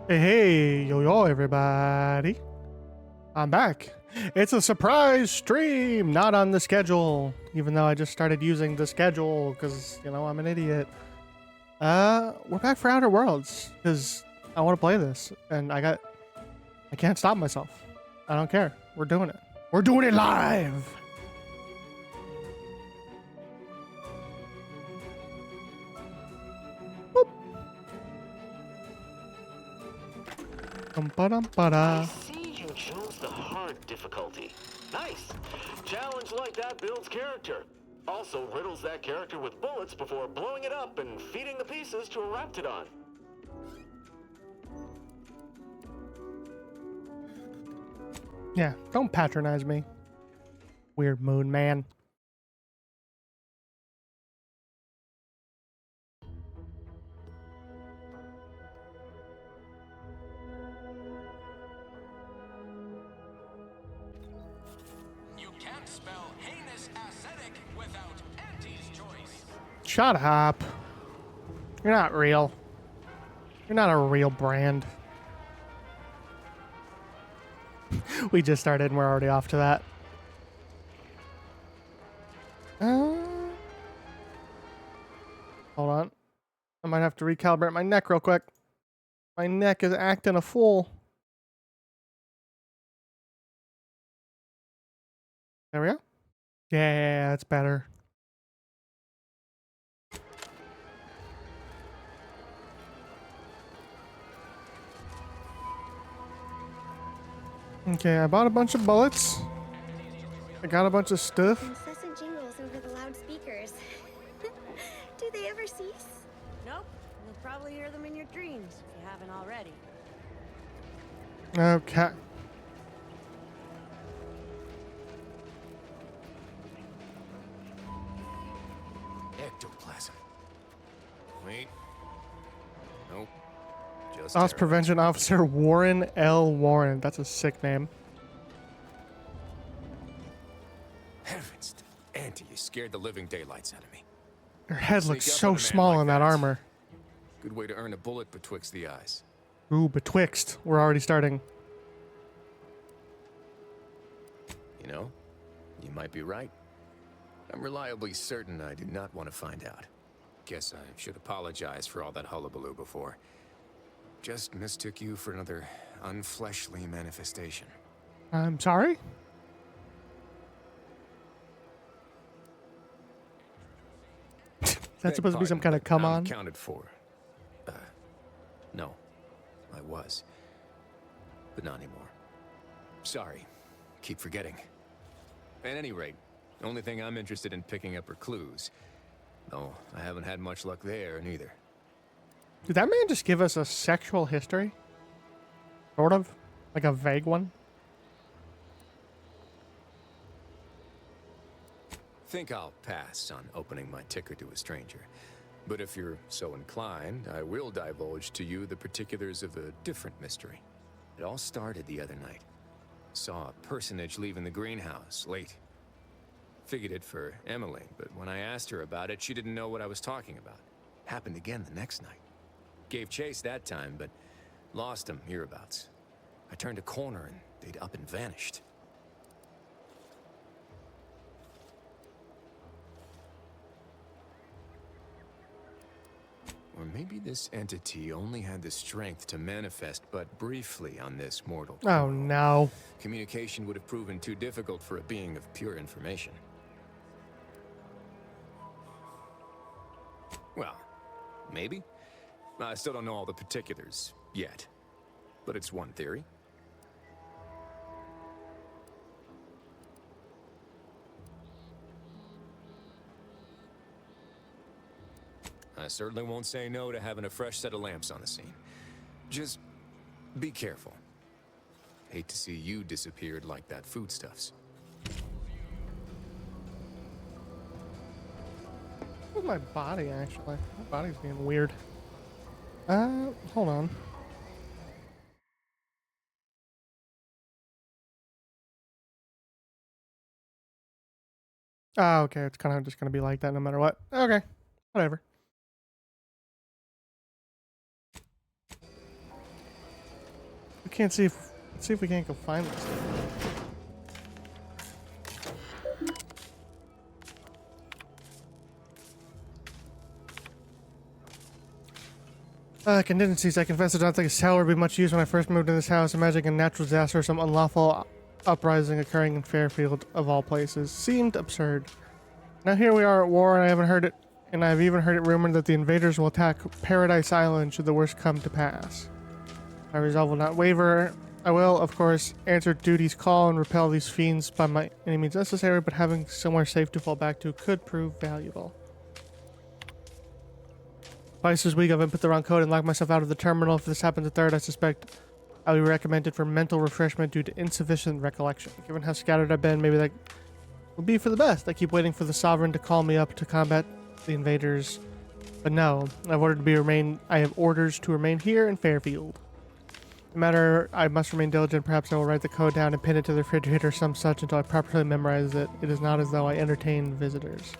Hey, yo, yo, everybody. I'm back. It's a surprise stream, not on the schedule, even though I just started using the schedule because, I'm an idiot. We're back for Outer Worlds because I want to play this and I can't stop myself. I don't care. We're doing it. We're doing it live. Boop. I see you chose the hard difficulty. Nice. Challenge like that builds character. Also riddles that character with bullets before blowing it up and feeding the pieces to a Raptidon. Yeah, don't patronize me. Weird moon man. You can't spell heinous ascetic without Auntie's choice. Shut up. You're not real. You're not a real brand. We just started and we're already off to that. Hold on. I might have to recalibrate my neck real quick. My neck is acting a fool. There we go. Yeah, that's better. Okay, I bought a bunch of bullets. I got a bunch of stuff. Incessant jingles over the loudspeakers. Do they ever cease? Nope. You'll probably hear them in your dreams if you haven't already. Okay. Ectoplasm. Wait. Nope. Just Loss terror. Prevention Officer Warren L. Warren. That's a sick name. Heavens, Auntie, you scared the living daylights out of me. Her head Sneak looks up so on a man small like in that that. armor. Good way to earn a bullet betwixt the eyes. Ooh, betwixt. We're already starting. You know, you might be right. I'm reliably certain I do not want to find out. Guess I should apologize for all that hullabaloo before. Just mistook you for another unfleshly manifestation. I'm sorry? That's supposed to be some kind of come I'm on? accounted for. No, I was. But not anymore. Sorry. Keep forgetting. At any rate, the only thing I'm interested in picking up are clues. Though I haven't had much luck there, neither. Did that man just give us a sexual history? Sort of? Like a vague one? Think I'll pass on opening my ticker to a stranger. But if you're so inclined, I will divulge to you the particulars of a different mystery. It all started the other night. Saw a personage leaving the greenhouse late. Figured it for Emily, but when I asked her about it, she didn't know what I was talking about. Happened again the next night. Gave chase that time, but lost him hereabouts. I turned a corner and they'd up and vanished. Or maybe this entity only had the strength to manifest but briefly on this mortal. Oh no. Communication would have proven too difficult for a being of pure information. Well, maybe. I still don't know all the particulars yet. But it's one theory. I certainly won't say no to having a fresh set of lamps on the scene. Just be careful. Hate to see you disappeared like that foodstuffs. Where's my body, actually? My body's being weird. Hold on. Oh, okay. It's kind of just going to be like that no matter what. Okay. Whatever. I can't see if. Let's see if we can't go find this thing. Contingencies. I confess I don't think a cell would be much use when I first moved into this house. Imagining a natural disaster or some unlawful uprising occurring in Fairfield, of all places, seemed absurd. Now here we are at war, and I've even heard it rumored that the invaders will attack Paradise Island should the worst come to pass. My resolve will not waver. I will, of course, answer duty's call and repel these fiends by any means necessary, but having somewhere safe to fall back to could prove valuable. Twice this week I've input the wrong code and locked myself out of the terminal. If this happens a third, I suspect I'll be recommended for mental refreshment due to insufficient recollection. Given how scattered I've been, maybe that will be for the best. I keep waiting for the Sovereign to call me up to combat the invaders. But no, I have orders to remain here in Fairfield. No matter, I must remain diligent. Perhaps I will write the code down and pin it to the refrigerator or some such until I properly memorize it. It is not as though I entertain visitors.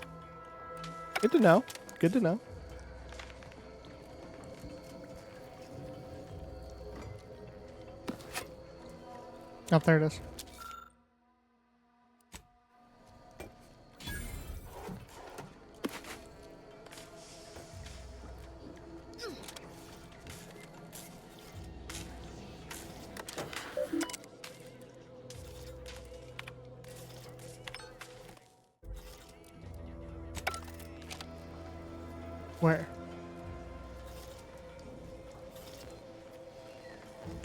Good to know. Good to know. Oh, there it is. Where?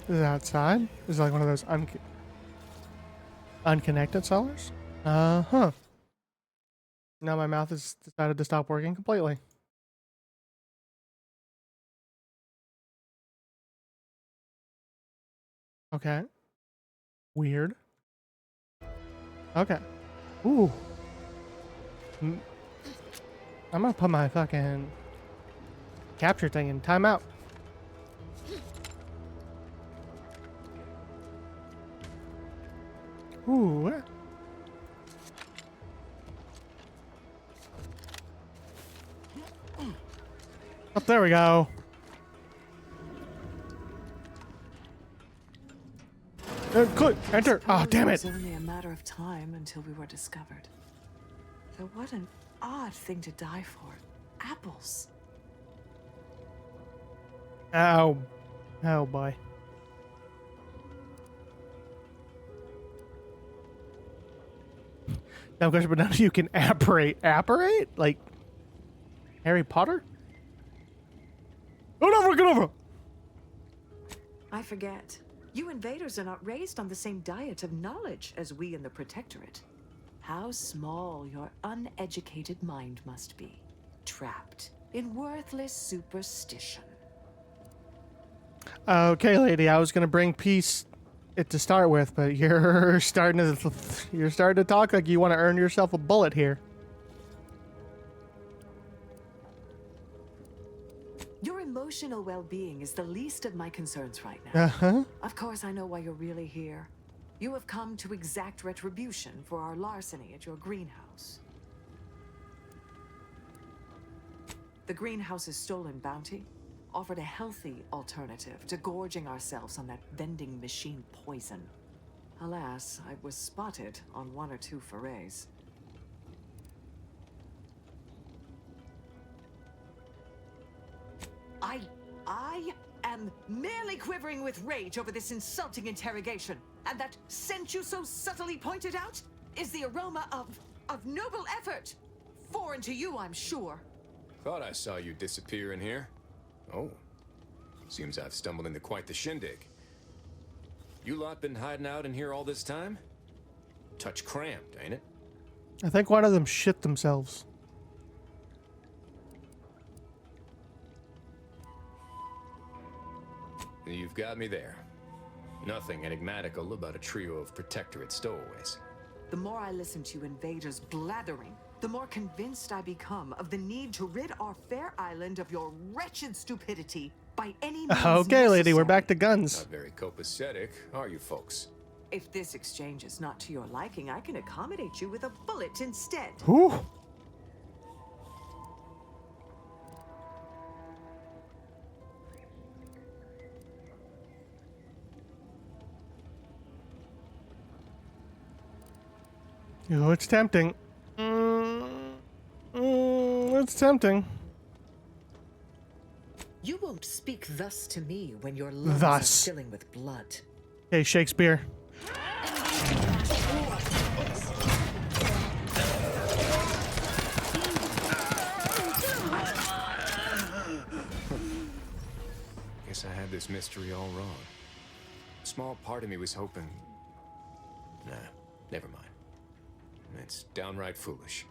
Is it outside? Is it like one of those unconnected cellars? Huh. Now my mouth has decided to stop working completely. Okay. Weird. Okay. Ooh. I'm gonna put my fucking capture thing in timeout. Ooh. Up there we go. Click, enter. Oh, damn it. It was only a matter of time until we were discovered. Though what an odd thing to die for. Apples. Ow. Oh boy. No question, but none of you can apparate. Apparate? Like Harry Potter? Get over, get over! I forget. You invaders are not raised on the same diet of knowledge as we in the Protectorate. How small your uneducated mind must be. Trapped in worthless superstition. Okay, lady, I was gonna bring peace to start with, but you're starting to talk like you want to earn yourself a bullet here. Your emotional well-being is the least of my concerns right now. Uh-huh. Of course, I know why you're really here. You have come to exact retribution for our larceny at your greenhouse. The greenhouse's stolen bounty offered a healthy alternative to gorging ourselves on that vending machine poison. Alas, I was spotted on 1 or 2 forays. I am merely quivering with rage over this insulting interrogation. And that scent you so subtly pointed out is the aroma of noble effort. Foreign to you, I'm sure. Thought I saw you disappear in here. Oh. Seems I've stumbled into quite the shindig. You lot been hiding out in here all this time? Touch cramped, ain't it? I think one of them shit themselves. You've got me there. Nothing enigmatical about a trio of Protectorate stowaways. The more I listen to invaders blathering, the more convinced I become of the need to rid our fair island of your wretched stupidity by any means Okay, lady, we're necessary. back to guns. Not very copacetic, are you folks? If this exchange is not to your liking, I can accommodate you with a bullet instead. Whew. Oh, it's tempting. It's tempting. You won't speak thus to me when your lungs Thus. are filling with blood. Hey, Shakespeare. Guess I had this mystery all wrong. A small part of me was hoping... Nah, never mind. It's downright foolish.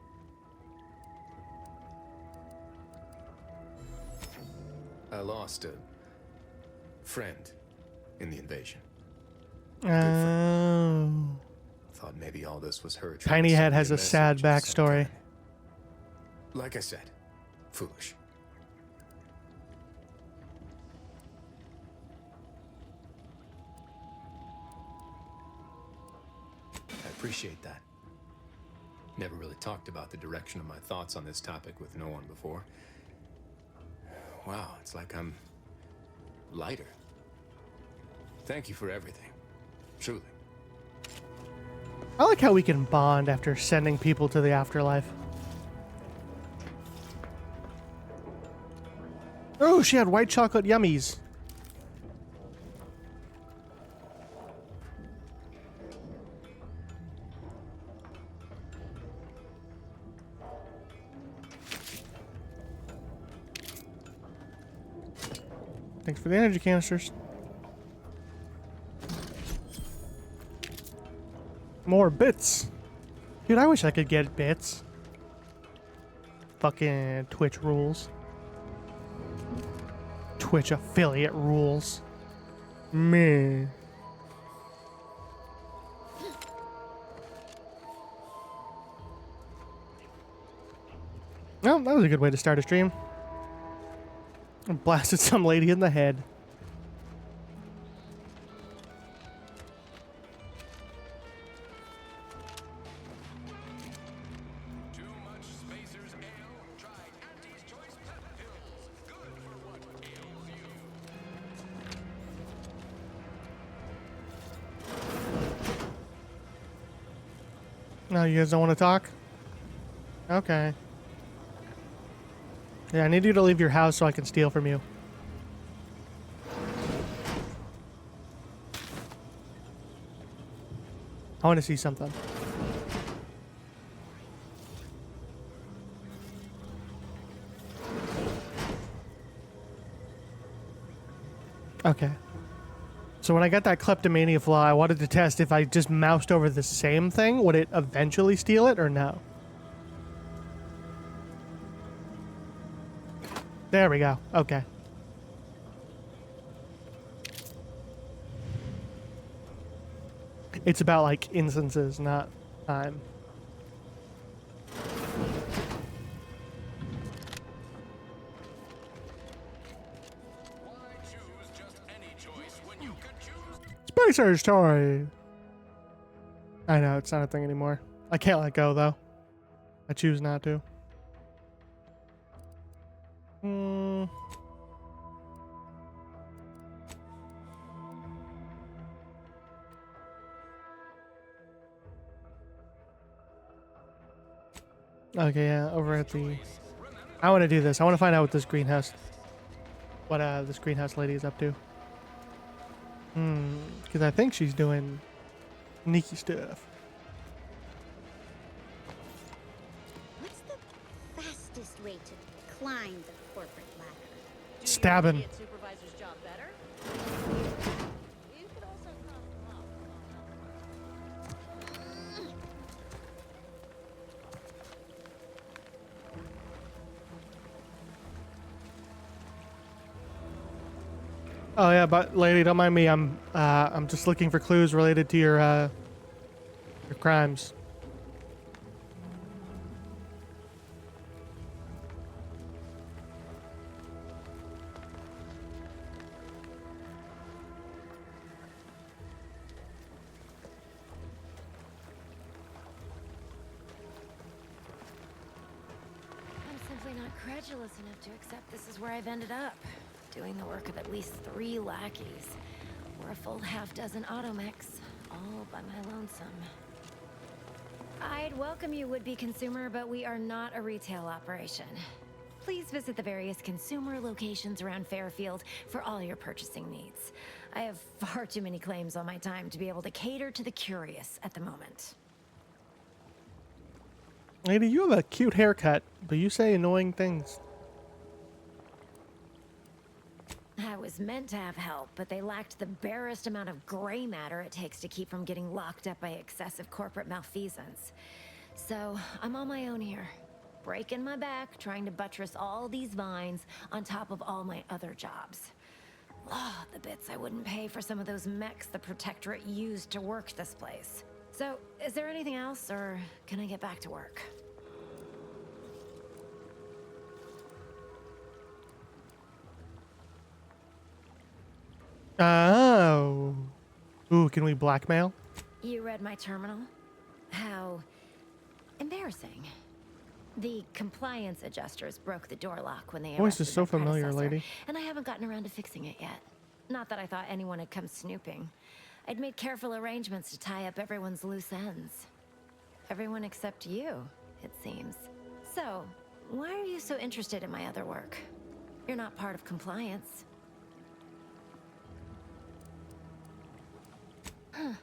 I lost a friend in the invasion. Oh. Thought maybe all this was her. Tiny trying to Head send me has a sad message of some backstory. kind. Like I said, foolish. I appreciate that. Never really talked about the direction of my thoughts on this topic with no one before. Wow, it's like I'm lighter. Thank you for everything. Truly. I like how we can bond after sending people to the afterlife. Oh, she had white chocolate yummies. Thanks for the energy canisters. More bits. Dude, I wish I could get bits. Fucking Twitch rules. Twitch affiliate rules. Me. Well, that was a good way to start a stream. I blasted some lady in the head. Too much Spacer's Ale. Try Auntie's Choice Pep Pills. Good for what ails you. No, you guys don't want to talk? Okay. Yeah, I need you to leave your house so I can steal from you. I want to see something. Okay. So when I got that kleptomania flaw, I wanted to test if I just moused over the same thing, would it eventually steal it or no? There we go. Okay. It's about like instances, not time. Why choose just any choice when you can choose? Spacer's toy. I know, it's not a thing anymore. I can't let go though. I choose not to. Okay, yeah, over at the... I want to do this. I want to find out what this greenhouse... What this greenhouse lady is up to. Because I think she's doing sneaky stuff. What's the fastest way to climb the corporate ladder? Stabbing. Idiot supervisor's job better? You could also come up. Oh yeah, but lady, don't mind me. I'm just looking for clues related to your crimes. I'm simply not credulous enough to accept this is where I've ended up. Doing the work of at least 3 lackeys. Or a full half-dozen automechs, all by my lonesome. I'd welcome you, would-be consumer, but we are not a retail operation. Please visit the various consumer locations around Fairfield for all your purchasing needs. I have far too many claims on my time to be able to cater to the curious at the moment. Lady, you have a cute haircut, but you say annoying things. I was meant to have help, but they lacked the barest amount of gray matter it takes to keep from getting locked up by excessive corporate malfeasance. So, I'm on my own here, breaking my back, trying to buttress all these vines on top of all my other jobs. Oh, the bits I wouldn't pay for some of those mechs the Protectorate used to work this place. So, is there anything else, or can I get back to work? Oh. Ooh, can we blackmail? You read my terminal? How embarrassing. The compliance adjusters broke the door lock when they Voice arrested is so my familiar, predecessor, lady. and I haven't gotten around to fixing it yet. Not that I thought anyone had come snooping. I'd made careful arrangements to tie up everyone's loose ends. Everyone except you, it seems. So, why are you so interested in my other work? You're not part of compliance. Huh.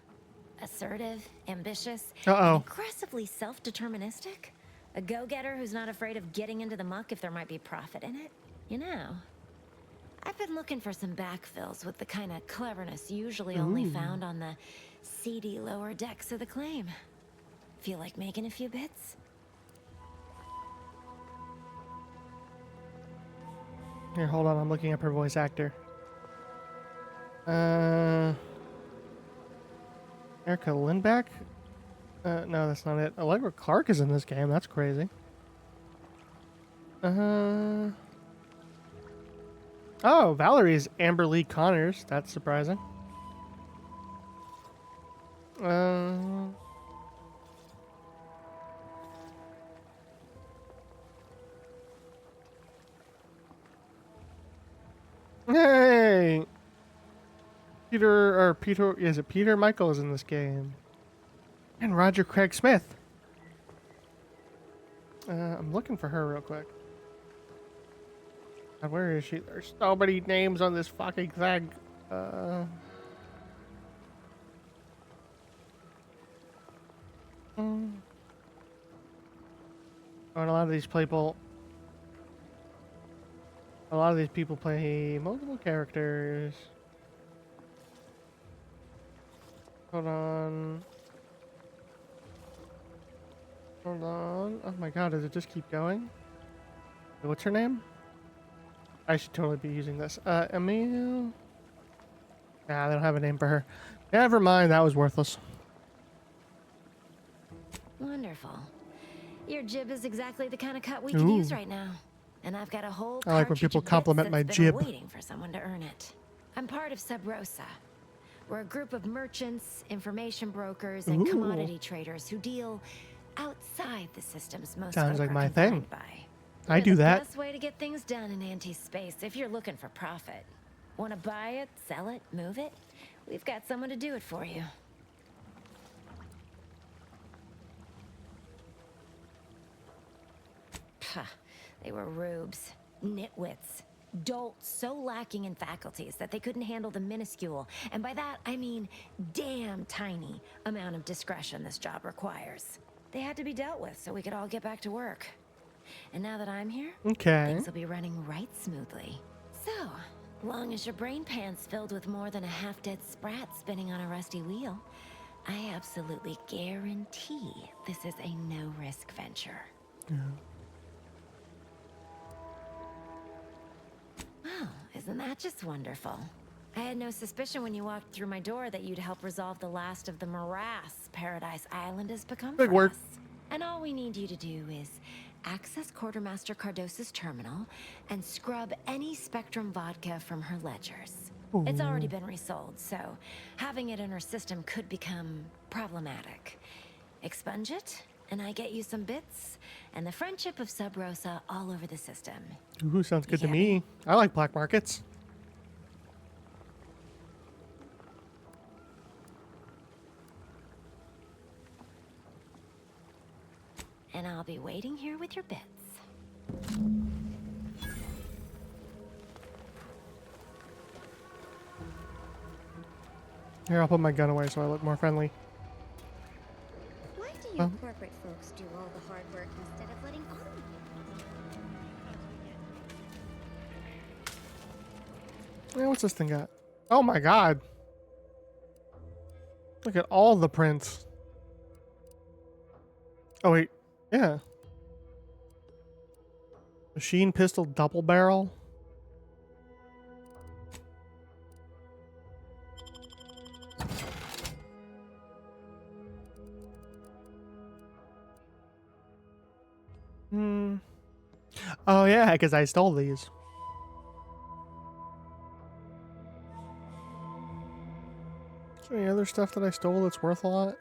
Assertive, ambitious, Uh-oh. and aggressively self-deterministic? A go-getter who's not afraid of getting into the muck if there might be profit in it? You know, I've been looking for some backfills with the kind of cleverness usually only found on the seedy lower decks of the claim. Feel like making a few bits? Here, hold on. I'm looking up her voice actor. Erica Lindback? No, that's not it. Allegra Clark is in this game. That's crazy. Oh, Valerie's Amber Lee Connors. That's surprising. Hey! Is it Peter Michael is in this game? And Roger Craig Smith. I'm looking for her real quick. God, where is she? There's so many names on this fucking thing. And a lot of these people. A lot of these people play multiple characters. Hold on. Hold on. Oh my god, does it just keep going? What's her name? I should totally be using this. Emil? Nah, they don't have a name for her. Never mind, that was worthless. Wonderful. Your jib is exactly the kind of cut we can use right now. And I've got a whole I like when people compliment my jib. Waiting for someone to earn it. I'm part of Sub Rosa. We're a group of merchants, information brokers, and commodity traders who deal outside the system's most Sounds like folk are my thing. confined by. I We're do that. The best way to get things done in anti-space if you're looking for profit. Want to buy it, sell it, move it? We've got someone to do it for you. Pah, they were rubes, nitwits, dolts so lacking in faculties that they couldn't handle the minuscule, and by that I mean damn tiny, amount of discretion this job requires. They had to be dealt with so we could all get back to work. And now that I'm here, Okay. things will be running right smoothly. So, long as your brain pan's filled with more than a half-dead sprat spinning on a rusty wheel, I absolutely guarantee this is a no-risk venture. Well, isn't that just wonderful? I had no suspicion when you walked through my door that you'd help resolve the last of the morass Paradise Island has become Big for work. us. And all we need you to do is access Quartermaster Cardos's terminal and scrub any Spectrum vodka from her ledgers. It's already been resold, so having it in her system could become problematic. Expunge it, and I get you some bits, and the friendship of Sub Rosa all over the system. Ooh, sounds good to Yeah. me. I like black markets. be waiting here with your bits. Here, I'll put my gun away so I look more friendly. Why do you corporate folks do all the hard work instead of letting Army? Yeah, what's this thing got? Oh my god. Look at all the prints. Oh wait, yeah. Machine pistol double barrel. Oh yeah, because I stole these. Is there any other stuff that I stole that's worth a lot?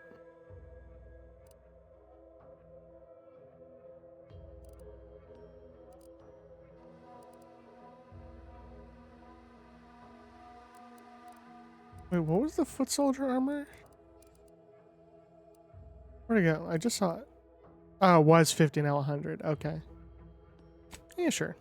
Wait, what was the foot soldier armor? Where'd it go? I just saw it. Oh, it was 50, now 100. Okay. Yeah, sure.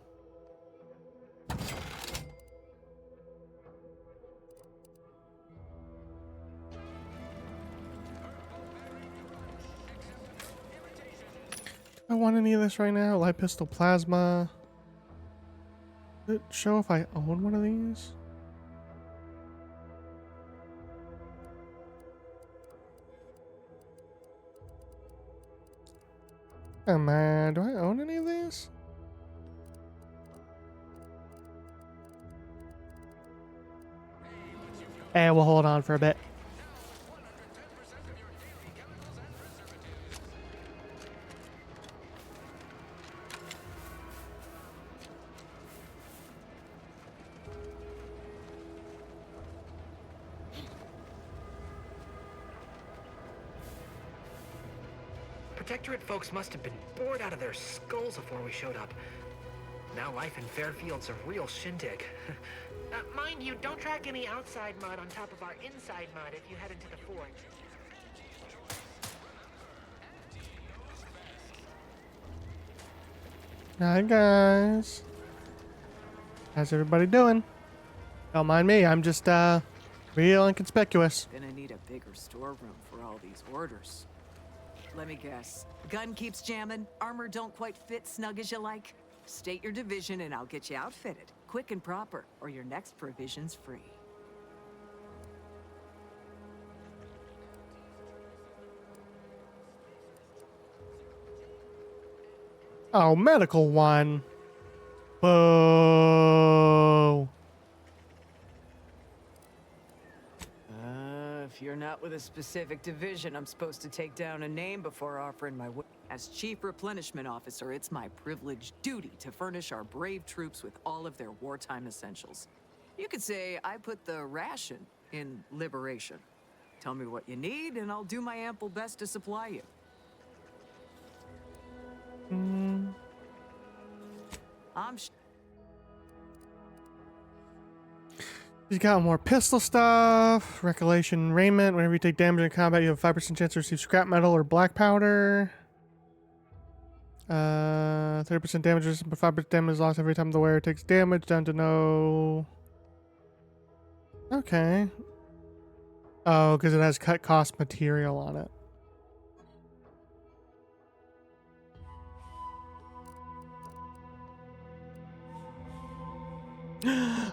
I want any of this right now. Light pistol plasma. Does it show if I own one of these? Oh man, do I own any of these? Eh, we'll hold on for a bit. Protectorate folks must have been bored out of their skulls before we showed up. Now life in Fairfield's a real shindig. Mind you, don't track any outside mud on top of our inside mud if you head into the fort. Hi guys. How's everybody doing? Don't mind me, I'm just real inconspicuous. Gonna need a bigger storeroom for all these orders. Let me guess. Gun keeps jamming, armor don't quite fit snug as you like. State your division and I'll get you outfitted, quick and proper, or your next provision's free. Oh, medical one. Boo. If you're not with a specific division, I'm supposed to take down a name before offering my As Chief Replenishment Officer, it's my privileged duty to furnish our brave troops with all of their wartime essentials. You could say I put the ration in liberation. Tell me what you need, and I'll do my ample best to supply you. He's got more pistol stuff. Recollection raiment. Whenever you take damage in combat, you have a 5% chance to receive scrap metal or black powder. 30% damage, but 5% damage is lost every time the wearer takes damage. Down to no. Okay. Oh, because it has cut cost material on it.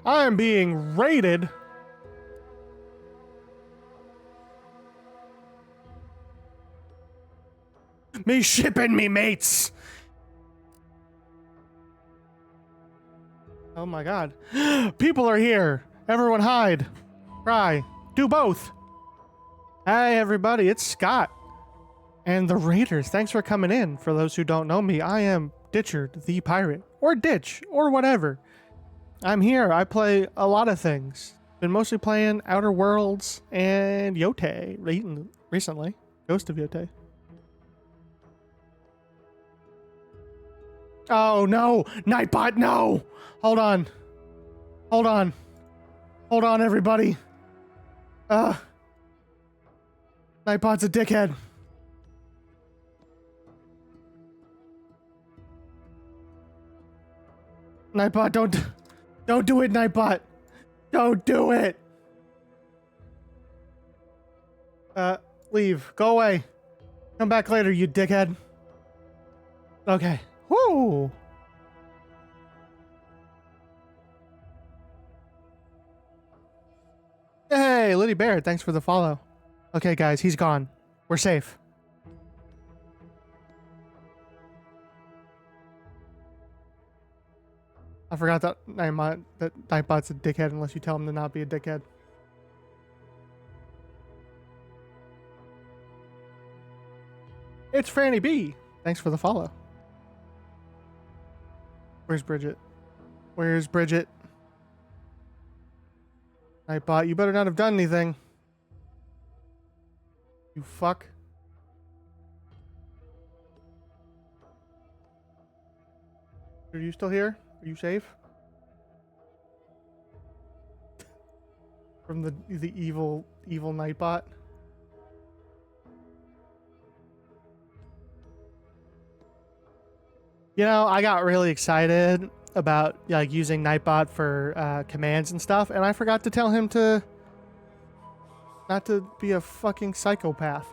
I am being raided. Me shipping me mates. Oh my god. People are here. Everyone hide. Cry. Do both. Hey everybody, it's Scott. And the Raiders. Thanks for coming in. For those who don't know me, I am Ditchard the Pirate. Or Ditch. Or whatever. I'm here. I play a lot of things. Been mostly playing Outer Worlds and Yote recently. Ghost of Yote. Oh no! Nightbot, no! Hold on. Hold on. Hold on, everybody. Nightbot's a dickhead. Nightbot, don't do it, Nightbot. Don't do it. Leave. Go away. Come back later, you dickhead. Okay. Woo! Hey, Liddy Bear, thanks for the follow. Okay, guys, he's gone. We're safe. I forgot that Nightbot's a dickhead unless you tell him to not be a dickhead. It's Franny B. Thanks for the follow. Where's Bridget? Where's Bridget? Nightbot, you better not have done anything. You fuck. Are you still here? Are you safe? From the evil Nightbot? You know, I got really excited about like using Nightbot for commands and stuff, and I forgot to tell him to not to be a fucking psychopath.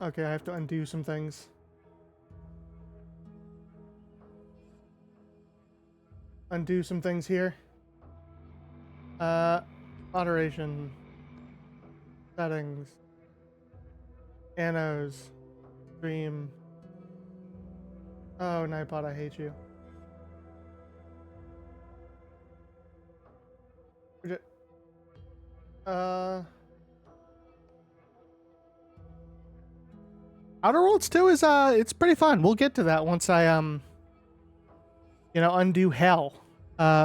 Okay, I have to undo some things. Undo some things here. Moderation. Settings. Anos. Stream. Oh, Nightbot, I hate you. Outer Worlds 2 is it's pretty fun. We'll get to that once I you know, undo hell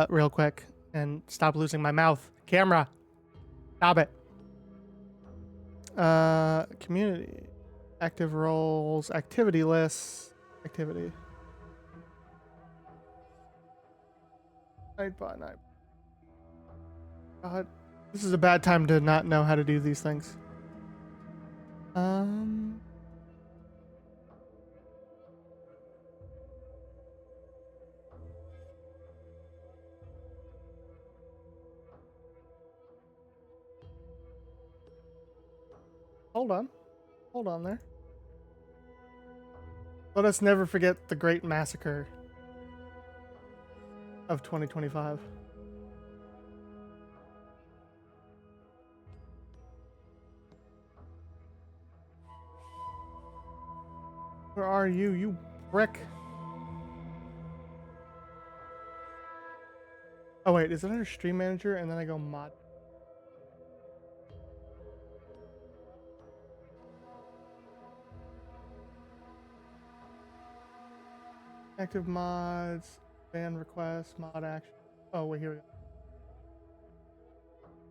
real quick and stop losing my mouth. Camera. Stop it. Community. Active roles, activity lists, activity. Nightbot, Nightbot. God, this is a bad time to not know how to do these things. Hold on there. Let us never forget the great massacre of 2025. Where are you, you prick? Oh wait, is it under Stream Manager and then I go mod? Active mods, ban requests, mod action. Oh wait, here we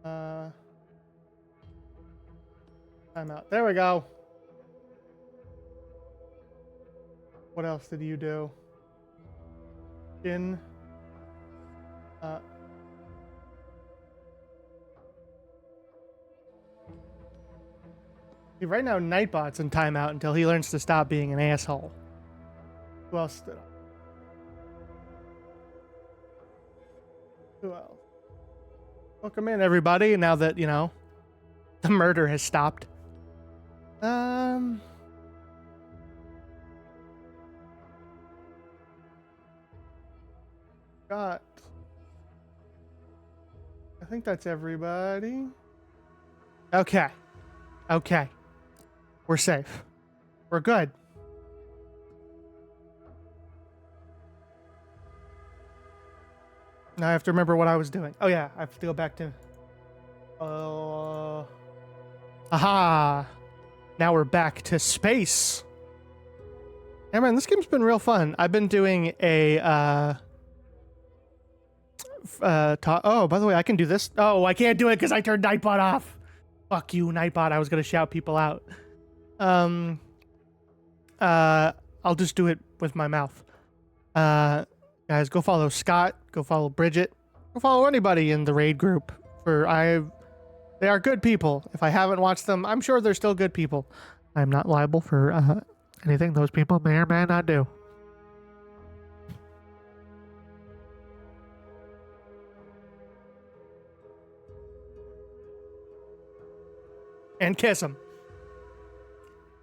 go. Timeout. There we go. What else did you do? See, right now Nightbot's in timeout until he learns to stop being an asshole. Who else did I? Who else? Welcome in, everybody. Now that, you know, the murder has stopped. Got. I think that's everybody. Okay. Okay. We're safe. We're good. Now I have to remember what I was doing. Oh yeah, I have to go back to... Aha! Now we're back to space. Hey man, this game's been real fun. I've been doing a... oh, by the way, I can do this. Oh, I can't do it because I turned Nightbot off. Fuck you, Nightbot. I was going to shout people out. I'll just do it with my mouth. Guys, go follow Scott. Go follow Bridget. Go follow anybody in the raid group. They are good people. If I haven't watched them, I'm sure they're still good people. I'm not liable for anything those people may or may not do. And kiss him.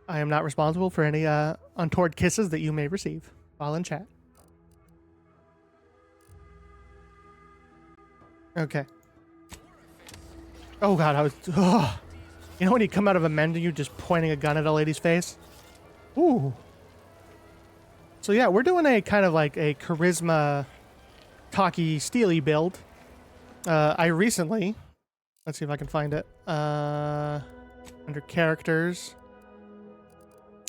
I am not responsible for any untoward kisses that you may receive while in chat. Okay. Oh god, I was... Ugh. You know when you come out of a menu just pointing a gun at a lady's face? Ooh. So yeah, we're doing a kind of like a charisma, cocky, steely build. I recently... Let's see if I can find it. Under characters.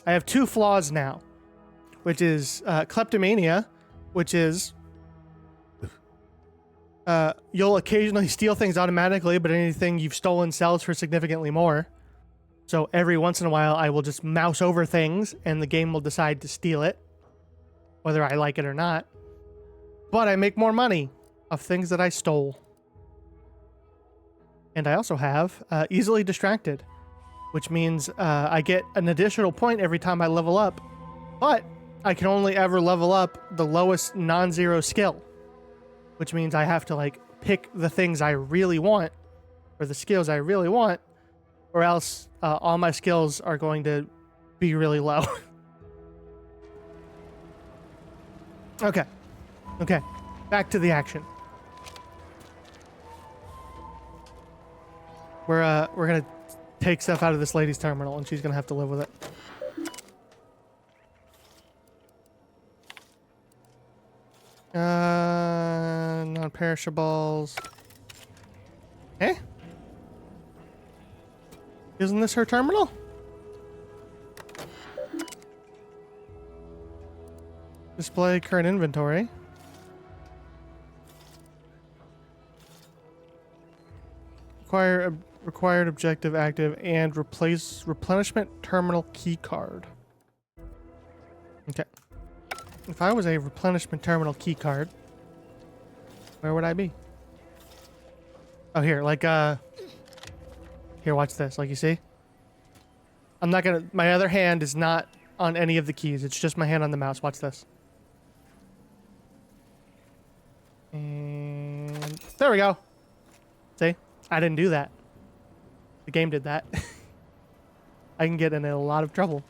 I have 2 flaws now. Which is kleptomania, which is... you'll occasionally steal things automatically, but anything you've stolen sells for significantly more. So every once in a while, I will just mouse over things, and the game will decide to steal it, whether I like it or not. But I make more money of things that I stole. And I also have easily distracted, which means I get an additional point every time I level up, but I can only ever level up the lowest non-zero skill. Which means I have to like pick the things I really want, or the skills I really want, or else all my skills are going to be really low. Okay, back to the action. We're gonna take stuff out of this lady's terminal, and she's gonna have to live with it. Non-perishables. Eh? Isn't this her terminal? Display current inventory. Required objective active and replace replenishment terminal key card. Okay. If I was a replenishment terminal key card, where would I be? Oh, here, like, here, watch this. Like, you see? I'm not gonna... My other hand is not on any of the keys. It's just my hand on the mouse. Watch this. And... There we go. See? I didn't do that. The game did that. I can get in a lot of trouble.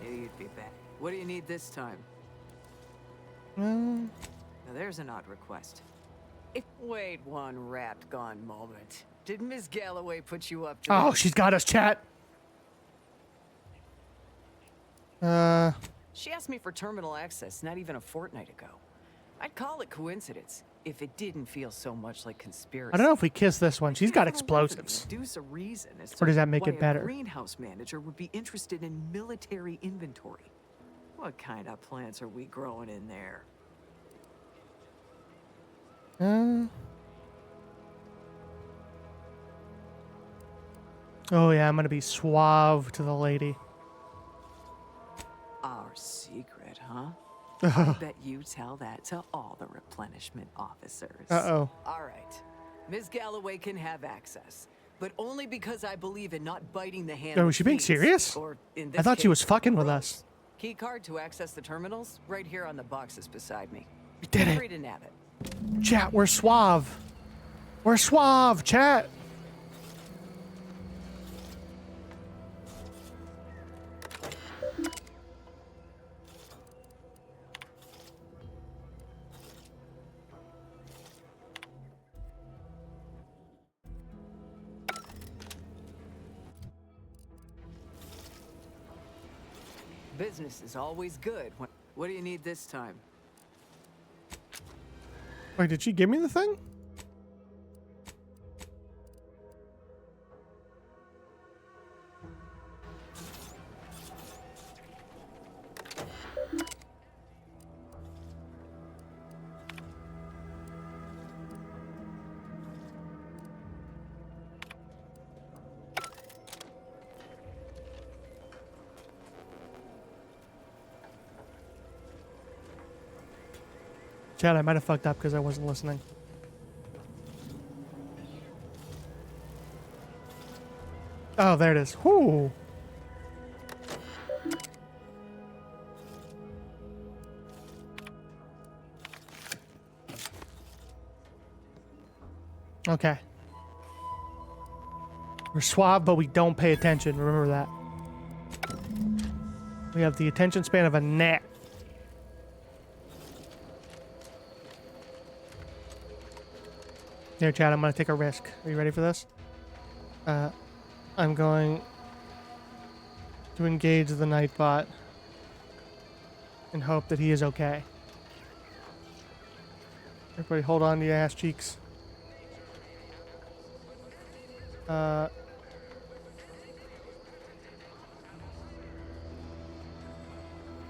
You'd be back. What do you need this time? Mm. Now there's an odd request. Wait one rapt gone moment. Did Miss Galloway put you up to Oh, this? she's got us, chat. She asked me for terminal access not even a fortnight ago. I'd call it coincidence if it didn't feel so much like conspiracy. I don't know if we kiss this one. She's got explosives. Deduce a reason as Or does to that make why it better? A greenhouse manager would be interested in military inventory. What kind of plants are we growing in there? Oh yeah, I'm gonna be suave to the lady. Our secret, huh? I bet you tell that to all the replenishment officers. Uh-oh. All right. Ms. Galloway can have access, but only because I believe in not biting the hand. Oh, that was she being feeds, serious? Or in I this thought she was case, fucking with grows. us. Key card to access the terminals, right here on the boxes beside me. We did Feel free it. to nab it. Chat, we're suave. We're suave, chat. Business is always good. What do you need this time? Wait, did she give me the thing? Chad, I might have fucked up because I wasn't listening. Oh, there it is. Whoo! Okay. We're suave, but we don't pay attention. Remember that. We have the attention span of a gnat. Here, Chad, I'm going to take a risk. Are you ready for this? I'm going to engage the Nightbot and hope that he is okay. Everybody hold on to your ass cheeks.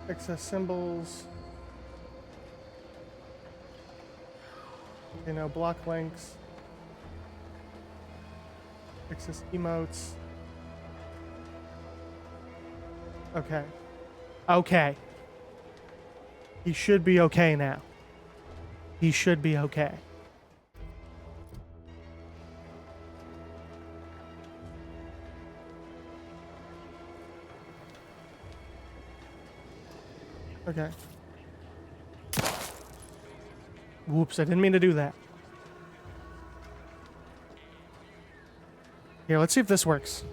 Excess symbols. You know, block links. Excess emotes. Okay. Okay. He should be okay now. He should be okay. Okay. Whoops, I didn't mean to do that. Here, let's see if this works.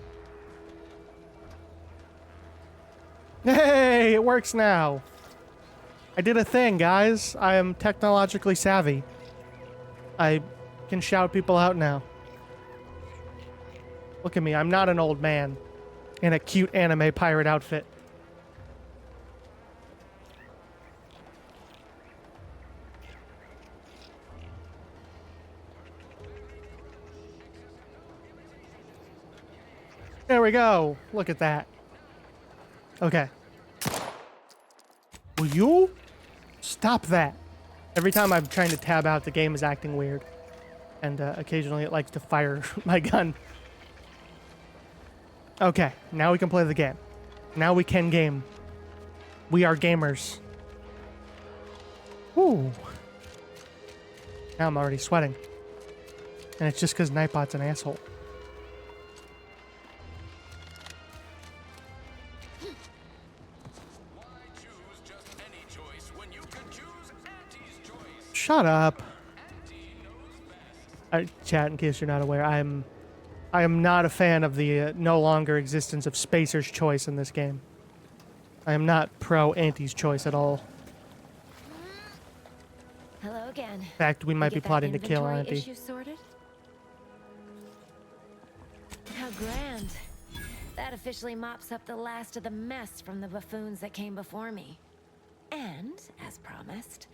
Hey, it works now. I did a thing, guys. I am technologically savvy. I can shout people out now. Look at me, I'm not an old man in a cute anime pirate outfit. There we go. Look at that. Okay. Will you stop that? Every time I'm trying to tab out, the game is acting weird. And occasionally it likes to fire my gun. Okay, now we can play the game. Now we can game. We are gamers. Ooh. Now I'm already sweating. And it's just because Nightbot's an asshole. Shut up. Chat, in case you're not aware, I am not a fan of the no longer existence of Spacer's choice in this game. I am not pro Auntie's choice at all. Hello again. In fact, we might be plotting to kill Inventory Auntie. issue sorted? How grand. That officially mops up the last of the mess from the buffoons that came before me. And, as promised,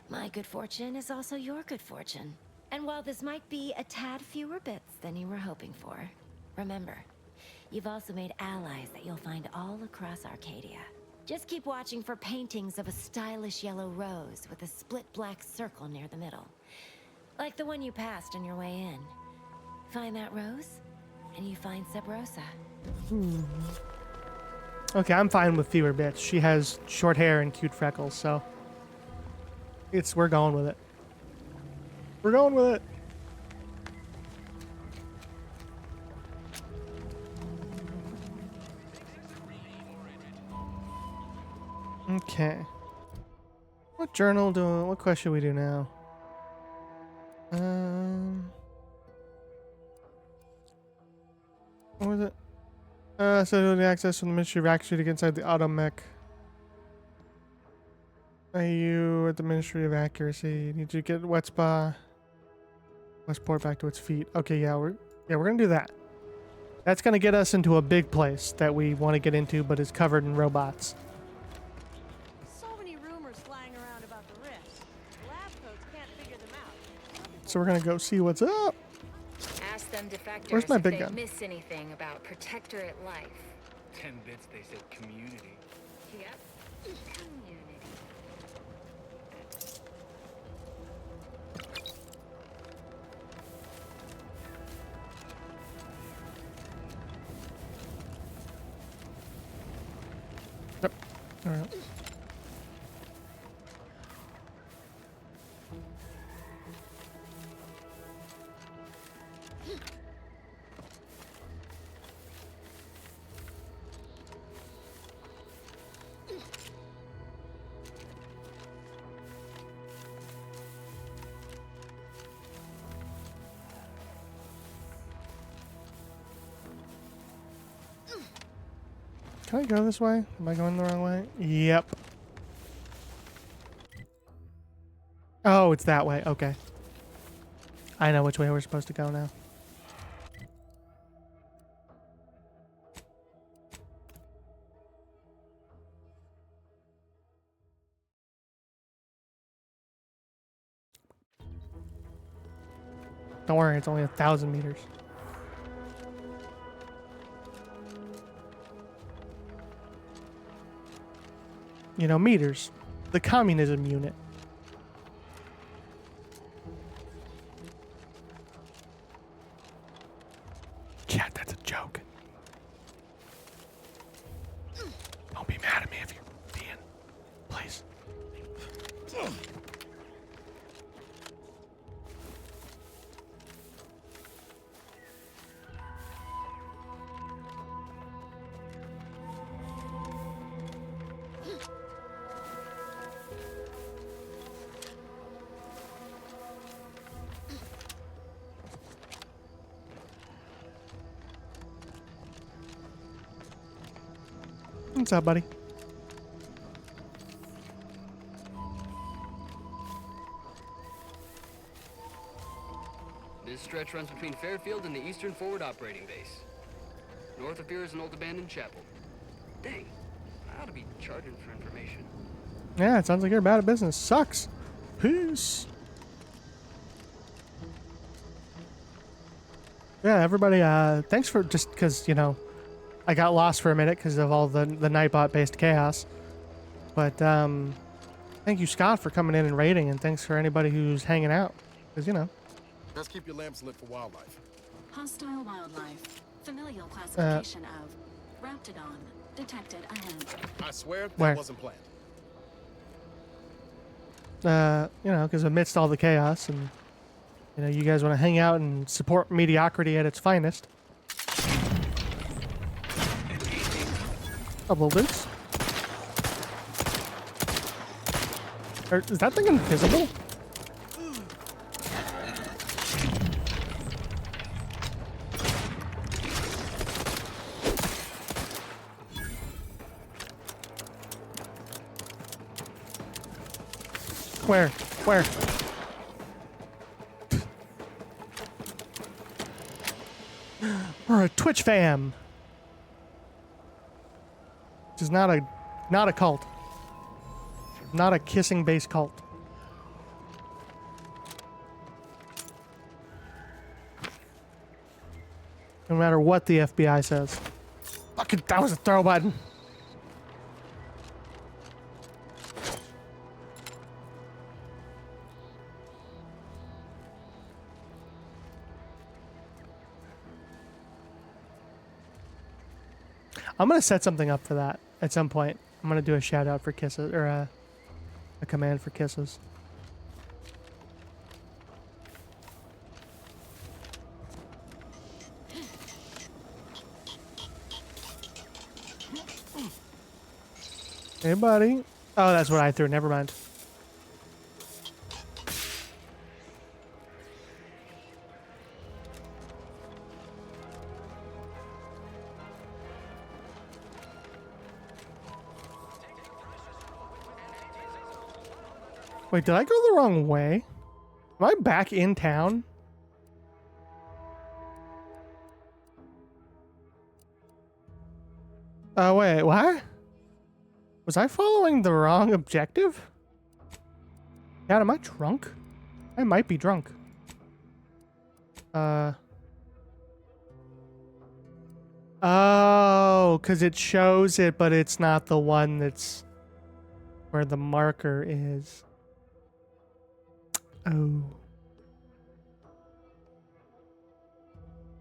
my good fortune is also your good fortune. And while this might be a tad fewer bits than you were hoping for, remember, you've also made allies that you'll find all across Arcadia. Just keep watching for paintings of a stylish yellow rose with a split black circle near the middle. Like the one you passed on your way in. Find that rose, and you find Sub Rosa. Okay, I'm fine with fewer bits. She has short hair and cute freckles, so we're going with it. We're going with it. Okay. What journal what quest should we do now? What was it? So the access from the Ministry of Accuracy to get inside the automech. Are you at the Ministry of Accuracy? Need to get Westport back to its feet. Okay, yeah, we're gonna do that. That's gonna get us into a big place that we want to get into, but is covered in robots. So many rumors flying around about the rifts. Lab coats can't figure them out. So we're gonna go see what's up. Ask them defectors Where's my if big they gun? miss anything about Protectorate life. 10 bits, they said community. Yep. Community. Yep. All right. Can I go this way? Am I going the wrong way? Yep. Oh, it's that way. Okay. I know which way we're supposed to go now. Don't worry, it's only 1,000 meters. You know, meters. The communism unit. Yeah, that's a joke. Don't be mad at me if you're being... Please. What's up, buddy? This stretch runs between Fairfield and the Eastern Forward Operating Base. North of here is an old abandoned chapel. Dang, I ought to be charging for information. Yeah, it sounds like you're bad at business. Sucks. Peace. Yeah, everybody, thanks for just because, you know, I got lost for a minute because of all the Nightbot-based chaos. But, thank you, Scott, for coming in and raiding, and thanks for anybody who's hanging out. Because, you know. Let's keep your lamps lit for wildlife. Hostile wildlife. Familial classification of Raptidon detected ahead. I swear that Where? wasn't planned. You know, because amidst all the chaos and, you know, you guys want to hang out and support mediocrity at its finest. Double boots. Is that thing invisible? Where? Where? We're a Twitch fam. Which is not a cult. Not a kissing based cult. No matter what the FBI says. Fucking, that was a throw button. I'm gonna set something up for that at some point. I'm gonna do a shout out for kisses, or a command for kisses. Hey, buddy. Oh, that's what I threw. Never mind. Wait, did I go the wrong way? Am I back in town? Oh, wait, what? Was I following the wrong objective? God, am I drunk? I might be drunk. Oh, because it shows it, but it's not the one that's where the marker is. Oh.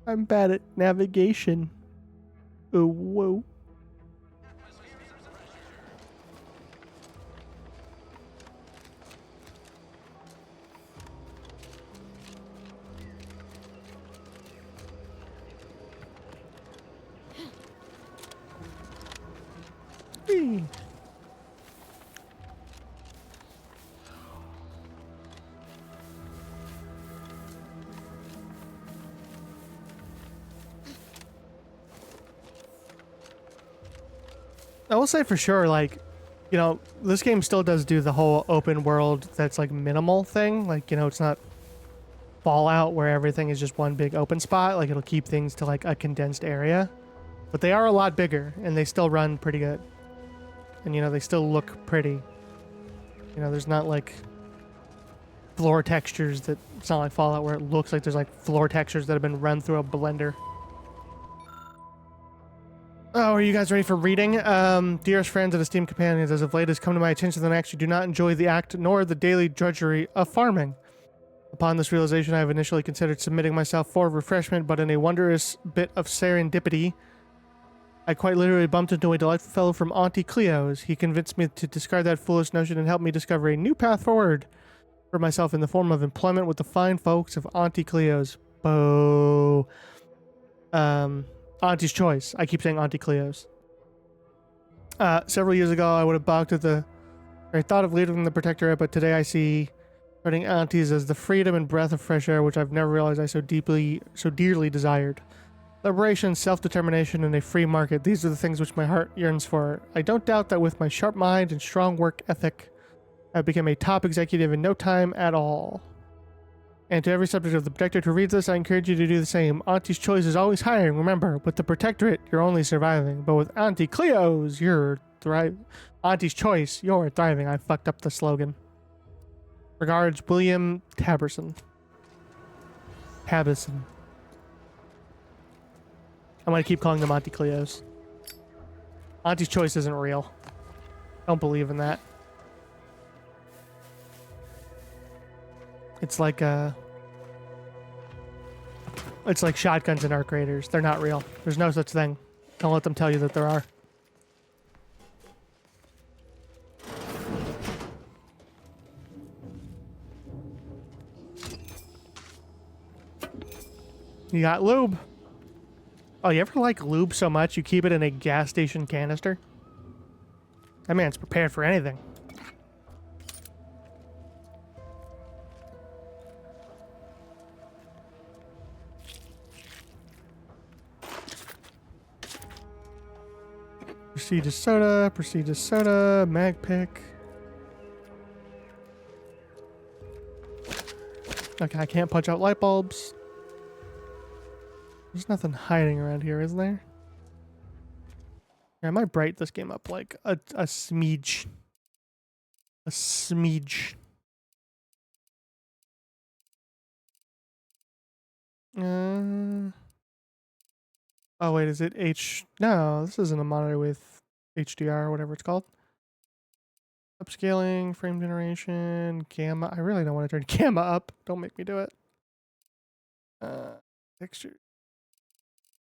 I'm bad at navigation. Oh, whoa. Whee. I will say for sure, like, you know, this game still does do the whole open world that's like minimal thing. Like, you know, it's not Fallout where everything is just one big open spot. Like, it'll keep things to like a condensed area. But they are a lot bigger and they still run pretty good. And, you know, they still look pretty. You know, there's not like floor textures that, it's not like Fallout where it looks like there's like floor textures that have been run through a blender. Oh, are you guys ready for reading? Dearest friends and esteemed companions, as of late has come to my attention that I actually do not enjoy the act nor the daily drudgery of farming. Upon this realization, I have initially considered submitting myself for refreshment, but in a wondrous bit of serendipity, I quite literally bumped into a delightful fellow from Auntie Cleo's. He convinced me to discard that foolish notion and helped me discover a new path forward for myself in the form of employment with the fine folks of Auntie Cleo's. Boo. Auntie's Choice. I keep saying Auntie Cleo's. Several years ago, I would have balked at I thought of leaving the Protectorate, but today I see starting Auntie's as the freedom and breath of fresh air which I've never realized I so dearly desired. Liberation, self-determination, and a free market. These are the things which my heart yearns for. I don't doubt that with my sharp mind and strong work ethic, I've become a top executive in no time at all. And to every subject of the Protectorate who reads this, I encourage you to do the same. Auntie's Choice is always hiring. Remember, with the Protectorate, you're only surviving. But with Auntie Cleo's, you're thriving. Auntie's Choice, you're thriving. I fucked up the slogan. Regards, William Taberson. Tabison. I'm going to keep calling them Auntie Cleo's. Auntie's Choice isn't real. Don't believe in that. It's like shotguns and arc raiders. They're not real. There's no such thing. Don't let them tell you that there are. You got lube. Oh, you ever like lube so much you keep it in a gas station canister? That man's prepared for anything. Proceed to soda, mag pick. Okay, I can't punch out light bulbs. There's nothing hiding around here, is there? Yeah, I might brighten this game up like a smidge. A smidge. Oh wait, is it No, this isn't a monitor with HDR or whatever it's called. Upscaling, frame generation, gamma. I really don't want to turn gamma up. Don't make me do it. Texture.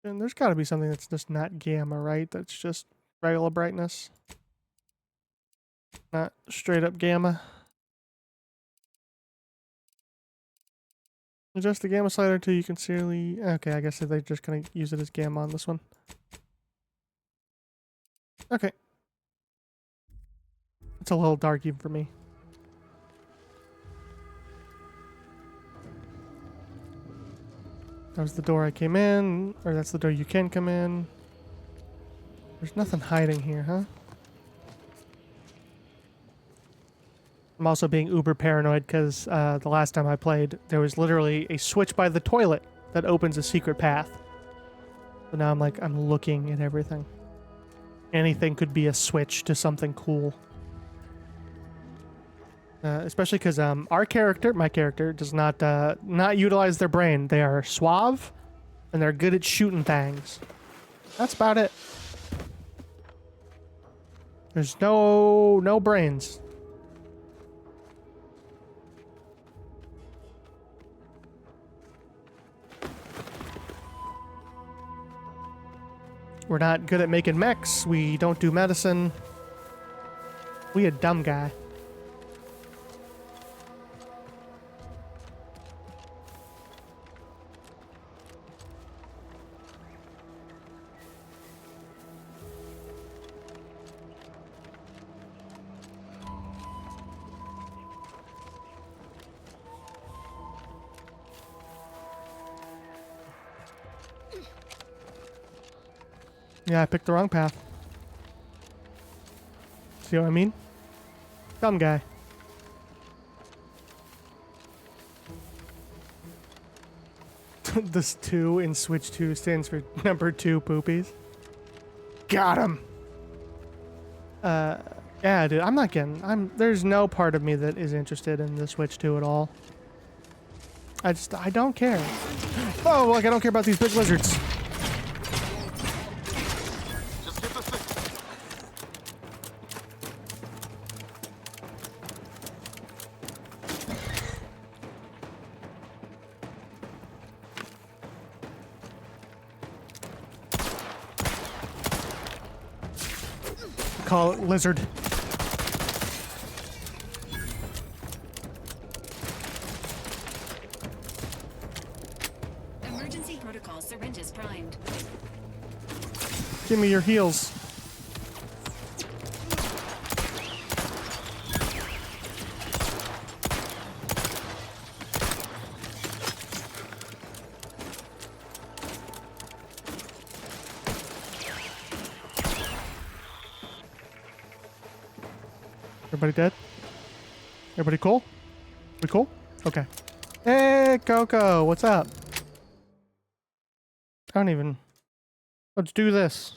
And there's got to be something that's just not gamma, right? That's just regular brightness. Not straight up gamma. Adjust the gamma slider until you can clearly... Okay, I guess they're just going to use it as gamma on this one. Okay. It's a little dark even for me. That was the door I came in, or that's the door you can come in. There's nothing hiding here, huh? I'm also being uber paranoid because the last time I played, there was literally a switch by the toilet that opens a secret path. So now I'm looking at everything. Anything could be a switch to something cool. Especially because my character, does not utilize their brain. They are suave, and they're good at shooting things. That's about it. There's no brains. We're not good at making mechs. We don't do medicine. We a dumb guy. Yeah, I picked the wrong path. You know what I mean? Dumb guy. This 2 in Switch 2 stands for number 2 poopies. Got him. Yeah, dude, I'm not getting. There's no part of me that is interested in the Switch 2 at all. I don't care. Oh, like I don't care about these big lizards. Call it lizard. Emergency protocol syringes primed. Give me your heals. Everybody dead? Everybody cool? We cool? Okay. Hey, Coco, what's up? I don't even... Let's do this.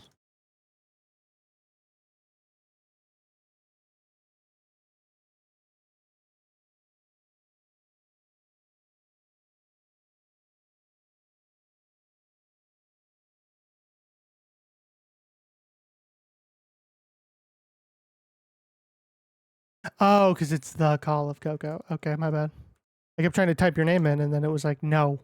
Oh, because it's the Call of Coco. Okay, my bad. I kept trying to type your name in, and then it was like, no.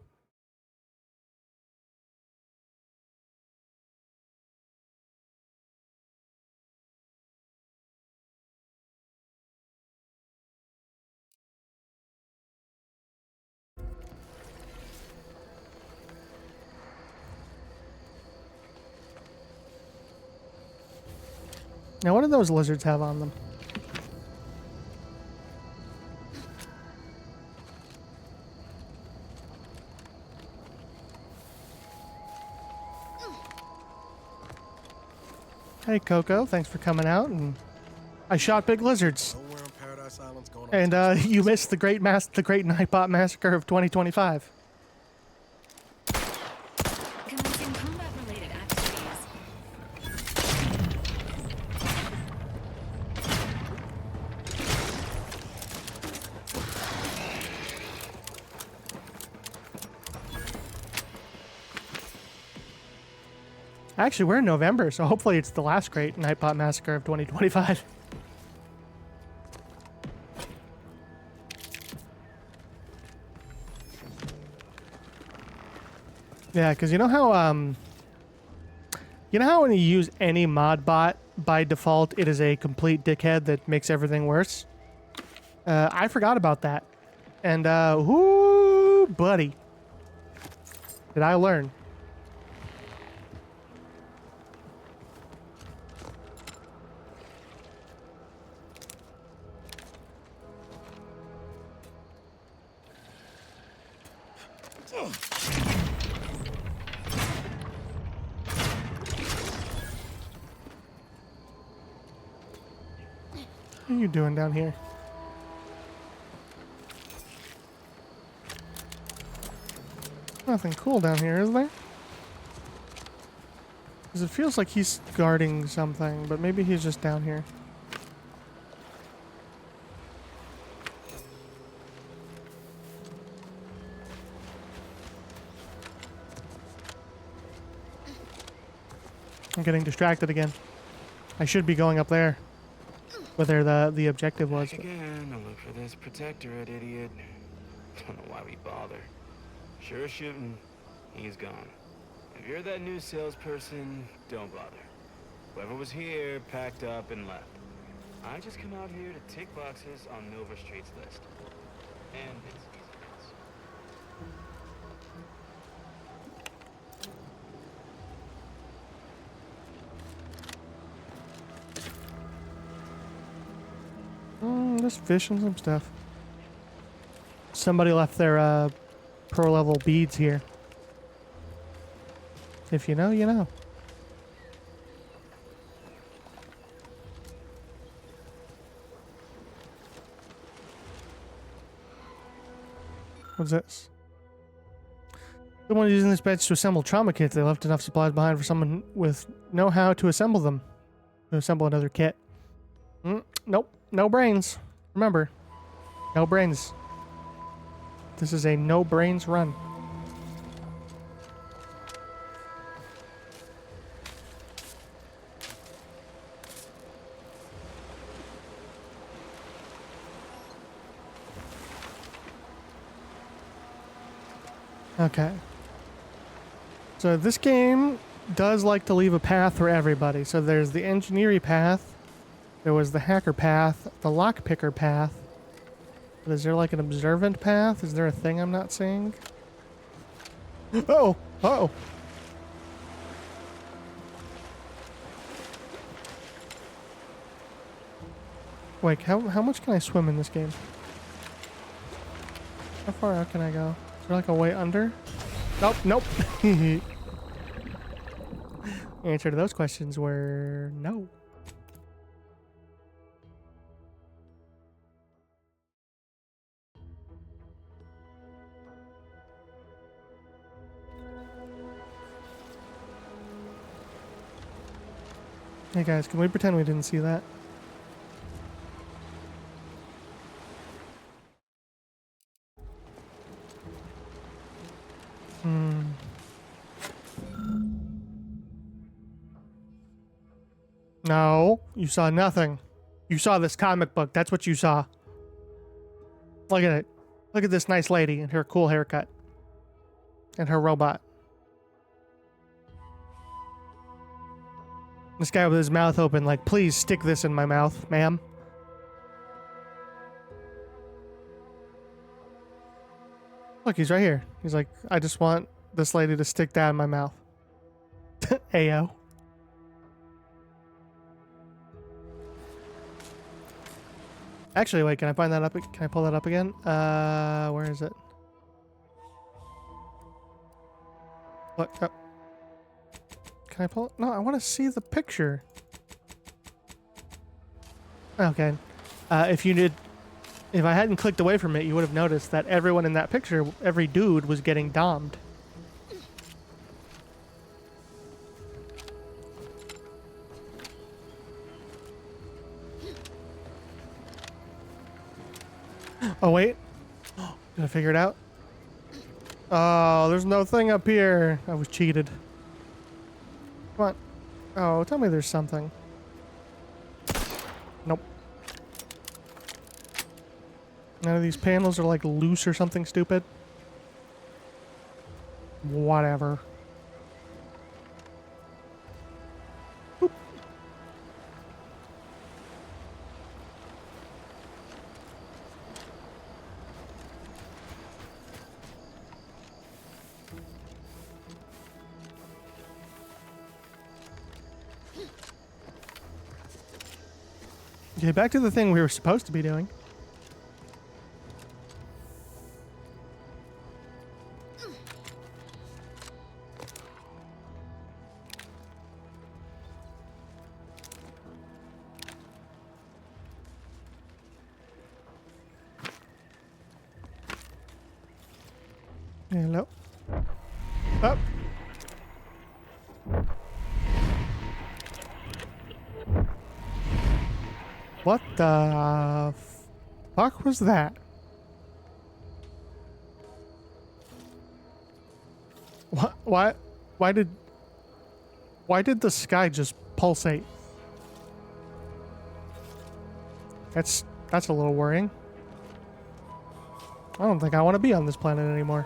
Now, what do those lizards have on them? Hey, Coco, thanks for coming out, and I shot big lizards. And you missed the great Nightbot massacre of 2025. Commencing combat-related activities. Actually, we're in November, so hopefully it's the last great Nightbot massacre of 2025. Yeah, because you know how when you use any mod bot, by default it is a complete dickhead that makes everything worse? I forgot about that. And whoo, buddy. Did I learn? What are you doing down here? Nothing cool down here, is there? Because it feels like he's guarding something, but maybe he's just down here. I'm getting distracted again. I should be going up there. Whether the objective was. Again, I look for this protectorate idiot. Don't know why we bother. Sure shooting, he's gone. If you're that new salesperson, don't bother. Whoever was here packed up and left. I just come out here to tick boxes on Nova Street's list. And it's easy. Just fishing some stuff. Somebody left their pro level beads here. If you know, you know. What's this? Someone using this bench to assemble trauma kits. They left enough supplies behind for someone with know-how to assemble them. To assemble another kit. Nope. No brains. Remember. No brains. This is a no brains run. Okay. So this game does like to leave a path for everybody. So there's the engineering path. There was the hacker path, the lockpicker path. But is there like an observant path? Is there a thing I'm not seeing? Oh! Uh-oh! Wait, how much can I swim in this game? How far out can I go? Is there like a way under? Nope, nope. Answer to those questions were no. Hey guys, can we pretend we didn't see that? No, you saw nothing. You saw this comic book. That's what you saw. Look at it. Look at this nice lady and her cool haircut. And her robot. This guy with his mouth open, like, please stick this in my mouth, ma'am. Look, he's right here. He's like, I just want this lady to stick that in my mouth. Ayo. Actually, wait, can I find that up? Can I pull that up again? Where is it? Look up. Can I pull it? No, I want to see the picture. Okay. If I hadn't clicked away from it, you would have noticed that everyone in that picture, every dude was getting dommed. Oh, wait. Did I figure it out? Oh, there's no thing up here. I was cheated. Come on. Oh, tell me there's something. Nope. None of these panels are like loose or something stupid. Whatever. Boop. Okay, back to the thing we were supposed to be doing. Hello. Up. What the fuck was that? What? Why did the sky just pulsate? That's a little worrying. I don't think I want to be on this planet anymore.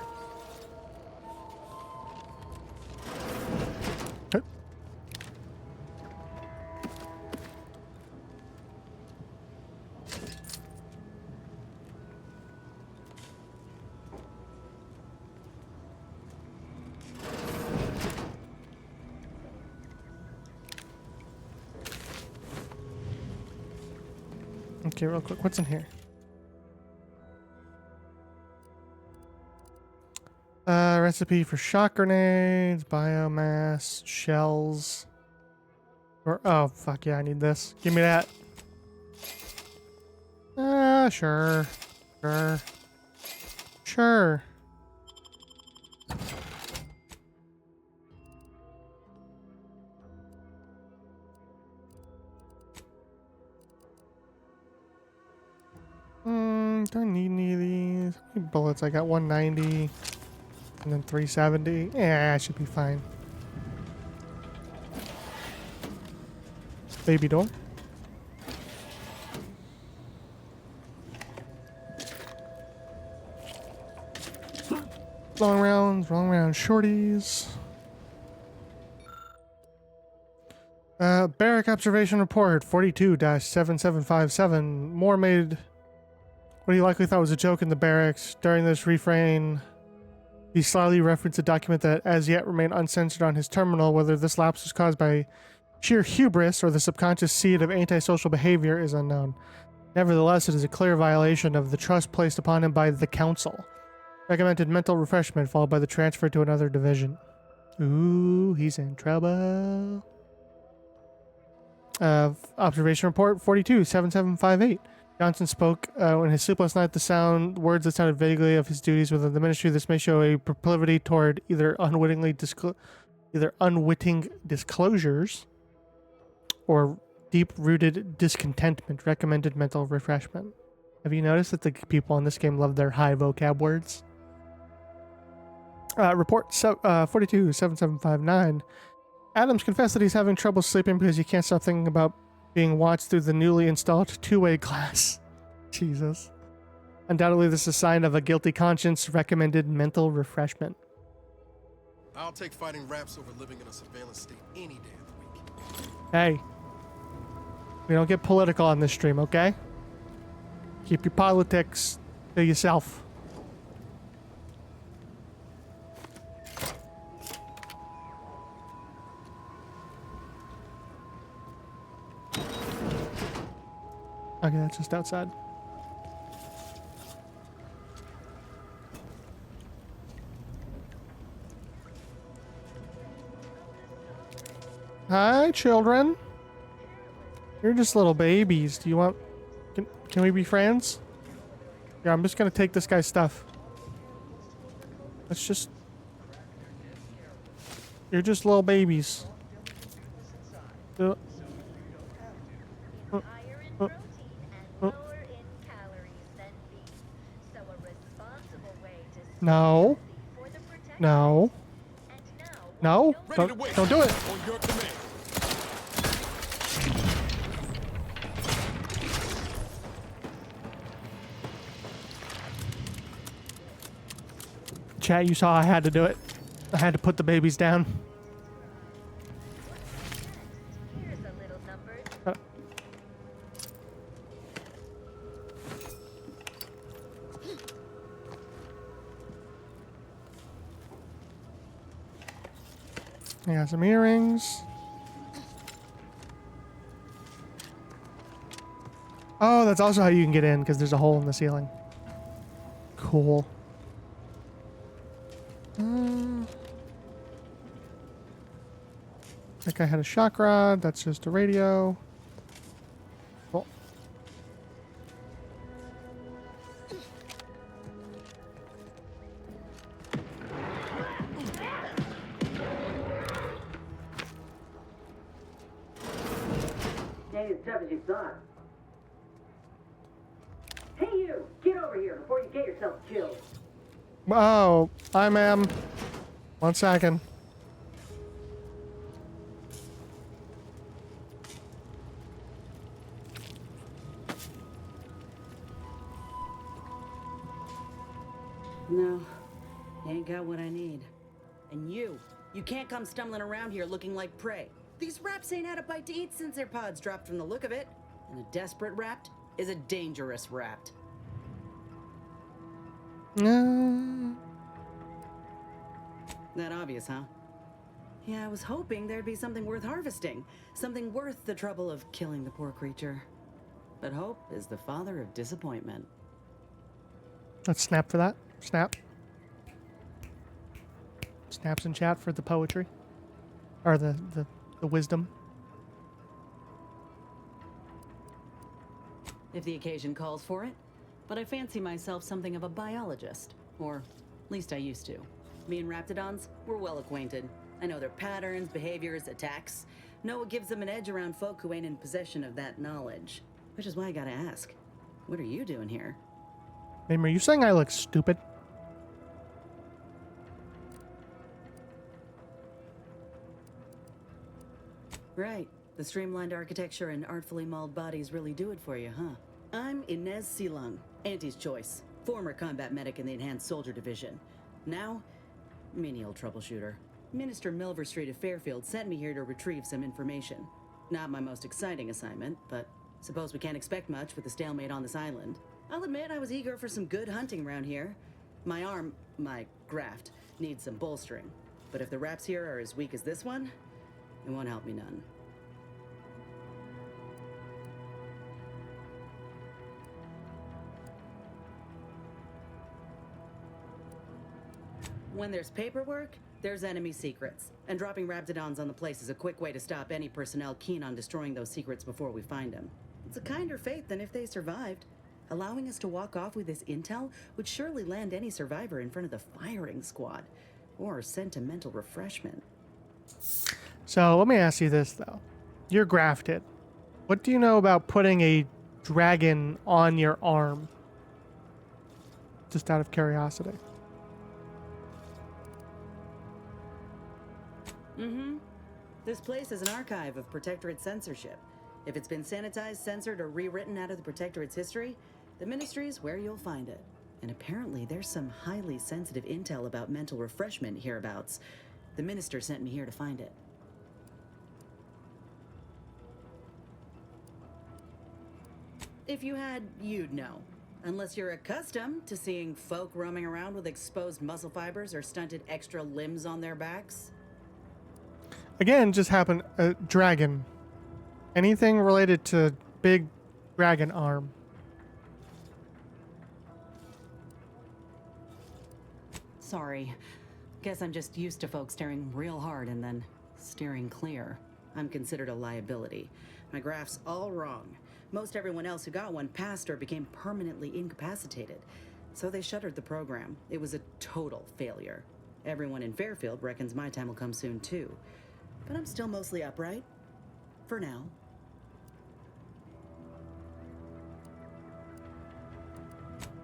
Okay, real quick, what's in here? Recipe for shock grenades, biomass, shells. Or, oh, fuck yeah, I need this. Give me that. Sure. Sure. Sure. Don't need any of these. How many bullets? I got 190 and then 370. Yeah, I should be fine. Baby door. Long rounds, shorties. Barrack observation report 42-7757. Moore made what he likely thought was a joke in the barracks. During this refrain, he slyly referenced a document that as yet remained uncensored on his terminal. Whether this lapse was caused by sheer hubris or the subconscious seed of antisocial behavior is unknown. Nevertheless, it is a clear violation of the trust placed upon him by the council. Recommended mental refreshment followed by the transfer to another division. Ooh, he's in trouble. Observation report 42-7758. Johnson spoke in his sleepless night. Words that sounded vaguely of his duties within the ministry. This may show a proclivity toward either unwitting disclosures or deep-rooted discontentment. Recommended mental refreshment. Have you noticed that the people in this game love their high vocab words? Report 42-7759. Adams confessed that he's having trouble sleeping because he can't stop thinking about being watched through the newly installed two-way glass. Jesus. Undoubtedly, this is a sign of a guilty conscience. Recommended mental refreshment. I'll take fighting raps over living in a surveillance state any day of the week. Hey. We don't get political on this stream, okay? Keep your politics to yourself. Okay, that's just outside. Hi, children. You're just little babies. Do you want... Can we be friends? Yeah, I'm just gonna take this guy's stuff. Let's just... You're just little babies. No. No. No. Don't do it. Chat, you saw I had to do it. I had to put the babies down. I got some earrings. Oh, that's also how you can get in, because there's a hole in the ceiling. Cool. That guy had a shock rod. That's just a radio. Cool. Ain't as tough as you thought. Hey you! Get over here before you get yourself killed. Oh, hi ma'am. 1 second. No, you ain't got what I need. And you can't come stumbling around here looking like prey. These raps ain't had a bite to eat since their pods dropped from the look of it. And a desperate rapt is a dangerous rapt. That obvious, huh? Yeah, I was hoping there'd be something worth harvesting. Something worth the trouble of killing the poor creature. But hope is the father of disappointment. Let's snap for that. Snap. Snaps in chat for the poetry. Or the wisdom. If the occasion calls for it. But I fancy myself something of a biologist. Or at least I used to. Me and Raptidons, we're well acquainted. I know their patterns, behaviors, attacks. Know what gives them an edge around folk who ain't in possession of that knowledge. Which is why I gotta ask, what are you doing here? Mame, are you saying I look stupid? Right. The streamlined architecture and artfully mauled bodies really do it for you, huh? I'm Inez Silung, Auntie's choice. Former combat medic in the Enhanced Soldier Division. Now, menial troubleshooter. Minister Milverstreet of Fairfield sent me here to retrieve some information. Not my most exciting assignment, but suppose we can't expect much with the stalemate on this island. I'll admit I was eager for some good hunting around here. My graft, needs some bolstering. But if the raps here are as weak as this one, it won't help me none. When there's paperwork, there's enemy secrets. And dropping Raptidons on the place is a quick way to stop any personnel keen on destroying those secrets before we find them. It's a kinder fate than if they survived. Allowing us to walk off with this intel would surely land any survivor in front of the firing squad. Or sentimental refreshment. So let me ask you this, though. You're grafted. What do you know about putting a dragon on your arm? Just out of curiosity. This place is an archive of Protectorate censorship. If it's been sanitized, censored, or rewritten out of the Protectorate's history, the Ministry's where you'll find it. And apparently there's some highly sensitive intel about mental refreshment hereabouts. The Minister sent me here to find it. If you had, you'd know. Unless you're accustomed to seeing folk roaming around with exposed muscle fibers or stunted extra limbs on their backs. Again, just happened. Dragon. Anything related to big dragon arm. Sorry. Guess I'm just used to folks staring real hard and then steering clear. I'm considered a liability. My graph's all wrong. Most everyone else who got one passed or became permanently incapacitated. So they shuttered the program. It was a total failure. Everyone in Fairfield reckons my time will come soon too. But I'm still mostly upright. For now.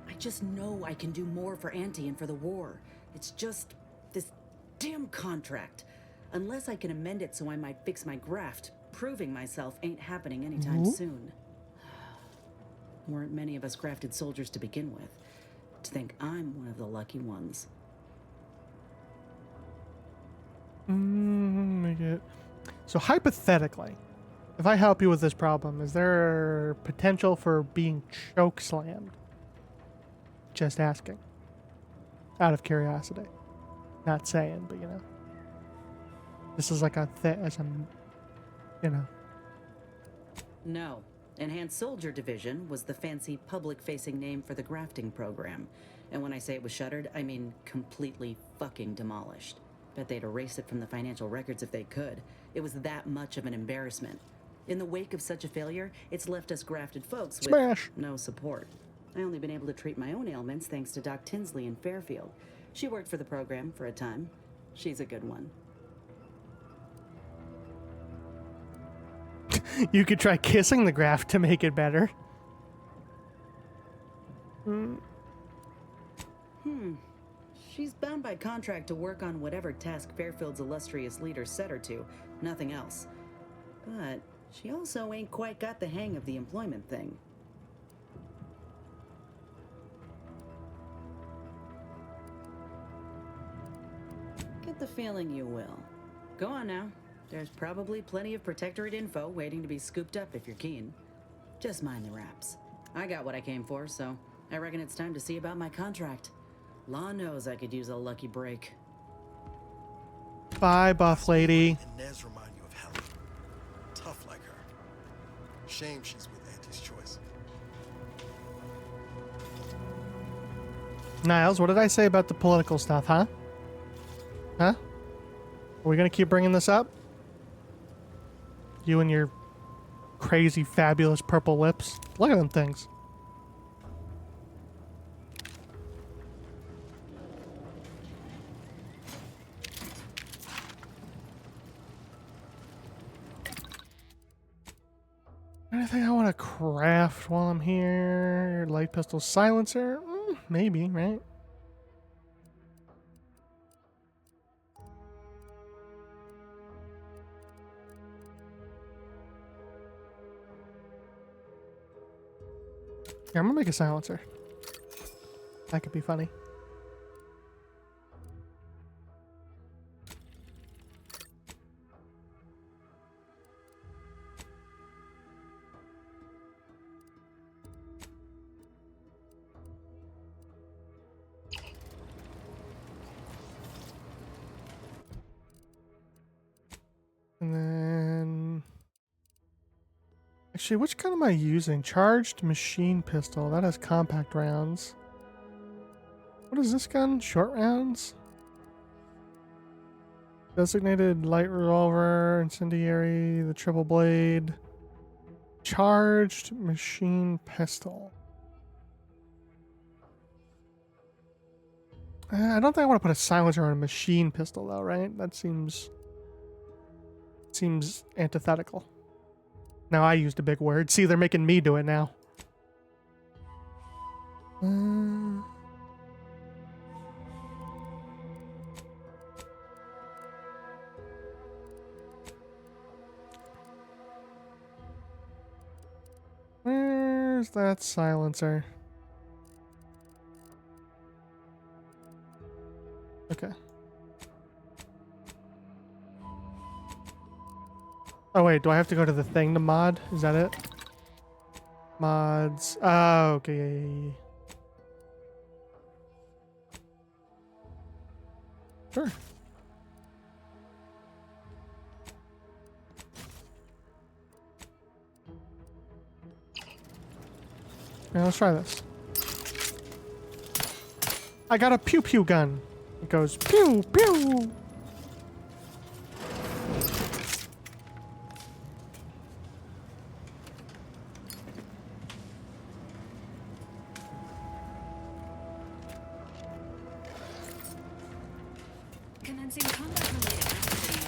I just know I can do more for Auntie and for the war. It's just this damn contract. Unless I can amend it so I might fix my graft, proving myself ain't happening anytime soon. Weren't many of us grafted soldiers to begin with. To think I'm one of the lucky ones. So hypothetically, if I help you with this problem, is there potential for being choke slammed? Just asking. Out of curiosity. Not saying, but you know. This is like a you know. No. Enhanced Soldier Division was the fancy public-facing name for the grafting program. And when I say it was shuttered, I mean completely fucking demolished. Bet they'd erase it from the financial records if they could. It was that much of an embarrassment. In the wake of such a failure, it's left us grafted folks with no support. I only been able to treat my own ailments thanks to Doc Tinsley in Fairfield. She worked for the program for a time. She's a good one. You could try kissing the graft to make it better. She's bound by contract to work on whatever task Fairfield's illustrious leader set her to, nothing else. But she also ain't quite got the hang of the employment thing. Get the feeling you will. Go on now. There's probably plenty of Protectorate info waiting to be scooped up if you're keen. Just mind the raps. I got what I came for, so I reckon it's time to see about my contract. Law knows I could use a lucky break. Bye, buff lady. Inez remind you of Helen. Tough like her. Shame she's with Auntie's choice. Niles, what did I say about the political stuff, huh? Huh? Are we gonna keep bringing this up? You and your crazy, fabulous purple lips. Look at them things. anything I want to craft while I'm here? Light pistol silencer? Maybe, right? Yeah, I'm gonna make a silencer. That could be funny. And then... Actually, which gun am I using? Charged machine pistol. That has compact rounds. What is this gun? Short rounds? Designated light revolver, incendiary, the triple blade. Charged machine pistol. I don't think I want to put a silencer on a machine pistol though, right? That seems antithetical. Now I used a big word. See, they're making me do it now. Where's that silencer? Okay. Oh wait, do I have to go to the thing to mod? Is that it? Mods. Oh, okay. Yeah. Sure. Now let's try this. I got a pew pew gun. It goes pew pew. Commencing combat-related activities.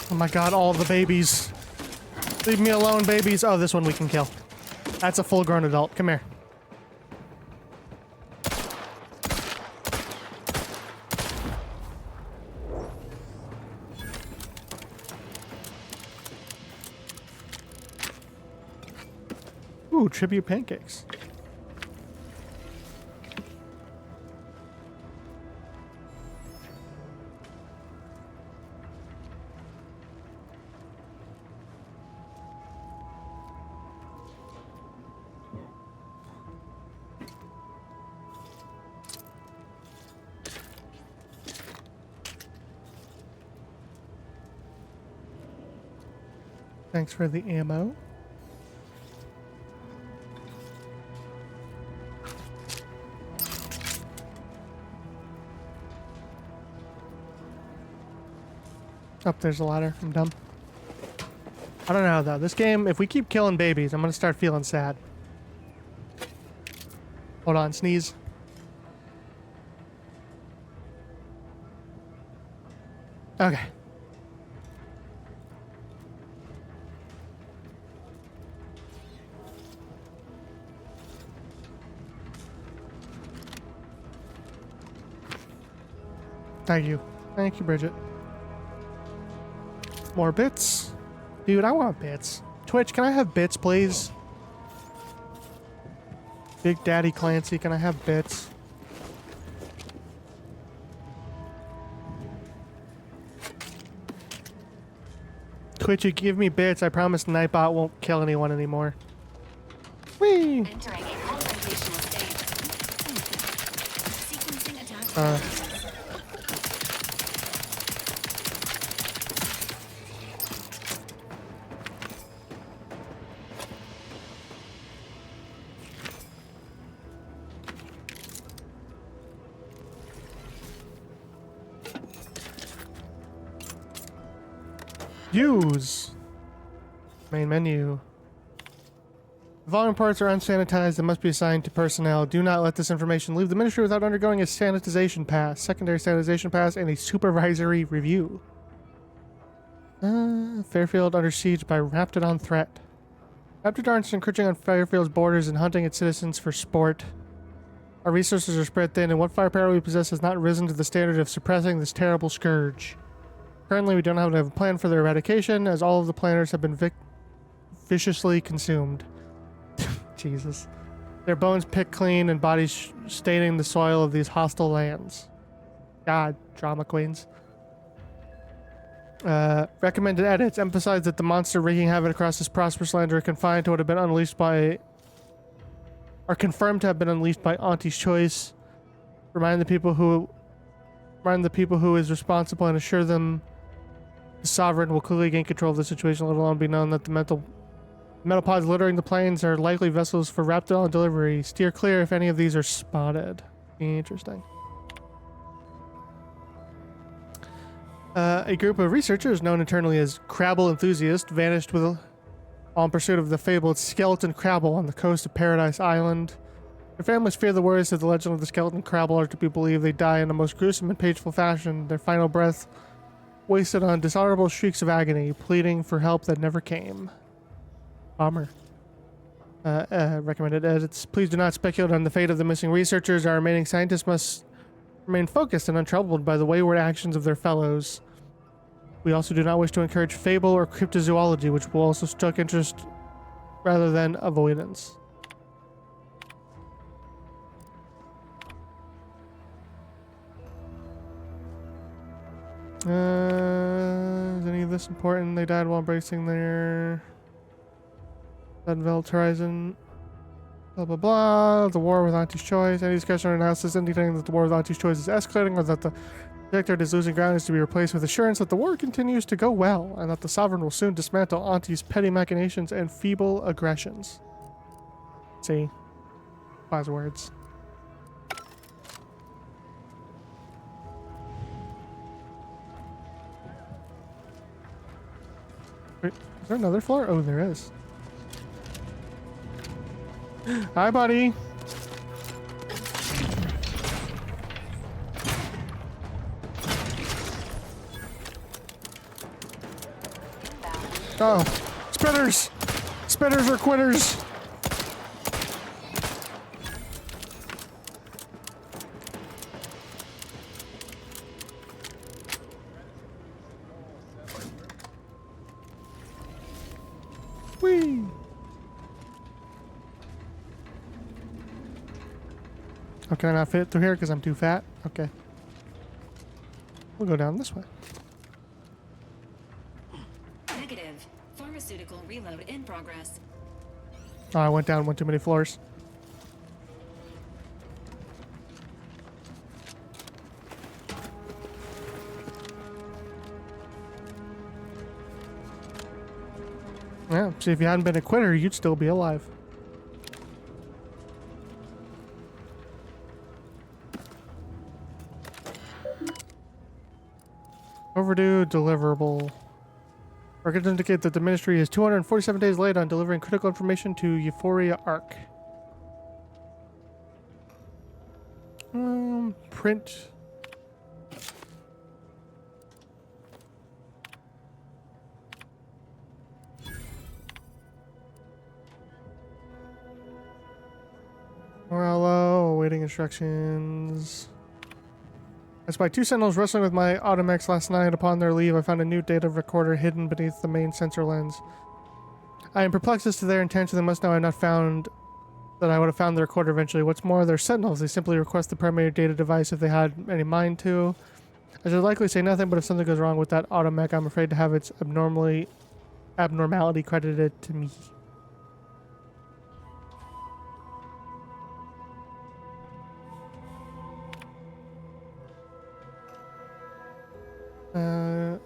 Oh my god, all the babies. Leave me alone, babies. Oh, this one we can kill. That's a full-grown adult. Come here. Ooh, tribute pancakes. Thanks for the ammo. Oh, there's a ladder. I'm dumb. I don't know, though. This game, if we keep killing babies, I'm gonna start feeling sad. Hold on, sneeze. Okay. Thank you. Thank you, Bridget. More bits? Dude, I want bits. Twitch, can I have bits, please? Big Daddy Clancy, can I have bits? Twitch, you give me bits, I promise Nightbot won't kill anyone anymore. Whee! Entering a confrontational stage. Sequencing attack. Use. Main menu. The following parts are unsanitized and must be assigned to personnel. Do not let this information leave the ministry without undergoing a sanitization pass, secondary sanitization pass, and a supervisory review. Fairfield under siege by Raptidon threat. Raptidons encroaching on Fairfield's borders and hunting its citizens for sport. Our resources are spread thin, and what firepower we possess has not risen to the standard of suppressing this terrible scourge. Currently, we don't have a plan for their eradication, as all of the planners have been viciously consumed. Jesus. Their bones picked clean and bodies staining the soil of these hostile lands. God, drama queens. Recommended edits emphasize that the monster wreaking havoc across this prosperous land are confined to what have been unleashed by... are confirmed to have been unleashed by Auntie's choice. Remind the people who is responsible and assure them the sovereign will quickly gain control of the situation, let alone be known that the metal pods littering the plains are likely vessels for Raptidon delivery. Steer clear if any of these are spotted. Interesting. A group of researchers known internally as Crabble Enthusiast vanished on pursuit of the fabled skeleton Crabble on the coast of Paradise Island. Their families fear the worst of the legend of the skeleton Crabble are to be believed. They die in a most gruesome and painful fashion, their final breath wasted on dishonorable shrieks of agony, pleading for help that never came. Bummer. Recommended edits. Please do not speculate on the fate of the missing researchers. Our remaining scientists must remain focused and untroubled by the wayward actions of their fellows. We also do not wish to encourage fable or cryptozoology, which will also stoke interest rather than avoidance. Is any of this important? They died while embracing their Unveiled Horizon. Blah blah blah. The war with Auntie's choice. Any discussion or analysis indicating that the war with Auntie's choice is escalating, or that the Protectorate is losing ground, is to be replaced with assurance that the war continues to go well, and that the Sovereign will soon dismantle Auntie's petty machinations and feeble aggressions. See, buzzwords. Wait, is there another floor? Oh, there is. Hi, buddy. Oh, spitters! Spitters are quitters! Whee! Oh, can I not fit through here because I'm too fat? Okay. We'll go down this way. Negative. Pharmaceutical reload in progress. Oh, I went down one too many floors. Yeah, see, if you hadn't been a quitter, you'd still be alive. Overdue deliverable. Records indicate that the ministry is 247 days late on delivering critical information to Euphoria Arc. Print. Hello, awaiting instructions. I spied two sentinels wrestling with my Automex last night. Upon their leave, I found a new data recorder hidden beneath the main sensor lens. I am perplexed as to their intention. They must know I have not found that I would have found the recorder eventually. What's more, they're sentinels. They simply request the primary data device if they had any mind to. I should likely say nothing, but if something goes wrong with that Automech, I'm afraid to have its abnormality credited to me.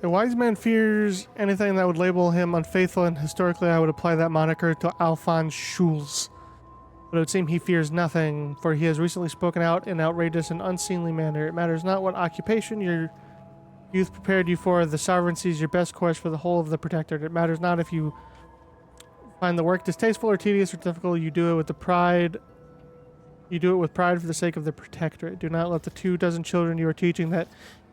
A wise man fears anything that would label him unfaithful, and historically I would apply that moniker to Alphonse Schulz. But it would seem he fears nothing, for he has recently spoken out in outrageous and unseemly manner. It matters not what occupation your youth prepared you for, the sovereignty is your best course for the whole of the Protectorate. It matters not if you Find the work distasteful or tedious or difficult, you do it with the pride. You do it with pride for the sake of the Protectorate. Do not let the 24 children you are teaching that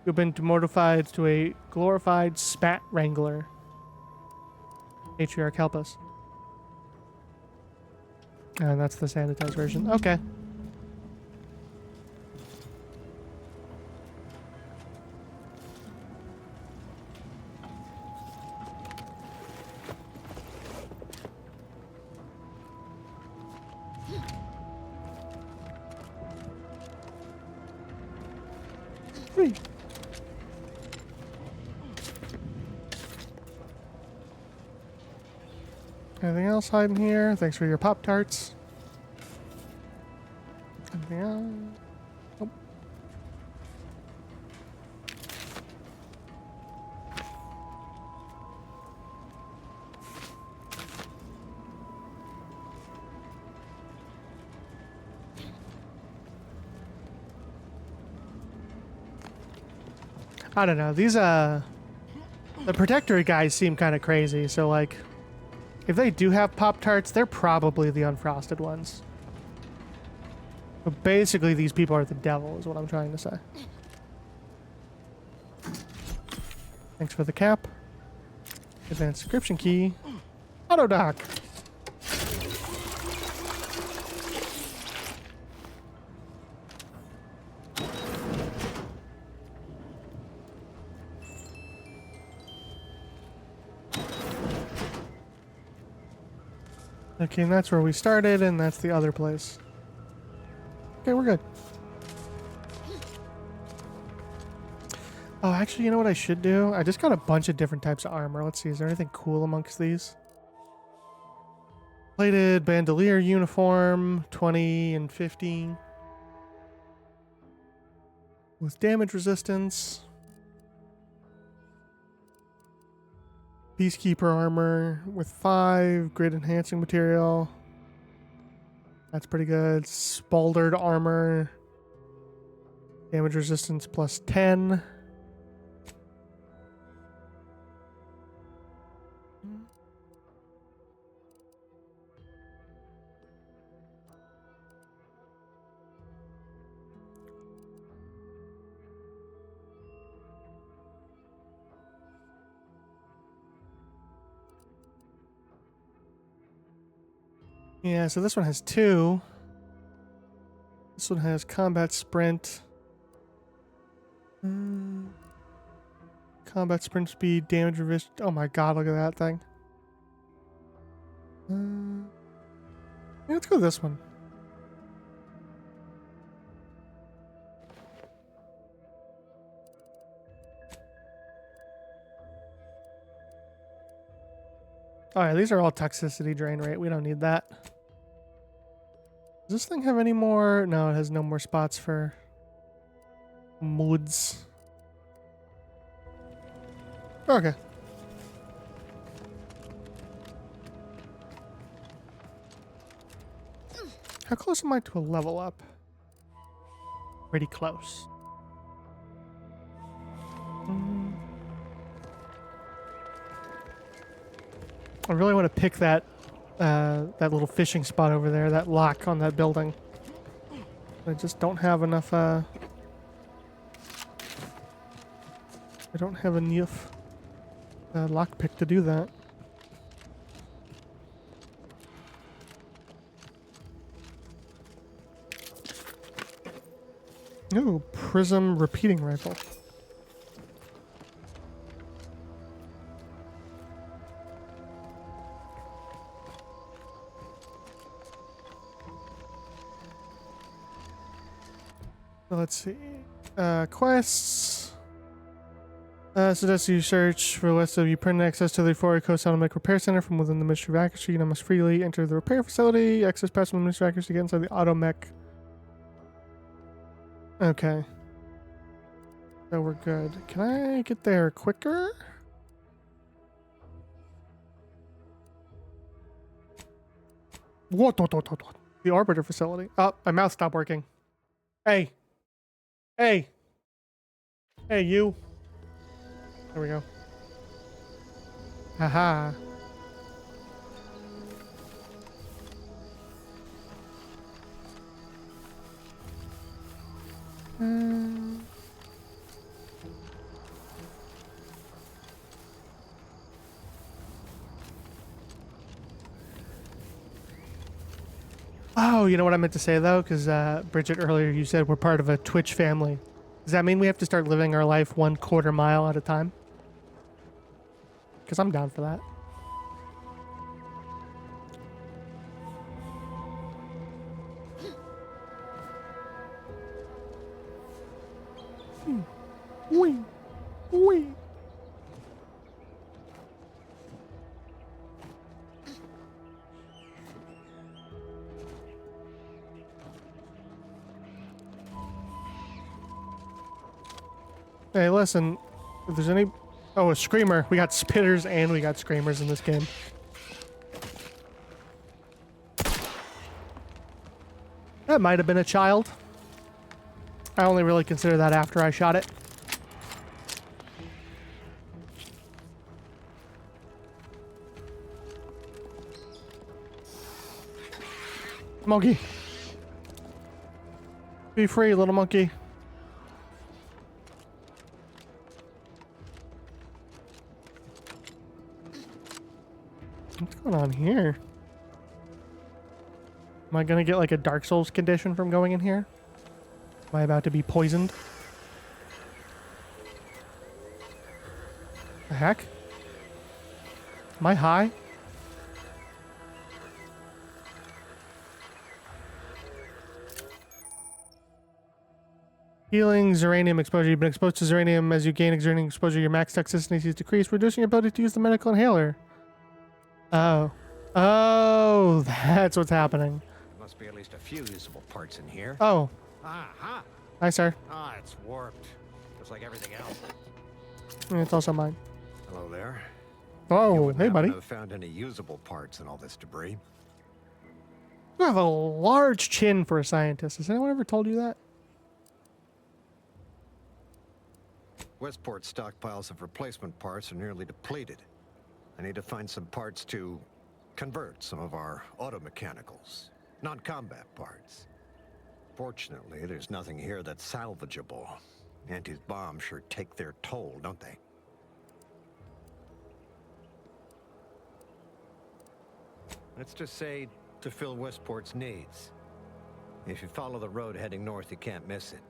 you've been demortified to a glorified spat wrangler. Matriarch, help us. And that's the sanitized version. Okay. Whee. Anything else hiding here? Thanks for your Pop-Tarts. Anything else? Nope. I don't know. These, the Protectorate guys seem kind of crazy, so, like, if they do have Pop-Tarts, they're probably the unfrosted ones. But basically, these people are the devil, is what I'm trying to say. Thanks for the cap. Advanced description key. Auto dock. Okay, and that's where we started, and that's the other place. Okay, we're good. Oh, actually, you know what I should do? I just got a bunch of different types of armor. Let's see, is there anything cool amongst these? Plated bandolier uniform, 20 and 15. With damage resistance. Peacekeeper armor with 5, grid enhancing material. That's pretty good. Spaldered armor. Damage resistance plus 10. Yeah, so this one has 2. This one has combat sprint. Combat sprint speed, damage revision. Oh my god, look at that thing. Yeah, let's go with this one. Alright, these are all toxicity drain rate. We don't need that. Does this thing have any more? No, it has no more spots for moods. Okay. How close am I to a level up? Pretty close. I really want to pick that that little fishing spot over there, that lock on that building. I just don't have enough I don't have enough lockpick to do that. Ooh, prism repeating rifle. Let's see. Quests. Suggest you search for a list of you print access to the Euphoria Coast Automatic Repair Center from within the Ministry of Accuracy. You now must freely enter the repair facility. Access pass from the Ministry of Accuracy to get inside the automech. Okay. So we're good. Can I get there quicker? What? The Arbiter facility. Oh, my mouth stopped working. Hey. Hey. Hey, you. There we go. Haha. Oh, you know what I meant to say though? Because Bridget, earlier you said we're part of a Twitch family. Does that mean we have to start living our life 1/4 mile at a time? Because I'm down for that. Wee. Wee. Hey, listen. If there's any... Oh, a screamer. We got spitters and we got screamers in this game. That might have been a child. I only really consider that after I shot it. Monkey. Be free, little monkey. What's going on here? Am I gonna get like a Dark Souls condition from going in here? Am I about to be poisoned? The heck? Am I high? Healing Zeranium exposure. You've been exposed to Zeranium. As you gain Zeranium exposure, your max toxicity is decreased, reducing your ability to use the medical inhaler. Oh. Oh, that's what's happening. There must be at least a few usable parts in here. Oh. Aha. Hi, sir. Ah, it's warped. Just like everything else. It's also mine. Hello there. Oh, hey, buddy. I haven't found any usable parts in all this debris. You have a large chin for a scientist. Has anyone ever told you that? Westport's stockpiles of replacement parts are nearly depleted. I need to find some parts to convert some of our automechanicals, non-combat parts. Fortunately, there's nothing here that's salvageable. Auntie's bombs sure take their toll, don't they? Let's just say to fill Westport's needs. If you follow the road heading north, you can't miss it.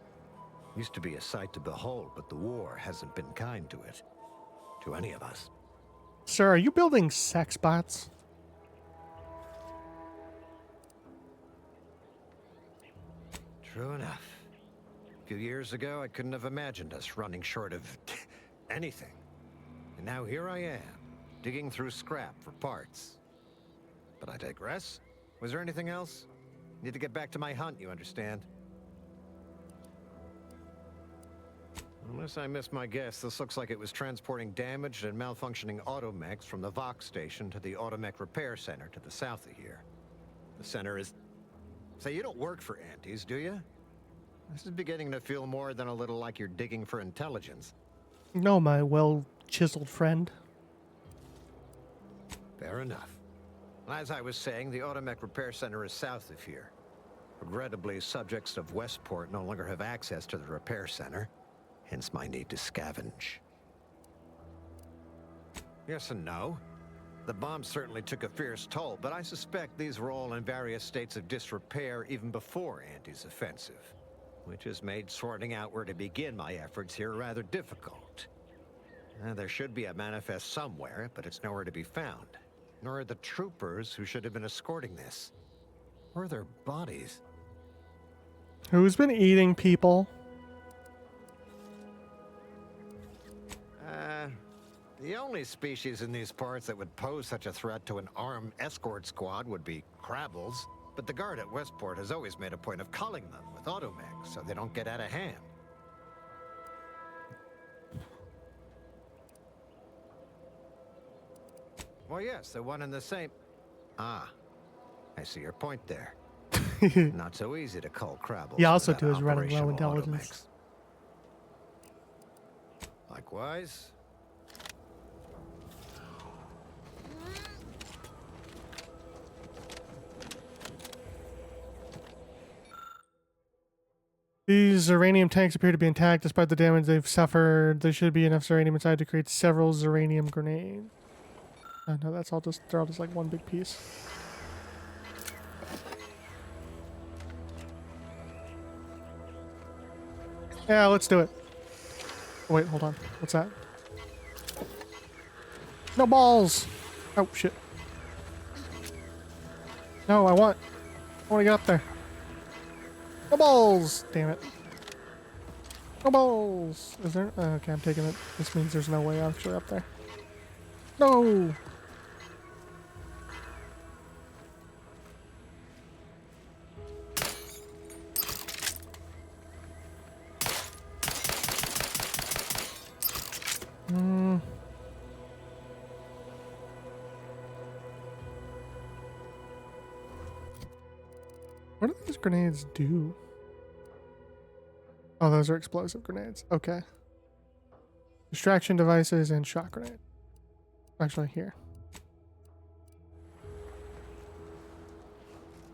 Used to be a sight to behold, but the war hasn't been kind to it. To any of us. Sir, are you building sex bots? True enough. A few years ago, I couldn't have imagined us running short of anything. And now here I am, digging through scrap for parts. But I digress. Was there anything else? Need to get back to my hunt, you understand? Unless I missed my guess, this looks like it was transporting damaged and malfunctioning automechs from the Vox station to the Automech Repair Center to the south of here. The center is... Say, you don't work for Auntie's, do you? This is beginning to feel more than a little like you're digging for intelligence. No, my well-chiseled friend. Fair enough. As I was saying, the Automech Repair Center is south of here. Regrettably, subjects of Westport no longer have access to the repair center. Hence my need to scavenge. Yes and no. The bomb certainly took a fierce toll, but I suspect these were all in various states of disrepair even before Auntie's offensive, which has made sorting out where to begin my efforts here rather difficult. There should be a manifest somewhere, but it's nowhere to be found. Nor are the troopers who should have been escorting this. Or their bodies. Who's been eating people? The only species in these parts that would pose such a threat to an armed escort squad would be Krabbles. But the guard at Westport has always made a point of culling them with automechs so they don't get out of hand. Well, yes, the one and the same. Ah, I see your point there. Not so easy to cull Krabbles. Yeah, also without too is running low operational intelligence. automechs. Likewise. These uranium tanks appear to be intact despite the damage they've suffered. There should be enough uranium inside to create several uranium grenades. Oh no, that's all just, they're all just like one big piece. Yeah, let's do it. Oh, wait, hold on. What's that? No balls! Oh, shit. No, I want to get up there. No balls! Damn it. No balls! Is there? Oh, okay, I'm taking it. This means there's no way actually up there. No! What do these grenades do? Oh, those are explosive grenades. Okay. Distraction devices and shock grenade. Actually, here.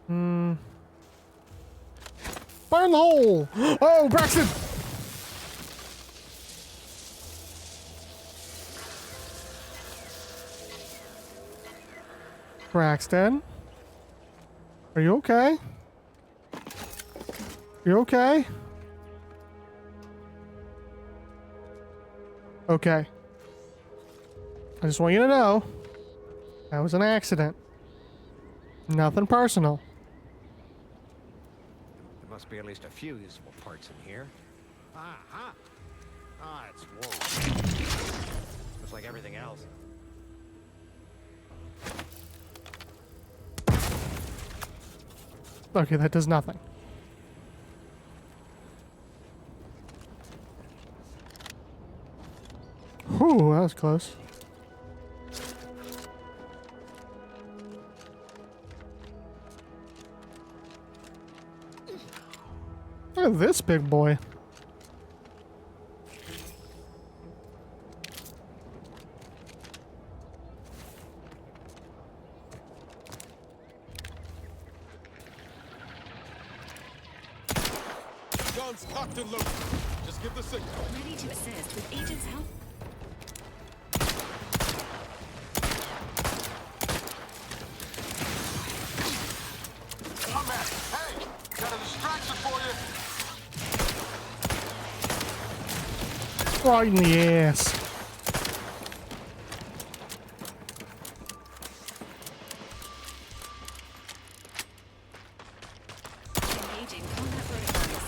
Fire in the hole! Oh, Braxton! Braxton? Are you okay? You okay? Okay. I just want you to know that was an accident. Nothing personal. There must be at least a few usable parts in here. Uh-huh. Ah, it's wool. Just like everything else. Okay, that does nothing. Whew, that was close. Look at this big boy. Guns locked and loaded. Just give the signal. Ready to assist with agent's help. Come at. Hey, got a distraction for you. Right in the ass. Engaging combat protocols.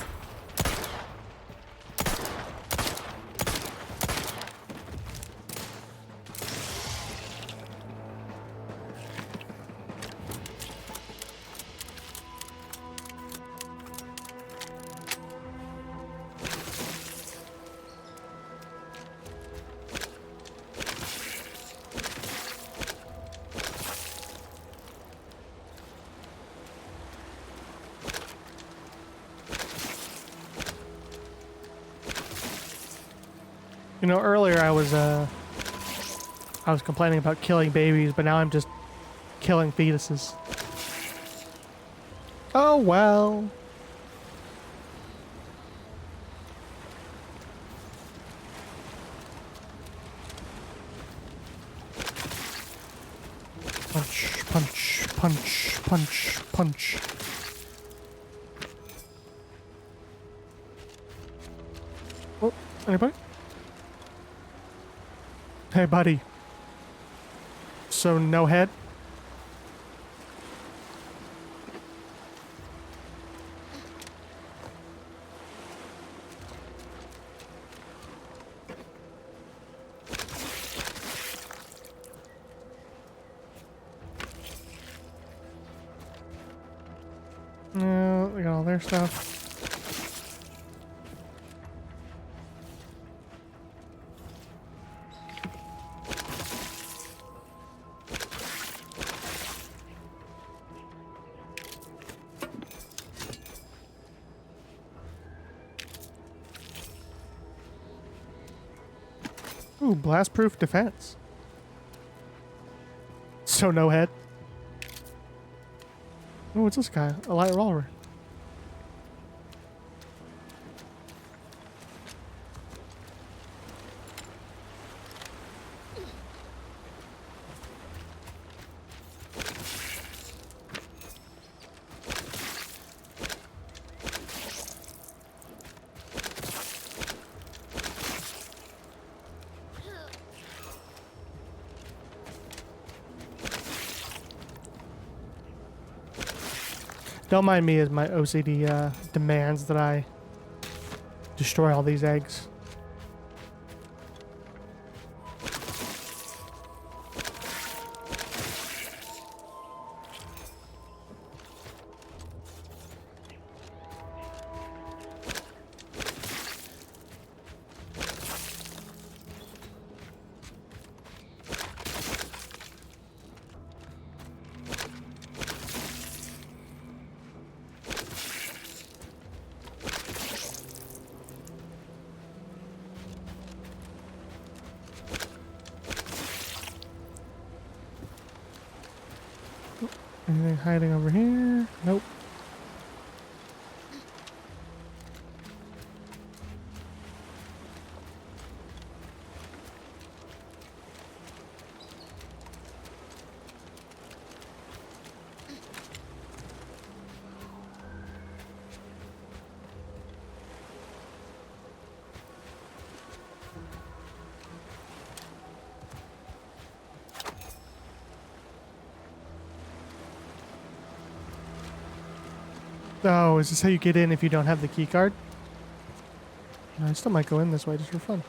You know, earlier I was complaining about killing babies, but now I'm just killing fetuses. Oh well. Punch, punch, punch, punch, punch. Oh, anybody? Hey, buddy. So, no head? No, they got all their stuff. Ooh, blast-proof defense. So no head. Oh, what's this guy? A light revolver. Don't mind me as my OCD demands that I destroy all these eggs. Anything hiding over here? Nope. Oh, is this how you get in if you don't have the key card? I still might go in this way just for fun.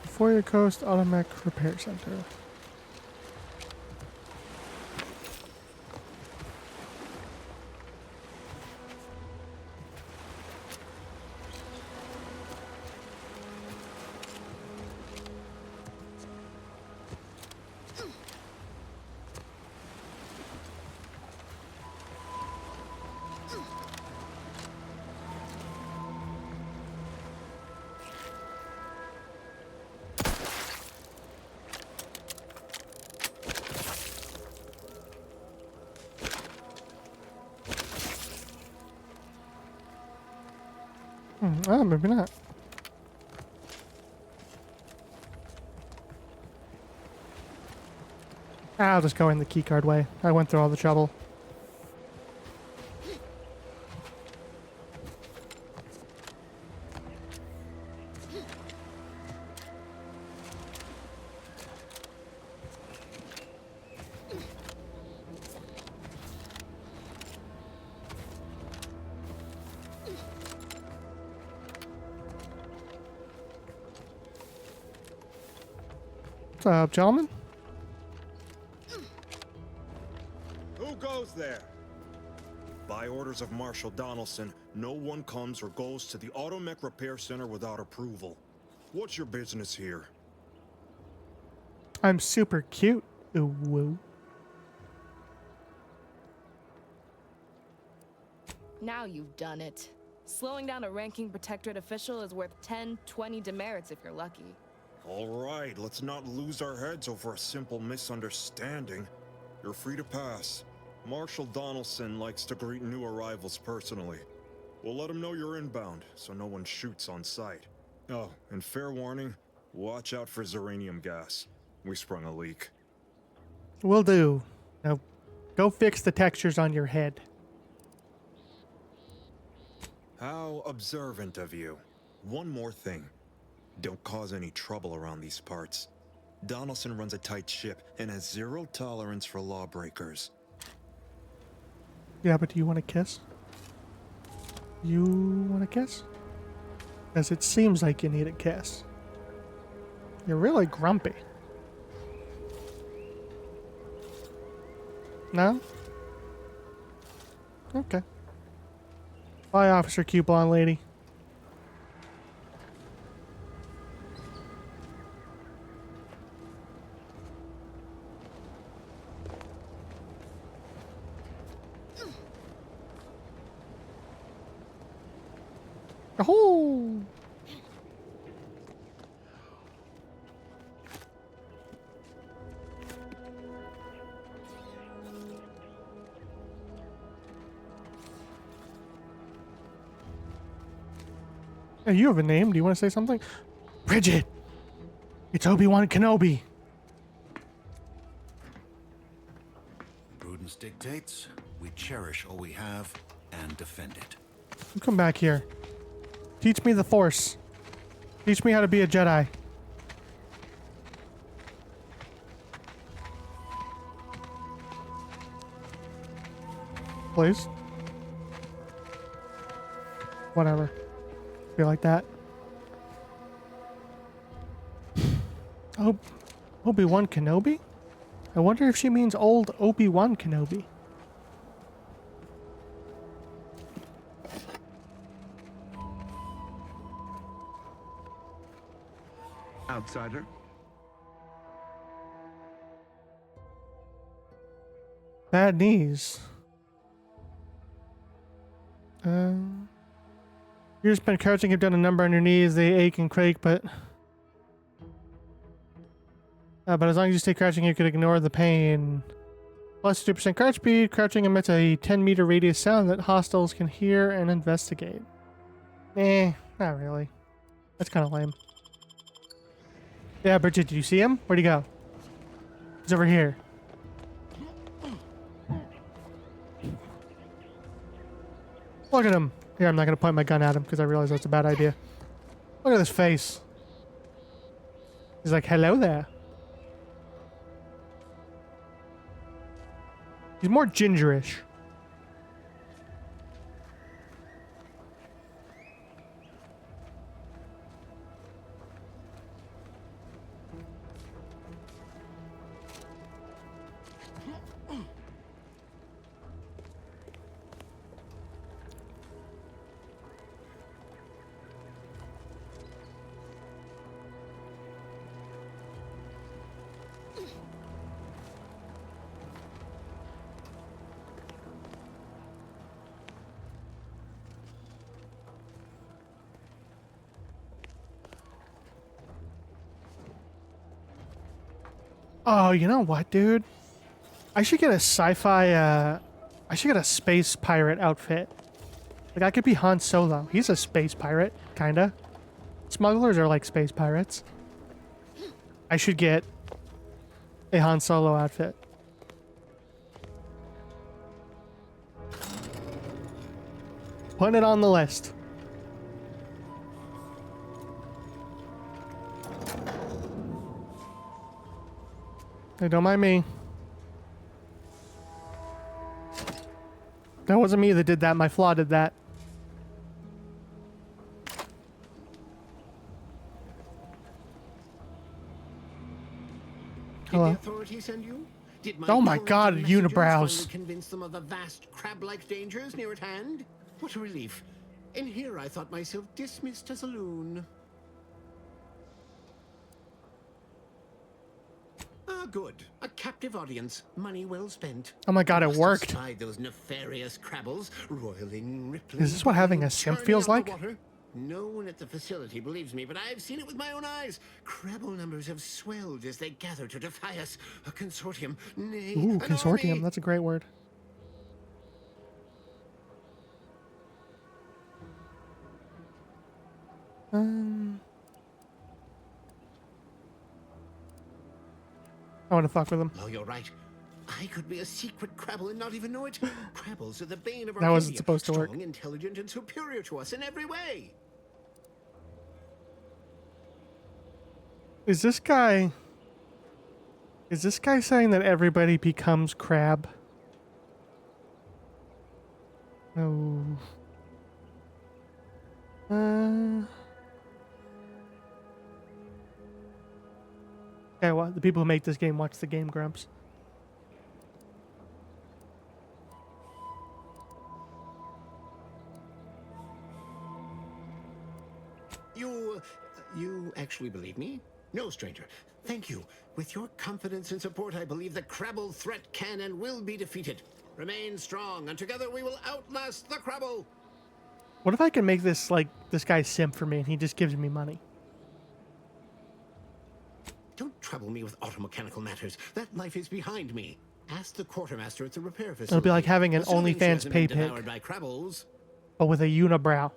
Foyer Coast Automech Repair Center. Oh, maybe not. I'll just go in the keycard way. I went through all the trouble. What's up, gentlemen? Who goes there? By orders of Marshal Donaldson, no one comes or goes to the Automech Repair Center without approval. What's your business here? I'm super cute. Ooh, woo. Now you've done it. Slowing down a ranking Protectorate official is worth 10, 20 demerits if you're lucky. All right, let's not lose our heads over a simple misunderstanding. You're free to pass. Marshal Donaldson likes to greet new arrivals personally. We'll let him know you're inbound, so no one shoots on sight. Oh, and fair warning, watch out for Zeranium gas. We sprung a leak. Will do. Now, go fix the textures on your head. How observant of you. One more thing. Don't cause any trouble around these parts. Donaldson runs a tight ship and has zero tolerance for lawbreakers. Yeah, but do you want to kiss? You want to kiss? Because it seems like you need a kiss. You're really grumpy. No? Okay. Bye, Officer Cute Blonde Lady. Oh! Hey, you have a name. Do you want to say something? Bridget! It's Obi-Wan Kenobi. Prudence dictates we cherish all we have and defend it. You come back here. Teach me the Force. Teach me how to be a Jedi. Please. Whatever. Be like that. Oh, Obi-Wan Kenobi? I wonder if she means old Obi-Wan Kenobi. Outsider. Bad knees. You've just been crouching, you've done a number on your knees, they ache and creak, but as long as you stay crouching, you can ignore the pain. Plus 2% crouch speed. Crouching emits a 10-meter radius sound that hostiles can hear and investigate. Not really. That's kind of lame. Yeah, Bridget, did you see him? Where'd he go? He's over here. Look at him. Here, I'm not going to point my gun at him because I realize that's a bad idea. Look at his face. He's like, hello there. He's more gingerish. Oh, you know what, dude? I should get a sci-fi, I should get a space pirate outfit. Like, I could be Han Solo. He's a space pirate, kinda. Smugglers are like space pirates. I should get a Han Solo outfit. Putting it on the list. Hey, don't mind me. That wasn't me that did that. My flaw did that. Did the authorities send you? Did Oh my God, unibrows. finally convince them of the vast crab-like dangers near at hand? What a relief. In here I thought myself dismissed as a loon. Ah, good. A captive audience. Money well spent. Oh my God, it Must have worked. spied those nefarious crabbles, roiling, rippling. Is this what having a simp churning feels out the like? water. No one at the facility believes me, but I've seen it with my own eyes. Crabble numbers have swelled as they gather to defy us. A consortium, nay, Ooh, an consortium. army. That's a great word. I want to fuck with him. Oh, you're right. I could be a secret Crabble and not even know it. Crabbles are the bane of That wasn't Arcadia. supposed to work. Strong, intelligent, and superior to us in every way. Is this guy saying that everybody becomes crab? No. Okay, well, the people who make this game watch the game, Grumps. You actually believe me? No, stranger. Thank you. With your confidence and support, I believe the Crabble threat can and will be defeated. Remain strong, and together we will outlast the Crabble. What if I can make this, like, this guy simp for me and he just gives me money? Don't trouble me with automechanical matters. That life is behind me. Ask the quartermaster at the repair facility. It'll be like having an Assuming she OnlyFans hasn't been pay pic, devoured by Crabbles. but with a unibrow.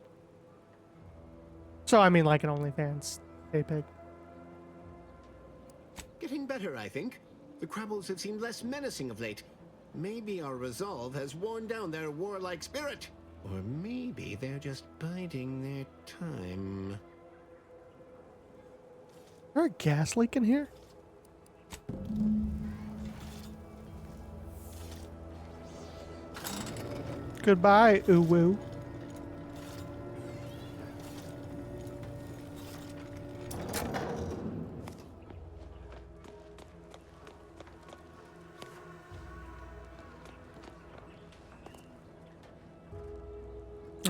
So, I mean, like an OnlyFans pay pic. Getting better, I think. The Crabbles have seemed less menacing of late. Maybe our resolve has worn down their warlike spirit. Or maybe they're just biding their time. Is there a gas leak in here? Goodbye, Uwu.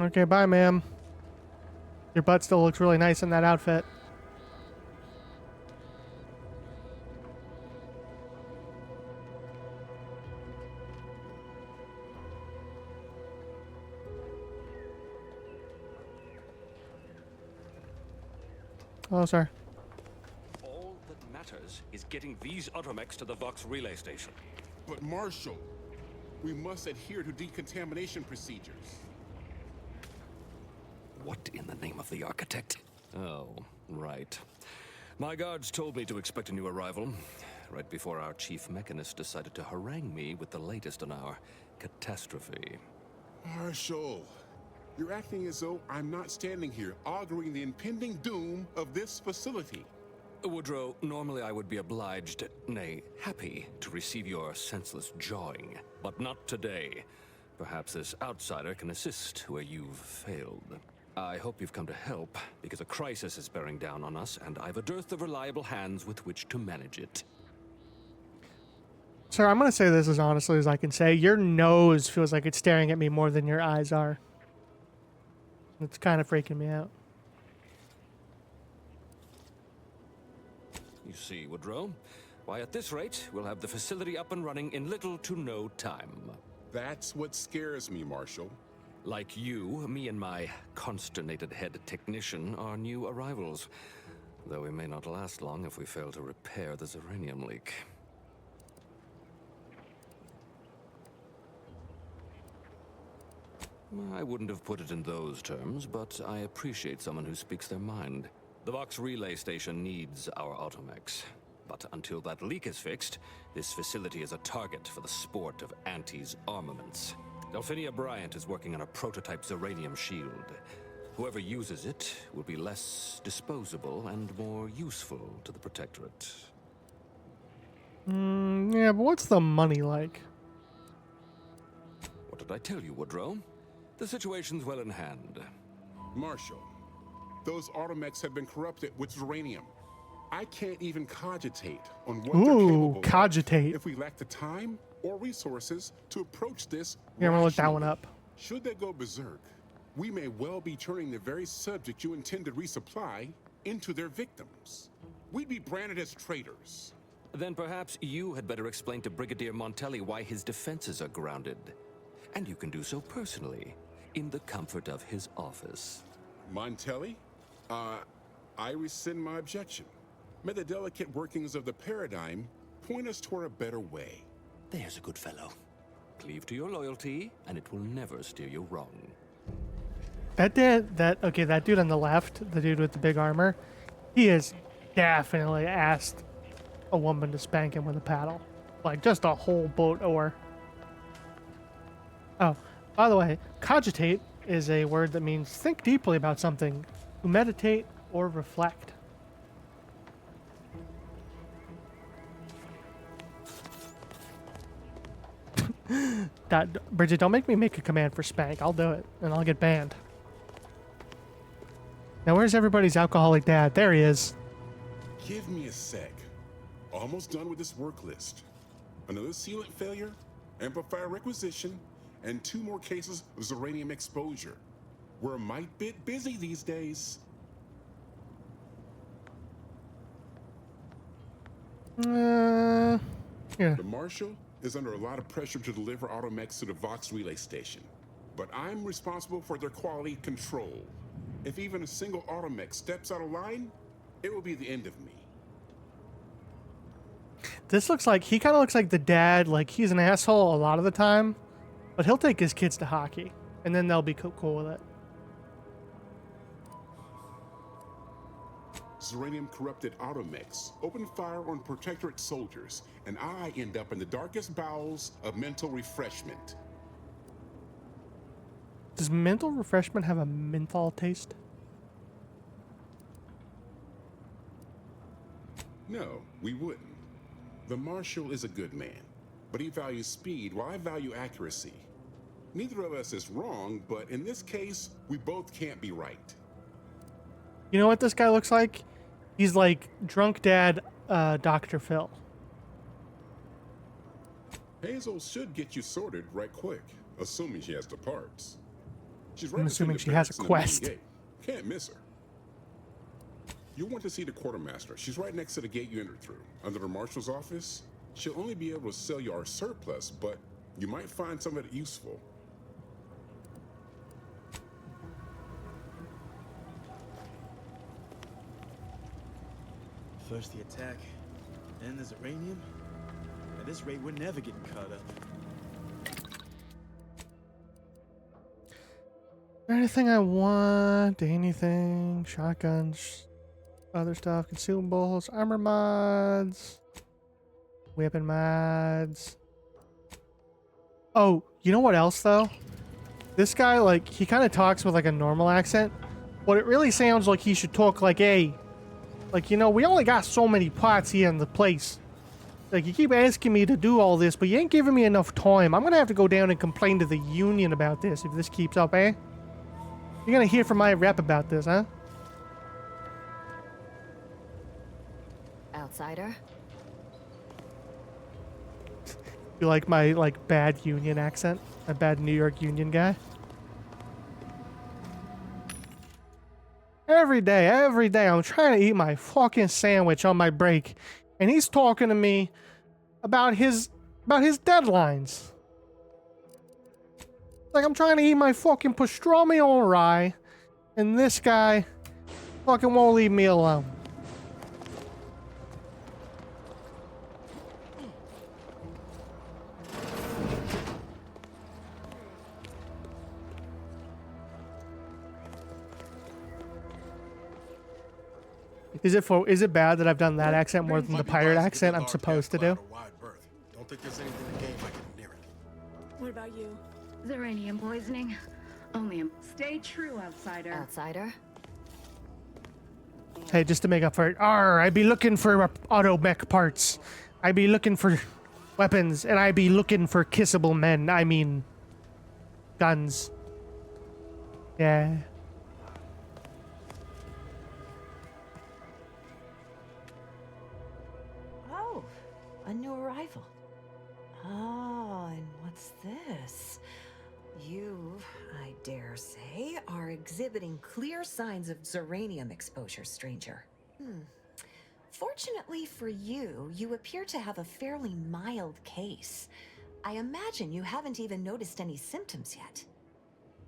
Okay, bye, ma'am. Your butt still looks really nice in that outfit. Hello, sir. All that matters is getting these Automex to the Vox relay station. But Marshal, we must adhere to decontamination procedures. What in the name of the architect? Oh, right. My guards told me to expect a new arrival, right before our chief mechanist decided to harangue me with the latest on our catastrophe. Marshal, you're acting as though I'm not standing here auguring the impending doom of this facility. Woodrow, normally I would be obliged, nay, happy, to receive your senseless jawing, but not today. Perhaps this outsider can assist where you've failed. I hope you've come to help, because a crisis is bearing down on us, and I've a dearth of reliable hands with which to manage it. Sir, I'm going to say this as honestly as I can say. Your nose feels like it's staring at me more than your eyes are. It's kind of freaking me out. You see, Woodrow, why at this rate, we'll have the facility up and running in little to no time. That's what scares me, Marshal. Like you, me and my consternated head technician are new arrivals. Though we may not last long if we fail to repair the uranium leak. I wouldn't have put it in those terms, but I appreciate someone who speaks their mind. The Vox relay station needs our Automex. But until that leak is fixed, this facility is a target for the sport of Auntie's armaments. Delphinia Bryant is working on a prototype Zeranium shield. Whoever uses it will be less disposable and more useful to the Protectorate. Yeah, but what's the money like? What did I tell you, Woodrow? The situation's well in hand. Marshal, those Automex have been corrupted with uranium. I can't even cogitate on what they're capable cogitate. of if we lack the time or resources to approach this. Here, I'm gonna look that one up. Should they go berserk, we may well be turning the very subject you intend to resupply into their victims. We'd be branded as traitors. Then perhaps you had better explain to Brigadier Montelli why his defenses are grounded. And you can do so personally, in the comfort of his office. Montelli? I rescind my objection. May the delicate workings of the paradigm point us toward a better way. There's a good fellow. Cleave to your loyalty, and it will never steer you wrong. That dude on the left, the dude with the big armor, he has definitely asked a woman to spank him with a paddle. Like, just a whole boat oar. Oh, by the way, cogitate is a word that means think deeply about something, to meditate or reflect. Bridget, don't make me make a command for spank. I'll do it, and I'll get banned. Now, where's everybody's alcoholic dad? There he is. Give me a sec. Almost done with this work list. Another sealant failure, amplifier requisition, and 2 more cases of uranium exposure. We're a mite bit busy these days. Yeah. The Marshal is under a lot of pressure to deliver Automex to the Vox relay station. But I'm responsible for their quality control. If even a single Automex steps out of line, it will be the end of me. This looks like, he kind of looks like the dad, like he's an asshole a lot of the time, but he'll take his kids to hockey, and then they'll be cool with it. Zeranium corrupted Automex opened fire on Protectorate soldiers, and I end up in the darkest bowels of mental refreshment. Does mental refreshment have a menthol taste? No, we wouldn't. The Marshal is a good man, but he values speed while I value accuracy. Neither of us is wrong, but in this case, we both can't be right. You know what this guy looks like? He's like drunk dad, Dr. Phil. Hazel should get you sorted right quick, assuming she has the parts. She's right I'm assuming she has a quest. Can't miss her. You want to see the quartermaster. She's right next to the gate you entered through. Under the marshal's office, she'll only be able to sell you our surplus, but you might find some of it useful. First the attack, then there's uranium. At this rate, we're never getting caught up. Anything I want, anything, shotguns, other stuff, consumables, armor mods, weapon mods. Oh, you know what else though? This guy, like, he kind of talks with like a normal accent, but it really sounds like he should talk like, hey, like, you know, we only got so many pots here in the place. Like, you keep asking me to do all this, but you ain't giving me enough time. I'm gonna have to go down and complain to the union about this if this keeps up, eh? You're gonna hear from my rep about this, huh? Outsider? You like my, like, bad union accent? A bad New York union guy? Every day, I'm trying to eat my fucking sandwich on my break, and he's talking to me about his deadlines. Like, I'm trying to eat my fucking pastrami on rye, and this guy fucking won't leave me alone. Is it bad that I've done that accent more than the pirate accent I'm supposed to do? Don't think there's anything to gain by getting near it. What about you? Uranium poisoning. Only stay true, outsider. Outsider? Hey, just to make up for it. I be looking for auto mech parts. I be looking for weapons, and I be looking for kissable men. I mean, guns. Yeah. Oh, a new arrival. Oh, and what's this? You, I dare say, are exhibiting clear signs of Zeranium exposure, stranger. Fortunately for you, you appear to have a fairly mild case. I imagine you haven't even noticed any symptoms yet.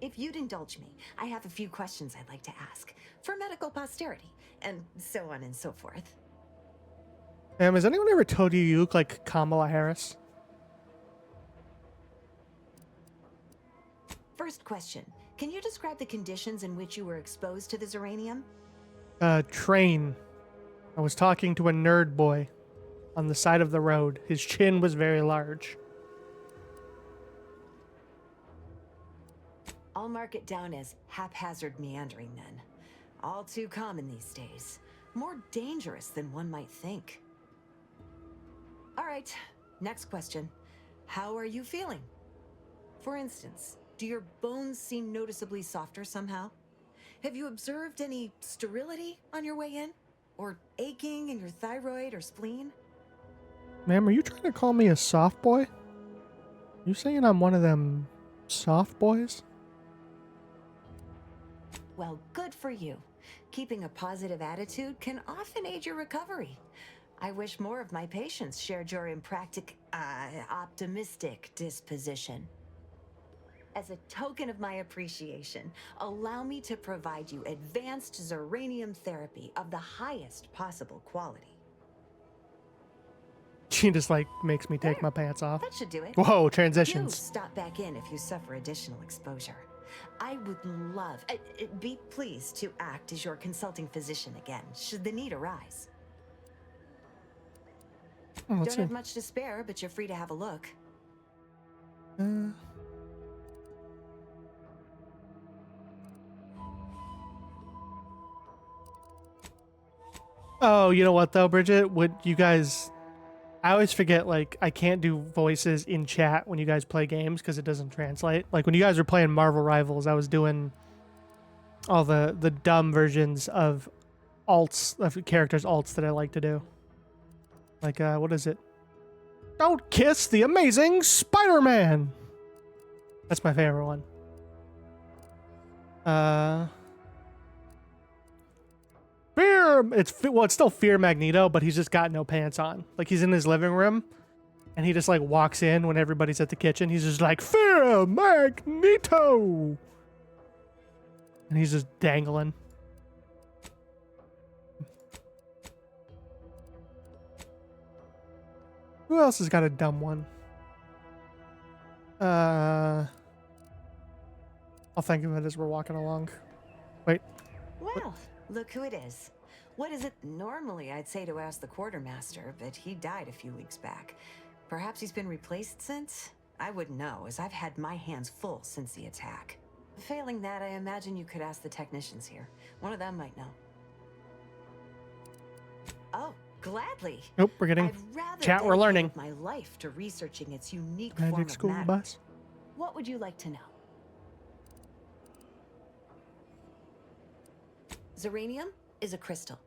If you'd indulge me, I have a few questions I'd like to ask, for medical posterity, and so on and so forth. Has anyone ever told you look like Kamala Harris? First question, can you describe the conditions in which you were exposed to the Zeranium? Train. I was talking to a nerd boy on the side of the road. His chin was very large. I'll mark it down as haphazard meandering then. All too common these days. More dangerous than one might think. All right, next question. How are you feeling? For instance, do your bones seem noticeably softer somehow? Have you observed any sterility on your way in? Or aching in your thyroid or spleen? Ma'am, are you trying to call me a soft boy? You saying I'm one of them soft boys? Well, good for you. Keeping a positive attitude can often aid your recovery. I wish more of my patients shared your optimistic disposition. As a token of my appreciation, allow me to provide you advanced Zeranium therapy of the highest possible quality. She just like makes me take my pants off. That should do it. Whoa, Do transitions. stop back in if you suffer additional exposure. I would love, be pleased to act as your consulting physician again, should the need arise. Oh, Don't let's have see. much to spare, but you're free to have a look. Oh, you know what though, Bridget? Would you guys I always forget, like, I can't do voices in chat when you guys play games because it doesn't translate. Like, when you guys were playing Marvel Rivals, I was doing all the dumb versions of alts, of characters' alts that I like to do. Like, what is it? Don't kiss the amazing Spider-Man! That's my favorite one. It's still Fear Magneto, but he's just got no pants on. Like, he's in his living room, and he just, like, walks in when everybody's at the kitchen. He's just like, Fear Magneto! And he's just dangling. Who else has got a dumb one? I'll think of it as we're walking along. Wait. Well, look who it is. What is it normally I'd say to ask the quartermaster, but he died a few weeks back. Perhaps he's been replaced since? I wouldn't know, as I've had my hands full since the attack. Failing that, I imagine you could ask the technicians here. One of them might know. Oh, gladly. Nope, we're getting chat. We're learning. My life to researching its unique Magic form school of matter. bus. What would you like to know? Zeranium is a crystal.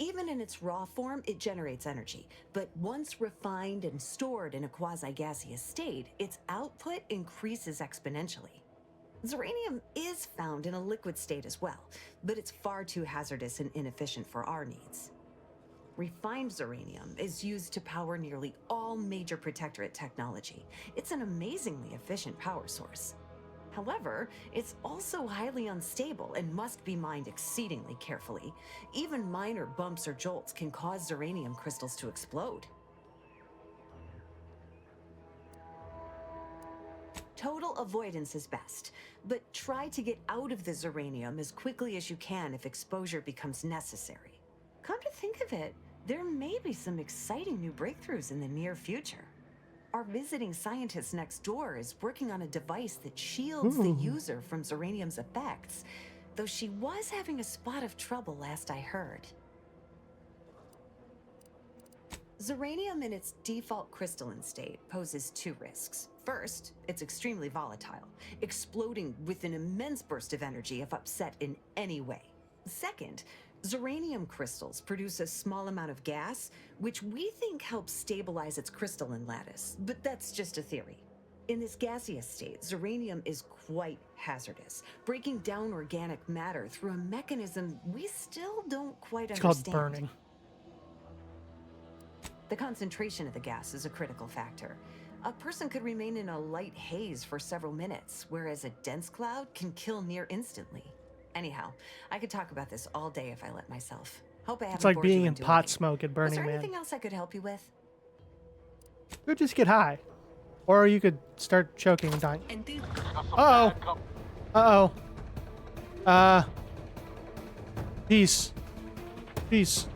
Even in its raw form, it generates energy. But once refined and stored in a quasi-gaseous state, its output increases exponentially. Zeranium is found in a liquid state as well, but it's far too hazardous and inefficient for our needs. Refined zeranium is used to power nearly all major Protectorate technology. It's an amazingly efficient power source. However, it's also highly unstable and must be mined exceedingly carefully. Even minor bumps or jolts can cause zeranium crystals to explode. Total avoidance is best, but try to get out of the zeranium as quickly as you can if exposure becomes necessary. Come to think of it, there may be some exciting new breakthroughs in the near future. Our visiting scientist next door is working on a device that shields the user from zeranium's effects, though she was having a spot of trouble last I heard. Zeranium in its default crystalline state poses two risks. First, it's extremely volatile, exploding with an immense burst of energy if upset in any way. Second, zeranium crystals produce a small amount of gas, which we think helps stabilize its crystalline lattice, but that's just a theory. In this gaseous state, zeranium is quite hazardous, breaking down organic matter through a mechanism we still don't quite understand. It's called burning. The concentration of the gas is a critical factor. A person could remain in a light haze for several minutes, whereas a dense cloud can kill near instantly. Anyhow, I could talk about this all day if I let myself. Hope I haven't It's like bored you being in into pot it. smoke at Burning Was there Man. anything else I could help you with? You could just get high. Or you could start choking and dying. Uh-oh. Uh-oh. Peace. Peace.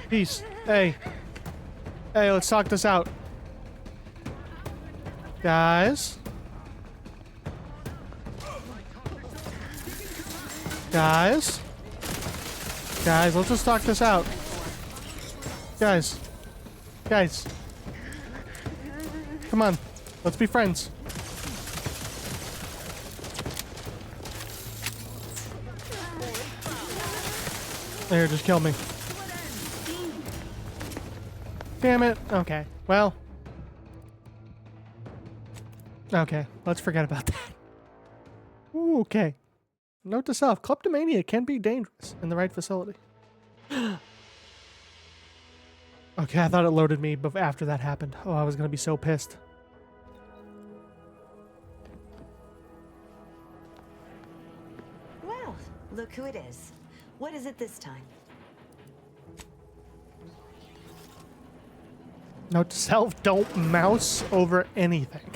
Peace. Hey. Hey, let's talk this out. Guys. Guys, let's just talk this out. Guys. Come on. Let's be friends. There, just kill me. Damn it. Okay. Well. Okay. Let's forget about that. Ooh, okay. Note to self, kleptomania can be dangerous in the right facility. Okay, I thought it loaded me after that happened. Oh, I was going to be so pissed. Well, look who it is. What is it this time? Note to self, don't mouse over anything.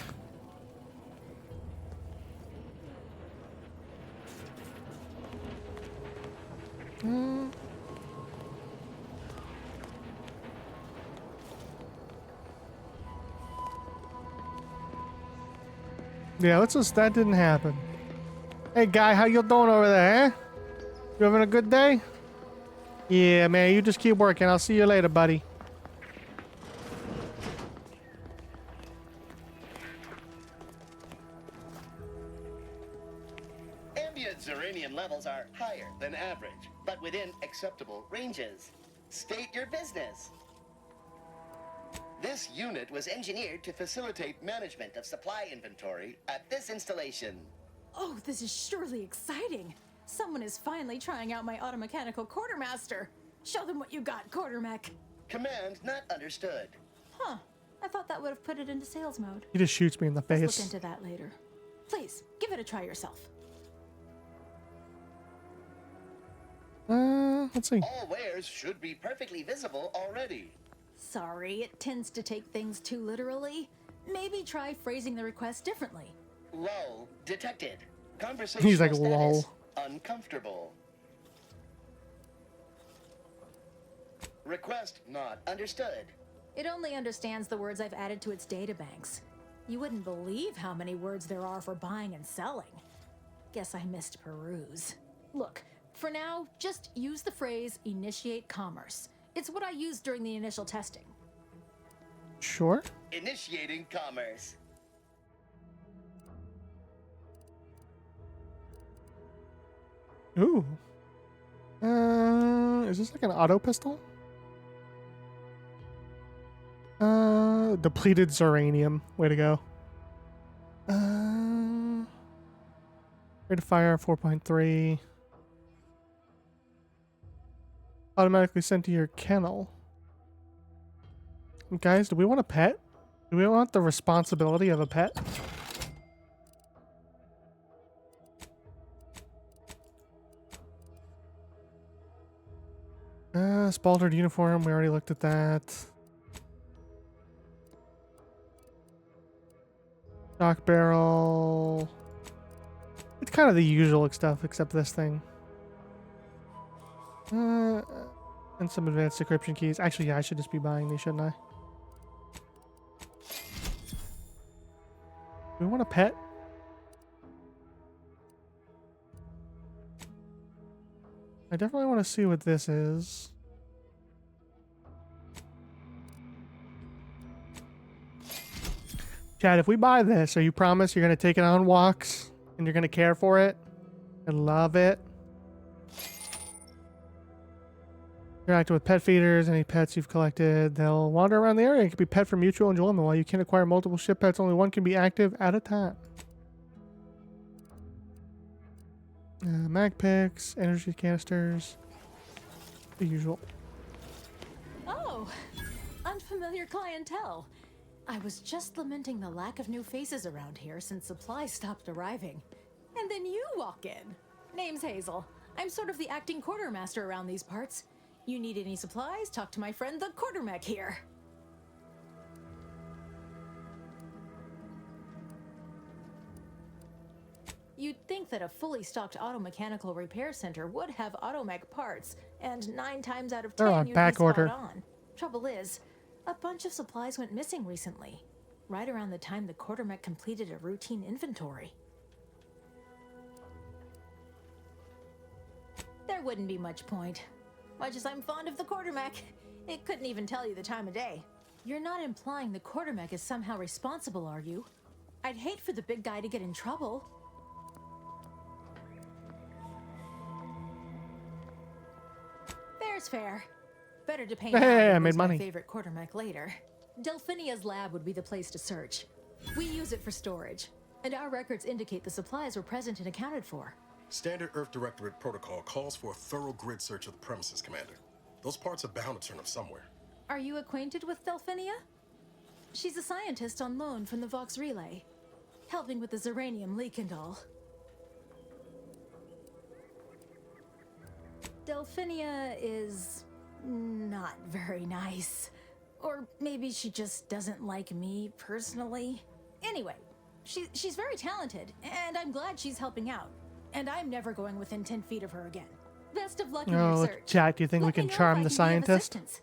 Yeah, that didn't happen. Hey guy, how you doing over there, huh? You having a good day? Yeah, man, you just keep working. I'll see you later, buddy. Zeranium levels are higher than average, but within acceptable ranges. State your business. This unit was engineered to facilitate management of supply inventory at this installation. Oh, this is surely exciting. Someone is finally trying out my automechanical quartermaster. Show them what you got, Quartermech. Command not understood. Huh. I thought that would have put it into sales mode. He just shoots me in the Let's face. look into that later. Please, give it a try yourself. Let's see. All wares should be perfectly visible already. Sorry, it tends to take things too literally. Maybe try phrasing the request differently. Lull detected. Conversation He's like, status lol. uncomfortable. Request not understood. It only understands the words I've added to its databanks. You wouldn't believe how many words there are for buying and selling. Guess I missed peruse. Look, for now, just use the phrase initiate commerce. It's what I used during the initial testing. Sure. Initiating commerce. Ooh. Is this like an auto pistol? Depleted Zeranium. Way to go. Rate of fire 4.3. Automatically sent to your kennel. Guys, do we want a pet? Do we want the responsibility of a pet? Spaltered uniform, we already looked at that. Shock barrel. It's kind of the usual stuff, except this thing. And some advanced decryption keys. Actually, yeah, I should just be buying these, shouldn't I? Do we want a pet? I definitely want to see what this is. Chad, if we buy this, are you promise you're going to take it on walks and you're going to care for it and love it? Interact with pet feeders. Any pets you've collected, they'll wander around the area. It can be pet for mutual enjoyment. While you can acquire multiple ship pets, only one can be active at a time. Mag picks, energy canisters, the usual. Oh, unfamiliar clientele. I was just lamenting the lack of new faces around here since supplies stopped arriving. And then you walk in. Name's Hazel. I'm sort of the acting quartermaster around these parts. You need any supplies? Talk to my friend the Quartermech here. You'd think that a fully stocked auto-mechanical repair center would have automech parts, and 9 times out of 10 They're on you'd back be spot order. on. Trouble is, a bunch of supplies went missing recently, right around the time the Quartermech completed a routine inventory. There wouldn't be much point. Much as I'm fond of the Quartermech, it couldn't even tell you the time of day. You're not implying the Quartermech is somehow responsible, are you? I'd hate for the big guy to get in trouble. Fair's fair. Better to pay now Hey, than I made lose my money. favorite Quartermech later. Delphinia's lab would be the place to search. We use it for storage, and our records indicate the supplies were present and accounted for. Standard Earth Directorate protocol calls for a thorough grid search of the premises, Commander. Those parts are bound to turn up somewhere. Are you acquainted with Delphinia? She's a scientist on loan from the Vox Relay, helping with the Zeranium leak and all. Delphinia is not very nice. Or maybe she just doesn't like me personally. Anyway, she's very talented, and I'm glad she's helping out. And I'm never going within 10 feet of her again. Best of luck in your Oh, search. Jack, do you think we Let me can know if charm I the can be of scientist? assistance.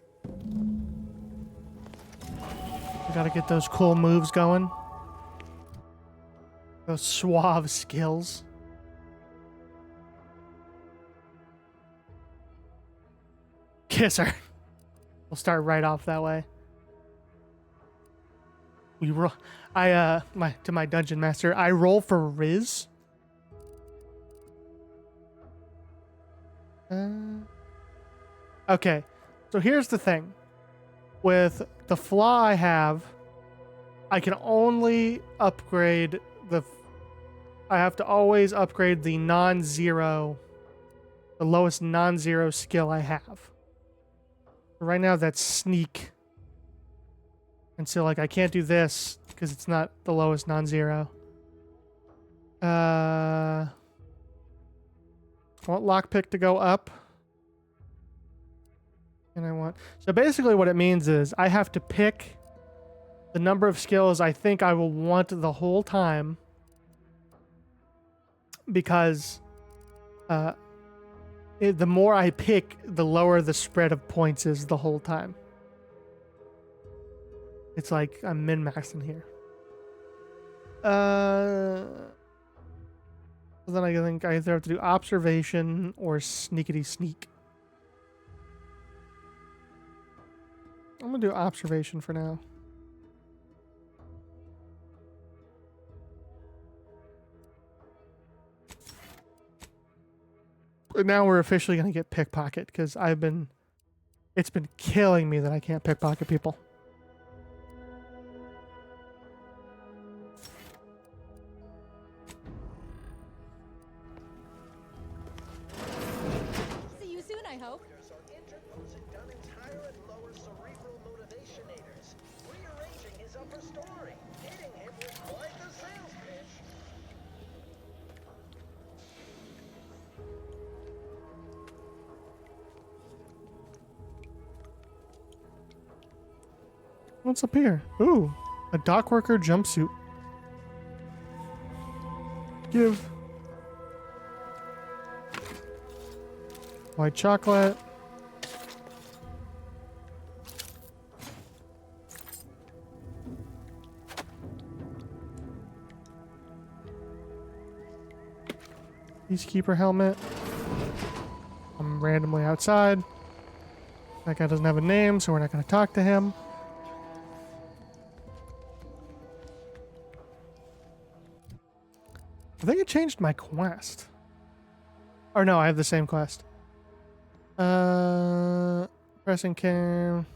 We gotta get those cool moves going. Those suave skills. Kiss her. We'll start right off that way. We roll. To my dungeon master. I roll for Riz. Okay, so here's the thing. With the flaw I have, I can only upgrade I have to always upgrade the non-zero, the lowest non-zero skill I have. Right now that's sneak. And so like I can't do this because it's not the lowest non-zero. I want lockpick to go up. And I want... So basically what it means is I have to pick the number of skills I think I will want the whole time. Because the more I pick, the lower the spread of points is the whole time. It's like I'm min-maxing here. Then I think I either have to do observation or sneakity sneak. I'm gonna do observation for now. But now we're officially gonna get pickpocket because it's been killing me that I can't pickpocket people. See you soon, I hope. What's up here? Ooh, a dock worker jumpsuit. Give. White chocolate. Peacekeeper helmet. I'm randomly outside. That guy doesn't have a name, so we're not going to talk to him. I think it changed my quest. Or no, I have the same quest. Pressing cam.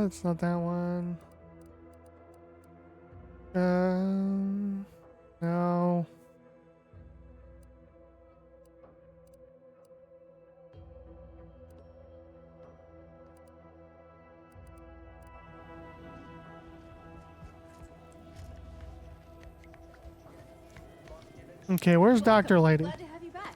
It's not that one. No. Okay, where's Dr. Lady? Glad to have you back.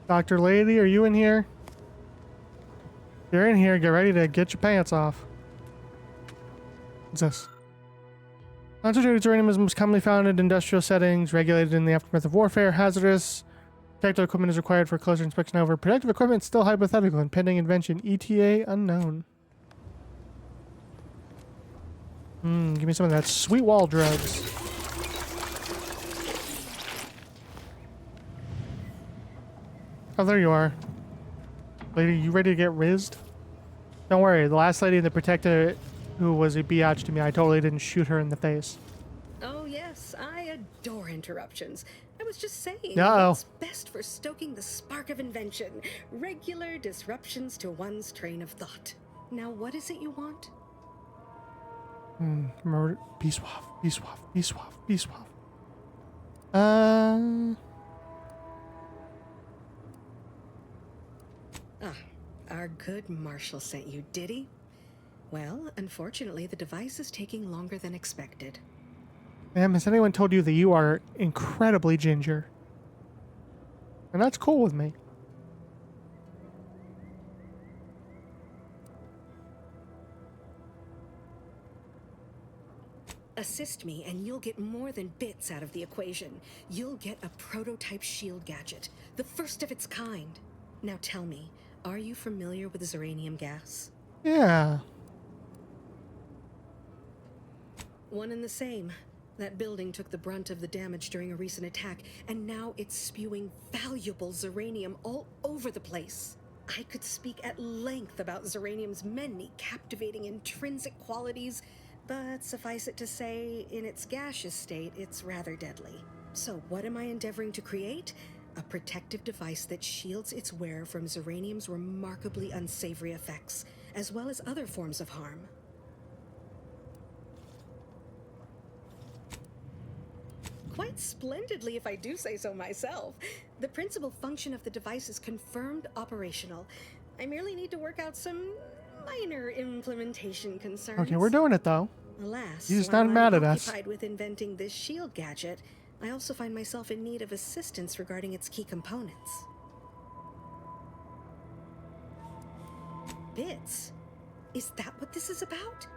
Dr. Lady, are you in here? If you're in here, get ready to get your pants off. What's this? Concentrated uranium is most commonly found in industrial settings, regulated in the aftermath of warfare, hazardous. Protective equipment is required for closer inspection. Over protective equipment still hypothetical and pending invention. ETA unknown. Give me some of that sweet wall drugs. Oh, there you are. Lady, you ready to get rizzed? Don't worry, the last lady in the protector who was a biatch to me, I totally didn't shoot her in the face. Oh yes, I adore interruptions. I was just saying, Uh-oh. what's best for stoking the spark of invention? Regular disruptions to one's train of thought. Now what is it you want? Remember, be suave, be suave, be suave, be suave. Our good Marshall sent you, did he? Well, unfortunately, the device is taking longer than expected. Ma'am, has anyone told you that you are incredibly ginger? And that's cool with me. Assist me, and you'll get more than bits out of the equation. You'll get a prototype shield gadget, the first of its kind. Now tell me, are you familiar with Zeranium gas? Yeah. One and the same. That building took the brunt of the damage during a recent attack, and now it's spewing valuable Zeranium all over the place. I could speak at length about Zeranium's many captivating intrinsic qualities, but suffice it to say, in its gaseous state, it's rather deadly. So what am I endeavoring to create? A protective device that shields its wearer from Zeranium's remarkably unsavory effects, as well as other forms of harm. Quite splendidly, if I do say so myself. The principal function of the device is confirmed operational. I merely need to work out some minor implementation concerns. Okay, we're doing it though. Alas, He's while not mad I'm at us. occupied with inventing this shield gadget, I also find myself in need of assistance regarding its key components. Bits? Is that what this is about?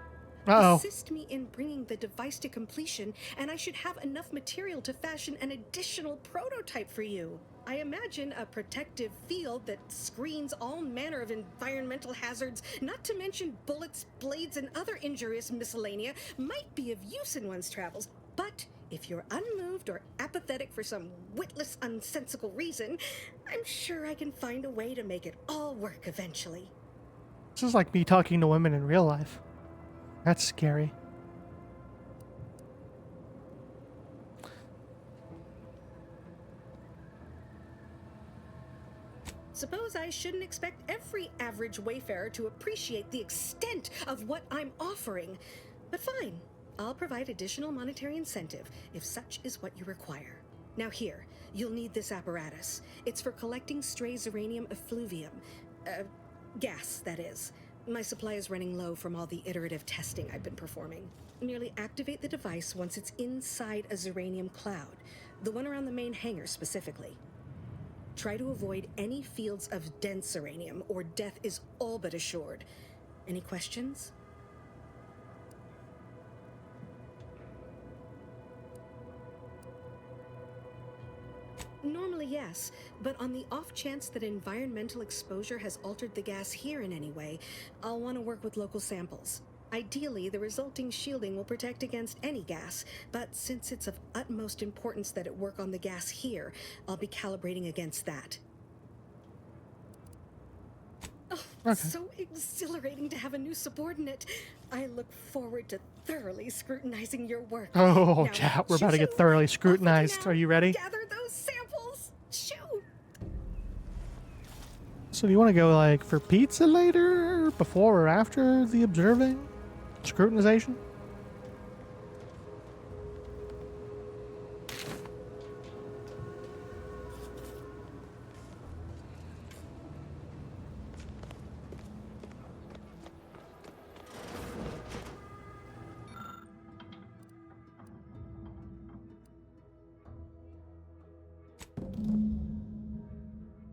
Uh-oh. Assist me in bringing the device to completion, and I should have enough material to fashion an additional prototype for you. I imagine a protective field that screens all manner of environmental hazards, not to mention bullets, blades, and other injurious miscellanea, might be of use in one's travels. But if you're unmoved or apathetic for some witless, unsensical reason, I'm sure I can find a way to make it all work eventually. This is like me talking to women in real life. That's scary. Suppose I shouldn't expect every average wayfarer to appreciate the extent of what I'm offering. But fine, I'll provide additional monetary incentive if such is what you require. Now here, you'll need this apparatus. It's for collecting stray Zeranium effluvium. Gas, that is. My supply is running low from all the iterative testing I've been performing. Merely activate the device once it's inside a Zeranium cloud, the one around the main hangar specifically. Try to avoid any fields of dense Zeranium, or death is all but assured. Any questions? Normally, yes, but on the off chance that environmental exposure has altered the gas here in any way, I'll want to work with local samples. Ideally, the resulting shielding will protect against any gas, but since it's of utmost importance that it work on the gas here, I'll be calibrating against that. Oh, it's so exhilarating to have a new subordinate. I look forward to thoroughly scrutinizing your work. Oh, Now, chat, we're about to get thoroughly scrutinized. Are you ready? gather those samples. Shoot! So do you want to go like for pizza later, before or after the observing? Scrutinization?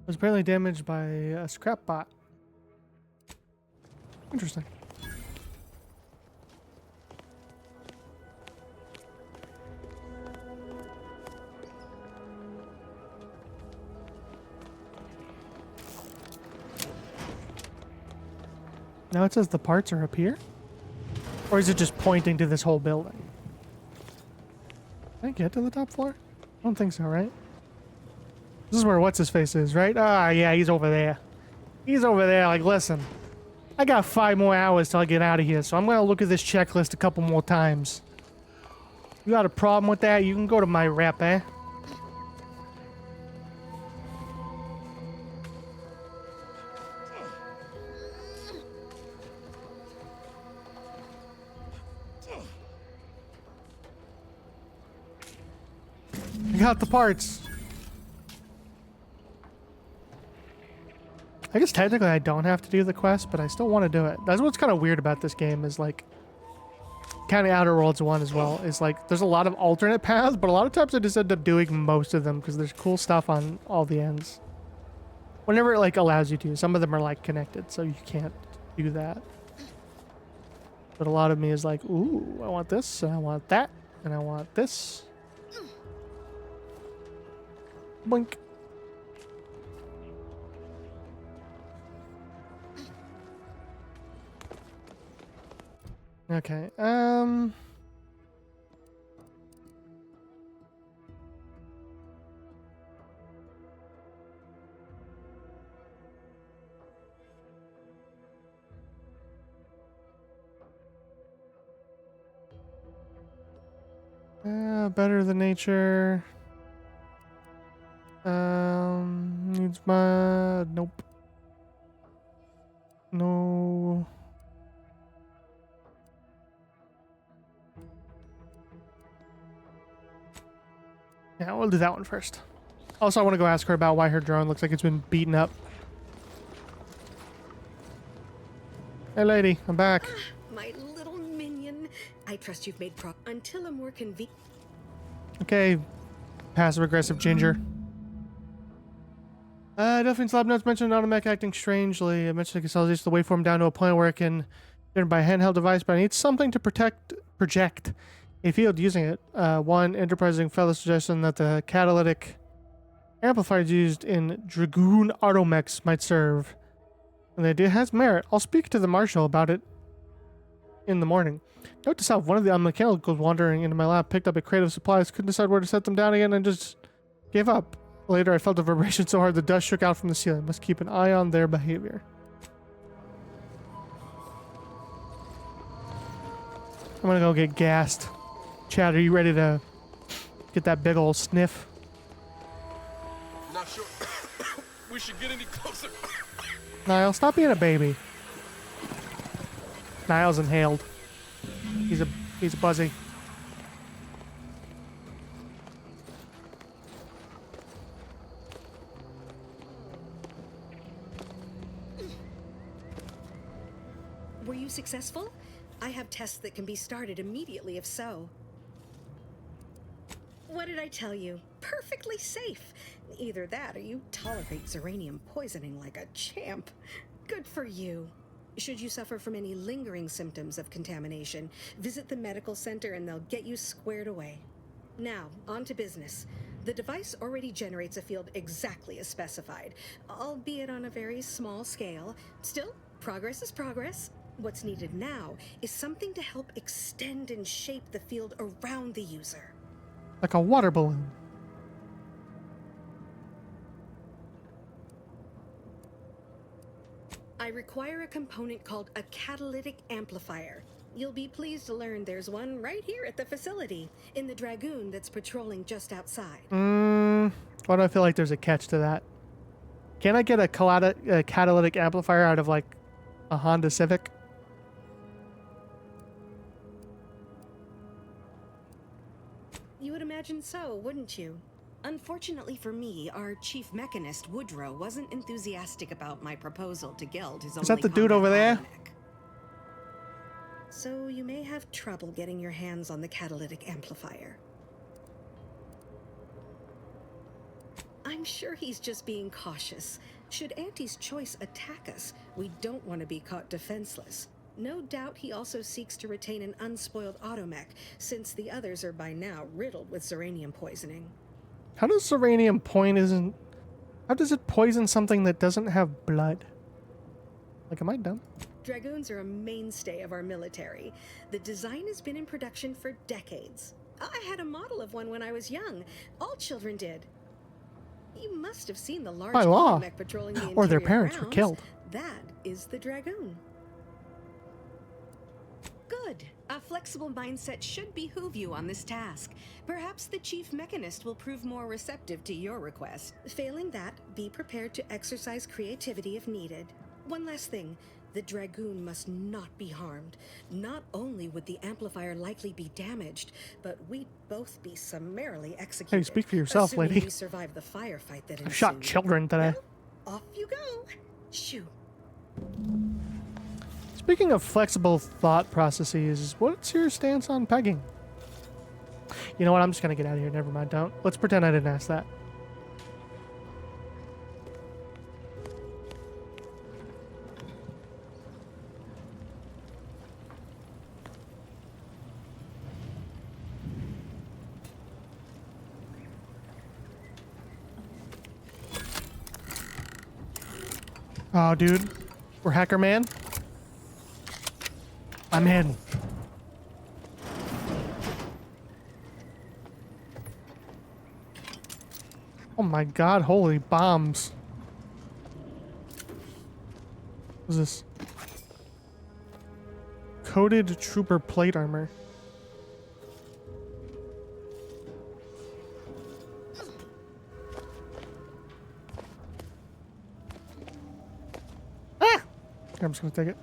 Was apparently damaged by a scrap bot. Interesting. Now it says the parts are up here? Or is it just pointing to this whole building? Can I get to the top floor? I don't think so, right? This is where what's-his-face is, right? Ah, yeah, he's over there. He's over there, like, listen. I got 5 more hours till I get out of here, so I'm gonna look at this checklist a couple more times. You got a problem with that? You can go to my rep, eh? I got the parts. I guess technically I don't have to do the quest, but I still want to do it. That's what's kind of weird about this game is like, kind of Outer Worlds 1 as well, is like there's a lot of alternate paths, but a lot of times I just end up doing most of them because there's cool stuff on all the ends. Whenever it like allows you to. Some of them are like connected, so you can't do that. But a lot of me is like, ooh, I want this, and I want that, and I want this. Boink. Okay. Better than nature. Needs my nope. No. Yeah, we'll do that one first. Also, I want to go ask her about why her drone looks like it's been beaten up. Hey, lady, I'm back. My little minion. I trust you've made until a more convenient. Okay, passive-aggressive ginger. Delphine's lab notes mentioned Automech acting strangely. It mentioned it consolidates the waveform down to a point where it can be by a handheld device, but I need something to project a field using it. One enterprising fellow suggestion that the catalytic amplifiers used in Dragoon automechs might serve. And the idea has merit. I'll speak to the marshal about it in the morning. Note to self, one of the mechanicals wandering into my lab picked up a crate of supplies, couldn't decide where to set them down again, and just gave up. Later, I felt a vibration so hard the dust shook out from the ceiling. Must keep an eye on their behavior. I'm gonna go get gassed. Chad, are you ready to get that big old sniff? Not sure we should get any closer. Niall, stop being a baby. Niall's inhaled. He's buzzy. Were you successful? I have tests that can be started immediately if so. What did I tell you? Perfectly safe. Either that or you tolerate Zeranium poisoning like a champ. Good for you. Should you suffer from any lingering symptoms of contamination, visit the medical center and they'll get you squared away. Now, on to business. The device already generates a field exactly as specified, albeit on a very small scale. Still, progress is progress. What's needed now is something to help extend and shape the field around the user. Like a water balloon. I require a component called a catalytic amplifier. You'll be pleased to learn there's one right here at the facility, in the Dragoon that's patrolling just outside. Why do I feel like there's a catch to that? Can I get a catalytic amplifier out of like a Honda Civic? You would imagine so, wouldn't you? Unfortunately for me, our chief mechanist, Woodrow, wasn't enthusiastic about my proposal to Geld, his only Is that the dude over there? Automac. So you may have trouble getting your hands on the catalytic amplifier. I'm sure he's just being cautious. Should Auntie's choice attack us, we don't want to be caught defenseless. No doubt he also seeks to retain an unspoiled automech, since the others are by now riddled with Zeranium poisoning. How does Zeranium how does it poison something that doesn't have blood? Like, am I dumb? Dragoons are a mainstay of our military. The design has been in production for decades. I had a model of one when I was young. All children did. You must have seen the large By law. automech patrolling the Or their interior parents were grounds. killed. That is the Dragoon. Good. A flexible mindset should behoove you on this task. Perhaps the chief mechanist will prove more receptive to your request. Failing that, be prepared to exercise creativity if needed. One last thing. The Dragoon must not be harmed. Not only would the amplifier likely be damaged, but we'd both be summarily executed. Hey, speak for yourself, assuming lady. we survive the firefight that I've shot ensued. children today. Off you go. Shoo. Speaking of flexible thought processes, what's your stance on pegging? You know what? I'm just gonna get out of here. Never mind. Don't. Let's pretend I didn't ask that. Oh, dude. We're Hacker Man. I'm in. Oh my god, holy bombs. What's this? Coated trooper plate armor. Ah! I'm just gonna take it.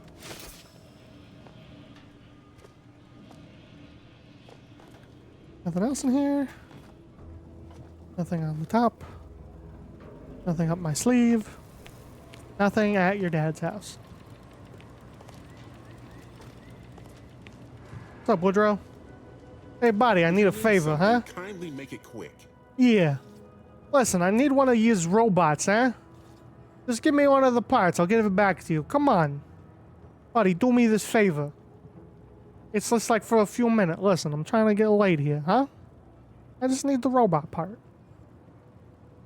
Nothing else in here. Nothing on the top. Nothing up my sleeve. Nothing at your dad's house. What's up, Woodrow? Hey, buddy, I need a favor, huh? Kindly make it quick. Yeah. Listen, I need one of these robots, huh? Just give me one of the parts. I'll give it back to you. Come on. Buddy, do me this favor. It's just like for a few minutes. Listen, I'm trying to get laid here, huh? I just need the robot part.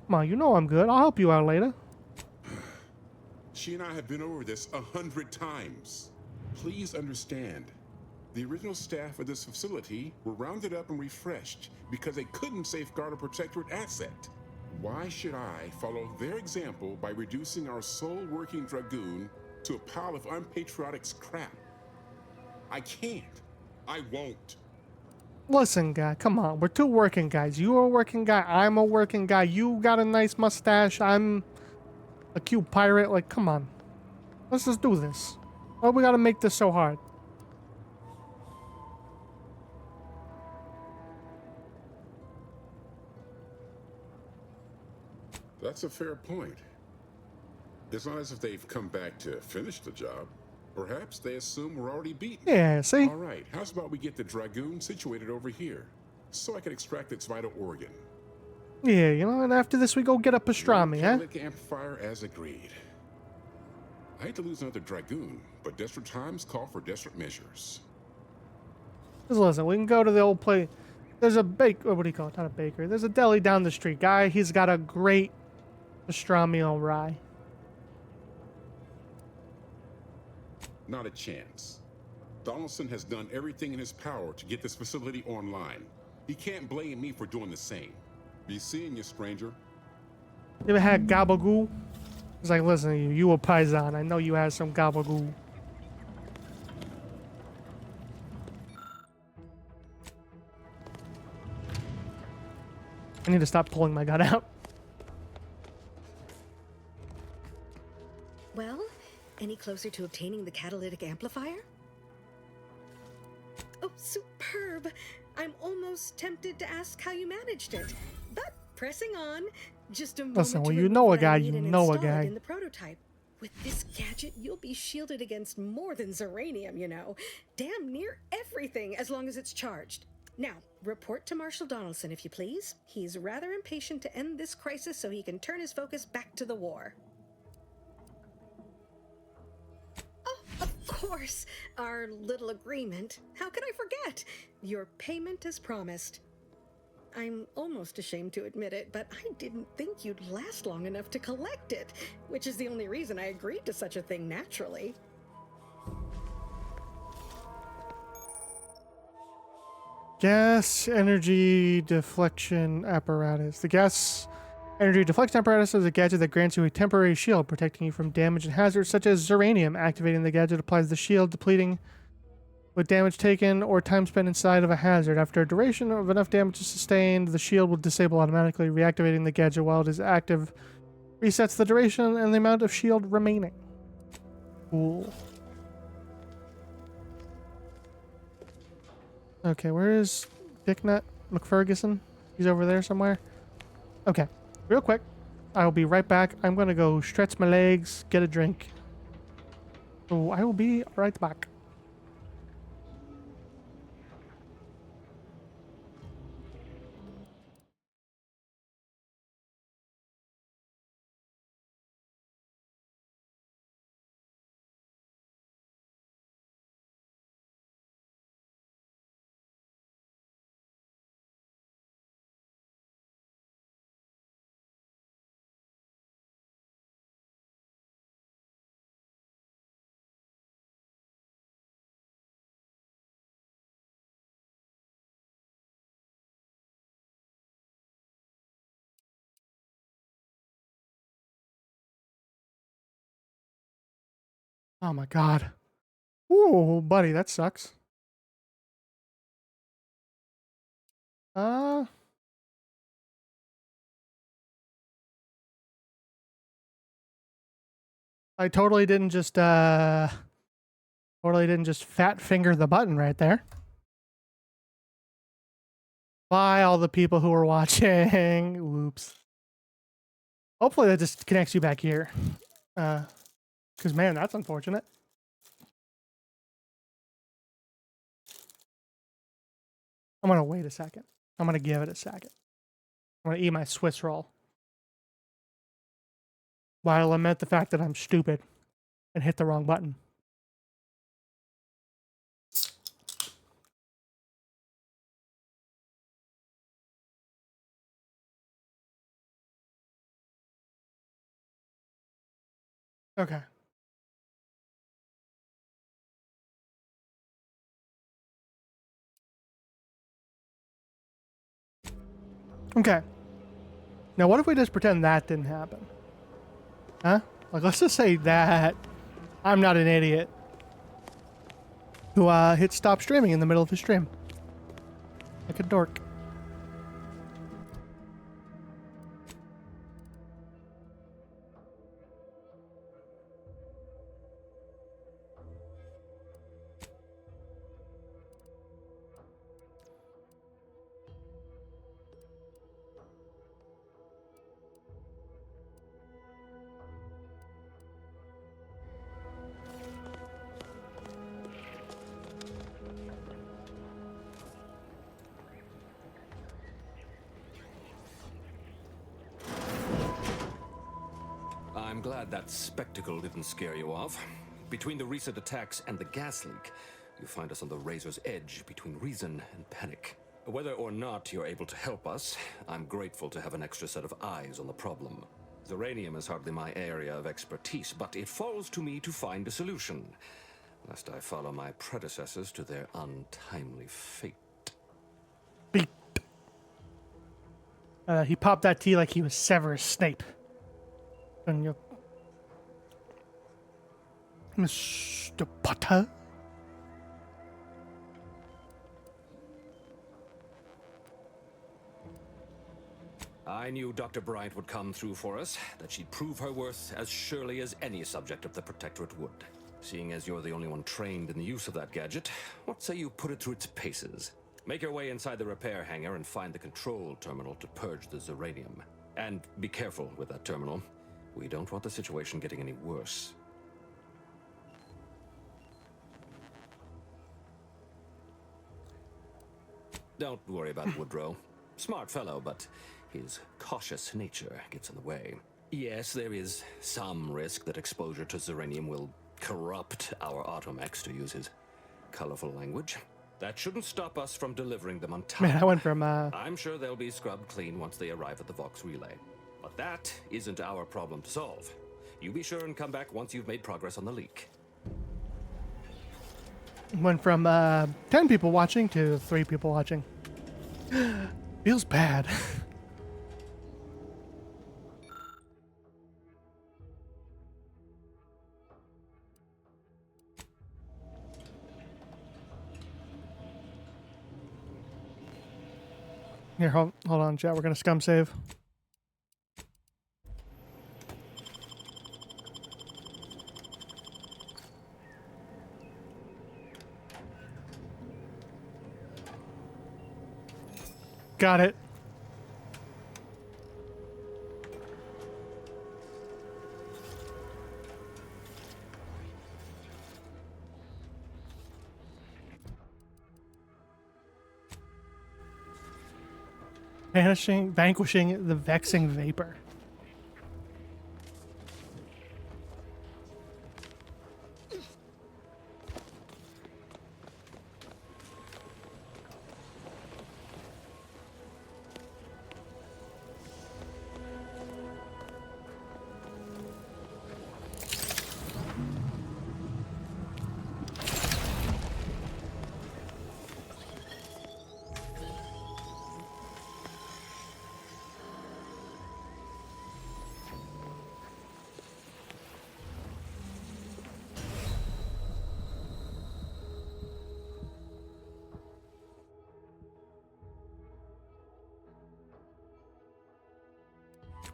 Come on, you know I'm good. I'll help you out later. She and I have been over this 100 times. Please understand. The original staff of this facility were rounded up and refreshed because they couldn't safeguard a protectorate asset. Why should I follow their example by reducing our sole working Dragoon to a pile of unpatriotic scrap? I can't. I won't. Listen, guy, come on. We're two working guys. You're a working guy. I'm a working guy. You got a nice mustache. I'm a cute pirate. Like, come on. Let's just do this. Why we gotta make this so hard? That's a fair point. It's not as if they've come back to finish the job. Perhaps they assume we're already beaten. Yeah, see? All right, how's about we get the Dragoon situated over here, so I can extract its vital organ? Yeah, you know, and after this we go get a pastrami, huh? Catalytic amplifier as agreed. I hate to lose another Dragoon, but desperate times call for desperate measures. Just listen, we can go to the old place. There's a what do you call it? Not a bakery. There's a deli down the street. Guy, he's got a great pastrami on rye. Not a chance. Donaldson has done everything in his power to get this facility online. He can't blame me for doing the same. Be seeing you, stranger. You ever had gabagoo? It's like, listen to you. You a paisan. I know you had some gabagoo. I need to stop pulling my gun out. Well, any closer to obtaining the catalytic amplifier? Oh, superb! I'm almost tempted to ask how you managed it. But pressing on, just a moment. Listen, when to you know a remove what I guy, need you and know a install it guy. in the prototype. With this gadget, you'll be shielded against more than Zeranium, you know. Damn near everything, as long as it's charged. Now, report to Marshal Donaldson, if you please. He's rather impatient to end this crisis so he can turn his focus back to the war. Oh, of course, our little agreement. How could I forget? Your payment as promised. I'm almost ashamed to admit it, but I didn't think you'd last long enough to collect it, which is the only reason I agreed to such a thing naturally. Gas energy deflection apparatus. The gas energy deflection apparatus is a gadget that grants you a temporary shield, protecting you from damage and hazards such as Zeranium. Activating the gadget applies the shield, depleting with damage taken or time spent inside of a hazard. After a duration of enough damage is sustained, the shield will disable automatically. Reactivating the gadget while it is active resets the duration and the amount of shield remaining. Cool. Okay, where is Dicknut McFerguson? He's over there somewhere. Okay, real quick. I'll be right back. I'm gonna go stretch my legs, get a drink. So I will be right back. Oh my god. Ooh, buddy, that sucks. I totally didn't just fat finger the button right there. Bye, all the people who are watching. Whoops. Hopefully that just connects you back here. Because, man, that's unfortunate. I'm going to wait a second. I'm going to give it a second. I'm going to eat my Swiss roll. While I lament the fact that I'm stupid and hit the wrong button. Okay. Okay. Now, what if we just pretend that didn't happen? Huh? Like, let's just say that I'm not an idiot who hit stop streaming in the middle of his stream. Like a dork. I'm glad that spectacle didn't scare you off. Between the recent attacks and the gas leak, you find us on the razor's edge between reason and panic. Whether or not you're able to help us, I'm grateful to have an extra set of eyes on the problem. Zeranium is hardly my area of expertise, but it falls to me to find a solution, lest I follow my predecessors to their untimely fate. He popped that tea like he was Severus Snape. And you, Mr. Potter. I knew Dr. Bryant would come through for us, that she'd prove her worth as surely as any subject of the Protectorate would. Seeing as you're the only one trained in the use of that gadget, what say you put it through its paces? Make your way inside the repair hangar and find the control terminal to purge the Zeranium. And be careful with that terminal. We don't want the situation getting any worse. Don't worry about Woodrow. Smart fellow, but his cautious nature gets in the way. Yes, there is some risk that exposure to Zeranium will corrupt our automechs, to use his colorful language. That shouldn't stop us from delivering them on time. Man, I went from I'm sure they'll be scrubbed clean once they arrive at the Vox relay. But that isn't our problem to solve. You be sure and come back once you've made progress on the leak. Went from 10 people watching to 3 people watching. Feels bad. Here, hold on, chat. We're gonna scum save. Got it. Vanquishing the vexing vapor.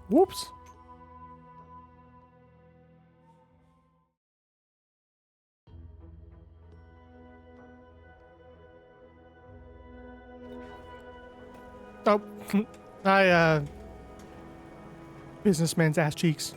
Whoops. Oh, businessman's ass cheeks.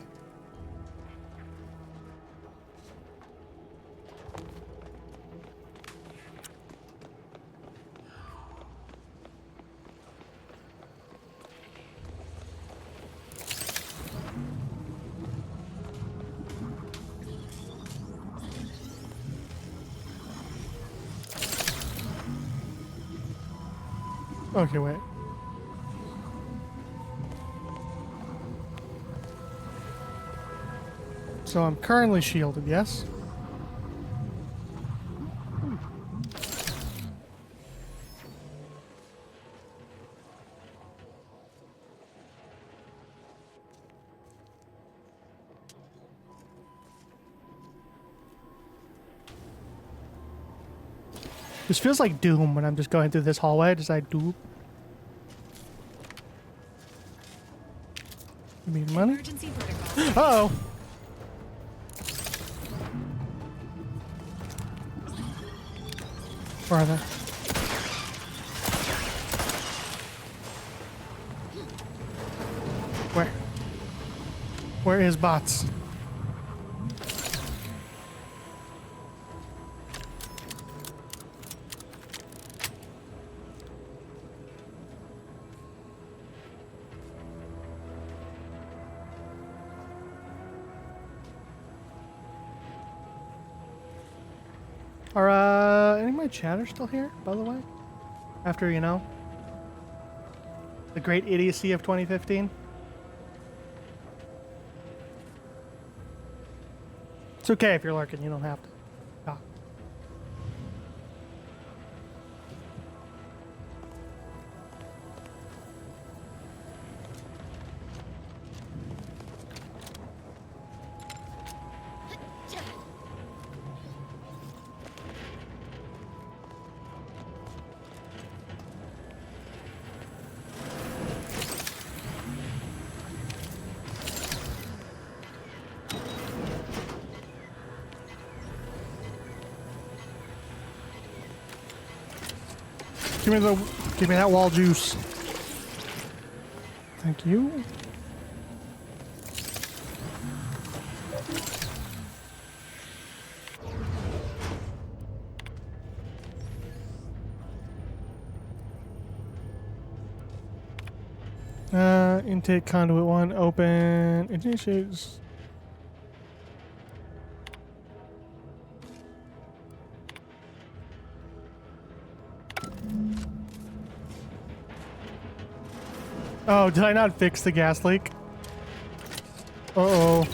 Okay, wait. So I'm currently shielded, yes? This feels like Doom when I'm just going through this hallway. Just like Doom. Give me money. Uh-oh. Where are they? Where? Where is bots? Are any of my chatters still here, by the way? After, you know, the great idiocy of 2015? It's okay if you're lurking, you don't have to talk. Give me that wall juice. Thank you. Intake conduit 1 open. Initiates. Oh, did I not fix the gas leak? Uh-oh.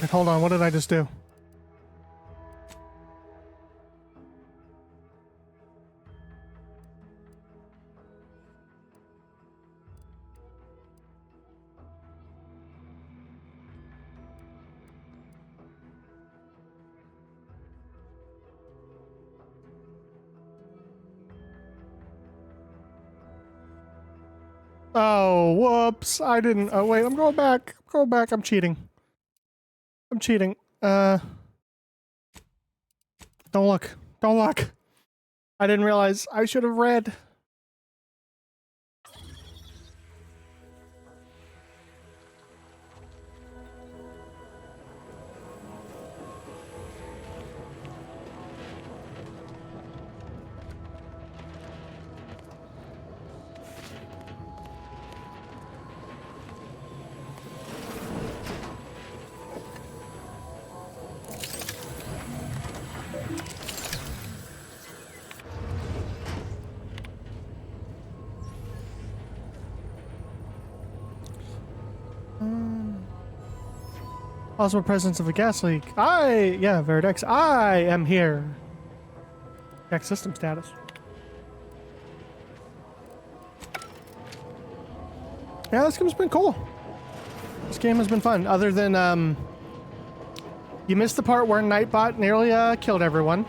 Wait, hold on, what did I just do? Oh, whoops. I didn't. Oh, wait, I'm going back. I'm cheating. I'm cheating. Don't look. Don't look. I didn't realize I should have read. Possible presence of a gas leak. Yeah, Veridex, I am here. Check system status. Yeah, this game's been cool. This game has been fun. Other than, you missed the part where Nightbot nearly killed everyone.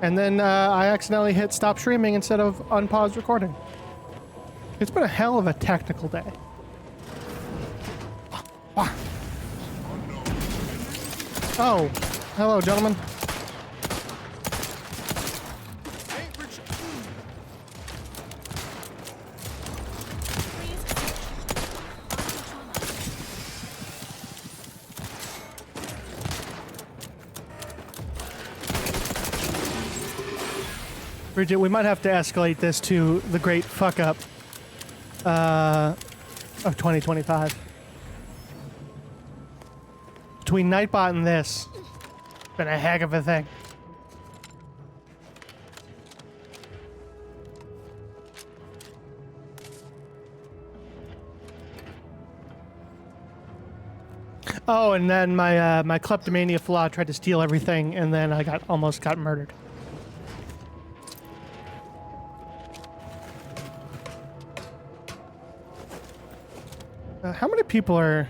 And then I accidentally hit stop streaming instead of unpause recording. It's been a hell of a technical day. Oh, hello, gentlemen. Bridget, we might have to escalate this to the great fuck up of 2025. Between Nightbot and this, it's been a heck of a thing. Oh, and then my kleptomania flaw tried to steal everything, and then I almost got murdered. How many people are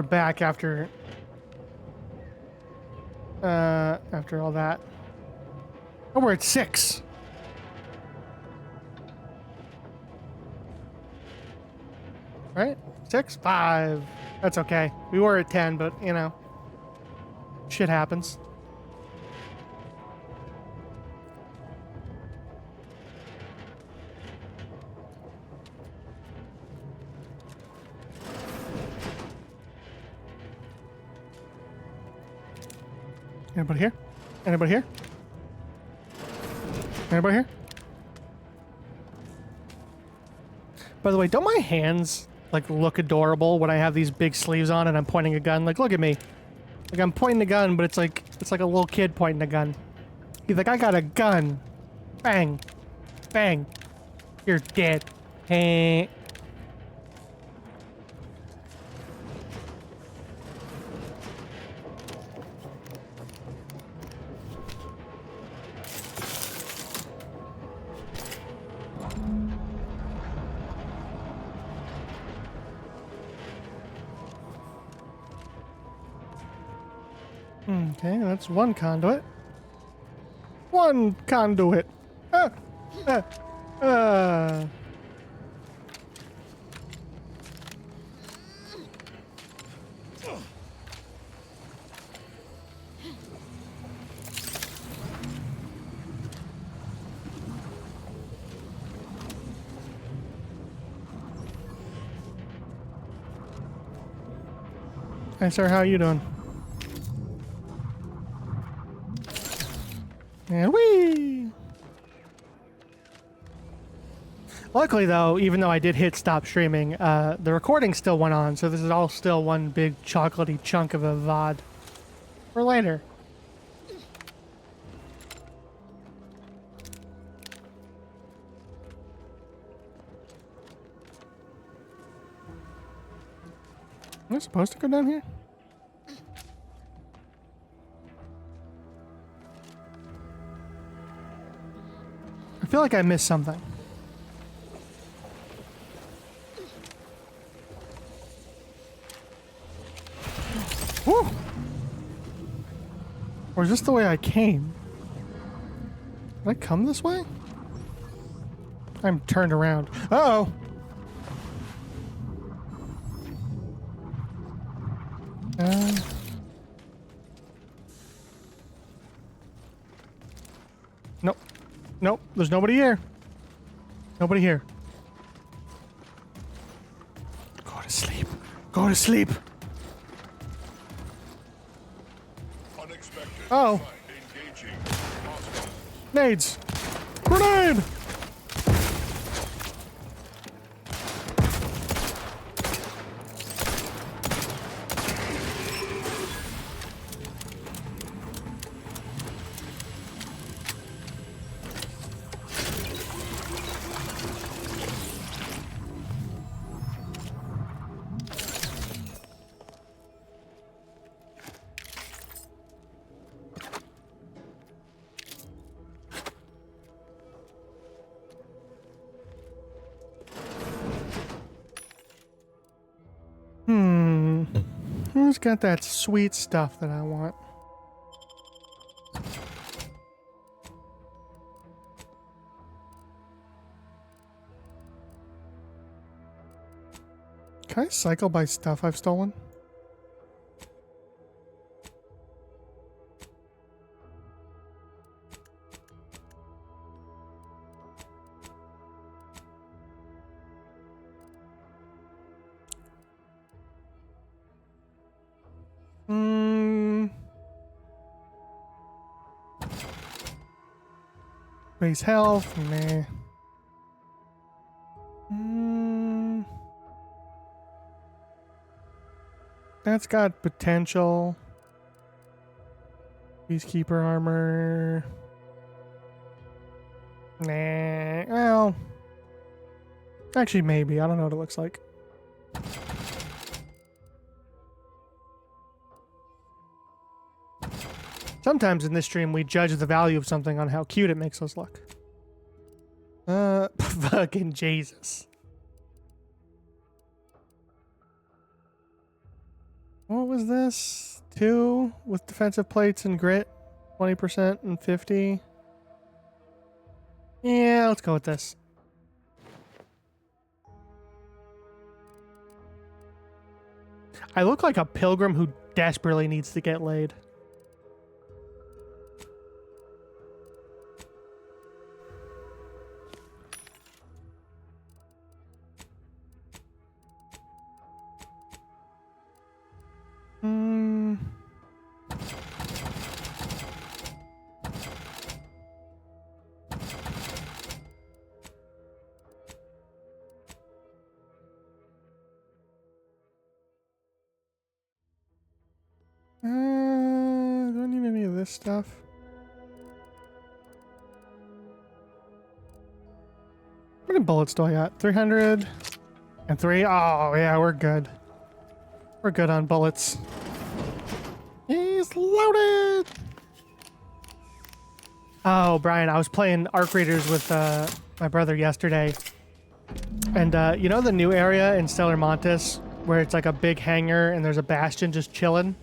back after all that? Oh, we're at 6. Right? 6? 5. That's okay. We were at 10, but you know, shit happens. Anybody here? Anybody here? Anybody here? By the way, don't my hands like look adorable when I have these big sleeves on and I'm pointing a gun? Like, look at me. Like I'm pointing a gun, but it's like a little kid pointing a gun. He's like, I got a gun. Bang. Bang. You're dead. Hey. Okay, that's one conduit. One conduit. Hi, sir. How are you doing? And whee! Luckily, though, even though I did hit stop streaming, the recording still went on, so this is all still one big chocolatey chunk of a VOD for later. Am I supposed to go down here? I feel like I missed something. Woo! Or is this the way I came? Did I come this way? I'm turned around. Uh-oh! Nope. Nope, there's nobody here. Nobody here. Go to sleep. Go to sleep. Oh. Nades. Grenade! Who's got that sweet stuff that I want? Can I cycle by stuff I've stolen? Base health, meh. That's got potential. Peacekeeper armor. Nah. Well. Actually, maybe. I don't know what it looks like. Sometimes in this stream, we judge the value of something on how cute it makes us look. Fucking Jesus. What was this? 2 with defensive plates and grit. 20% and 50. Yeah, let's go with this. I look like a pilgrim who desperately needs to get laid. Do I need any of this stuff? How many bullets do I got? 300 and 3. Oh, yeah, we're good. We're good on bullets. He's loaded! Oh, Brian, I was playing Arc Raiders with my brother yesterday. And you know the new area in Stellar Montes where it's like a big hangar and there's a bastion just chilling?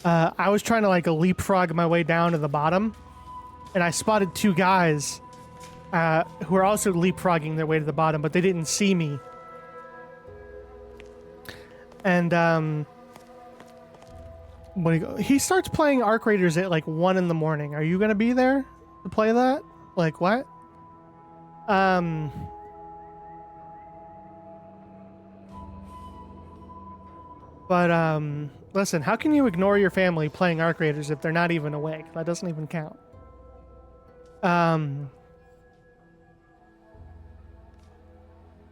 I was trying to like leapfrog my way down to the bottom, and I spotted 2 guys who are also leapfrogging their way to the bottom, but they didn't see me. And he starts playing Arc Raiders at like 1 in the morning. Are you gonna be there to play that? Like what? Listen, how can you ignore your family playing Arc Raiders if they're not even awake? That doesn't even count.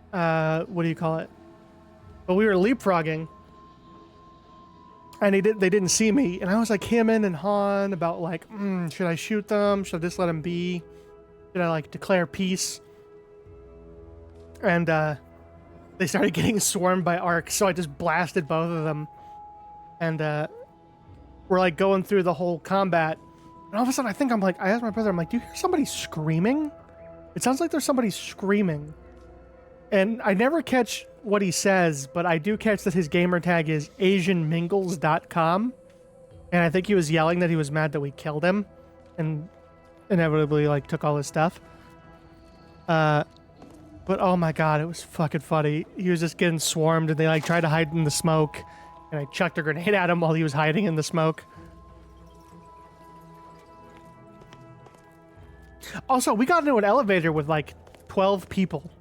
What do you call it? But we were leapfrogging, and they didn't see me, and I was like hemming and hawing about like, should I shoot them? Should I just let them be? Should I like declare peace? And they started getting swarmed by Arcs, so I just blasted both of them. And we're like going through the whole combat, and all of a sudden I asked my brother, I'm like, do you hear somebody screaming? It sounds like there's somebody screaming. And I never catch what he says, but I do catch that his gamer tag is asianmingles.com. And I think he was yelling that he was mad that we killed him and inevitably like took all his stuff. But oh my god, it was fucking funny. He was just getting swarmed, and they like tried to hide in the smoke, and I chucked a grenade at him while he was hiding in the smoke. Also, we got into an elevator with like 12 people.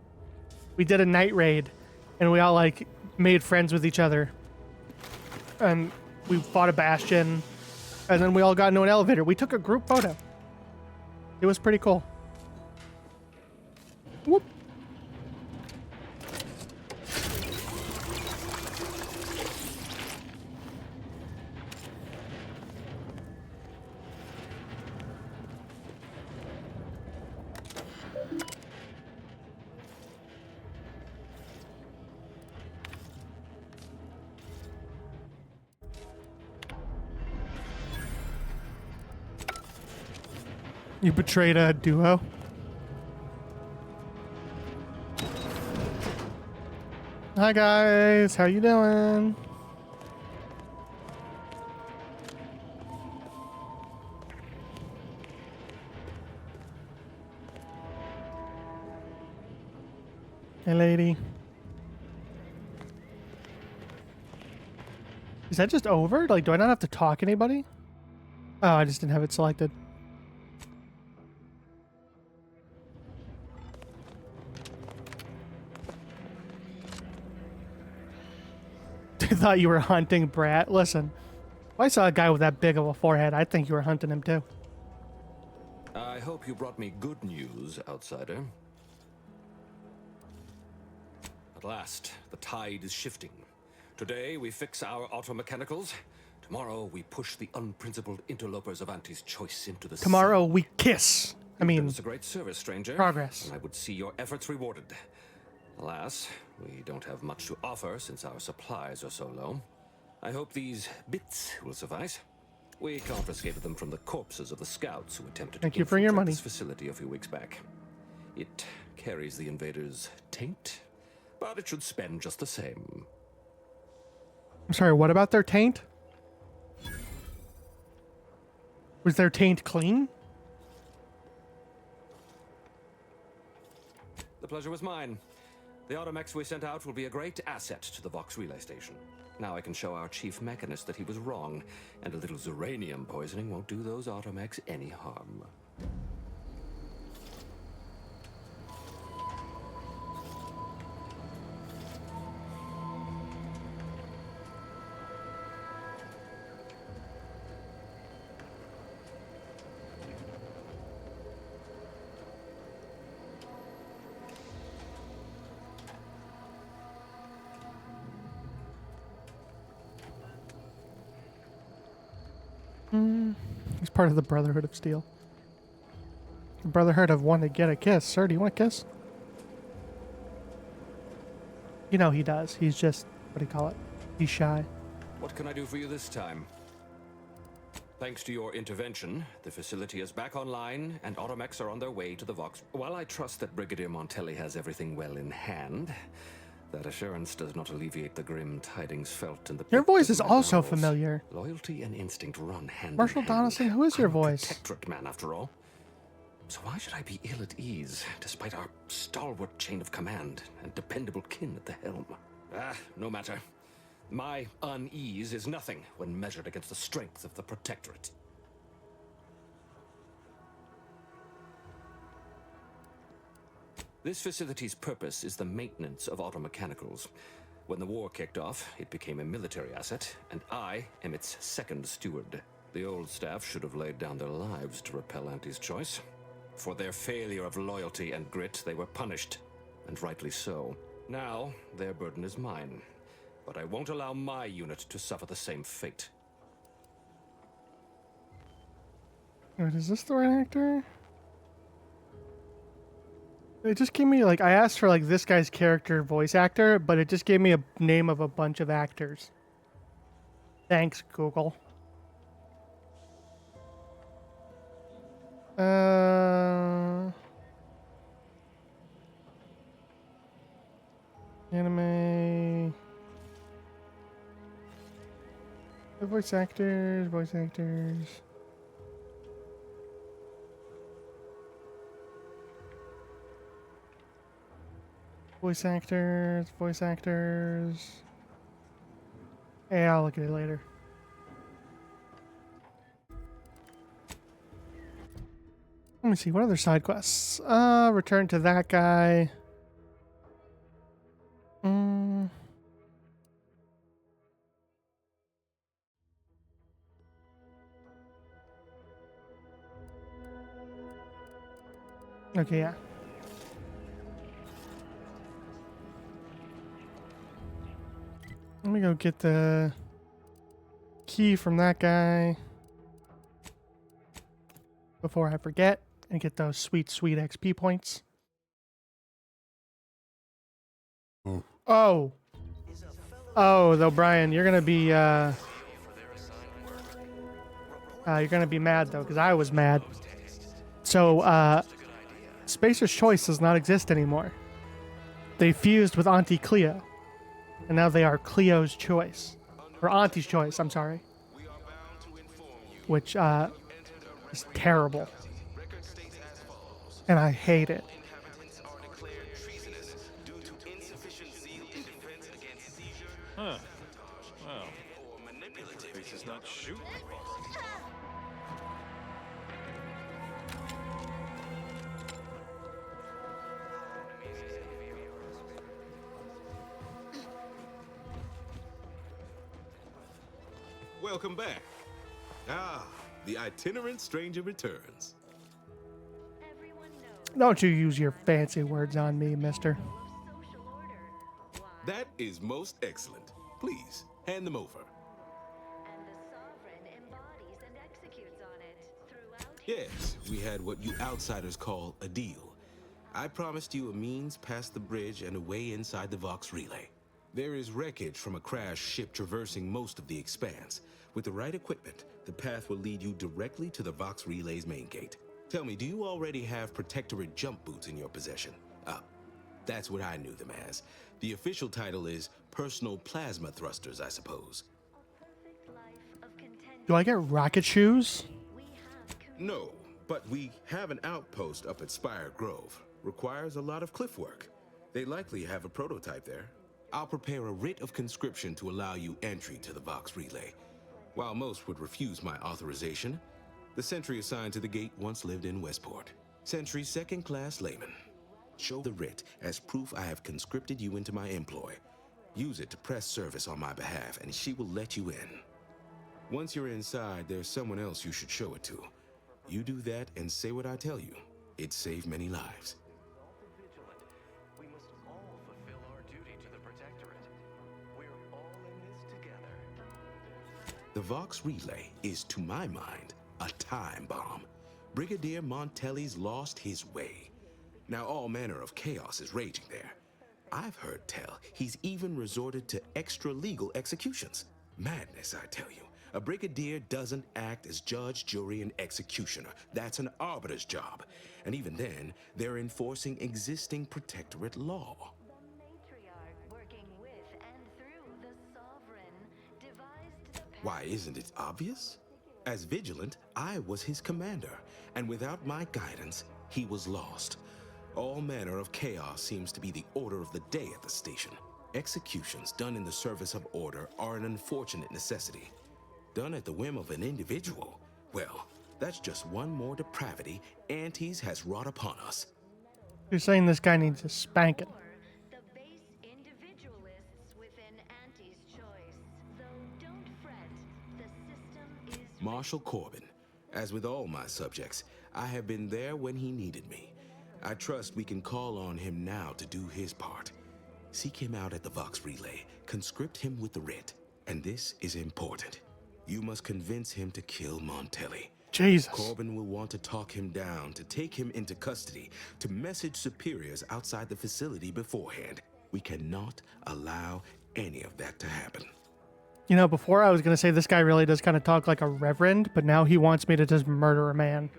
We did a night raid, and we all like made friends with each other. And we fought a bastion, and then we all got into an elevator. We took a group photo. It was pretty cool. Whoop. You betrayed a duo. Hi guys, how you doing? Hey lady. Is that just over? Like, do I not have to talk to anybody? Oh, I just didn't have it selected. I thought you were hunting Brat. Listen, if I saw a guy with that big of a forehead, I'd think you were hunting him too. I hope you brought me good news, outsider. At last, the tide is shifting. Today, we fix our automechanicals. Tomorrow, we push the unprincipled interlopers of Auntie's choice into the sea. Tomorrow we kiss. I mean, It's a great service, stranger. progress. And I would see your efforts rewarded. Alas, we don't have much to offer since our supplies are so low. I hope these bits will suffice. We confiscated them from the corpses of the scouts who attempted Thank to you for your infiltrate money. this facility a few weeks back. It carries the invaders' taint, but it should spend just the same. I'm sorry, what about their taint? Was their taint clean? The pleasure was mine. The Automex we sent out will be a great asset to the Vox relay station. Now I can show our chief mechanist that he was wrong, and a little Zeranium poisoning won't do those Automex any harm. He's part of the Brotherhood of Steel. The Brotherhood of One to Get a Kiss. Sir, do you want a kiss? You know he does. He's just, what do you call it? He's shy. What can I do for you this time? Thanks to your intervention, the facility is back online, and Automex are on their way to the Vox. While I trust that Brigadier Montelli has everything well in hand, that assurance does not alleviate the grim tidings felt in the... Your pit voice of is my also bowels. familiar. Loyalty and instinct run hand Marshall in hand. Donaldson, who is your I'm a voice? Protectorate man, after all. So why should I be ill at ease, despite our stalwart chain of command and dependable kin at the helm? No matter. My unease is nothing when measured against the strength of the Protectorate. This facility's purpose is the maintenance of automechanicals. When the war kicked off, it became a military asset, and I am its second steward. The old staff should have laid down their lives to repel Auntie's choice. For their failure of loyalty and grit, they were punished, and rightly so. Now, their burden is mine, but I won't allow my unit to suffer the same fate. Wait, is this the right actor? It just gave me, like, I asked for, like, this guy's character voice actor, but it just gave me a name of a bunch of actors. Thanks, Google. Anime. The voice actors, voice actors. Voice actors, voice actors. Hey, I'll look at it later. Let me see, what other side quests? Return to that guy. Okay, yeah. Let me go get the key from that guy before I forget and get those sweet, sweet XP points. Oh. Oh, though, Brian, you're gonna be mad though, because I was mad. So, Spacer's Choice does not exist anymore. They fused with Auntie Cleo. And now they are Cleo's Choice. Or Auntie's Choice, I'm sorry. Which, is terrible. And I hate it. Huh. Well, not shoot. Welcome back. Ah, the itinerant stranger returns. Don't you use your fancy words on me, mister. That is most excellent. Please, hand them over. Yes, we had what you outsiders call a deal. I promised you a means past the bridge and a way inside the Vox relay. There is wreckage from a crashed ship traversing most of the expanse. With the right equipment, the path will lead you directly to the Vox relay's main gate. Tell me, do you already have Protectorate jump boots in your possession? That's what I knew them as. The official title is Personal Plasma Thrusters, I suppose. Do I get rocket shoes? No, but we have an outpost up at Spire Grove. Requires a lot of cliff work. They likely have a prototype there. I'll prepare a writ of conscription to allow you entry to the Vox relay. While most would refuse my authorization, the sentry assigned to the gate once lived in Westport. Sentry second-class layman. Show the writ as proof I have conscripted you into my employ. Use it to press service on my behalf, and she will let you in. Once you're inside, there's someone else you should show it to. You do that and say what I tell you. It saved many lives. We must all fulfill our duty to the Protectorate. We're all in this together. The Vox relay is, to my mind, a time bomb. Brigadier Montelli's lost his way. Now all manner of chaos is raging there. I've heard tell he's even resorted to extra-legal executions. Madness, I tell you. A brigadier doesn't act as judge, jury, and executioner. That's an arbiter's job. And even then, they're enforcing existing Protectorate law. Why, isn't it obvious? As Vigilant, I was his commander, and without my guidance, he was lost. All manner of chaos seems to be the order of the day at the station. Executions done in the service of order are an unfortunate necessity. Done at the whim of an individual, well, that's just one more depravity Antes has wrought upon us. You're saying this guy needs a spanking. Marshal Corbin, as with all my subjects, I have been there when he needed me. I trust we can call on him now to do his part. Seek him out at the Vox relay, conscript him with the writ, and this is important. You must convince him to kill Montelli. Jesus. Corbin will want to talk him down, to take him into custody, to message superiors outside the facility beforehand. We cannot allow any of that to happen. You know, before I was going to say this guy really does kind of talk like a reverend, but now he wants me to just murder a man.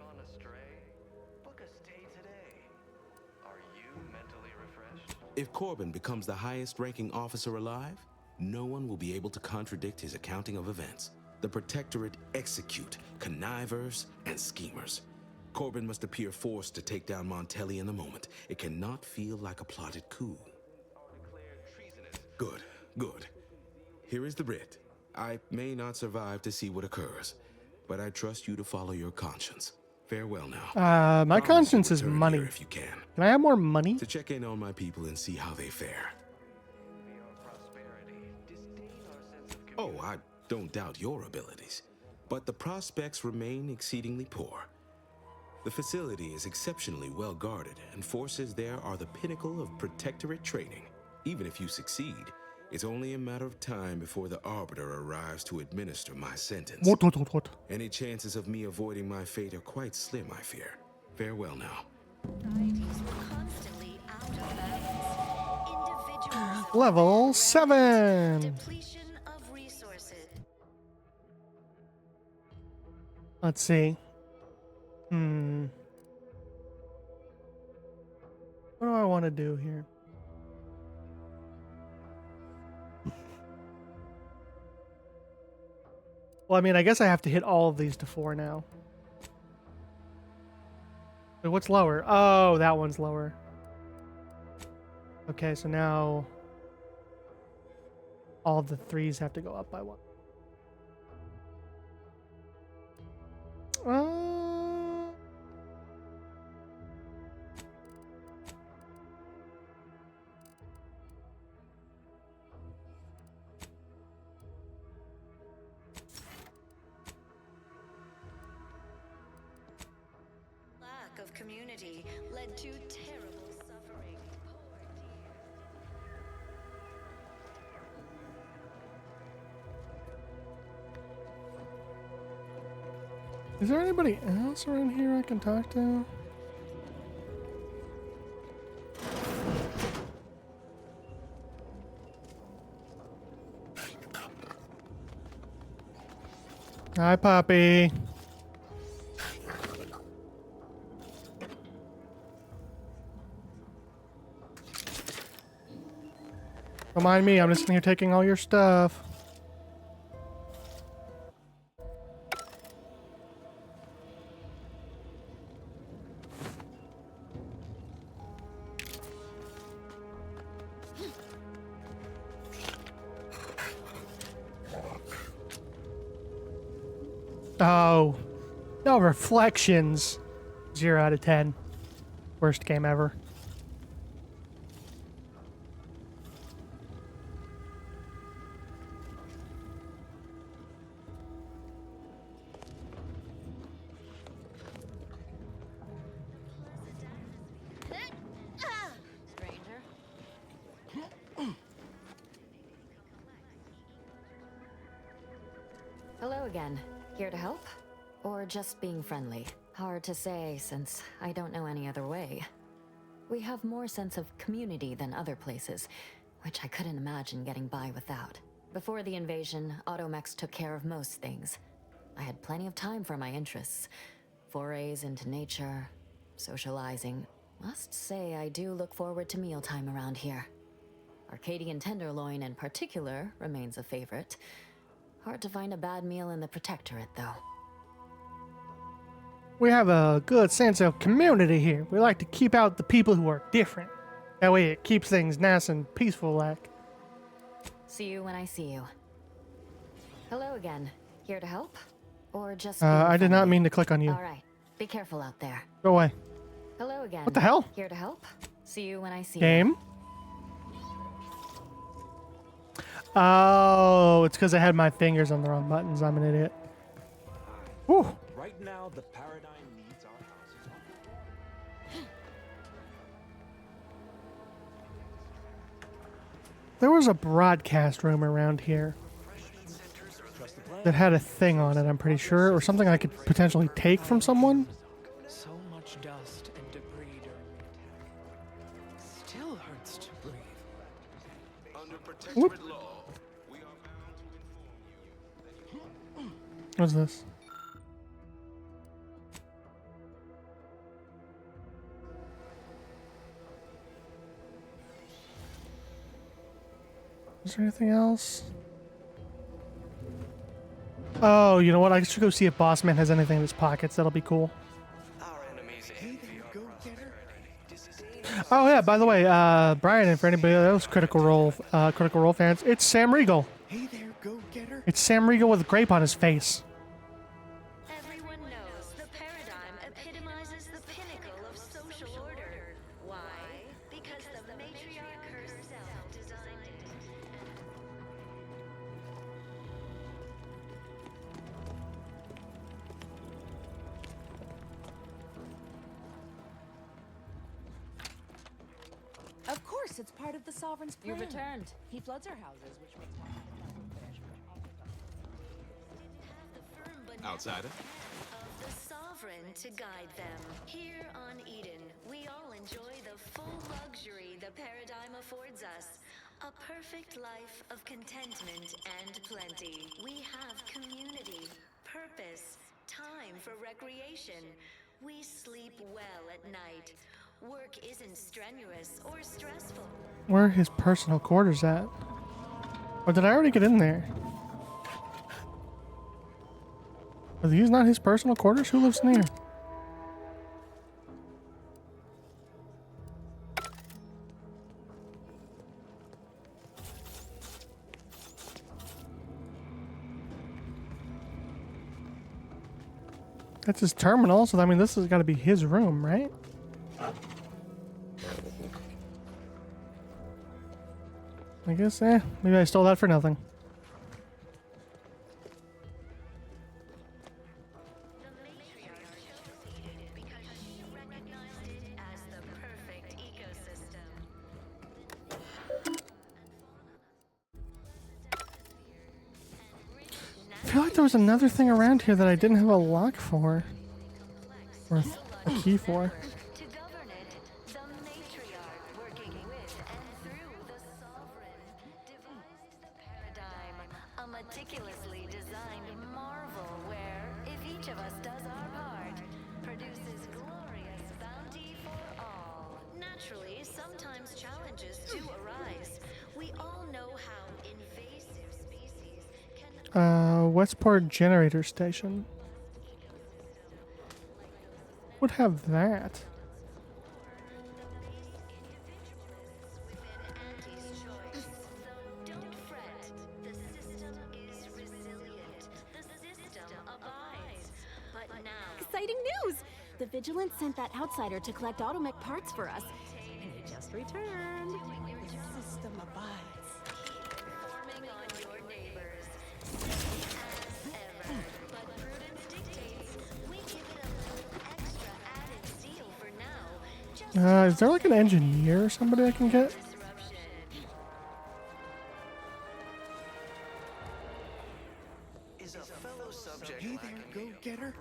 If Corbin becomes the highest-ranking officer alive, no one will be able to contradict his accounting of events. The Protectorate execute connivers and schemers. Corbin must appear forced to take down Montelli in the moment. It cannot feel like a plotted coup. Good, good. Here is the writ. I may not survive to see what occurs, but I trust you to follow your conscience. Farewell now. My conscience is money. If you can I have more money? to check in on my people and see how they fare. Oh, I don't doubt your abilities, but the prospects remain exceedingly poor. The facility is exceptionally well guarded, and forces there are the pinnacle of Protectorate training. Even if you succeed, it's only a matter of time before the Arbiter arrives to administer my sentence. What? Any chances of me avoiding my fate are quite slim, I fear. Farewell now. Level 7. Let's see. What do I want to do here? Well, I mean, I guess I have to hit all of these to 4 now. Wait, what's lower? Oh, that one's lower. Okay, so now all of the 3s have to go up by 1. Lack of community led to terrible suffering. Is there anybody else around here I can talk to? Hi, Poppy. Don't mind me, I'm just in here taking all your stuff. Oh, no reflections. 0 out of 10. Worst game ever. Stranger. Hello again. Here to help? Or just being friendly? Hard to say, since I don't know any other way. We have more sense of community than other places, which I couldn't imagine getting by without. Before the invasion, Automechs took care of most things. I had plenty of time for my interests. Forays into nature, socializing. Must say I do look forward to mealtime around here. Arcadian tenderloin in particular remains a favorite. Hard to find a bad meal in the Protectorate, though. We have a good sense of community here. We like to keep out the people who are different. That way it keeps things nice and peaceful like. See you when I see you. Hello again. Here to help? Or just I did not mean to click on you. Alright. Be careful out there. Go away. Hello again. What the hell? Here to help? See you when I see Game? you. Oh, it's because I had my fingers on the wrong buttons. I'm an idiot. Whew. Right now, the paradigm needs our houses. There was a broadcast room around here that had a thing on it, I'm pretty sure, or something I could potentially take from someone. So much dust and debris during the attack. Still hurts to breathe. Under Whoop. protectorate law, we are bound to inform you. What's this? Is there anything else? Oh, you know what? I should go see if Bossman has anything in his pockets. That'll be cool. Oh yeah, by the way, Brian, and for anybody else Critical Role fans, it's Sam Riegel. Hey there, go-getter. It's Sam Riegel with a grape on his face. Everyone knows the paradigm epitomizes the pinnacle of social order. Why? Because the matriarch herself designed it. Of course, it's part of the Sovereign's plan. You've returned. He floods our houses, which makes more Outsider. Of the Sovereign to guide them. Here on Eden, we all enjoy the full luxury the paradigm affords us. A perfect life of contentment and plenty. We have community, purpose, time for recreation. We sleep well at night. Work isn't strenuous or stressful. Where are his personal quarters at? Or did I already get in there? Are these not his personal quarters? Who lives in here? That's his terminal, so I mean this has got to be his room, right? I guess, maybe I stole that for nothing. I feel like there was another thing around here that I didn't have a lock for. Or a key for. A meticulously designed marvel where, if each of us does our part, produces glorious bounty for all. Naturally, sometimes challenges do arise. We all know how invasive species can... Westport Generator Station. Would have that. Exciting news! The Vigilance sent that outsider to collect automech parts for us. And he just returned. The system abides. Forming on your neighbors. As ever. But prudence dictates we give it a little extra added zeal for now. Is there like an engineer or somebody I can get? Hey there, go-getter.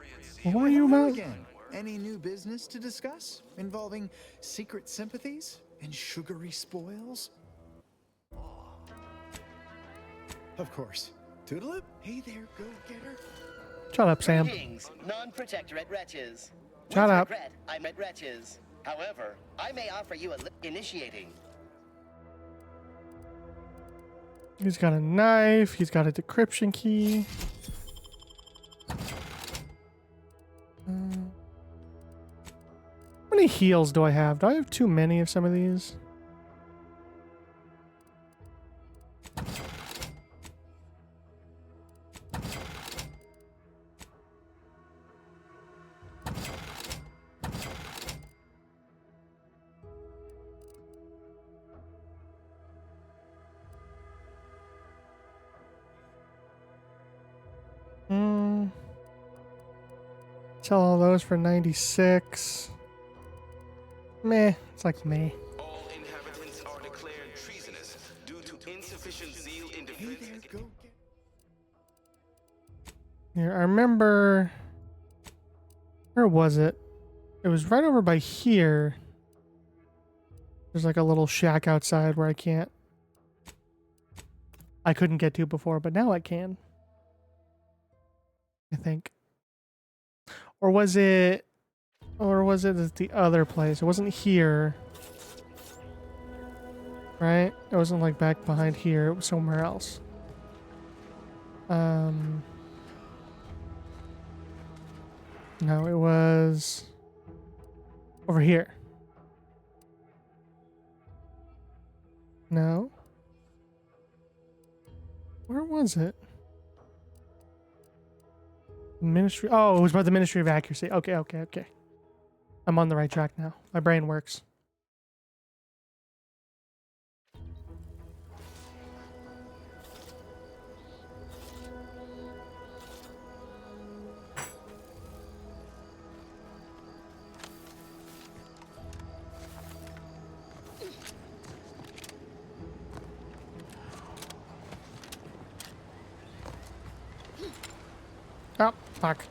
What were you Hello about? Again. Any new business to discuss involving secret sympathies and sugary spoils? Of course. Toodalip? Hey there, go-getter. Shut up, Sam. Greetings, non-protectorate wretches. Shut With up. regret, I met wretches. However, I may offer you initiating. He's got a knife. He's got a decryption key. How many heals do I have? Do I have too many of some of these? Sell all those for 96. Meh. It's like meh. All inhabitants are declared treasonous due to insufficient zeal in defense. Here, I remember. Where was it? It was right over by here. There's like a little shack outside where I couldn't get to before, but now I can. I think. Or was it at the other place? It wasn't here. Right? It wasn't like back behind here. It was somewhere else. No, it was over here. No. Where was it? Ministry. Oh, it was by the Ministry of Accuracy. Okay. I'm on the right track now. My brain works. Oh, fuck.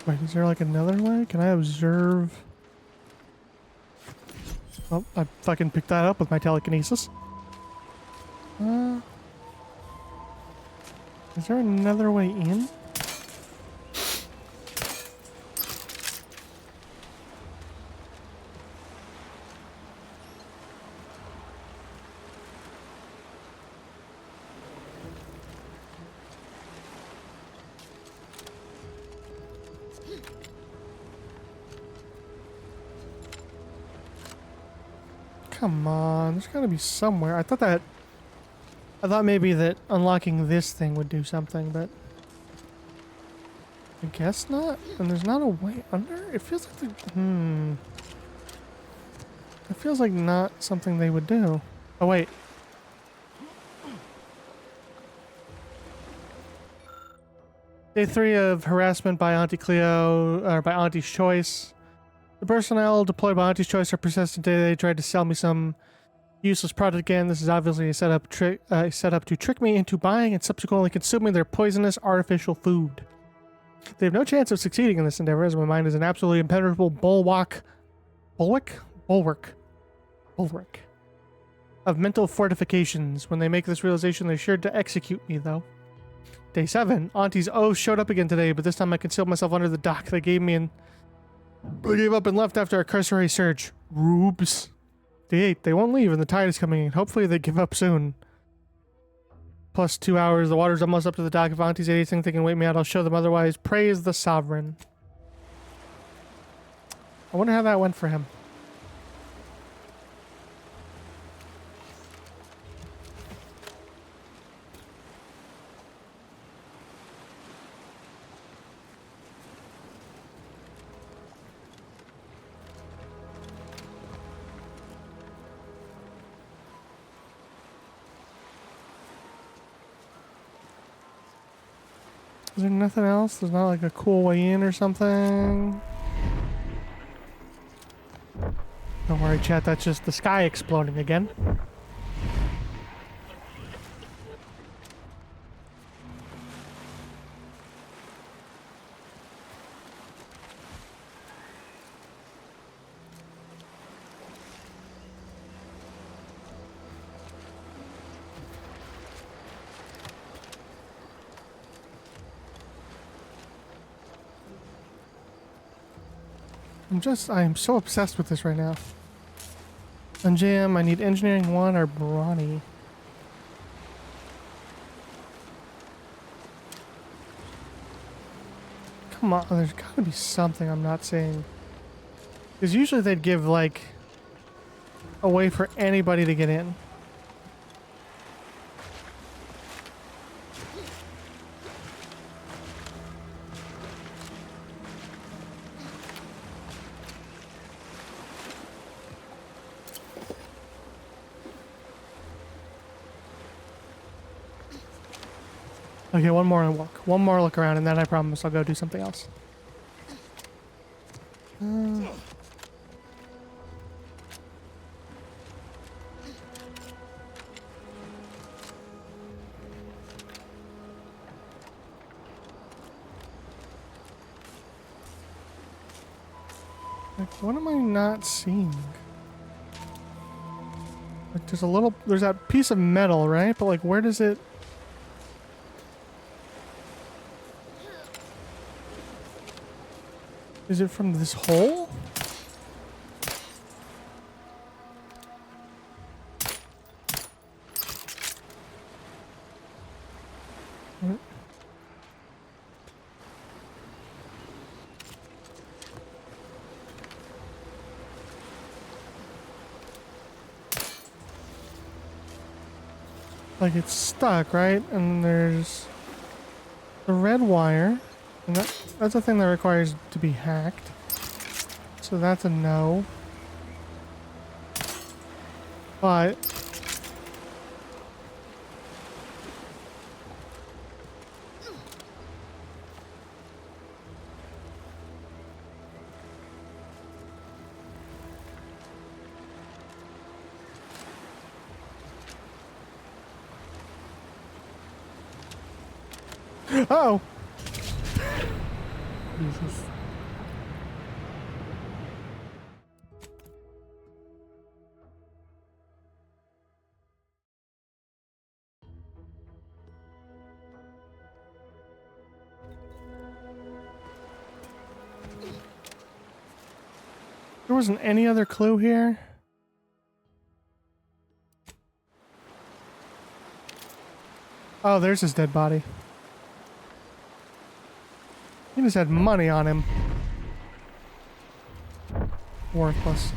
Wait, is there like another way? Can I observe? Oh, I fucking picked that up with my telekinesis. Is there another way in? Come on, there's gotta be somewhere. I thought maybe that unlocking this thing would do something, but I guess not. And there's not a way under? It feels like it feels like not something they would do. Oh wait. Day 3 of harassment by Auntie Cleo, or by Auntie's Choice. The personnel deployed by Auntie's Choice are persistent today. They tried to sell me some useless product again. This is obviously a setup to trick me into buying and subsequently consuming their poisonous artificial food. They have no chance of succeeding in this endeavor, as my mind is an absolutely impenetrable bulwark of mental fortifications. When they make this realization, they're sure to execute me, though. Day 7. Auntie's oath showed up again today, but this time I concealed myself under the dock. They gave up and left after a cursory search. Rubes. Day 8. They won't leave and the tide is coming in. Hopefully they give up soon. Plus 2 hours. The water's almost up to the dock. If Auntie's anything they can wait me out, I'll show them otherwise. Praise the Sovereign. I wonder how that went for him. Is there nothing else? There's not like a cool way in or something? Don't worry, chat, that's just the sky exploding again. I am so obsessed with this right now. Unjam, I need engineering 1 or brawny. Come on, there's gotta be something I'm not seeing. Because usually they'd give, like, a way for anybody to get in. Okay, one more walk. One more look around, and then I promise I'll go do something else. Like, what am I not seeing? Like, there's that piece of metal, right? But like, where does it... Is it from this hole? What? Like it's stuck, right? And there's the red wire. And that's a thing that requires to be hacked. So that's a no. But... Uh-oh! Jesus. There wasn't any other clue here? Oh, there's his dead body. He just had money on him. Worthless.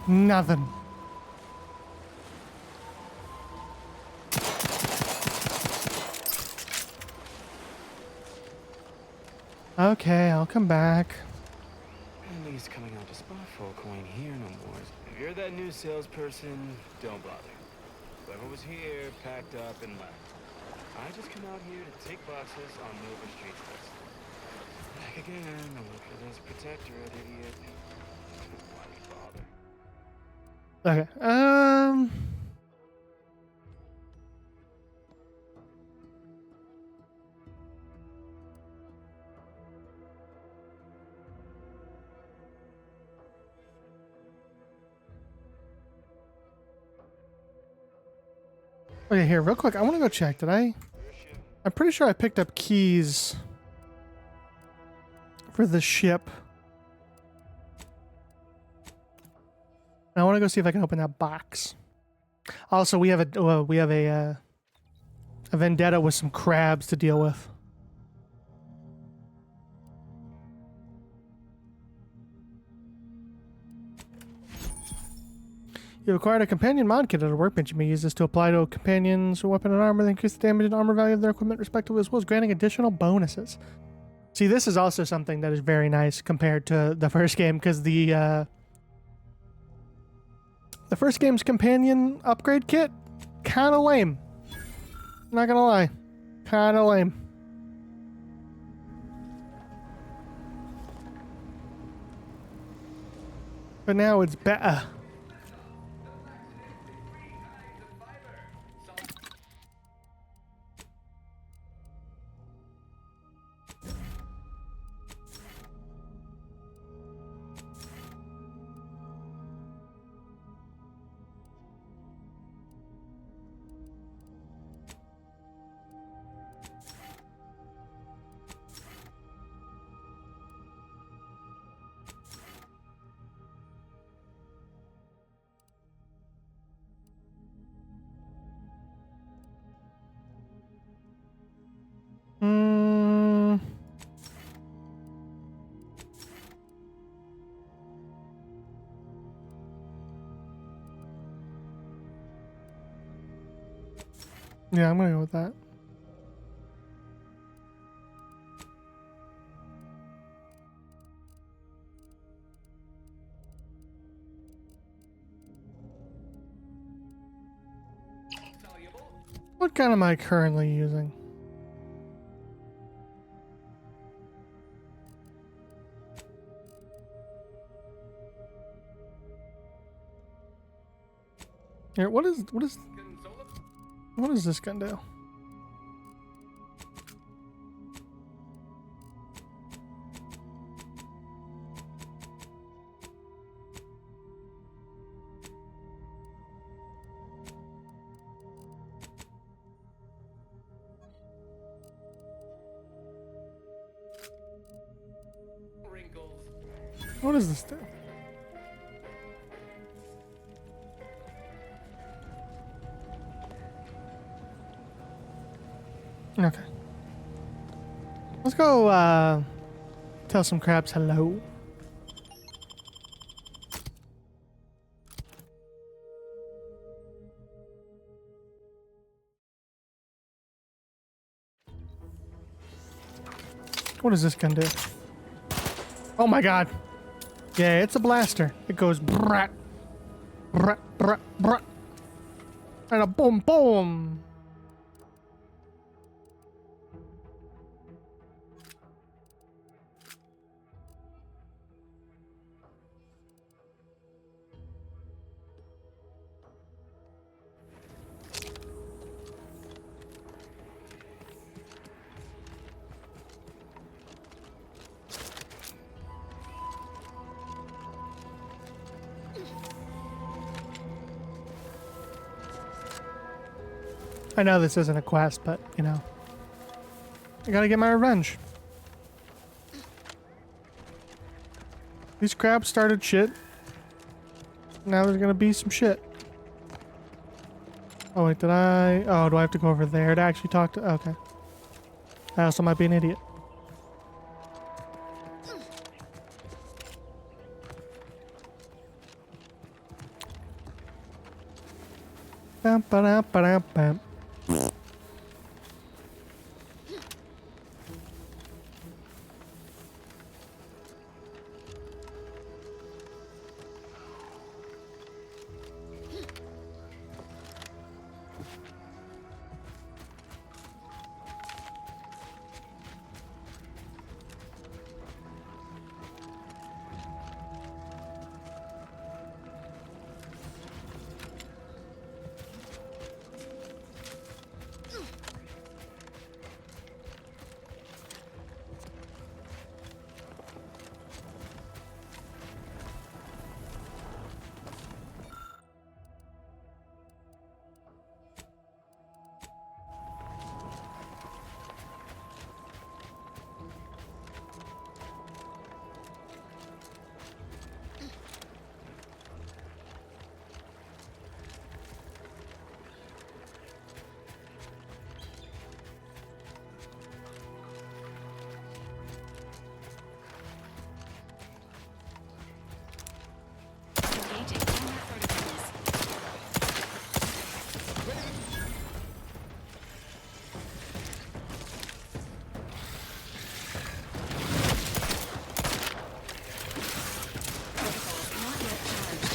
Nothing. Okay, I'll come back. At least coming out to spot folk who ain't here no more. If you're that new salesperson, don't bother. Whoever was here packed up and left. I just come out here to take boxes on Nova Street West. Back again, to look for this protectorate idiot. Why bother? Okay. Okay, here, real quick. I want to go check. Did I? I'm pretty sure I picked up keys for the ship. I want to go see if I can open that box. Also, we have a vendetta with some crabs to deal with. You acquired a companion mod kit at a workbench. You may use this to apply to a companion's weapon and armor, then increase the damage and armor value of their equipment respectively, as well as granting additional bonuses. See, this is also something that is very nice compared to the first game, because the first game's companion upgrade kit, kind of lame. Not gonna lie, kind of lame. But now it's better. Yeah, I'm gonna go with that. What gun am I currently using? Here, what does this gun do? What does this do? Okay. Let's go tell some crabs hello. What does this gun do? Oh my god. Yeah, it's a blaster. It goes brat, brat, brat, brat, and a boom, boom. I know this isn't a quest, but, you know, I gotta get my revenge. These crabs started shit. Now there's gonna be some shit. Oh, wait, did I? Oh, do I have to go over there to actually talk to? Okay. I also might be an idiot. Bam, ba-dam, ba-dam, bam. Engaging combat protocols. Protocols not yet charged.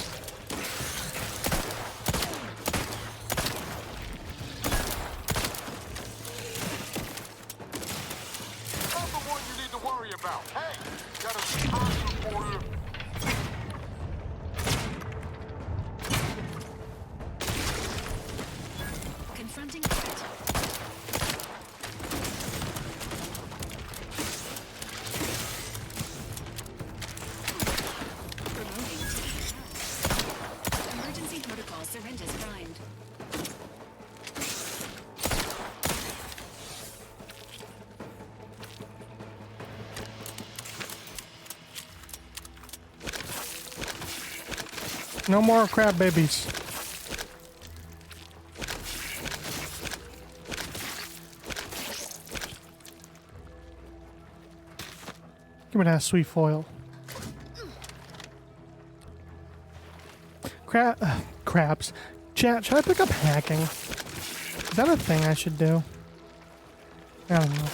Not the one you need to worry about. Hey, got a surprise for you. Confronting threat. Promoting team. Emergency protocol syringes primed. No more crab babies. Give me that sweet foil. Crabs. Chat, should I pick up hacking? Is that a thing I should do? I don't know.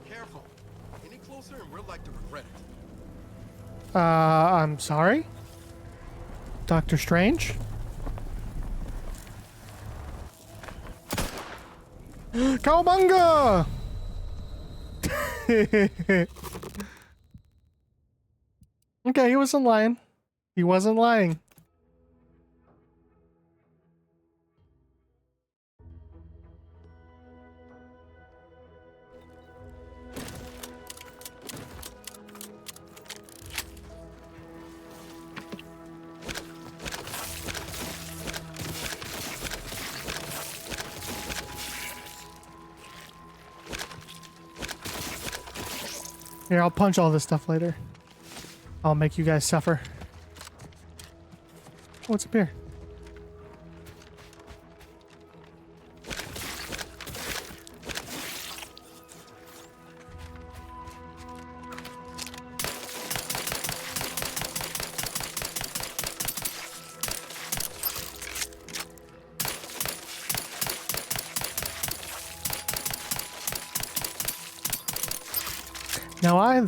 Careful. Any closer and we're like to regret it. I'm sorry? Doctor Strange? Cowabunga! Okay, he wasn't lying. He wasn't lying. Here, I'll punch all this stuff later. I'll make you guys suffer. What's up here? Now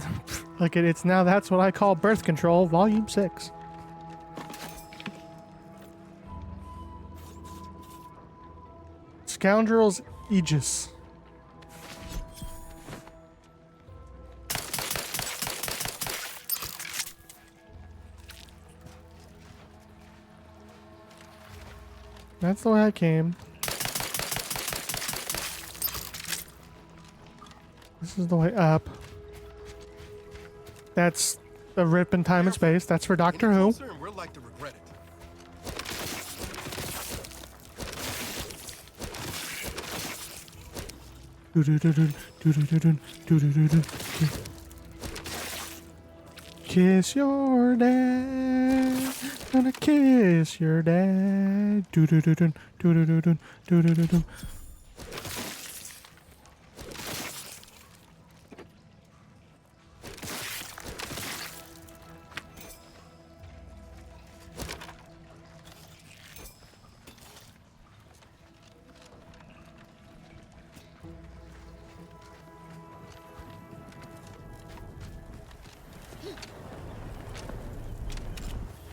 look at it's now that's what I call birth control, volume 6. Scoundrel's Aegis. That's the way I came. This is the way up. That's a rip in time and space. That's for Doctor Who. We're like to regret it. Do-do-do-dun, do-do-do-dun, do-do-do-dun. Kiss your dad. Gonna kiss your dad. Do-do-do-dun, do-do-do-dun, do-do-do-dun.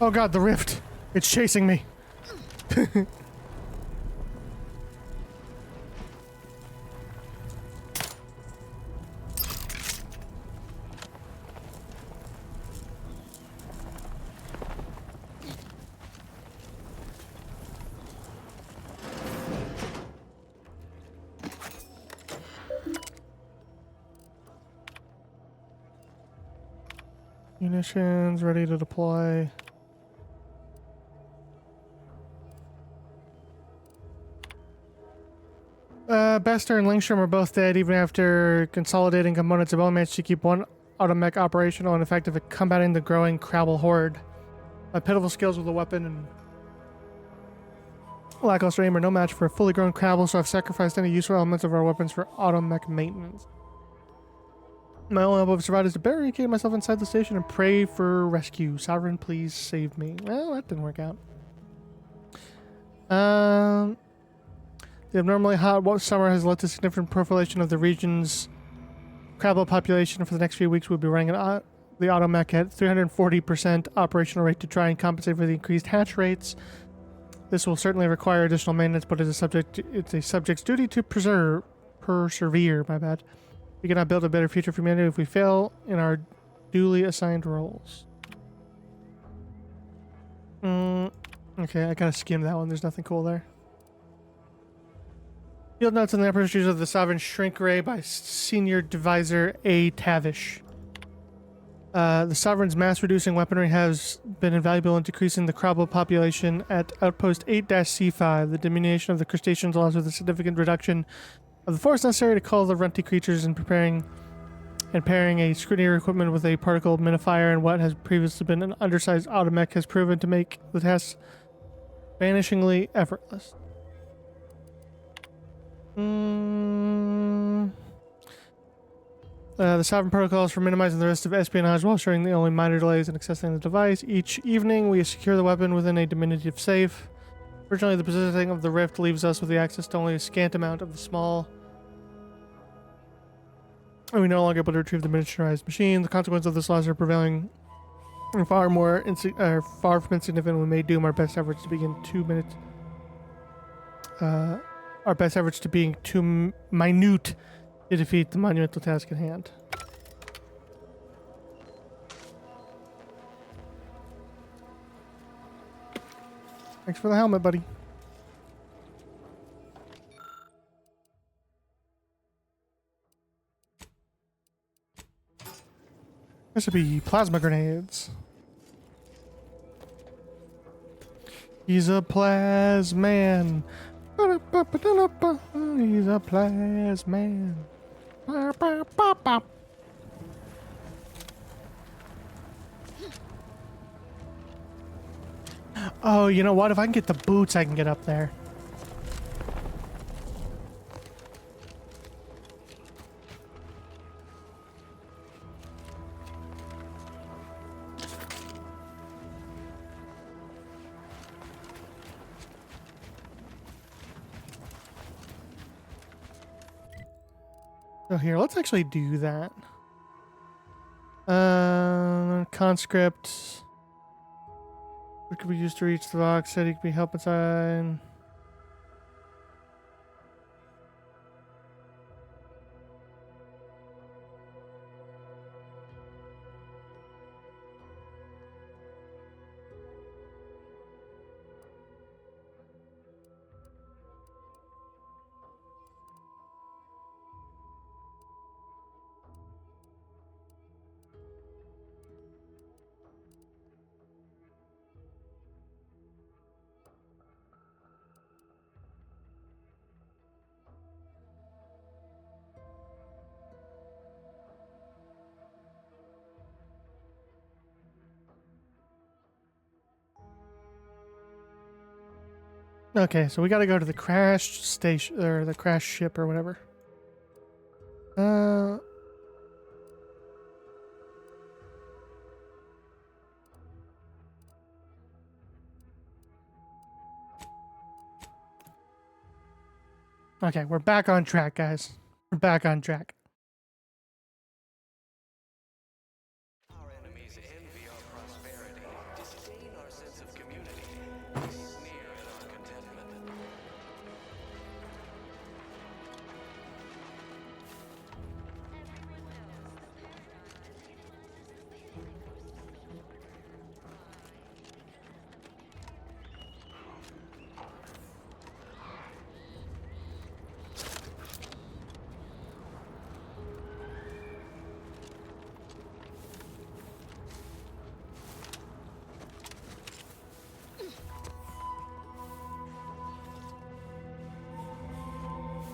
Oh god, the rift. It's chasing me. Munitions ready to deploy. Bester and Lingstrom are both dead even after consolidating components have only managed to keep one automech operational and effective at combating the growing Crabble horde. My pitiful skills with the weapon and lackluster aim are no match for a fully grown Crabble, so I've sacrificed any useful elements of our weapons for automech maintenance. My only hope of surviving is to barricade myself inside the station and pray for rescue. Sovereign, please save me. Well, that didn't work out. The abnormally hot summer has led to significant proliferation of the region's Crabble population. For the next few weeks, we'll be running the automech at 340% operational rate to try and compensate for the increased hatch rates. This will certainly require additional maintenance, but it's a subject's duty to persevere. My bad. We cannot build a better future for humanity if we fail in our duly assigned roles. Okay, I kind of skimmed that one. There's nothing cool there. Field notes on the Emperor's use of the Sovereign Shrink Ray by Senior Deviser A. Tavish. The Sovereign's mass-reducing weaponry has been invaluable in decreasing the Crabble population at Outpost 8-C5. The diminution of the crustaceans allows for the significant reduction of the force necessary to cull the runty creatures and pairing a scrutineer equipment with a particle minifier and what has previously been an undersized automech has proven to make the task vanishingly effortless. The Sovereign protocol is for minimizing the risk of espionage while ensuring the only minor delays in accessing the device. Each evening, we secure the weapon within a diminutive safe. Fortunately, the positioning of the rift leaves us with the access to only a scant amount of the small, and we no longer able to retrieve the miniaturized machine. The consequence of this loss are prevailing and far from insignificant. We may doom our best efforts to begin 2 minutes. Our best efforts to being too minute to defeat the monumental task at hand. Thanks for the helmet, buddy. This would be plasma grenades. He's a plasman. He's a plasman. Oh, you know what? If I can get the boots, I can get up there. So here, let's actually do that. Conscript. What could we use to reach the box? Said he could be help inside. Okay, so we got to go to the crash station or the crash ship or whatever. Okay, we're back on track, guys. We're back on track. Our enemies envy our prosperity, disdain our sense of community, sneer at our contentment.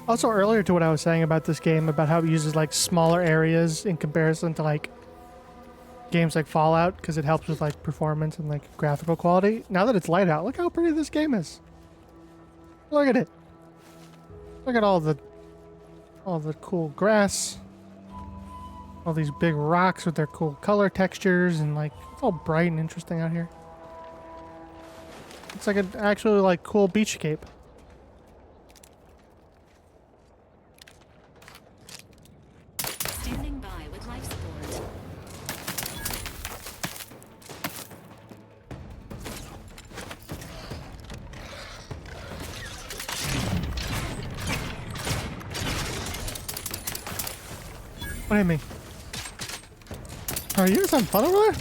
Also, earlier to what I was saying about this game, about how it uses like smaller areas in comparison to like games like Fallout, because it helps with like performance and like graphical quality. Now that it's light out, look how pretty this game is. Look at it. Look at all the cool grass. All these big rocks with their cool color textures, and like it's all bright and interesting out here. It's like an actually like cool beachscape. Standing by with life support. What do you mean? Are you guys having fun over there?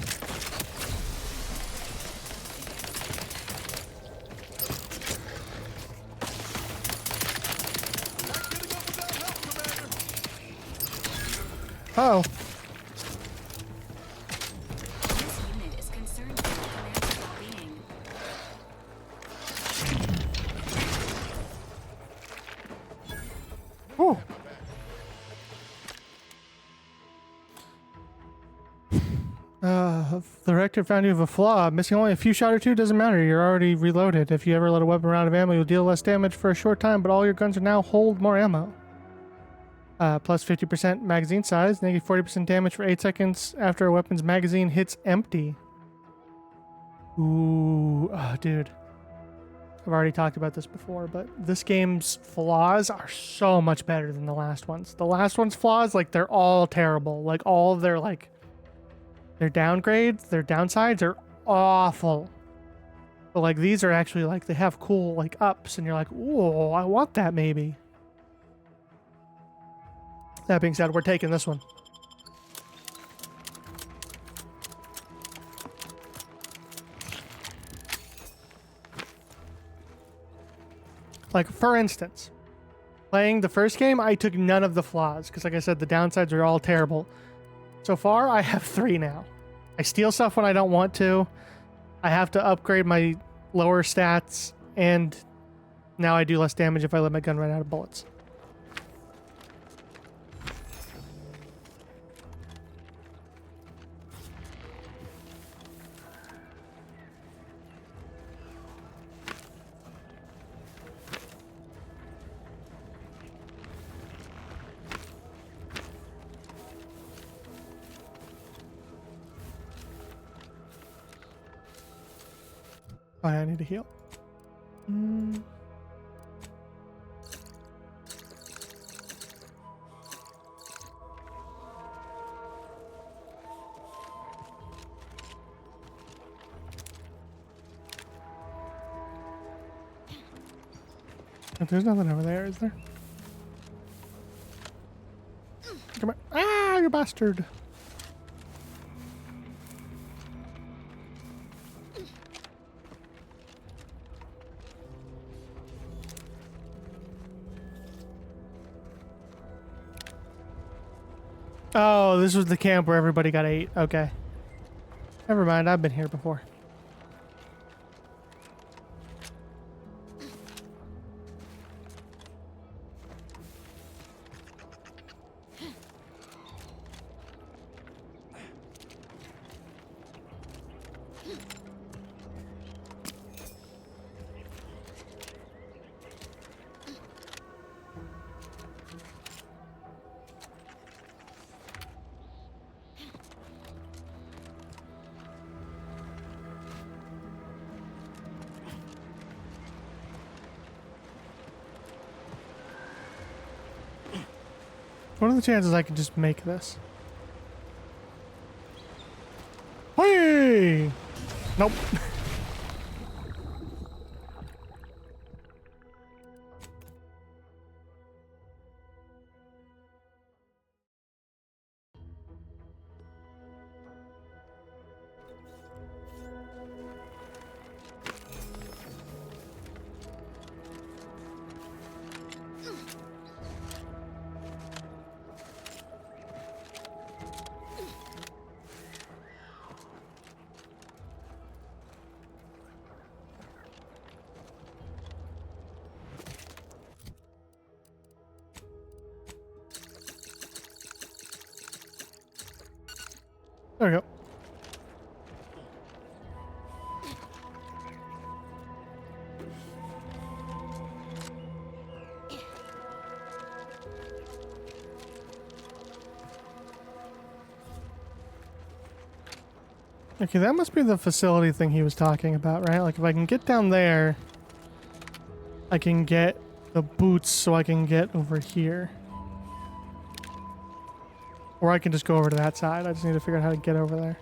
Oh. This unit is concerned with the commander's well-being. Ooh. The director found you have a flaw. Missing only a few shot or two doesn't matter. You're already reloaded. If you ever let a weapon run out of ammo, you'll deal less damage for a short time, but all your guns are now hold more ammo. Plus 50% magazine size, negative 40% damage for 8 seconds after a weapon's magazine hits empty. Ooh, oh, dude. I've already talked about this before, but this game's flaws are so much better than the last ones. The last one's flaws, like, they're all terrible. Like, all of their, like, their downgrades, their downsides are awful. But, like, these are actually, like, they have cool, like, ups, and you're like, ooh, I want that maybe. That being said, we're taking this one. Like, for instance, playing the first game, I took none of the flaws, because like I said, the downsides are all terrible. So far, I have 3 now. I steal stuff when I don't want to. I have to upgrade my lower stats, and now I do less damage if I let my gun run out of bullets. Oh, I need to heal. There's nothing over there, is there? Come on. Ah, you bastard. Oh, this was the camp where everybody got ate. Okay. Never mind, I've been here before. What are the chances I can just make this? Hey! Nope. There we go. Okay, that must be the facility thing he was talking about, right? Like, if I can get down there, I can get the boots so I can get over here. Or I can just go over to that side. I just need to figure out how to get over there.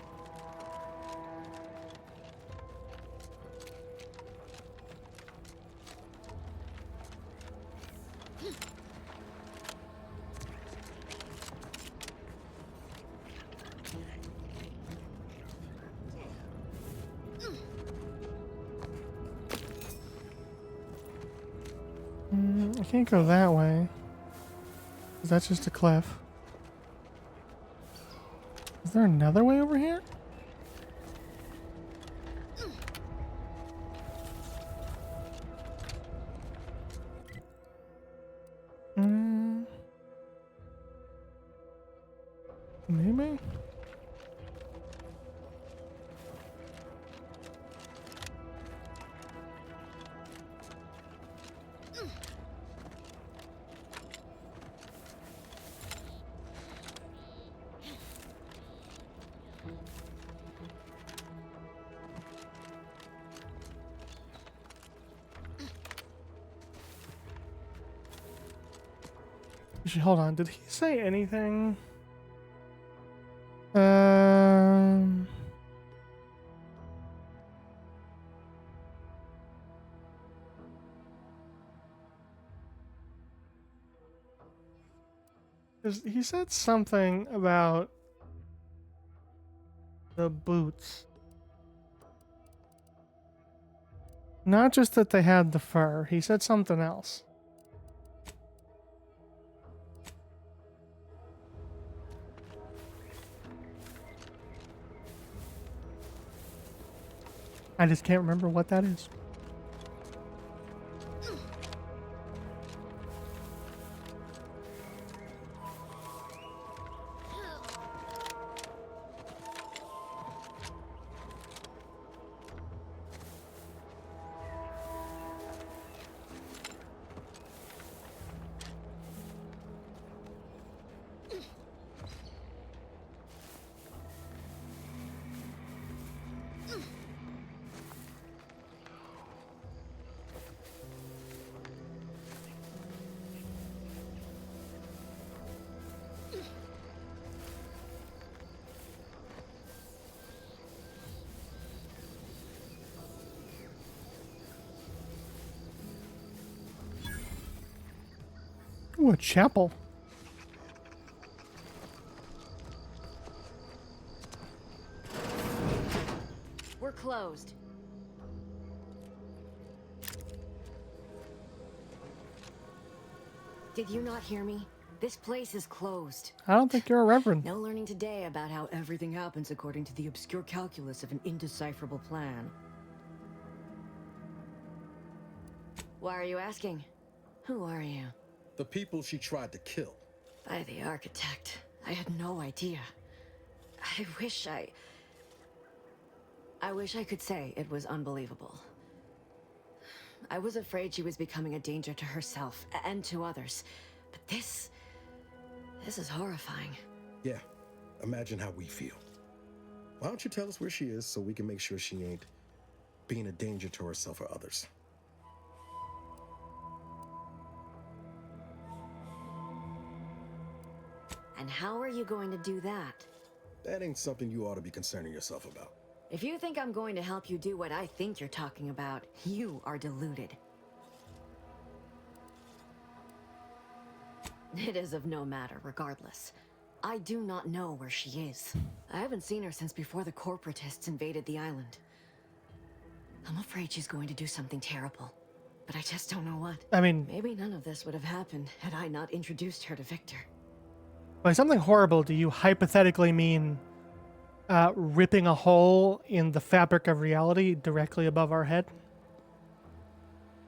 I can't go that way. 'Cause that's just a cliff. Is there another way over here? Maybe? Hold on, did he say anything? He said something about the boots. Not just that they had the fur, he said something else. I just can't remember what that is. Ooh, a chapel. We're closed. Did you not hear me? This place is closed. I don't think you're a reverend. No learning today about how everything happens according to the obscure calculus of an indecipherable plan. Why are you asking? Who are you? The people she tried to kill. By the architect. I had no idea. I wish I could say it was unbelievable. I was afraid she was becoming a danger to herself and to others. But this is horrifying. Yeah, imagine how we feel. Why don't you tell us where she is so we can make sure she ain't being a danger to herself or others? And how are you going to do that? That ain't something you ought to be concerning yourself about. If you think I'm going to help you do what I think you're talking about, you are deluded. It is of no matter, regardless. I do not know where she is. I haven't seen her since before the corporatists invaded the island. I'm afraid she's going to do something terrible, but I just don't know what. I mean, Maybe none of this would have happened had I not introduced her to Victor. by something horrible, do you hypothetically mean ripping a hole in the fabric of reality directly above our head?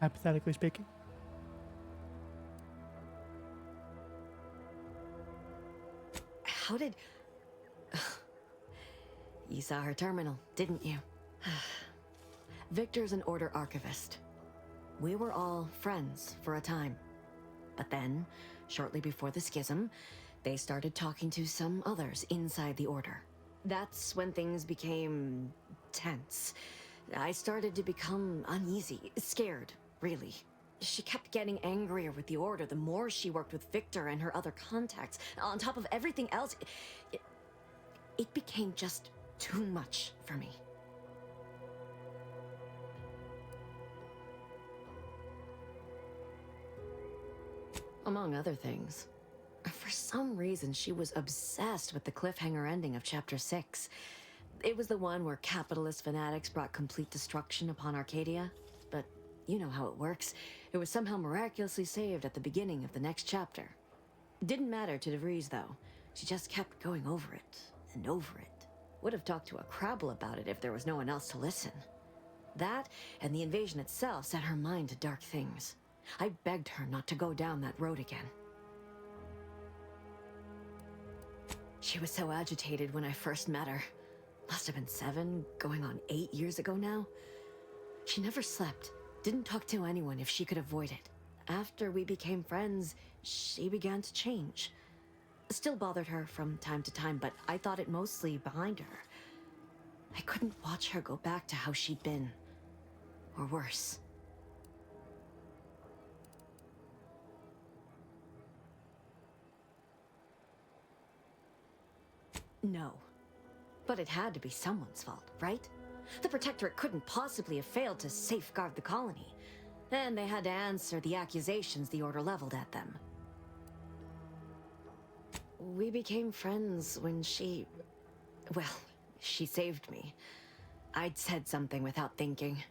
Hypothetically speaking. How did... You saw her terminal, didn't you? Victor's an Order archivist. We were all friends for a time. But then, shortly before the schism, they started talking to some others inside the Order. That's when things became tense. I started to become uneasy, scared, really. She kept getting angrier with the Order the more she worked with Victor and her other contacts. On top of everything else, it became just too much for me. Among other things, for some reason she was obsessed with the cliffhanger ending of Chapter 6. It was the one where capitalist fanatics brought complete destruction upon Arcadia. But you know how it works. It was somehow miraculously saved at the beginning of the next chapter. Didn't matter to DeVries, though. She just kept going over it and over it. Would have talked to a Crabble about it if there was no one else to listen. That and the invasion itself set her mind to dark things. I begged her not to go down that road again. She was so agitated when I first met her. Must have been 7, going on 8 years ago now. She never slept, didn't talk to anyone if she could avoid it. After we became friends, she began to change. Still bothered her from time to time, but I thought it mostly behind her. I couldn't watch her go back to how she'd been. Or worse. No. But it had to be someone's fault, right? The Protectorate couldn't possibly have failed to safeguard the colony. And they had to answer the accusations the Order leveled at them. We became friends when she... well, she saved me. I'd said something without thinking.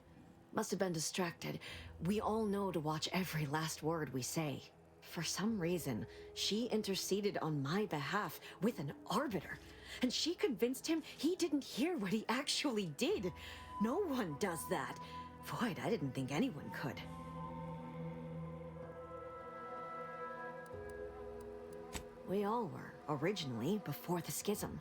Must have been distracted. We all know to watch every last word we say. For some reason, she interceded on my behalf with an Arbiter. And she convinced him he didn't hear what he actually did. No one does that. Void, I didn't think anyone could. We all were, originally, before the schism.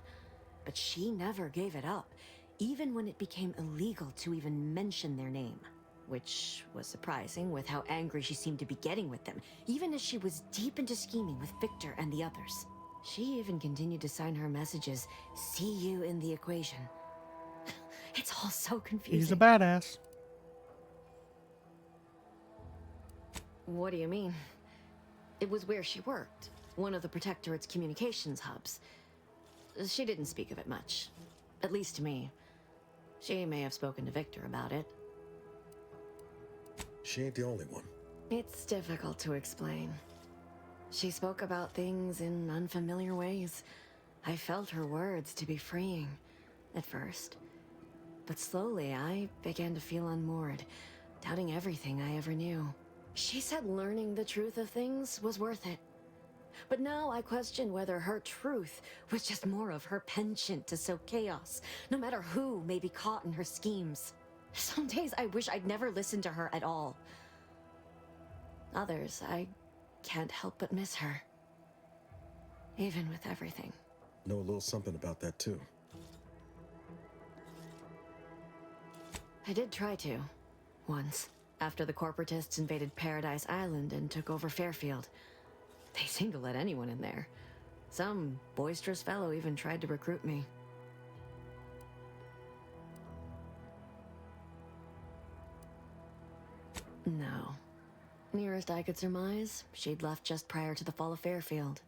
But she never gave it up, even when it became illegal to even mention their name. Which was surprising with how angry she seemed to be getting with them, even as she was deep into scheming with Victor and the others. She even continued to sign her messages, "See you in the equation." It's all so confusing. He's a badass. What do you mean? It was where she worked, one of the Protectorate's communications hubs. She didn't speak of it much, at least to me. She may have spoken to Victor about it. She ain't the only one. It's difficult to explain. She spoke about things in unfamiliar ways. I felt her words to be freeing, at first. But slowly, I began to feel unmoored, doubting everything I ever knew. She said learning the truth of things was worth it. But now I question whether her truth was just more of her penchant to sow chaos, no matter who may be caught in her schemes. Some days I wish I'd never listened to her at all. Others, I can't help but miss her. Even with everything. Know a little something about that too. I did try to. Once. After the corporatists invaded Paradise Island and took over Fairfield. They seemed to let anyone in there. Some boisterous fellow even tried to recruit me. No. Nearest I could surmise, she'd left just prior to the fall of Fairfield.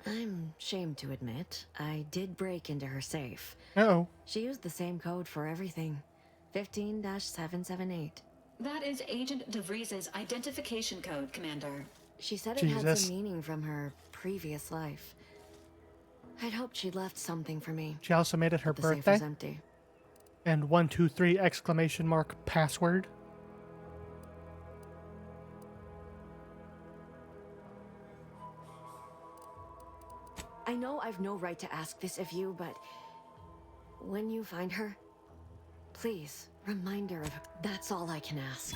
I'm ashamed to admit, I did break into her safe. Uh-oh. She used the same code for everything. 15-778. That is Agent DeVries's identification code, Commander. She said it had some meaning from her previous life. I'd hoped she'd left something for me. She also made it her The safe birthday. was empty. And 123 exclamation mark password. I know I've no right to ask this of you, but when you find her, please remind her of that's all I can ask.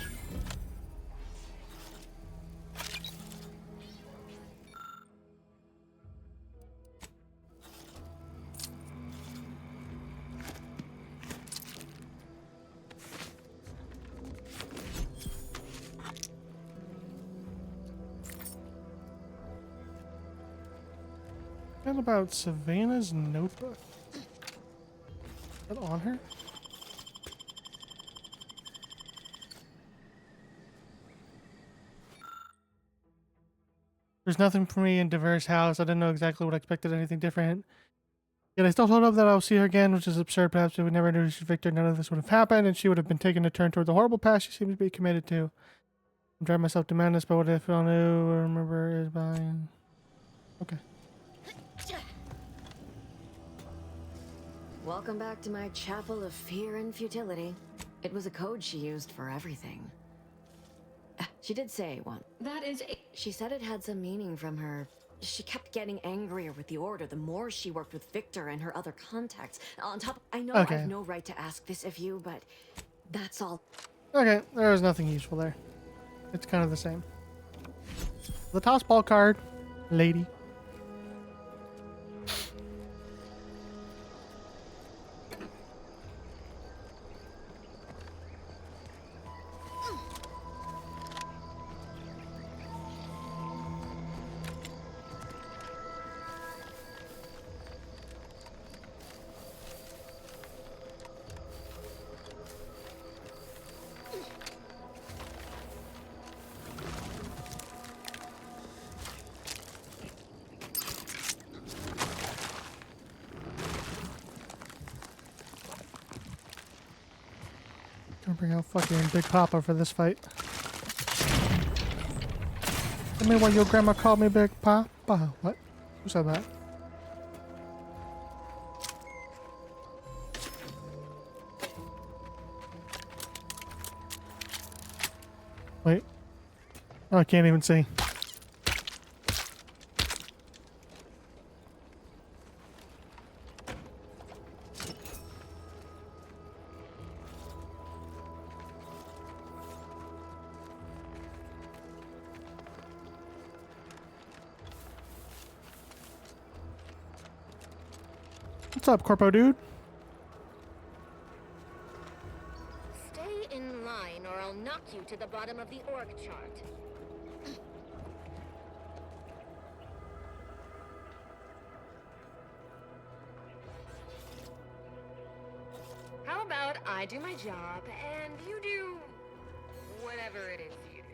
What about Savannah's notebook? Is that on her? There's nothing for me in Diver's house. I didn't know exactly what I expected, anything different. Yet I still told her that I'll see her again, which is absurd. Perhaps if we never introduced Victor, none of this would have happened, and she would have been taken a turn toward the horrible past she seems to be committed to. I'm driving myself to madness, but what if I knew or remember is mine? Okay. Welcome back to my chapel of fear and futility. It was a code she used for everything. She did say one. That is She said it had some meaning from her. She kept getting angrier with the Order the more she worked with Victor and her other contacts. On top, I know Okay. I've no right to ask this of you, but that's all. Okay, there was nothing useful there. It's kind of the same. The toss ball card, lady. Gonna bring out fucking Big Papa for this fight. Tell me why your grandma called me Big Papa. What? Who said that? Wait. Oh, I can't even see. What's up, Corpo dude? Stay in line or I'll knock you to the bottom of the org chart. How about I do my job and you do whatever it is you do?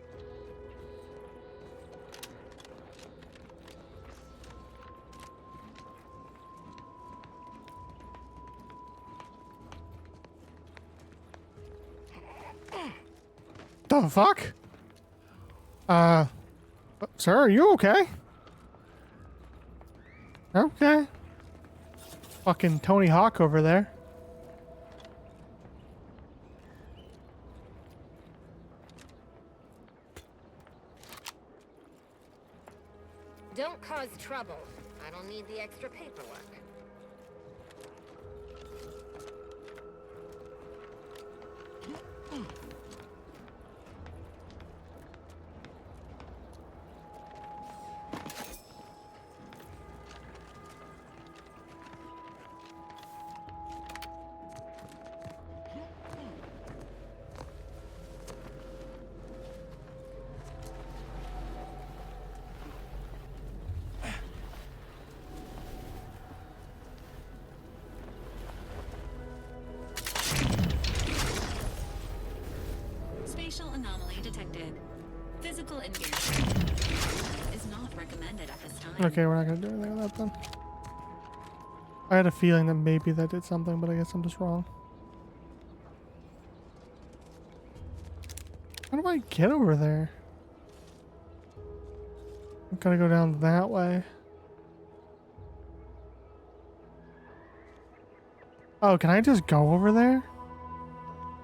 The fuck? Sir, are you okay? Okay. Fucking Tony Hawk over there. Don't cause trouble. I don't need the extra paperwork. spatial anomaly detected. Physical engagement is not recommended at this time. Okay, we're not gonna do anything with that then. I had a feeling that maybe that did something, but I guess I'm just wrong. How do I get over there? I've gotta go down that way. Oh, can I just go over there?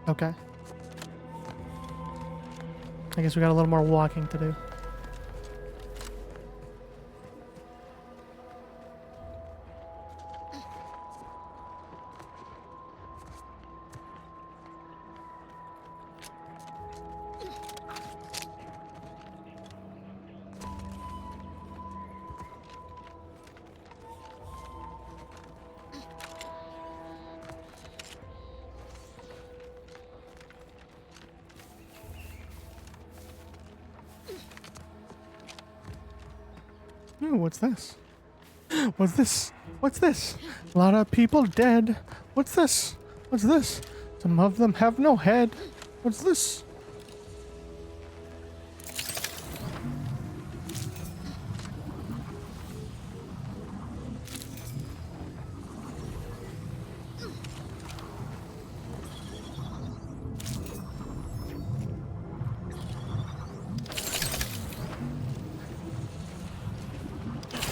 Okay. I guess we got a little more walking to do. Ooh, what's this? What's this? What's this? A lot of people dead. What's this? What's this? Some of them have no head. What's this?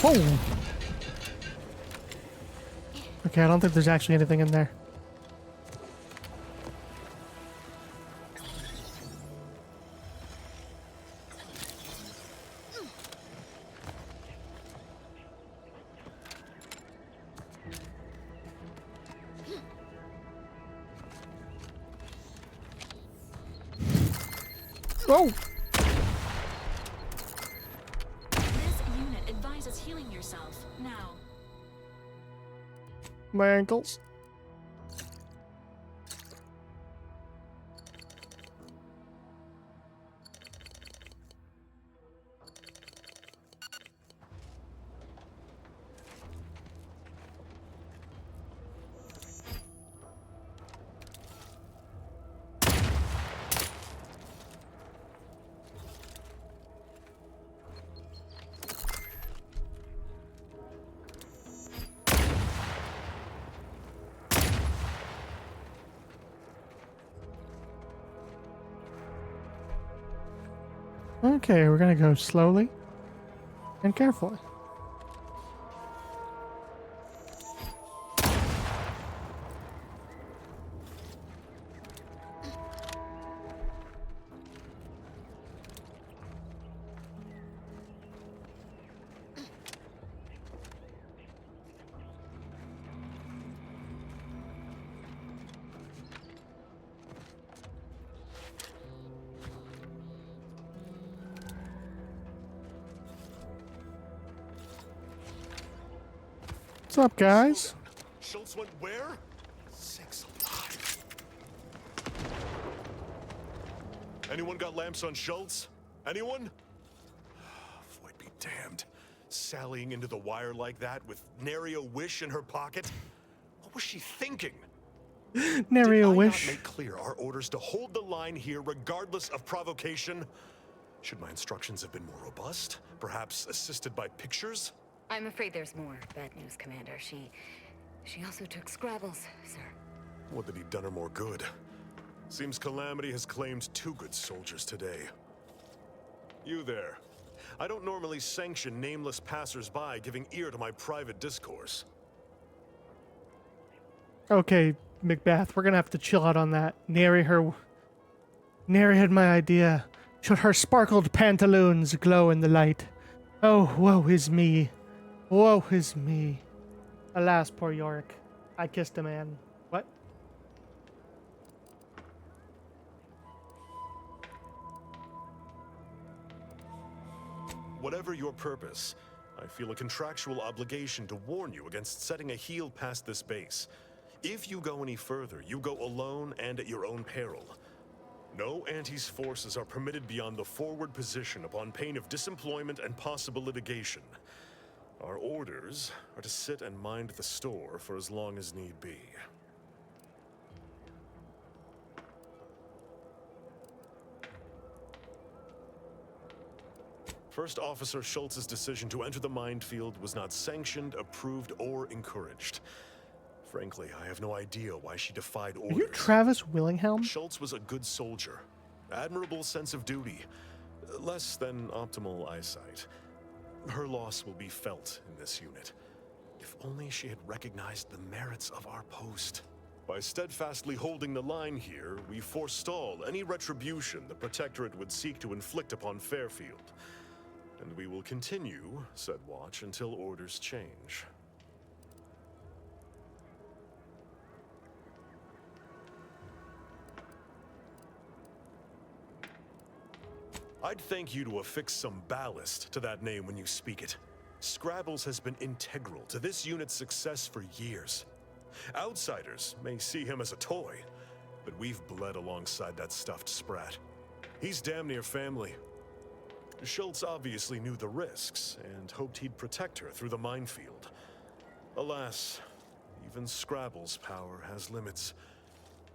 Whoa! Okay, I don't think there's actually anything in there. Oh! This unit advises healing yourself now. My ankles. Okay, we're gonna go slowly and carefully. What's up, guys? Schultz went where? Six alive. Anyone got lamps on Schultz? Anyone? Void be damned. Sallying into the wire like that with nary a wish in her pocket? What was she thinking? Nary a Did I wish. not make clear our orders to hold the line here regardless of provocation? Should my instructions have been more robust? Perhaps assisted by pictures? I'm afraid there's more bad news, Commander. She also took Scrabbles, sir. Would that he'd done her more good. Seems Calamity has claimed 2 good soldiers today. You there. I don't normally sanction nameless passers-by giving ear to my private discourse. Okay, Macbeth, we're gonna have to chill out on that. Nary had my idea. Should her sparkled pantaloons glow in the light? Oh, woe is me. Woe is me. Alas, poor Yorick. I kissed a man. What? Whatever your purpose, I feel a contractual obligation to warn you against setting a heel past this base. If you go any further, you go alone and at your own peril. No Antes forces are permitted beyond the forward position upon pain of disemployment and possible litigation. Our orders are to sit and mind the store for as long as need be. First Officer Schultz's decision to enter the minefield was not sanctioned, approved, or encouraged. Frankly, I have no idea why she defied Are orders. you Travis Willingham? Schultz was a good soldier, admirable sense of duty, less than optimal eyesight. Her loss will be felt in this unit. If only she had recognized the merits of our post. By steadfastly holding the line here, we forestall any retribution the Protectorate would seek to inflict upon Fairfield. And we will continue said watch until orders change. I'd thank you to affix some ballast to that name when you speak it. Scrabbles has been integral to this unit's success for years. Outsiders may see him as a toy, but we've bled alongside that stuffed sprat. He's damn near family. Schultz obviously knew the risks and hoped he'd protect her through the minefield. Alas, even Scrabble's power has limits.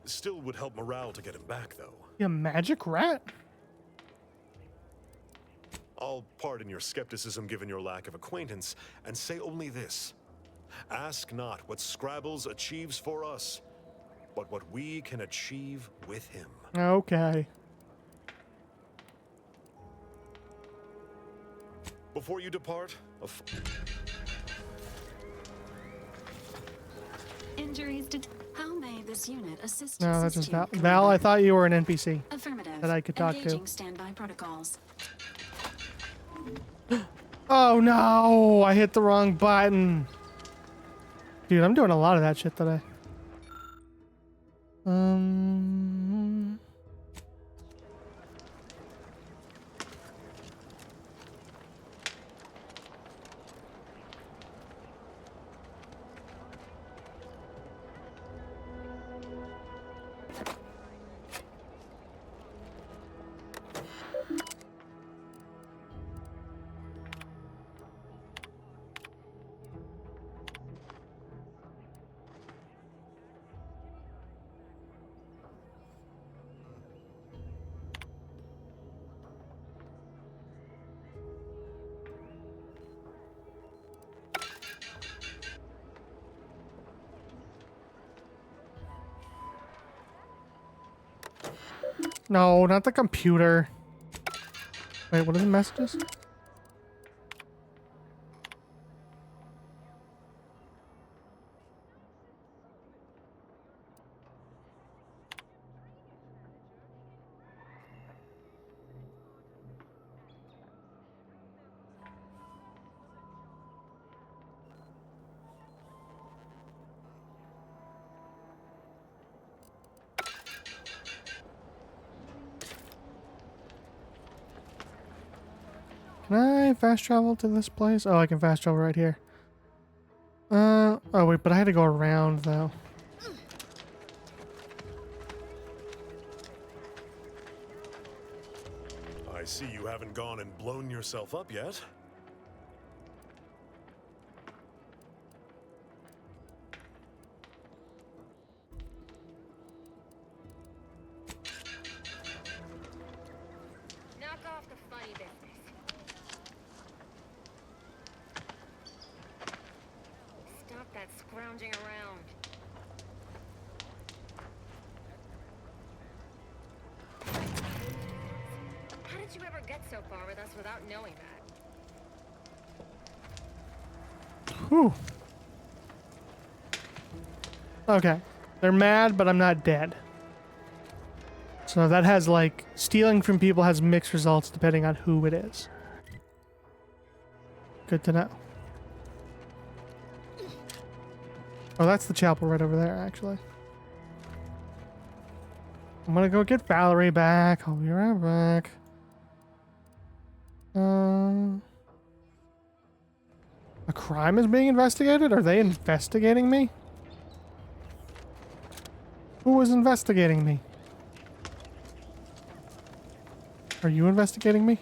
Still would help morale to get him back, though. You a magic rat? I'll pardon your skepticism given your lack of acquaintance, and say only this. Ask not what Scrabbles achieves for us, but what we can achieve with him. Okay. Before you depart, Injuries how may this unit assist? No, that's just Val. Val, I thought you were an NPC Affirmative. that I could talk to. Engaging standby protocols. Oh no! I hit the wrong button. Dude, I'm doing a lot of that shit today. No, not the computer. Wait, what are the messages? Can I fast travel to this place? Oh, I can fast travel right here. Oh wait, but I had to go around though. I see you haven't gone and blown yourself up yet. Knock off the funny business. Stop that scrounging around. How did you ever get so far with us without knowing that? Whew. Okay. They're mad, but I'm not dead. So that has, like, stealing from people has mixed results depending on who it is. Good to know. Oh, that's the chapel right over there, actually. I'm gonna go get Valerie back. I'll be right back. A crime is being investigated? Are they investigating me? Who is investigating me? Are you investigating me?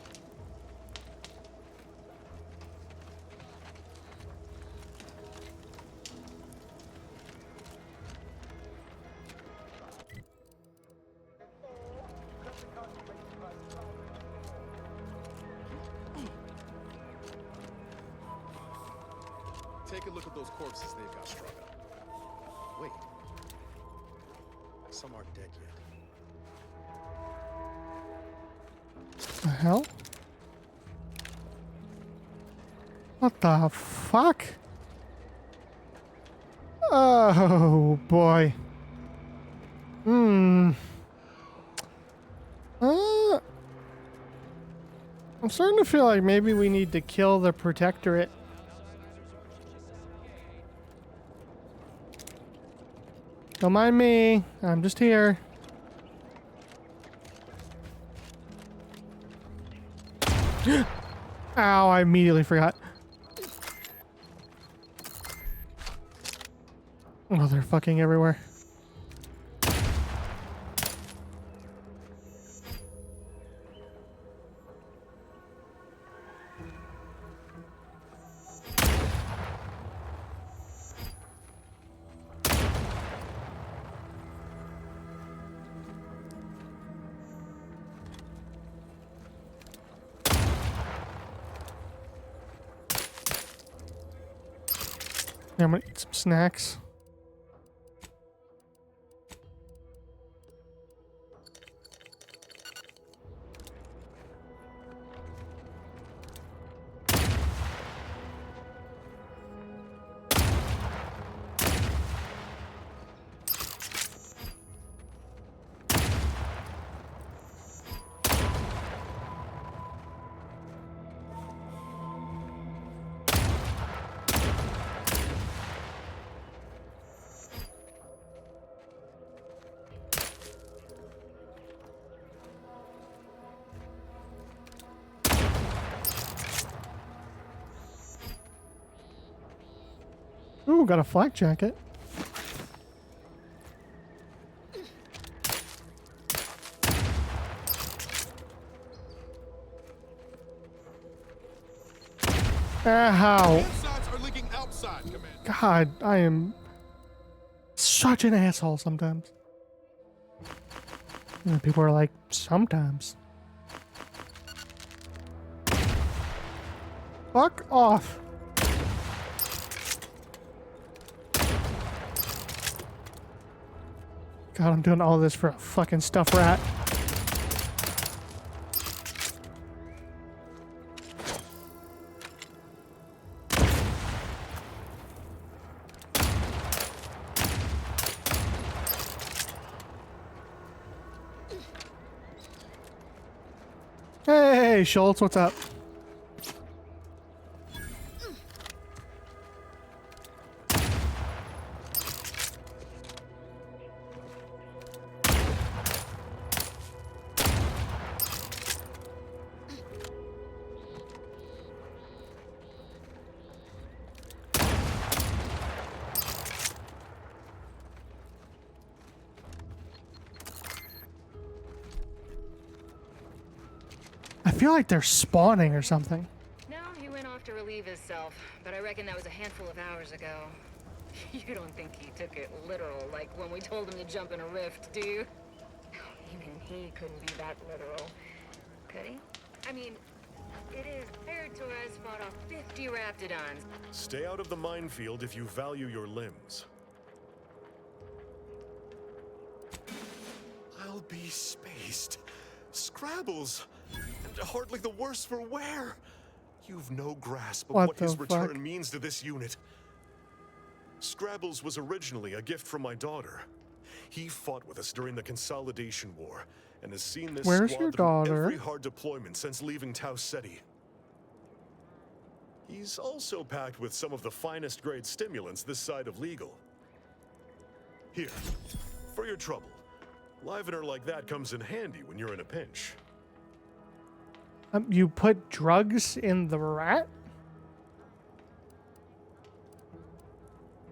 Take a look at those corpses they've got strung up. Wait. Some aren't dead yet. The hell? What the fuck? Oh boy. I'm starting to feel like maybe we need to kill the Protectorate. Don't mind me. I'm just here. Ow, I immediately forgot. Oh, they're fucking everywhere. Yeah, I'm gonna eat some snacks. Ooh, got a flak jacket. How? God, I am such an asshole sometimes. And people are like, sometimes. Fuck off. God, I'm doing all this for a fucking stuffed rat. Hey, Schultz, what's up? I feel like they're spawning or something. No, he went off to relieve himself, but I reckon that was a handful of hours ago. You don't think he took it literal, like when we told him to jump in a rift, do you? Even he couldn't be that literal. Could he? I mean, it is. Javier Torres fought off 50 Raptidons. Stay out of the minefield if you value your limbs. I'll be spaced. Scrabbles! And hardly the worse for wear! You've no grasp of what his return means to this unit. Scrabbles was originally a gift from my daughter. He fought with us during the Consolidation War, and has seen this squad through every hard deployment since leaving Tau Ceti. He's also packed with some of the finest grade stimulants this side of legal. Here, for your trouble. Livener like that comes in handy when you're in a pinch. You put drugs in the rat?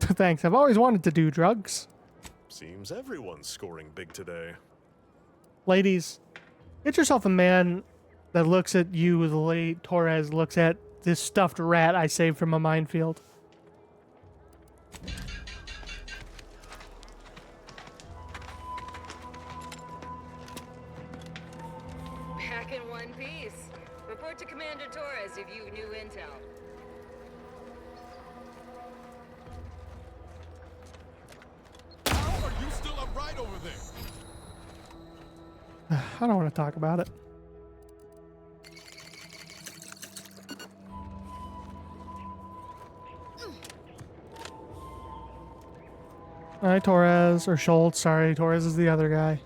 Thanks, I've always wanted to do drugs. Seems everyone's scoring big today. Ladies, get yourself a man that looks at you the way Torres looks at this stuffed rat I saved from a minefield. Back in one piece. Report to Commander Torres if you knew intel. right over there. I don't want to talk about it. Alright, Torres, or Schultz, sorry, Torres is the other guy.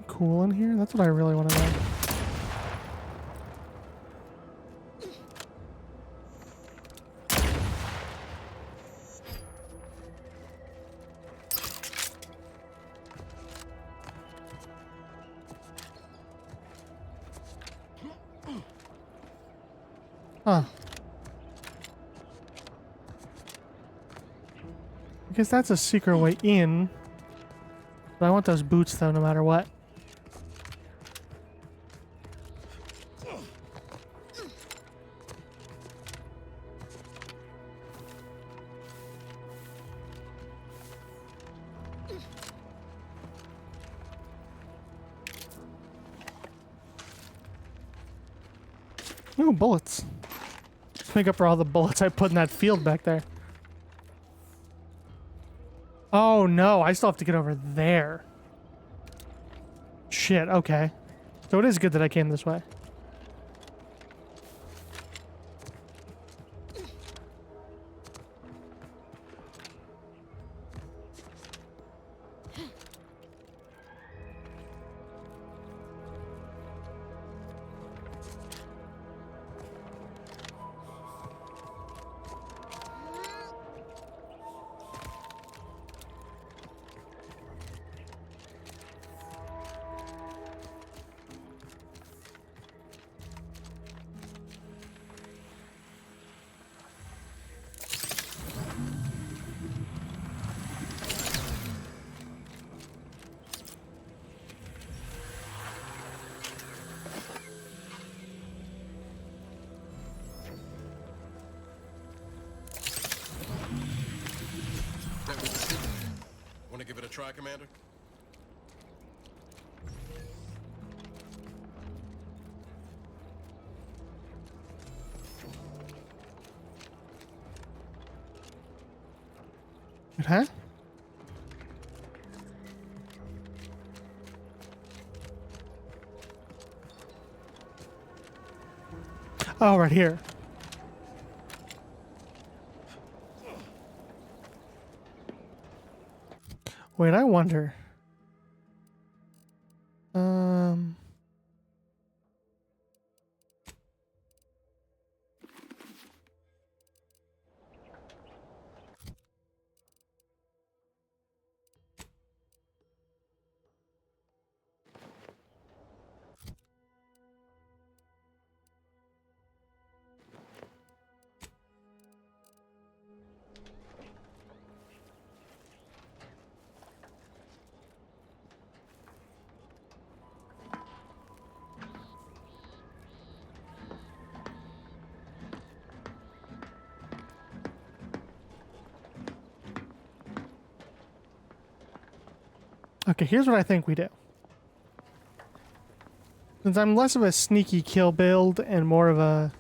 Cool in here? That's what I really want to know. Huh. I guess that's a secret way in. But I want those boots though, no matter what. Ooh, bullets. Let's make up for all the bullets I put in that field back there. Oh no, I still have to get over there. Shit, okay. So it is good that I came this way. Want to give it a try, Commander? Huh? Oh, right here. Wait, I wonder. Okay, here's what I think we do. Since I'm less of a sneaky kill build and more of a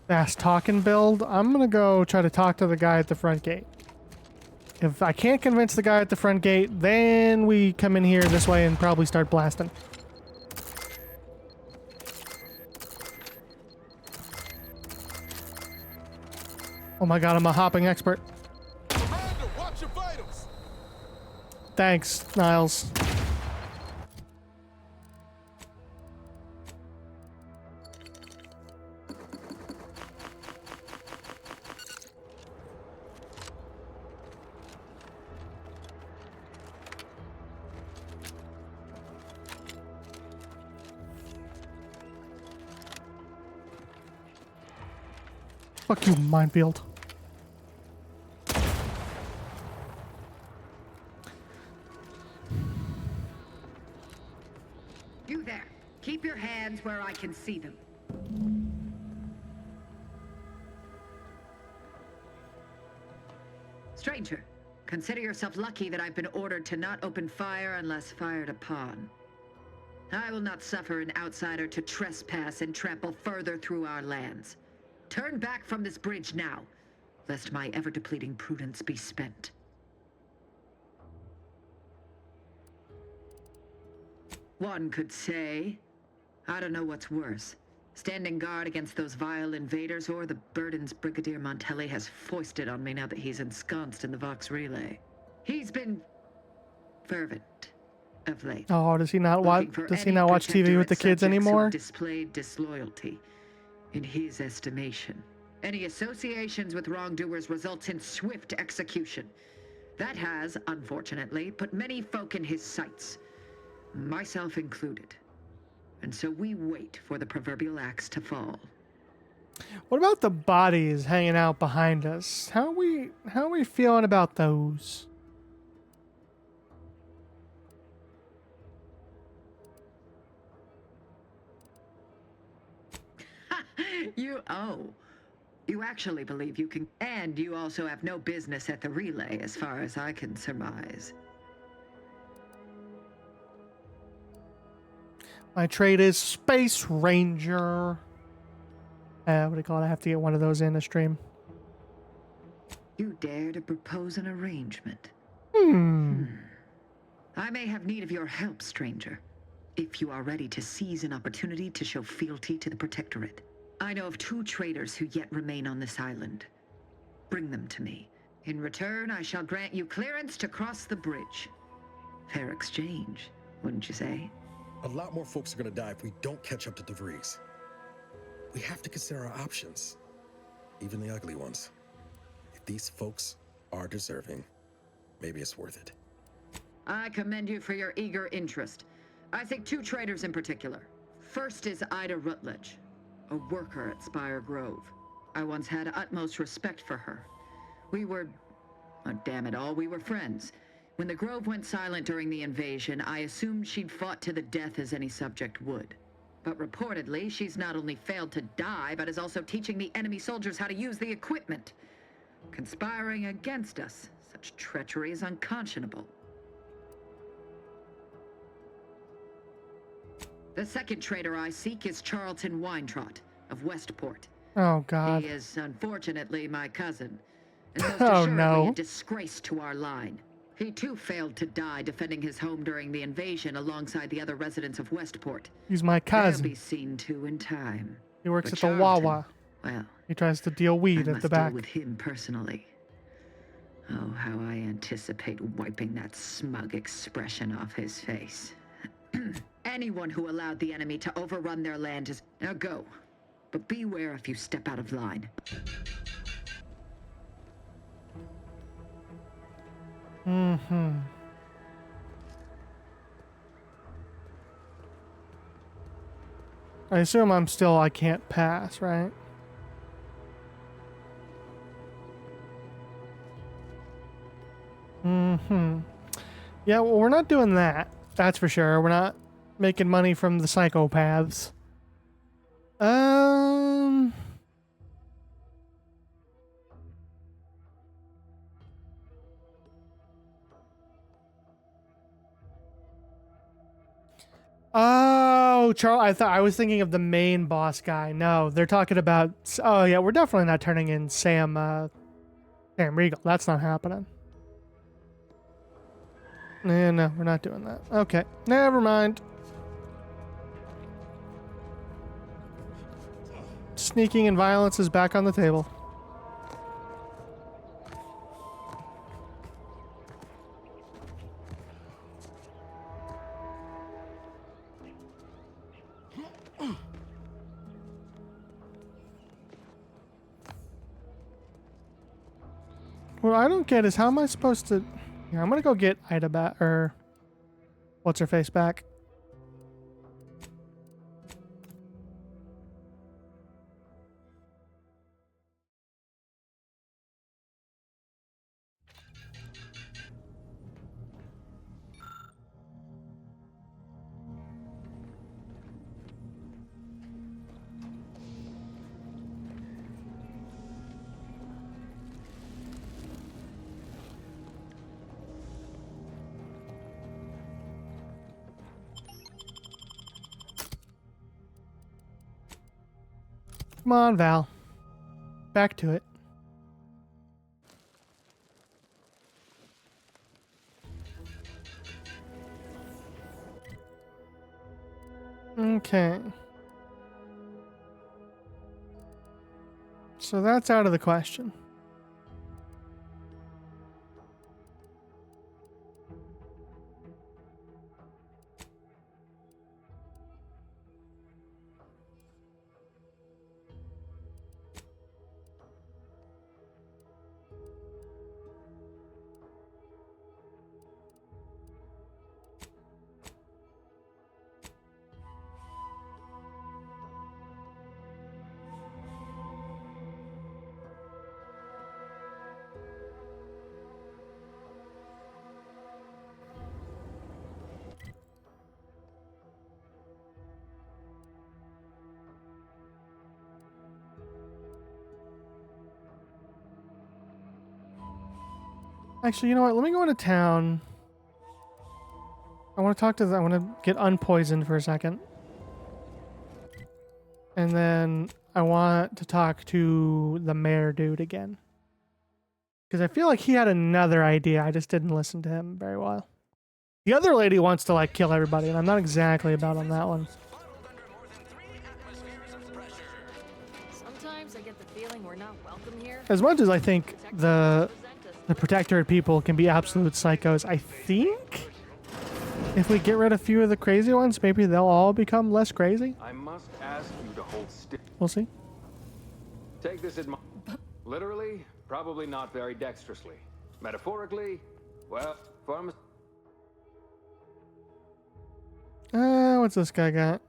fast talking build, I'm gonna go try to talk to the guy at the front gate. If I can't convince the guy at the front gate, then we come in here this way and probably start blasting. Oh my god, I'm a hopping expert. Commander, watch your vitals. Thanks, Niles. Fuck you, minefield. Keep your hands where I can see them. Stranger, consider yourself lucky that I've been ordered to not open fire unless fired upon. I will not suffer an outsider to trespass and trample further through our lands. Turn back from this bridge now, lest my ever-depleting prudence be spent. One could say, I don't know what's worse, standing guard against those vile invaders or the burdens Brigadier Montelli has foisted on me now that he's ensconced in the Vox Relay. He's been fervent of late. Oh, does he not watch TV with the kids anymore? Displayed disloyalty in his estimation. Any associations with wrongdoers results in swift execution. That has, unfortunately, put many folk in his sights, myself included. And so we wait for the proverbial axe to fall. What about the bodies hanging out behind us? How are we feeling about those? You actually believe you can, and you also have no business at the relay as far as I can surmise. My trade is Space Ranger. What do you call it? I have to get one of those in the stream. You dare to propose an arrangement? I may have need of your help, stranger, if you are ready to seize an opportunity to show fealty to the Protectorate. I know of 2 traders who yet remain on this island. Bring them to me. In return, I shall grant you clearance to cross the bridge. Fair exchange, wouldn't you say? A lot more folks are gonna die if we don't catch up to DeVries. We have to consider our options, even the ugly ones. If these folks are deserving, maybe it's worth it. I commend you for your eager interest. I think 2 traders in particular. First is Ida Rutledge, a worker at Spire Grove. I once had utmost respect for her. We were, oh, damn it all, we were friends. When the Grove went silent during the invasion, I assumed she'd fought to the death as any subject would. But reportedly, she's not only failed to die, but is also teaching the enemy soldiers how to use the equipment. Conspiring against us. Such treachery is unconscionable. The second trader I seek is Charlton Weintraut of Westport. Oh, God. He is unfortunately my cousin, and most Oh, assuredly no. a disgrace to our line. He too failed to die defending his home during the invasion alongside the other residents of Westport. He's my cousin. They'll be seen to in time. He works But at the Charlton, Wawa. well, He tries to deal weed I at must the back. deal with him personally. Oh, how I anticipate wiping that smug expression off his face. Anyone who allowed the enemy to overrun their land is... Now go. But beware if you step out of line. I assume I can't pass, right? Yeah, well, we're not doing that. That's for sure. We're not making money from the psychopaths. Oh, Charles, I was thinking of the main boss guy. No, they're talking about... Oh, yeah, we're definitely not turning in Sam Riegel. That's not happening. Yeah, no, we're not doing that. Okay, never mind. Sneaking and violence is back on the table. What I don't get is how am I supposed to... Here, I'm gonna go get Ida back, or... What's her face back? Come on, Val. Back to it. Okay. So that's out of the question. Actually, you know what? Let me go into town. I want to talk to I want to get unpoisoned for a second. And then I want to talk to the mayor dude again. Because I feel like he had another idea. I just didn't listen to him very well. The other lady wants to, like, kill everybody, and I'm not exactly about on that one. Sometimes I get the feeling we're not welcome here. As much as I think the Protectorate people can be absolute psychos, I think if we get rid of a few of the crazy ones, maybe they'll all become less crazy. I must ask you to hold still. We'll see. Take this in mind. Literally, probably not very dexterously. Metaphorically, well, What's this guy got?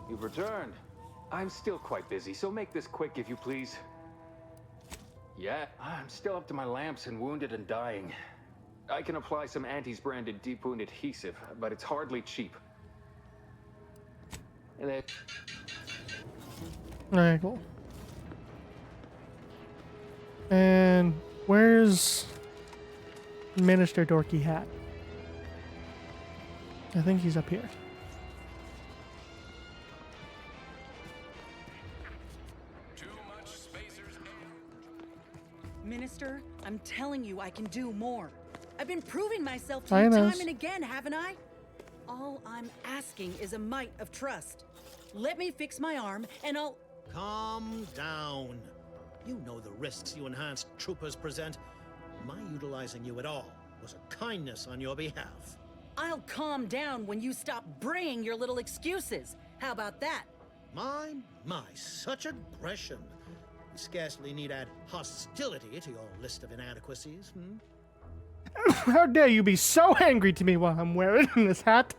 You've returned. I'm still quite busy, so make this quick if you please. Yeah, I'm still up to my lamps and wounded and dying. I can apply some Antes branded deep wound adhesive, but it's hardly cheap. And then... Alright, cool. And where's Minister Dorky Hat? I think he's up here. Minister, I'm telling you I can do more. I've been proving myself to I you know. time and again, haven't I? All I'm asking is a mite of trust. Let me fix my arm and I'll... Calm down. You know the risks you enhanced troopers present. My utilizing you at all was a kindness on your behalf. I'll calm down when you stop bringing your little excuses. How about that? My, such aggression. You scarcely need add hostility to your list of inadequacies, How dare you be so angry to me while I'm wearing this hat?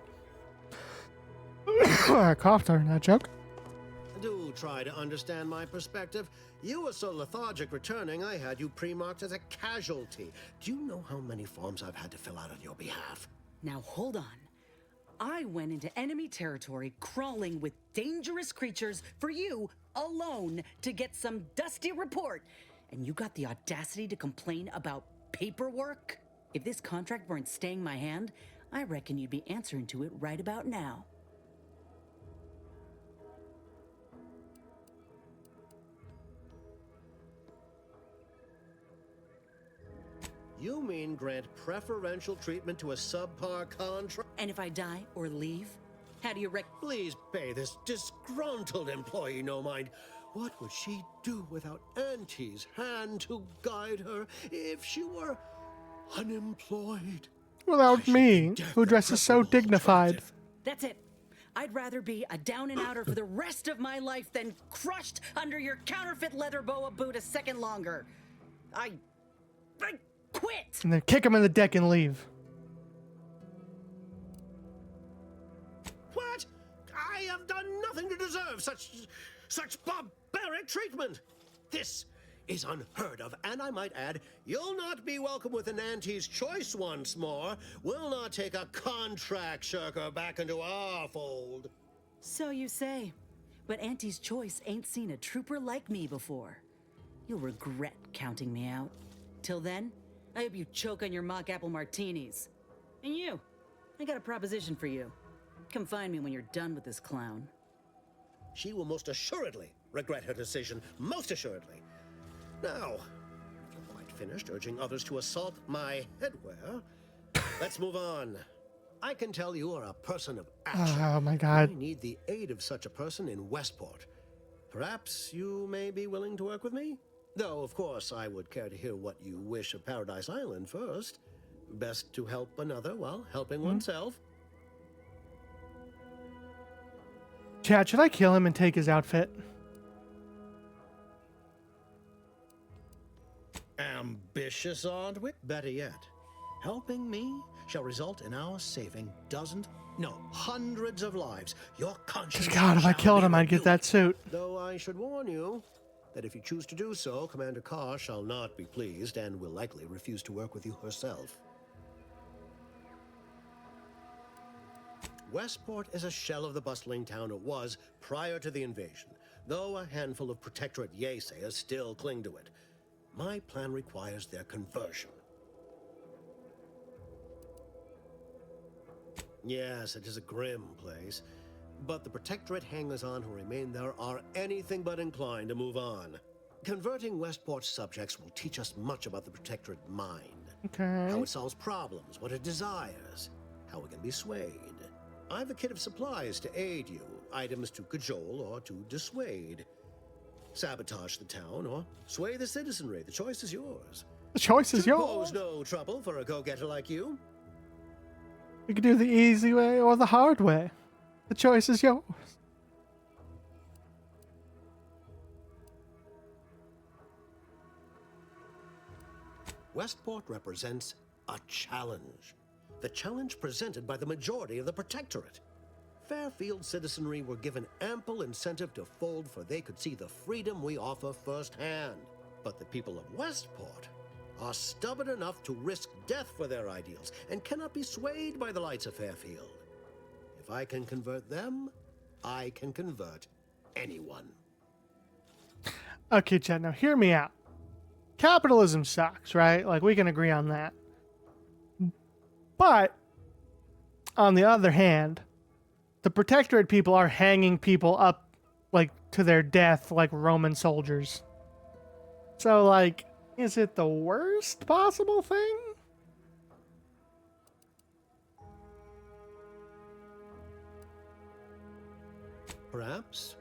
I coughed during that joke. Do try to understand my perspective. You were so lethargic returning, I had you pre-marked as a casualty. Do you know how many forms I've had to fill out on your behalf? Now hold on. I went into enemy territory crawling with dangerous creatures for you alone to get some dusty report. And you got the audacity to complain about paperwork? If this contract weren't staying my hand, I reckon you'd be answering to it right about now. You mean grant preferential treatment to a subpar contract? And if I die or leave, how do you Please pay this disgruntled employee no mind. What would she do without Auntie's hand to guide her if she were unemployed? Without me, who dresses so dignified. That's it. I'd rather be a down and outer for the rest of my life than crushed under your counterfeit leather boa boot a second longer. I quit! And then kick him in the deck and leave. What? I have done nothing to deserve such barbaric treatment. This is unheard of, and I might add, you'll not be welcome with an Auntie's choice once more. We'll not take a contract shirker back into our fold. So you say. But Auntie's choice ain't seen a trooper like me before. You'll regret counting me out. Till then, I hope you choke on your mock apple martinis. And you, I got a proposition for you. Come find me when you're done with this clown. She will most assuredly regret her decision, most assuredly. Now, if you're quite finished urging others to assault my headwear, let's move on. I can tell you are a person of action. Oh my god. I need the aid of such a person in Westport. Perhaps you may be willing to work with me? Though, of course, I would care to hear what you wish of Paradise Island first. Best to help another while helping oneself. Chad, should I kill him and take his outfit? Ambitious, aren't we? Better yet, helping me shall result in our saving dozens, no, hundreds of lives. Your conscience. Just God, if I killed him, I'd get that suit. Though I should warn you that if you choose to do so, Commander Carr shall not be pleased and will likely refuse to work with you herself. Westport is a shell of the bustling town it was prior to the invasion, though a handful of Protectorate Yaysayers still cling to it. My plan requires their conversion. Yes, it is a grim place, but the Protectorate hangers-on who remain there are anything but inclined to move on. Converting Westport's subjects will teach us much about the Protectorate mind. Okay. How it solves problems, what it desires, how it can be swayed. I've a kit of supplies to aid you, items to cajole or to dissuade. Sabotage the town or sway the citizenry. The choice is yours. The choice is yours. Pose no trouble for a go-getter like you. You can do the easy way or the hard way. The choice is yours. Westport represents a challenge. The challenge presented by the majority of the Protectorate. Fairfield citizenry were given ample incentive to fold, for they could see the freedom we offer firsthand. But the people of Westport are stubborn enough to risk death for their ideals and cannot be swayed by the lights of Fairfield. If I can convert them, I can convert anyone. Okay, Chad, now hear me out. Capitalism sucks, right? Like, we can agree on that. But, on the other hand, the Protectorate people are hanging people up, like, to their death like Roman soldiers. So, like, is it the worst possible thing? Perhaps.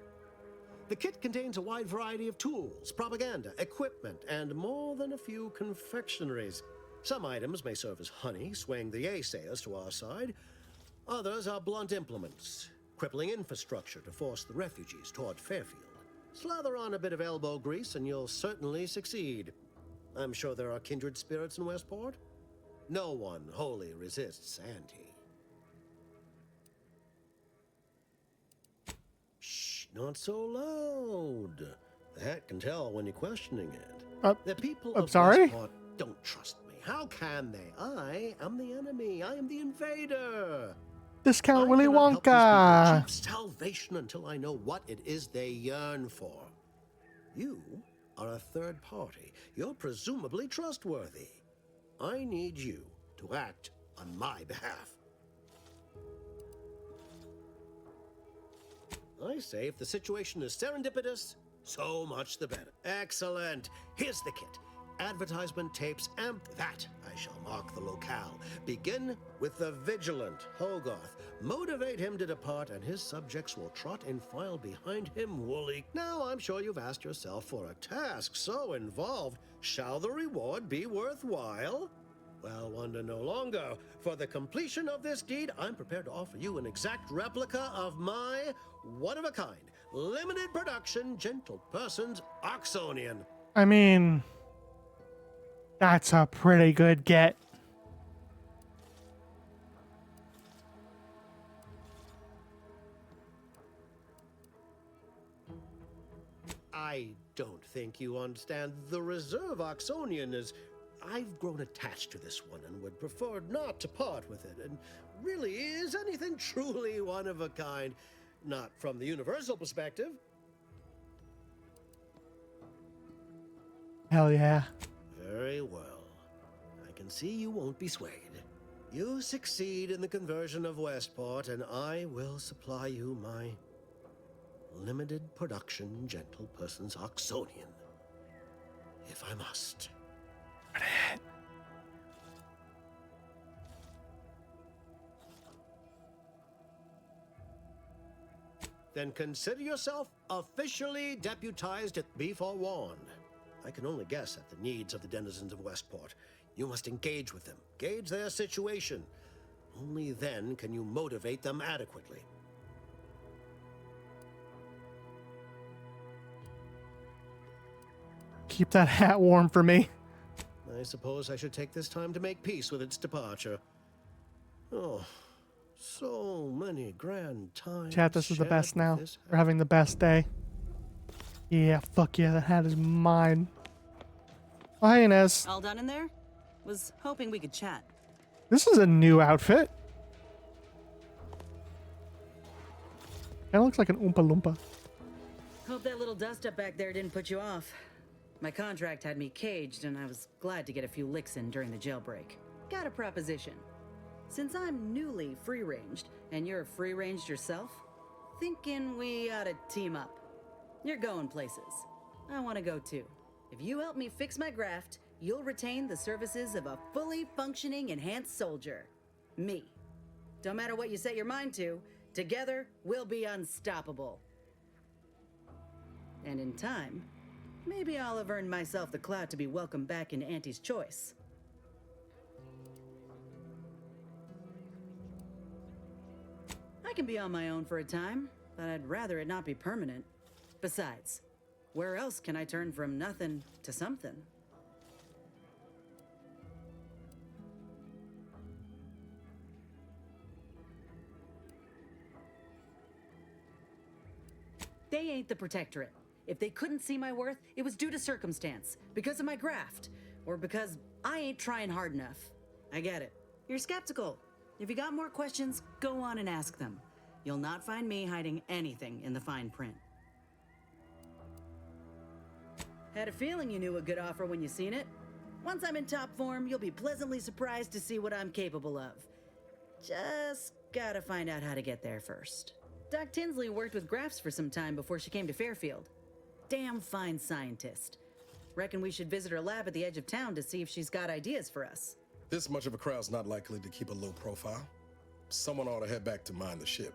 The kit contains a wide variety of tools, propaganda, equipment, and more than a few confectionaries. Some items may serve as honey, swaying the Yaysayers to our side. Others are blunt implements, crippling infrastructure to force the refugees toward Fairfield. Slather on a bit of elbow grease and you'll certainly succeed. I'm sure there are kindred spirits in Westport. No one wholly resists Auntie. Shh, not so loud. The hat can tell when you're questioning it. The people of Westport don't trust me. How can they? I am the enemy. I am the invader. Discount Willy Help these people Wonka. achieve salvation until I know what it is they yearn for. You are a third party. You're presumably trustworthy. I need you to act on my behalf. I say if the situation is serendipitous, so much the better. Excellent. Here's the kit. Advertisement tapes, and that I shall mark the locale. Begin with the vigilant Hogarth. Motivate him to depart, and his subjects will trot in file behind him woolly. Now, I'm sure you've asked yourself, for a task so involved, shall the reward be worthwhile? Well, wonder no longer. For the completion of this deed, I'm prepared to offer you an exact replica of my one-of-a-kind, limited production, gentle person's Oxonian. I mean, that's a pretty good get. I don't think you understand. The Reserve Oxonian is... I've grown attached to this one and would prefer not to part with it. And really, is anything truly one of a kind? Not from the universal perspective. Hell yeah. Very well. I can see you won't be swayed. You succeed in the conversion of Westport, and I will supply you my limited production Gentleperson's Oxonian. If I must. Then consider yourself officially deputized. Be forewarned. I can only guess at the needs of the denizens of Westport. You must engage with them, gauge their situation. Only then can you motivate them adequately. Keep that hat warm for me. I suppose I should take this time to make peace with its departure. Oh, so many grand times. Chat, this is the shared best with now. this We're having the best day. Yeah, fuck yeah, that hat is mine. Oh, hey, Inez. All done in there? Was hoping we could chat. This is a new outfit. Kinda looks like an Oompa Loompa. Hope that little dust up back there didn't put you off. My contract had me caged, and I was glad to get a few licks in during the jailbreak. Got a proposition. Since I'm newly free-ranged, and you're free-ranged yourself, thinking we ought to team up. You're going places. I want to go too. If you help me fix my graft, you'll retain the services of a fully functioning enhanced soldier. Me. Don't matter what you set your mind to, together we'll be unstoppable. And in time, maybe I'll have earned myself the clout to be welcomed back into Auntie's Choice. I can be on my own for a time, but I'd rather it not be permanent. Besides, where else can I turn from nothing to something? They ain't the Protectorate. If they couldn't see my worth, it was due to circumstance, because of my graft, or because I ain't trying hard enough. I get it. You're skeptical. If you got more questions, go on and ask them. You'll not find me hiding anything in the fine print. Had a feeling you knew a good offer when you seen it. Once I'm in top form, you'll be pleasantly surprised to see what I'm capable of. Just gotta find out how to get there first. Doc Tinsley worked with grafts for some time before she came to Fairfield. Damn fine scientist. Reckon we should visit her lab at the edge of town to see if she's got ideas for us. This much of a crowd's not likely to keep a low profile. Someone ought to head back to mine the ship.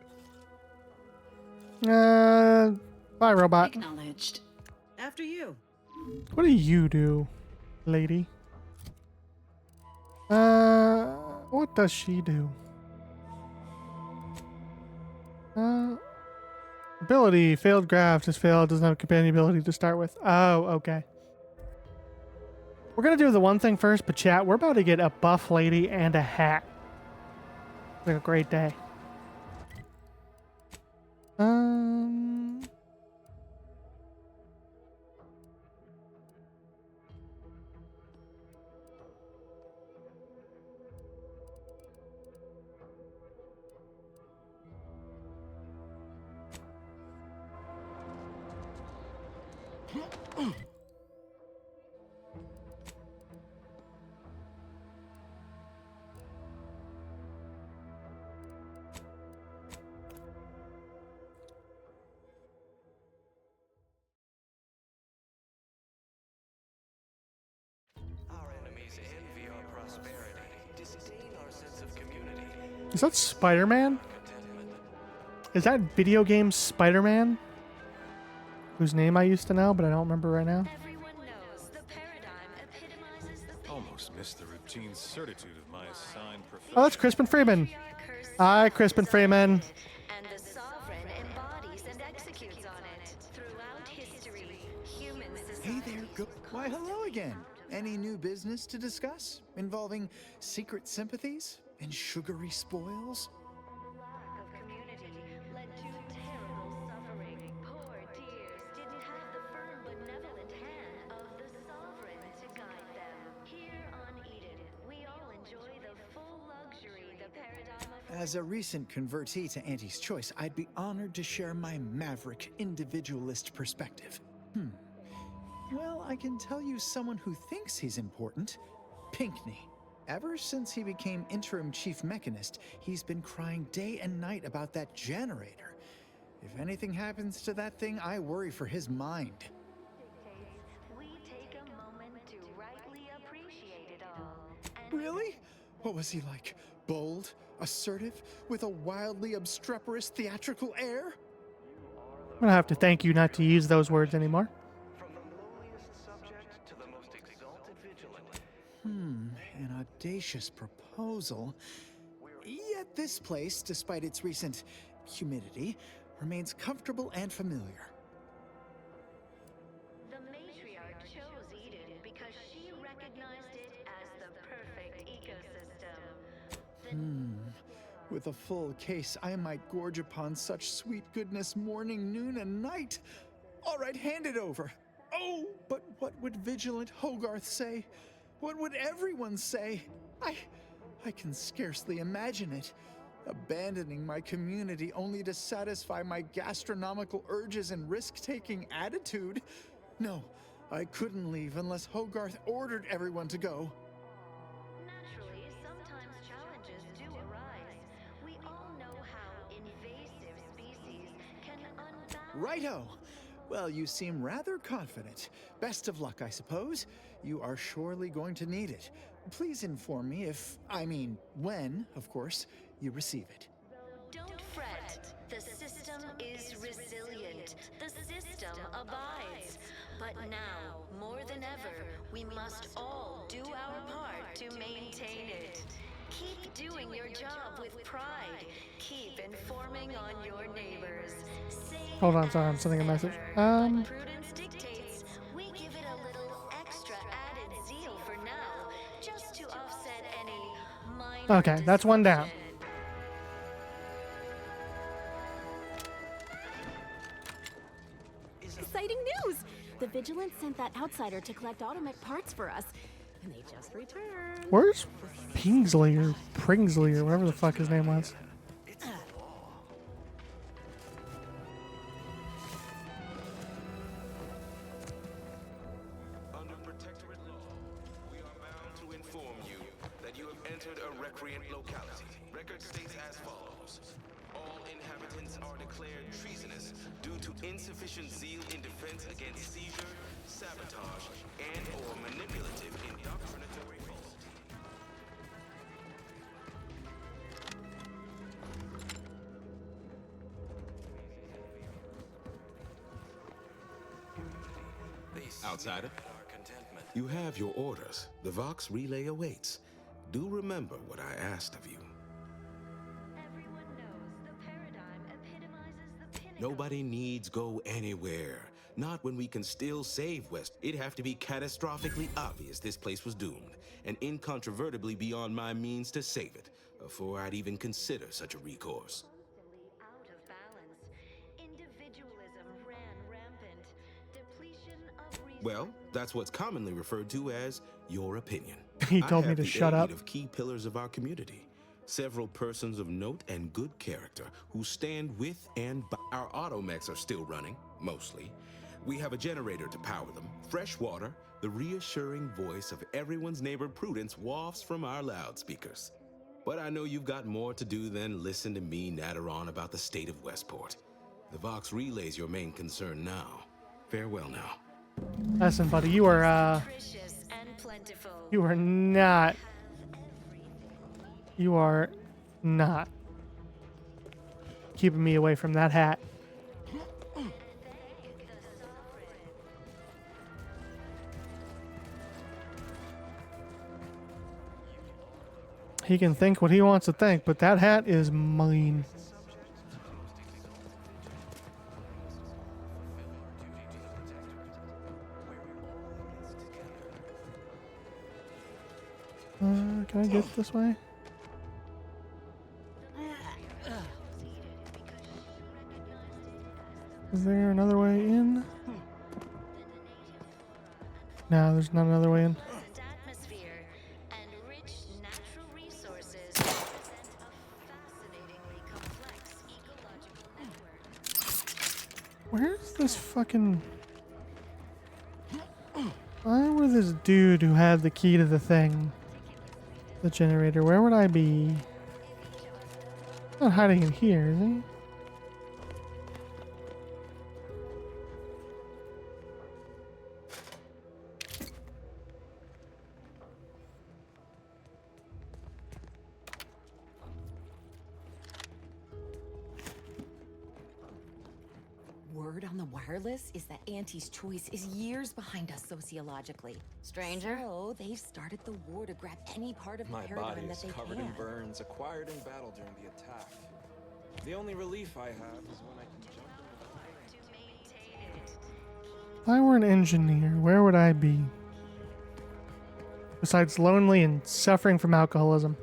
Bye, robot. Acknowledged. After you. What do you do, lady? What does she do? Ability, failed graft has failed, doesn't have companion ability to start with. Oh, okay. We're gonna do the one thing first, but chat, we're about to get a buff lady and a hat. It's like a great day. Is that Spider-Man? Is that video game Spider-Man? Whose name I used to know, but I don't remember right now. Almost missed the routine certitude of my assigned profession. Oh, that's Crispin Freeman. Hi, Crispin Freeman. And the sovereign embodies and executes on it. Throughout history, human Hey there, why hello again. Any new business to discuss involving secret sympathies and sugary spoils? As a recent convertee to Auntie's Choice, I'd be honored to share my maverick, individualist perspective. Well, I can tell you someone who thinks he's important. Pinkney. Ever since he became interim chief mechanist, he's been crying day and night about that generator. If anything happens to that thing, I worry for his mind. We take a moment to rightly appreciate it all. Really? What was he like? Bold? Assertive? With a wildly obstreperous theatrical air? I'm gonna have to thank you not to use those words anymore. An audacious proposal. Yet this place, despite its recent humidity, remains comfortable and familiar. The matriarch chose Eden because she recognized it as the perfect ecosystem. With a full case, I might gorge upon such sweet goodness morning, noon, and night. All right, hand it over. Oh, but what would vigilant Hogarth say? What would everyone say? I can scarcely imagine it. Abandoning my community only to satisfy my gastronomical urges and risk-taking attitude. No, I couldn't leave unless Hogarth ordered everyone to go. Naturally, sometimes challenges do arise. We all know how invasive species can unbalance. Righto! Well, you seem rather confident. Best of luck, I suppose. You are surely going to need it. Please inform me when, of course, you receive it. Don't fret. The system is resilient. The system abides. But now, more than ever, we must all do our part to maintain it. Keep doing your job with pride. Keep informing on your neighbors. Hold on, sorry, I'm sending a message. Prudence dictates we give it a little extra added zeal for now, just to offset any minor Okay, that's one down. Exciting news! The Vigilance sent that outsider to collect automech parts for us, and they just returned. Where's Pingsley or Pringsley or whatever the fuck his name was? Under protectorate law, we are bound to inform you that you have entered a recreant locality. Record states as follows. All inhabitants are declared treasonous due to insufficient zeal in defense against seizure, sabotage, and/or manipulative indoctrinatory falsity. Outsider, you have your orders. The Vox relay awaits. Do remember what I asked of you. Everyone knows the paradigm epitomizes the pinnacle. Nobody needs go anywhere. Not when we can still save West. It'd have to be catastrophically obvious this place was doomed, and incontrovertibly beyond my means to save it, before I'd even consider such a recourse. Out of balance. Individualism ran rampant. Depletion of resources. Well, that's what's commonly referred to as your opinion. He told I me have to the shut aid up. of key pillars of our community. Several persons of note and good character who stand with and by. Our automechs are still running, mostly. We have a generator to power them, fresh water, the reassuring voice of everyone's neighbor Prudence wafts from our loudspeakers. But I know you've got more to do than listen to me natter on about the state of Westport. The Vox relay's your main concern now. Farewell now. Listen, buddy, you are Nutritious and plentiful. you are not keeping me away from that hat. He can think what he wants to think, but that hat is mine. Can I get this way? Is there another way in? No, there's not another way in. Atmosphere and rich natural resources represent a fucking... Why were this dude who had the key to the thing? The generator, where would I be? Not hiding in here, is he? Word on the wireless is that Auntie's choice is years behind us sociologically. Stranger? So they've started the war to grab any part of the My body paradigm that is they covered can. in burns acquired in battle during the attack. The only relief I have is when I can jump If I were an engineer, where would I be? Besides lonely and suffering from alcoholism.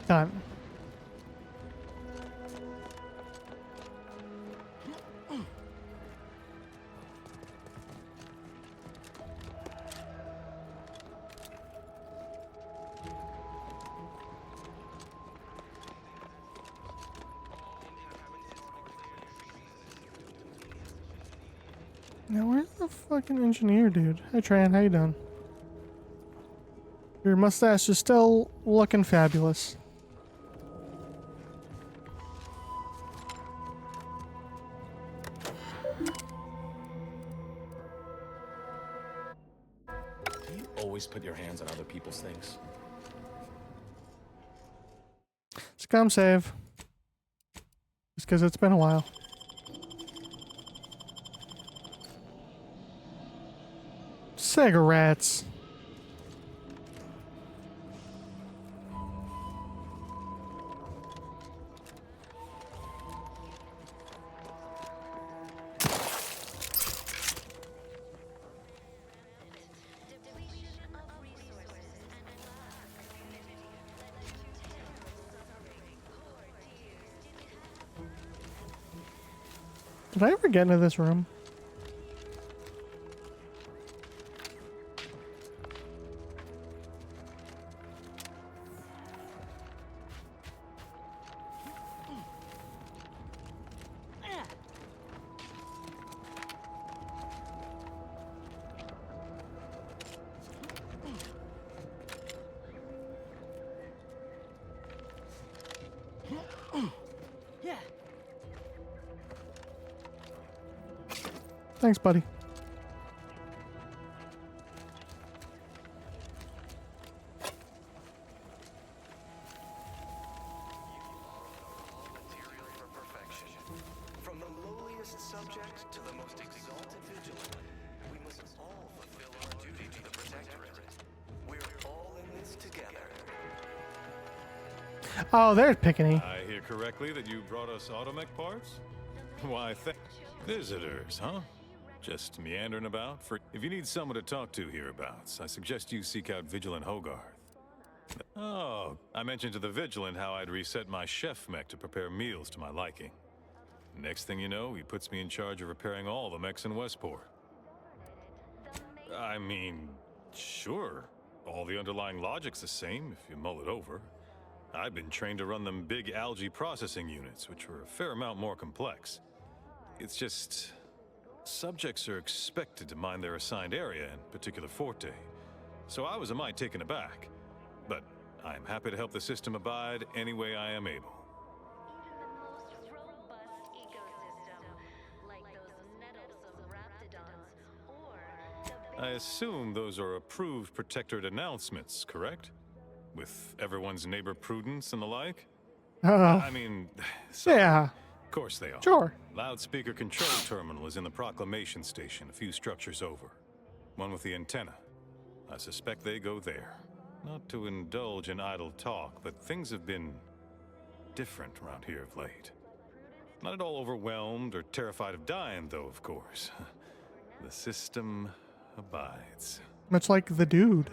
Done. Now where's the fucking engineer dude? Hi Tran, how you doing? Your mustache is still looking fabulous. You always put your hands on other people's things. Scum save. Just because it's been a while. Cigarettes. Did I ever get into this room? Yeah. Thanks, buddy. From the lowliest subject to the most exalted vigilant, we must all fulfill our duty to the Protectorate. We're all in this together. Oh, there's Pickney. I hear correctly that you brought us automech parts? Why, visitors, huh? Just meandering about? If you need someone to talk to hereabouts, I suggest you seek out Vigilant Hogarth. Oh, I mentioned to the Vigilant how I'd reset my chef mech to prepare meals to my liking. Next thing you know, he puts me in charge of repairing all the mechs in Westport. I mean, sure, all the underlying logic's the same if you mull it over. I've been trained to run them big algae processing units, which are a fair amount more complex. It's just... subjects are expected to mind their assigned area and particular forte. So I was a mite taken aback. But I'm happy to help the system abide any way I am able. I assume those are approved Protectorate announcements, correct? With everyone's neighbor prudence and the like? I mean, yeah. Of course they are. Sure. Loudspeaker control terminal is in the proclamation station, a few structures over. One with the antenna. I suspect they go there. Not to indulge in idle talk, but things have been different around here of late. Not at all overwhelmed or terrified of dying, though, of course. The system abides. Much like the dude.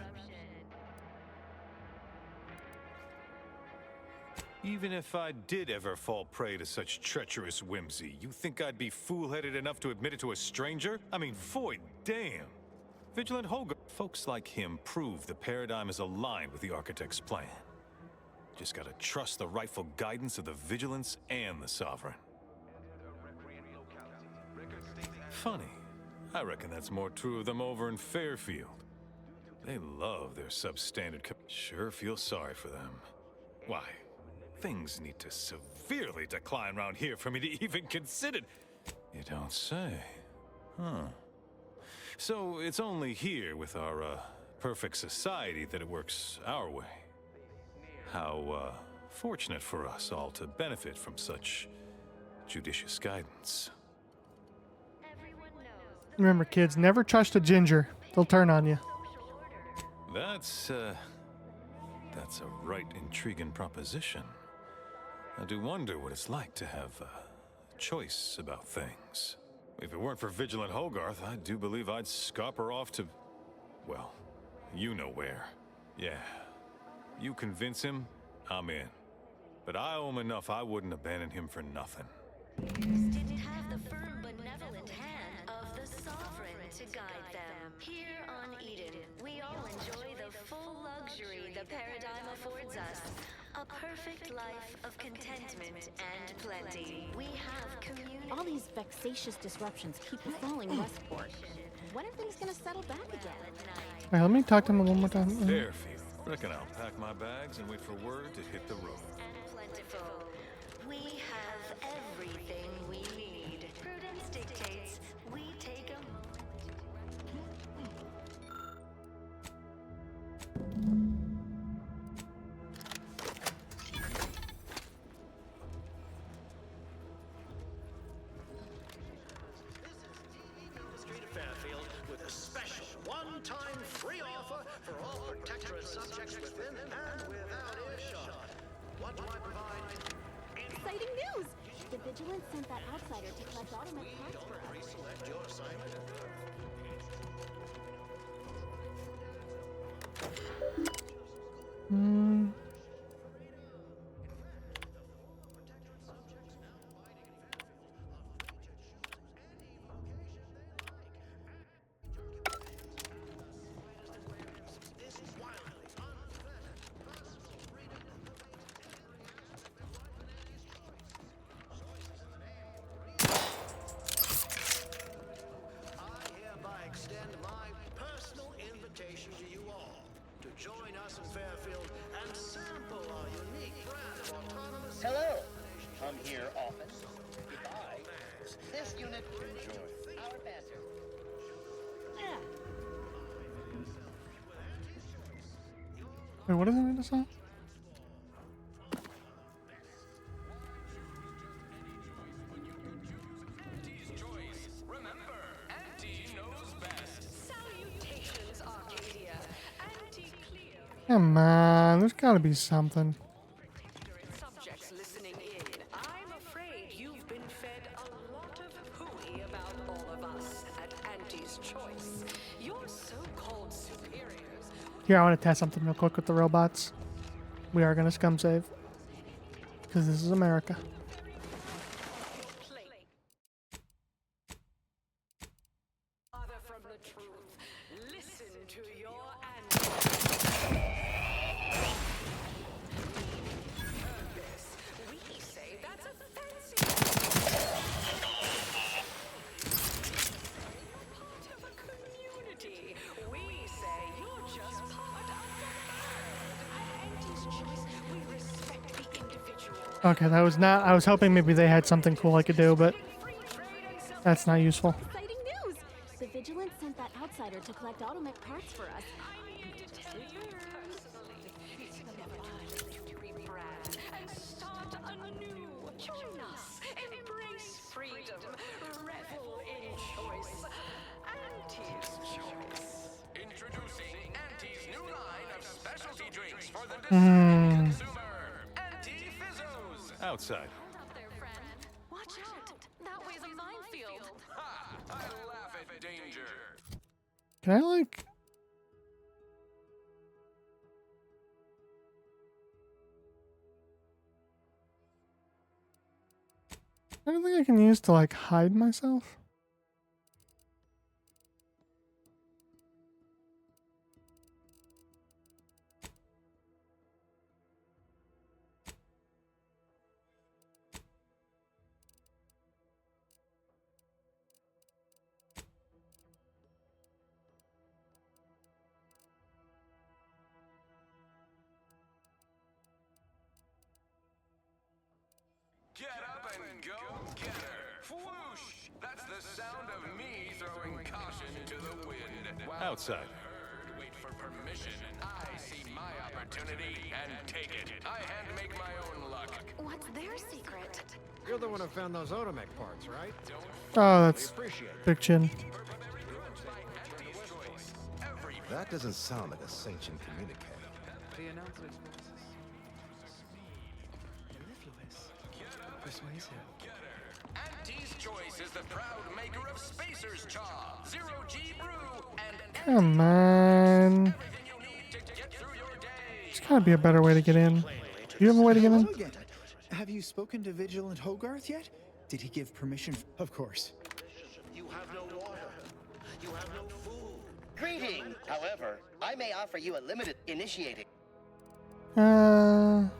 Even if I did ever fall prey to such treacherous whimsy, you think I'd be fool-headed enough to admit it to a stranger? I mean, void damn. Vigilant Hogarth. Folks like him prove the paradigm is aligned with the Architect's plan. Just gotta trust the rightful guidance of the Vigilance and the Sovereign. Funny. I reckon that's more true of them over in Fairfield. They love their substandard. Sure feel sorry for them. Why? Things need to severely decline around here for me to even consider. You don't say. Huh. So it's only here with our perfect society that it works our way. How fortunate for us all to benefit from such judicious guidance. Remember, kids, never trust a ginger. They'll turn on you. That's a right intriguing proposition. I do wonder what it's like to have a choice about things. If it weren't for Vigilant Hogarth, I do believe I'd scupper off to, well, you know where. Yeah. You convince him, I'm in. But I owe him enough I wouldn't abandon him for nothing. Didn't have the firm benevolent hand of the Sovereign to guide them. Here on Eden, we all enjoy the full luxury the paradigm affords us. A perfect life of contentment and plenty. We have community. All these vexatious disruptions keep befalling Westport. When are things gonna settle back again? Alright, let me talk to him one more time. Fairfield. Reckon I'll pack my bags and wait for word to hit the road. Plentiful. We have everything we need. Prudence dictates we take a Street of Fairfield with a special one-time free offer for all Protectorate subjects within and without earshot. What do I provide? Exciting news! The Vigilance sent that outsider to collect Automech parts for us. Pre-select your assignment. Join us in Fairfield and sample our unique brand of autonomous... Hello! Come here often. Goodbye. This unit... Enjoy. Our passer. Wait, what is the name of the song? Come on, there's gotta be something. Subjects listening in, I'm afraid you've been fed a lot of hooey about all of us at Auntie's Choice. Your so-called superiors. Here, I want to test something real quick with the robots. We are gonna scum save. Because this is America. Father from the truth, listen to your we say that's a fancy part of a community. We say you're just part of the at Auntie's Choice, we respect the individual. Okay, that was not... I was hoping maybe they had something cool I could do, but... That's not useful. Exciting news! The Vigilance sent that outsider to collect Automech parts for us. Start anew. Join us. Embrace freedom. Revel in choice. Auntie's Choice. Introducing Auntie's new line of specialty drinks for the consumer. Auntie Fizzos. Outside. Watch out. That way's a minefield. Ha! I laugh at danger. Can I like... Anything I can use to like hide myself? Get up and go get her! Whoosh! That's the sound of me throwing caution to the wind. Outside. Wait for permission. I see my opportunity and take it. I handmake my own luck. What's their secret? You're the one who found those Otomech parts, right? Oh, that's Big Chin. That doesn't sound like a sanctioned communique. The announcer's persuasive. Auntie's Choice is the proud maker of Spacer's Chaw, Zero G Brew, and Come on. There's gotta be a better way to get in. Do you have a way to get in? Hello again. Have you spoken to Vigilant Hogarth yet? Did he give permission? Of course. You have no water. You have no food. Greeting. However, I may offer you a limited initiating. And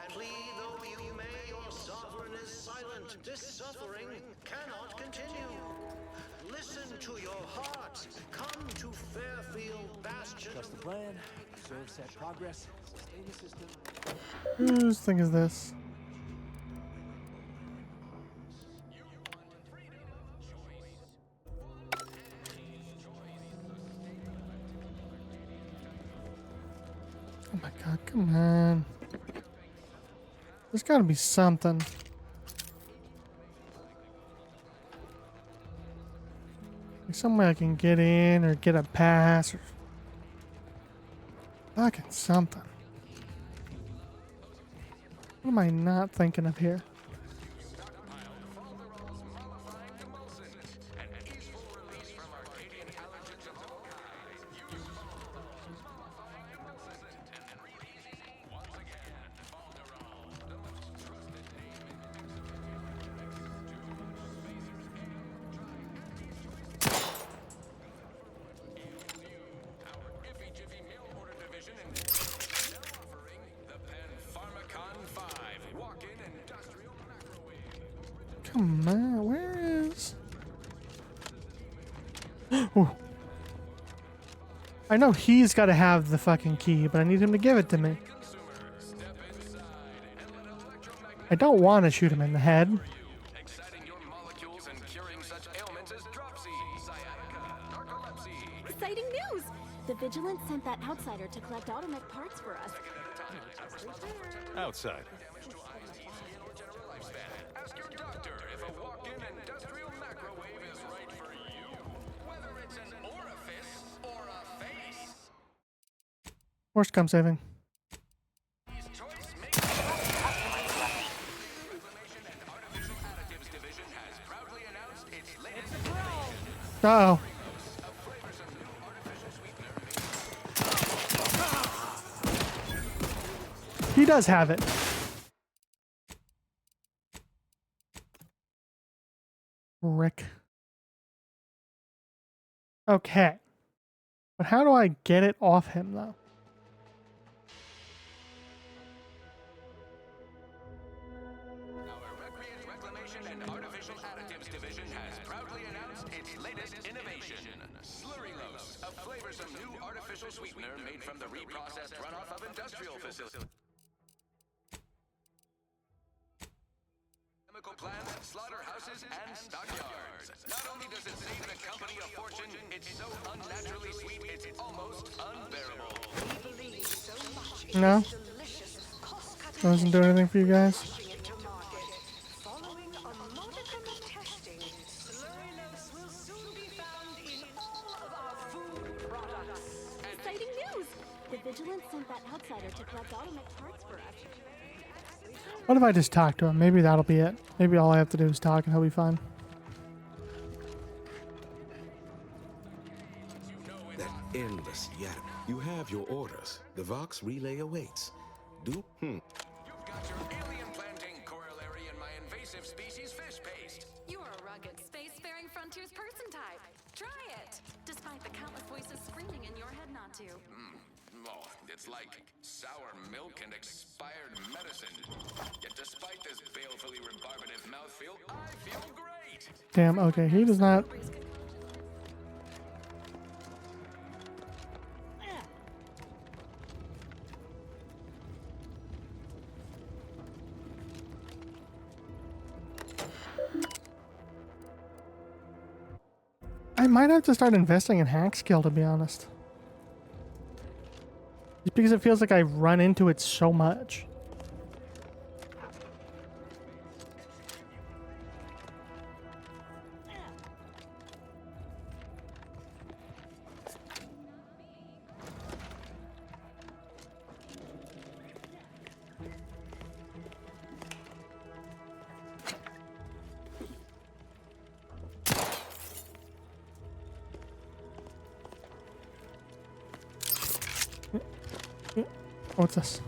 plead though you may, your sovereign is silent. This suffering cannot continue. Listen to your heart. Come to Fairfield Bastion. Trust the plan. Observe set progress. Sustain the system. Whose thing is this? Oh my god, come on. There's gotta be something. Like somewhere I can get in or get a pass or fucking something. What am I not thinking of here? Come on, where is... Oh. I know he's got to have the fucking key, but I need him to give it to me. I don't want to shoot him in the head. Exciting news! The Vigilant sent that outsider to collect Automech parts for us. Outside. Ask your doctor if a walk-in industrial microwave is right for you. Whether it's an orifice or a face. Worst come saving. Uh-oh. He does have it. Rick. Okay. But how do I get it off him, though? Reclamation and Artificial Additives Division has proudly announced its latest innovation, Slurrylose, a flavorsome new artificial sweetener made from the reprocessed runoff of industrial facilities. Chemical plants, slaughterhouses, and stockyards. Not only does it save the company a fortune, it's so unnaturally sweet it's almost unbearable. No? Doesn't do anything for you guys? Exciting news! The Vigilant sent that outsider to collect Automech parts for us. What if I just talk to him? Maybe that'll be it. Maybe all I have to do is talk and he'll be fine. That endless yap. You have your orders. The Vox relay awaits. Do? You've got your alien planting corollary in my invasive species fish paste. You are a rugged, spacefaring frontiers person type. Try it! Despite the countless voices screaming in your head not to. Oh, it's like sour milk and expired medicine. Yet despite this balefully rebarbative mouthfeel, I feel great. Damn, okay, he does not... I might have to start investing in hack skill, to be honest. Just because it feels like I run into it so much. What's this?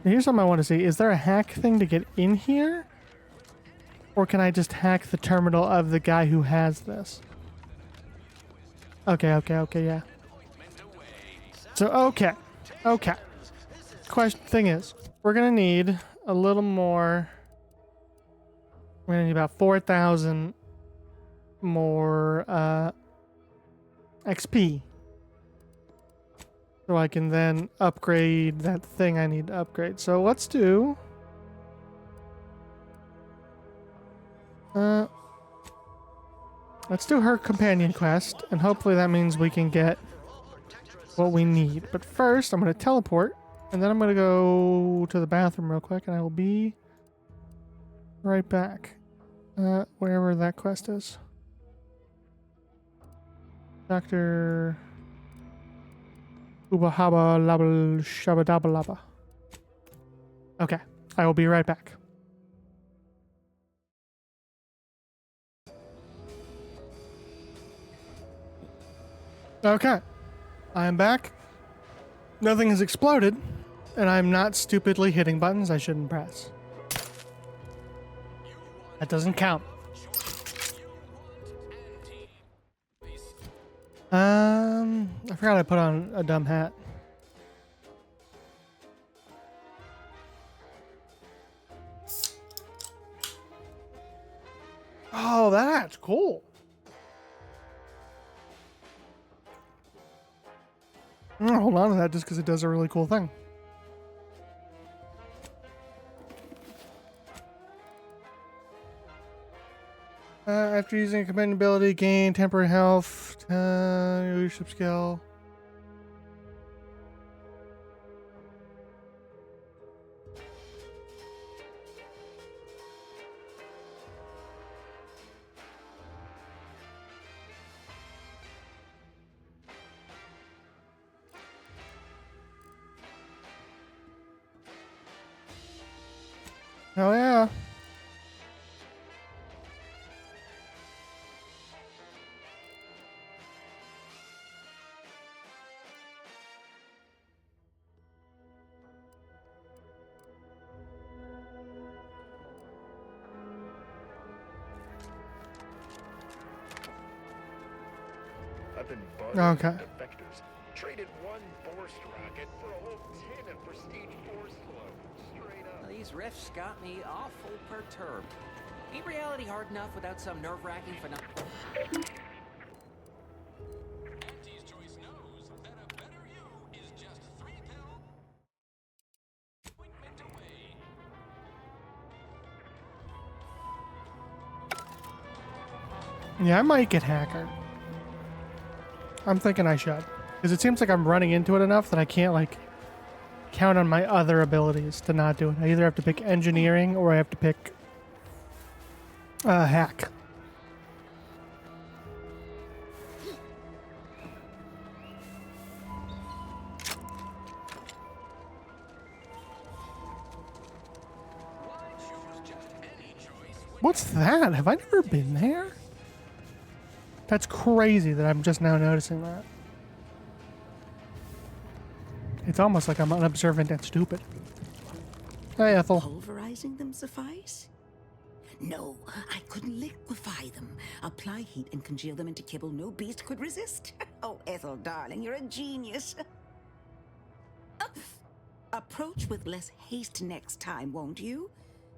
Here's something I want to see. Is there a hack thing to get in here? Or can I just hack the terminal of the guy who has this? Okay, yeah. So, okay. Thing is, we're gonna need a little more. We're gonna need about 4,000 more XP, so I can then upgrade that thing I need to upgrade. So let's do her companion quest, and hopefully that means we can get what we need. But first I'm going to teleport, and then I'm going to go to the bathroom real quick, and I will be right back wherever that quest is. Dr. Ubahaba Labal Shabadabalaba. Okay, I will be right back. Okay, I am back. Nothing has exploded, and I'm not stupidly hitting buttons I shouldn't press. That doesn't count. I forgot I put on a dumb hat. Oh, that hat's cool. I'm gonna hold on to that just because it does a really cool thing. After using a command ability, gain temporary health, leadership skill. Oh yeah. I've been buzzing Okay. defectors. Traded one Borst rocket for a whole tin of prestige Force flow. Straight up. These riffs got me awful perturbed. Ain't reality hard enough without some nerve-wracking phenomenon? Yeah, I might get hacker. I'm thinking I should. Because it seems like I'm running into it enough that I can't, like, count on my other abilities to not do it. I either have to pick engineering or I have to pick hack. 'Cause What's that? Have I never been there? That's crazy that I'm just now noticing that. It's almost like I'm unobservant and stupid. Hey, Ethel. Pulverizing them suffice? No, I couldn't liquefy them. Apply heat and congeal them into kibble no beast could resist. Oh, Ethel, darling, you're a genius. Approach with less haste next time, won't you?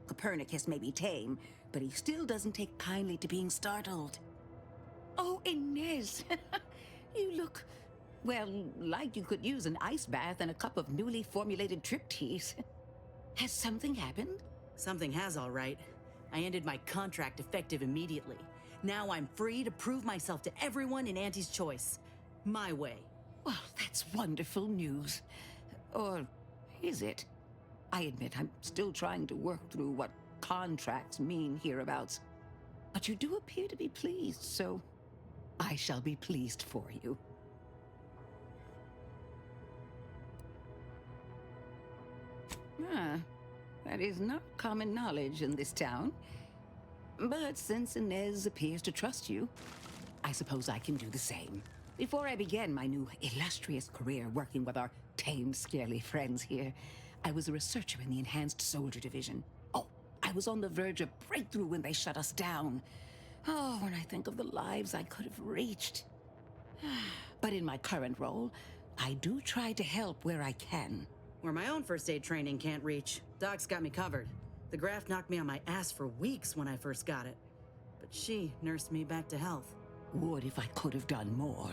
Copernicus may be tame, but he still doesn't take kindly to being startled. Oh, Inez, you look, well, like you could use an ice bath and a cup of newly formulated triptease. Has something happened? Something has, all right. I ended my contract effective immediately. Now I'm free to prove myself to everyone in Auntie's Choice. My way. Well, that's wonderful news. Or is it? I admit I'm still trying to work through what contracts mean hereabouts. But you do appear to be pleased, so I shall be pleased for you. That is not common knowledge in this town. But since Inez appears to trust you, I suppose I can do the same. Before I began my new illustrious career working with our tame, scarily friends here, I was a researcher in the Enhanced Soldier Division. Oh, I was on the verge of breakthrough when they shut us down. Oh, when I think of the lives I could have reached. But in my current role, I do try to help where I can. Where my own first aid training can't reach, Doc's got me covered. The graft knocked me on my ass for weeks when I first got it. But she nursed me back to health. Would if I could have done more.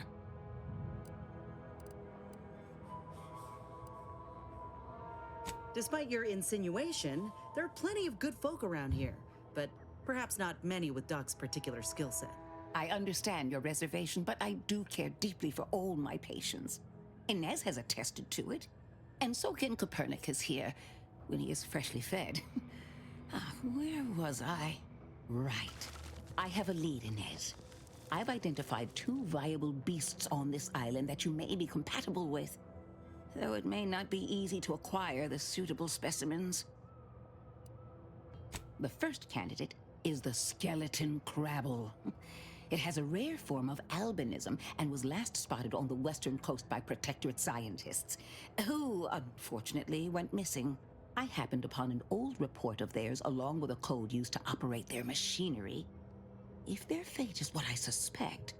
Despite your insinuation, there are plenty of good folk around here, but perhaps not many with Doc's particular skill set. I understand your reservation, but I do care deeply for all my patients. Inez has attested to it, and so can Copernicus here, when he is freshly fed. Where was I? Right. I have a lead, Inez. I've identified 2 viable beasts on this island that you may be compatible with, though it may not be easy to acquire the suitable specimens. The first candidate is the skeleton crabble. It has a rare form of albinism and was last spotted on the western coast by Protectorate scientists, who unfortunately went missing. I happened upon an old report of theirs along with a code used to operate their machinery. If their fate is what I suspect,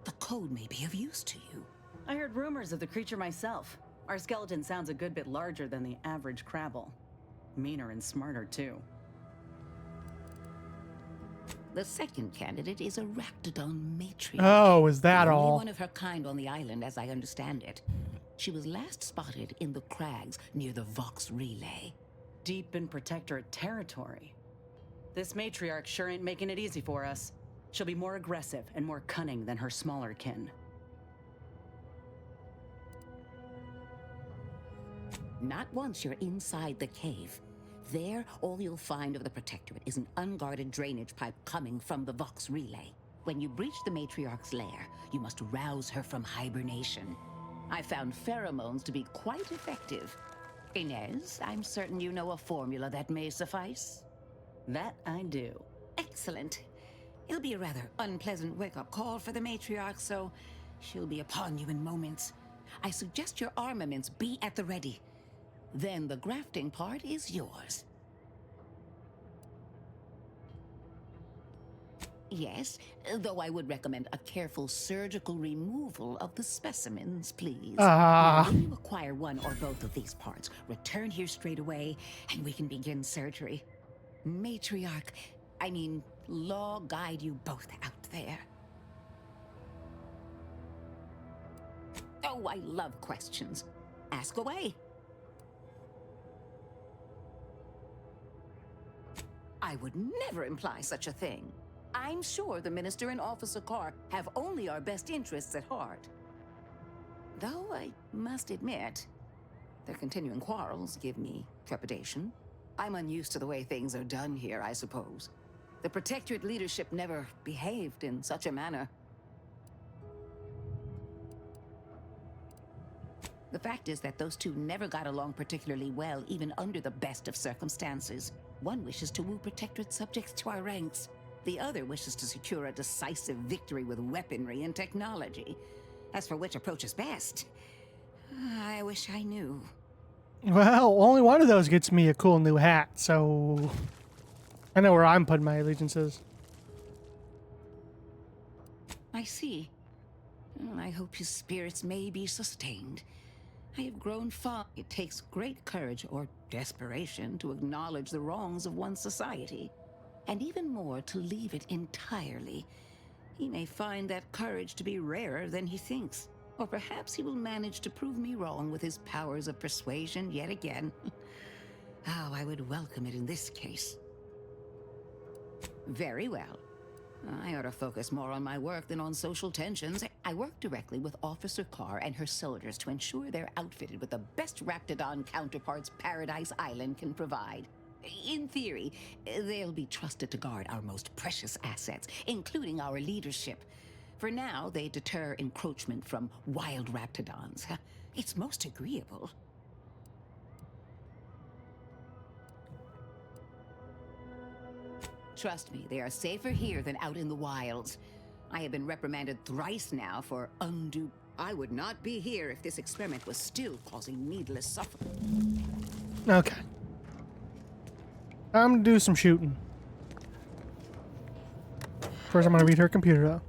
the code may be of use to you. I heard rumors of the creature myself. Our skeleton sounds a good bit larger than the average crabble. Meaner and smarter, too. The second candidate is a Ractodon matriarch. Oh, is that Only all? one of her kind on the island, as I understand it. She was last spotted in the crags near the Vox Relay. Deep in Protectorate territory. This matriarch sure ain't making it easy for us. She'll be more aggressive and more cunning than her smaller kin. Not once you're inside the cave. There, all you'll find of the Protectorate is an unguarded drainage pipe coming from the Vox Relay. When you breach the matriarch's lair, you must rouse her from hibernation. I found pheromones to be quite effective. Inez, I'm certain you know a formula that may suffice. That I do. Excellent. It'll be a rather unpleasant wake-up call for the matriarch, so she'll be upon you in moments. I suggest your armaments be at the ready. Then the grafting part is yours. Yes, though I would recommend a careful surgical removal of the specimens, please. When you acquire one or both of these parts, return here straight away, and we can begin surgery. Matriarch, Law guide you both out there. Oh, I love questions. Ask away. I would never imply such a thing. I'm sure the Minister and Officer Carr have only our best interests at heart. Though I must admit, their continuing quarrels give me trepidation. I'm unused to the way things are done here, I suppose. The Protectorate leadership never behaved in such a manner. The fact is that those two never got along particularly well, even under the best of circumstances. One wishes to woo protectorate subjects to our ranks. The other wishes to secure a decisive victory with weaponry and technology. As for which approach is best, I wish I knew. Well, only one of those gets me a cool new hat, so I know where I'm putting my allegiances. I see. I hope his spirits may be sustained. I have grown fond. It takes great courage or desperation to acknowledge the wrongs of one's society, and even more to leave it entirely. He may find that courage to be rarer than he thinks, or perhaps he will manage to prove me wrong with his powers of persuasion yet again. How I would welcome it in this case. Very well. I ought to focus more on my work than on social tensions. I work directly with Officer Carr and her soldiers to ensure they're outfitted with the best Raptidon counterparts Paradise Island can provide. In theory, they'll be trusted to guard our most precious assets, including our leadership. For now, they deter encroachment from wild Raptidons. It's most agreeable. Trust me, they are safer here than out in the wilds. I have been reprimanded thrice now for undue... I would not be here if this experiment was still causing needless suffering. Okay. I'm gonna do some shooting. First, I'm gonna read her computer, though.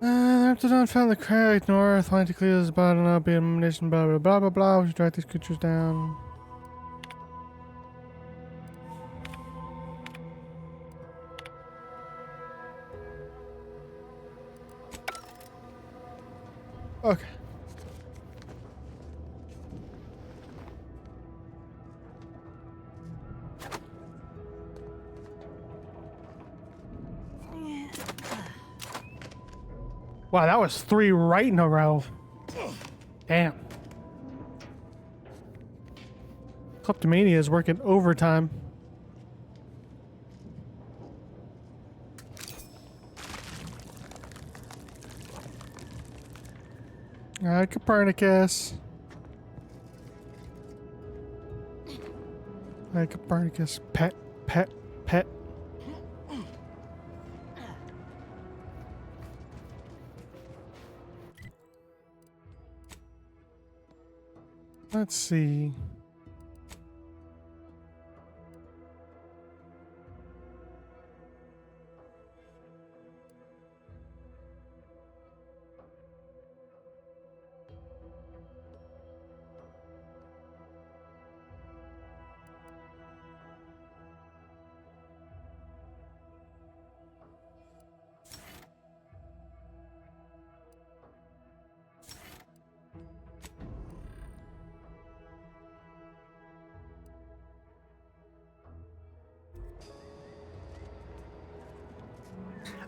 Raptidon found the crack north. Atlantically is bottom up, ammunition, blah blah blah blah blah. We should track these creatures down. Okay. Wow, that was 3 right in a row. Damn. Kleptomania is working overtime. Alright, Copernicus. Alright, Copernicus. Pet, pet, pet. Let's see.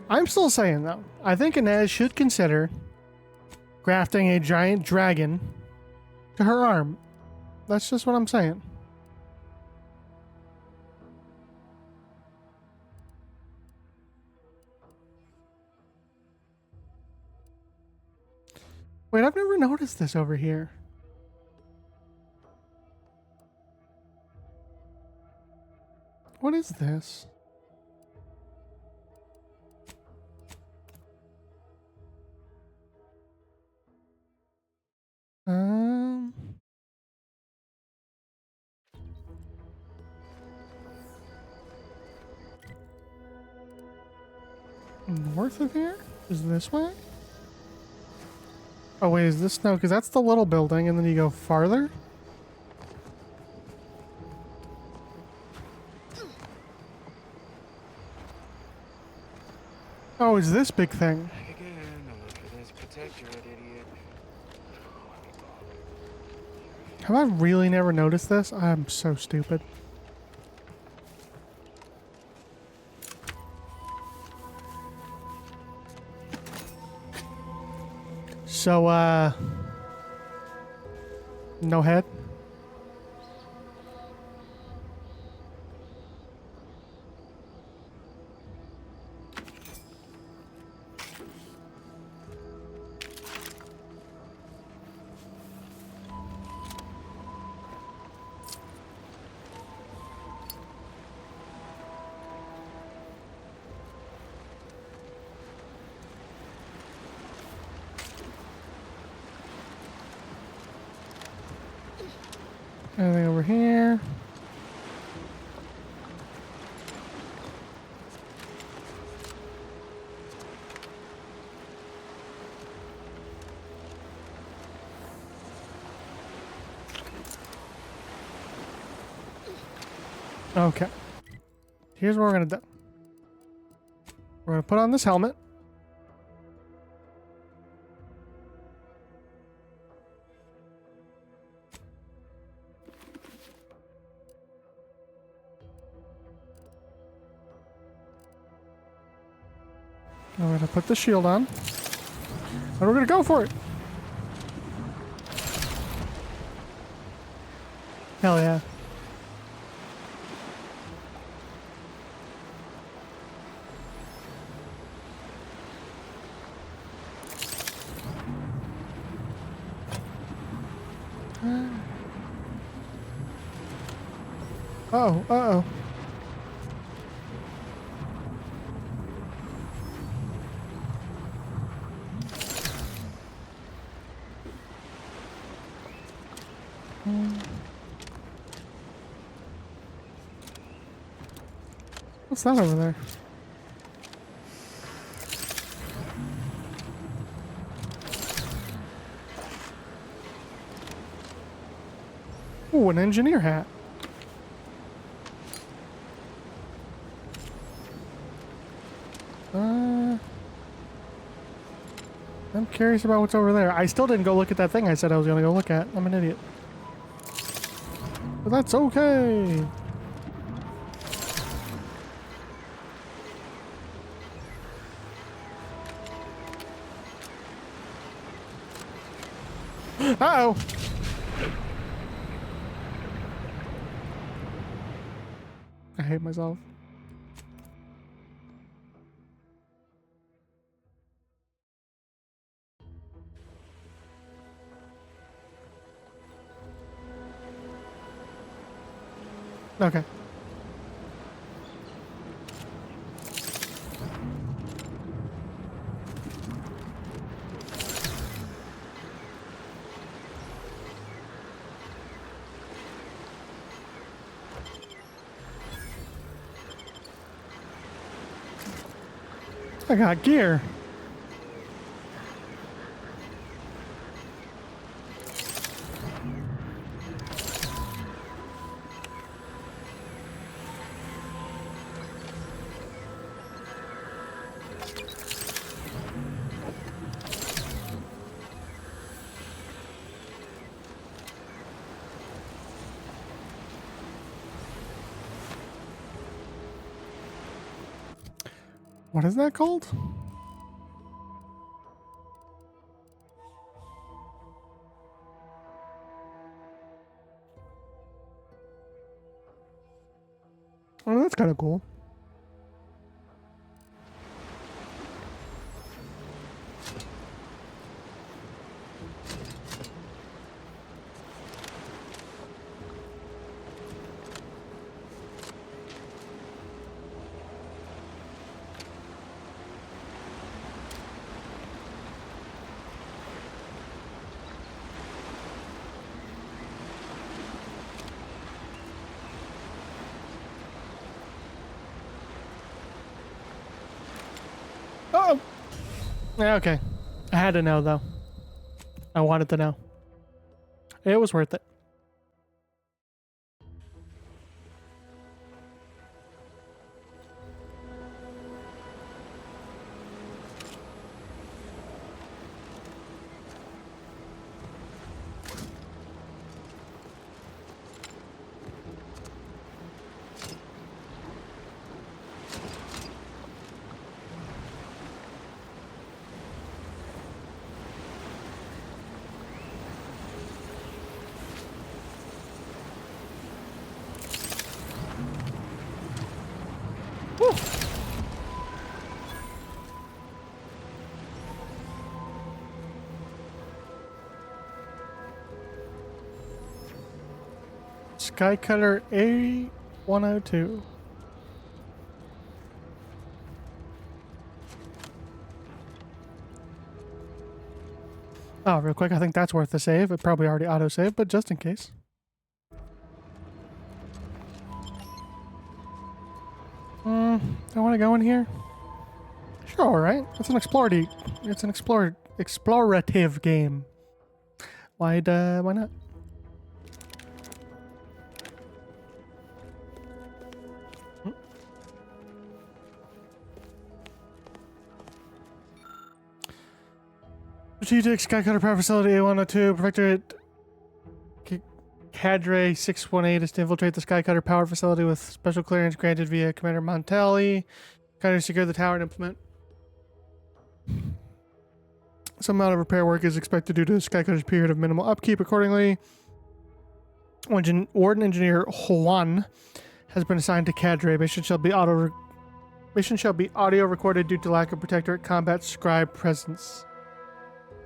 I'm still saying, though, I think Inez should consider grafting a giant dragon to her arm. That's just what I'm saying. Wait, I've never noticed this over here. What is this? North of here? Is this way? Oh wait, is this no? Because that's the little building, and then you go farther. Oh, is this big thing? Have I really never noticed this? I'm so stupid. So, no head? Anything over here? Okay. Here's what we're gonna do. We're gonna put on this helmet. We're gonna put the shield on. And we're gonna go for it. Hell yeah. Uh-oh, uh-oh. What's that over there? Ooh, an engineer hat. I'm curious about what's over there. I still didn't go look at that thing I said I was gonna go look at. I'm an idiot. But that's okay. Uh-oh. I hate myself. Okay. I got gear. What is that called? Oh, that's kind of cool. Oh! Yeah, okay. I had to know, though. I wanted to know. It was worth it. Woo. Skycutter A102. Oh, real quick, I think that's worth the save. It probably already auto-saved, but just in case. I want to go in here. Sure, right? It's an explorative game. Why not? Strategic Skycutter Power Facility A102, Protectorate Cadre 618 is to infiltrate the Skycutter Power Facility with special clearance granted via Commander Montelli. Kind of secure the tower and implement. Some amount of repair work is expected due to the Skycutter's period of minimal upkeep. Accordingly, Warden Engineer Juan has been assigned to Cadre. Mission shall be audio recorded due to lack of Protectorate combat scribe presence.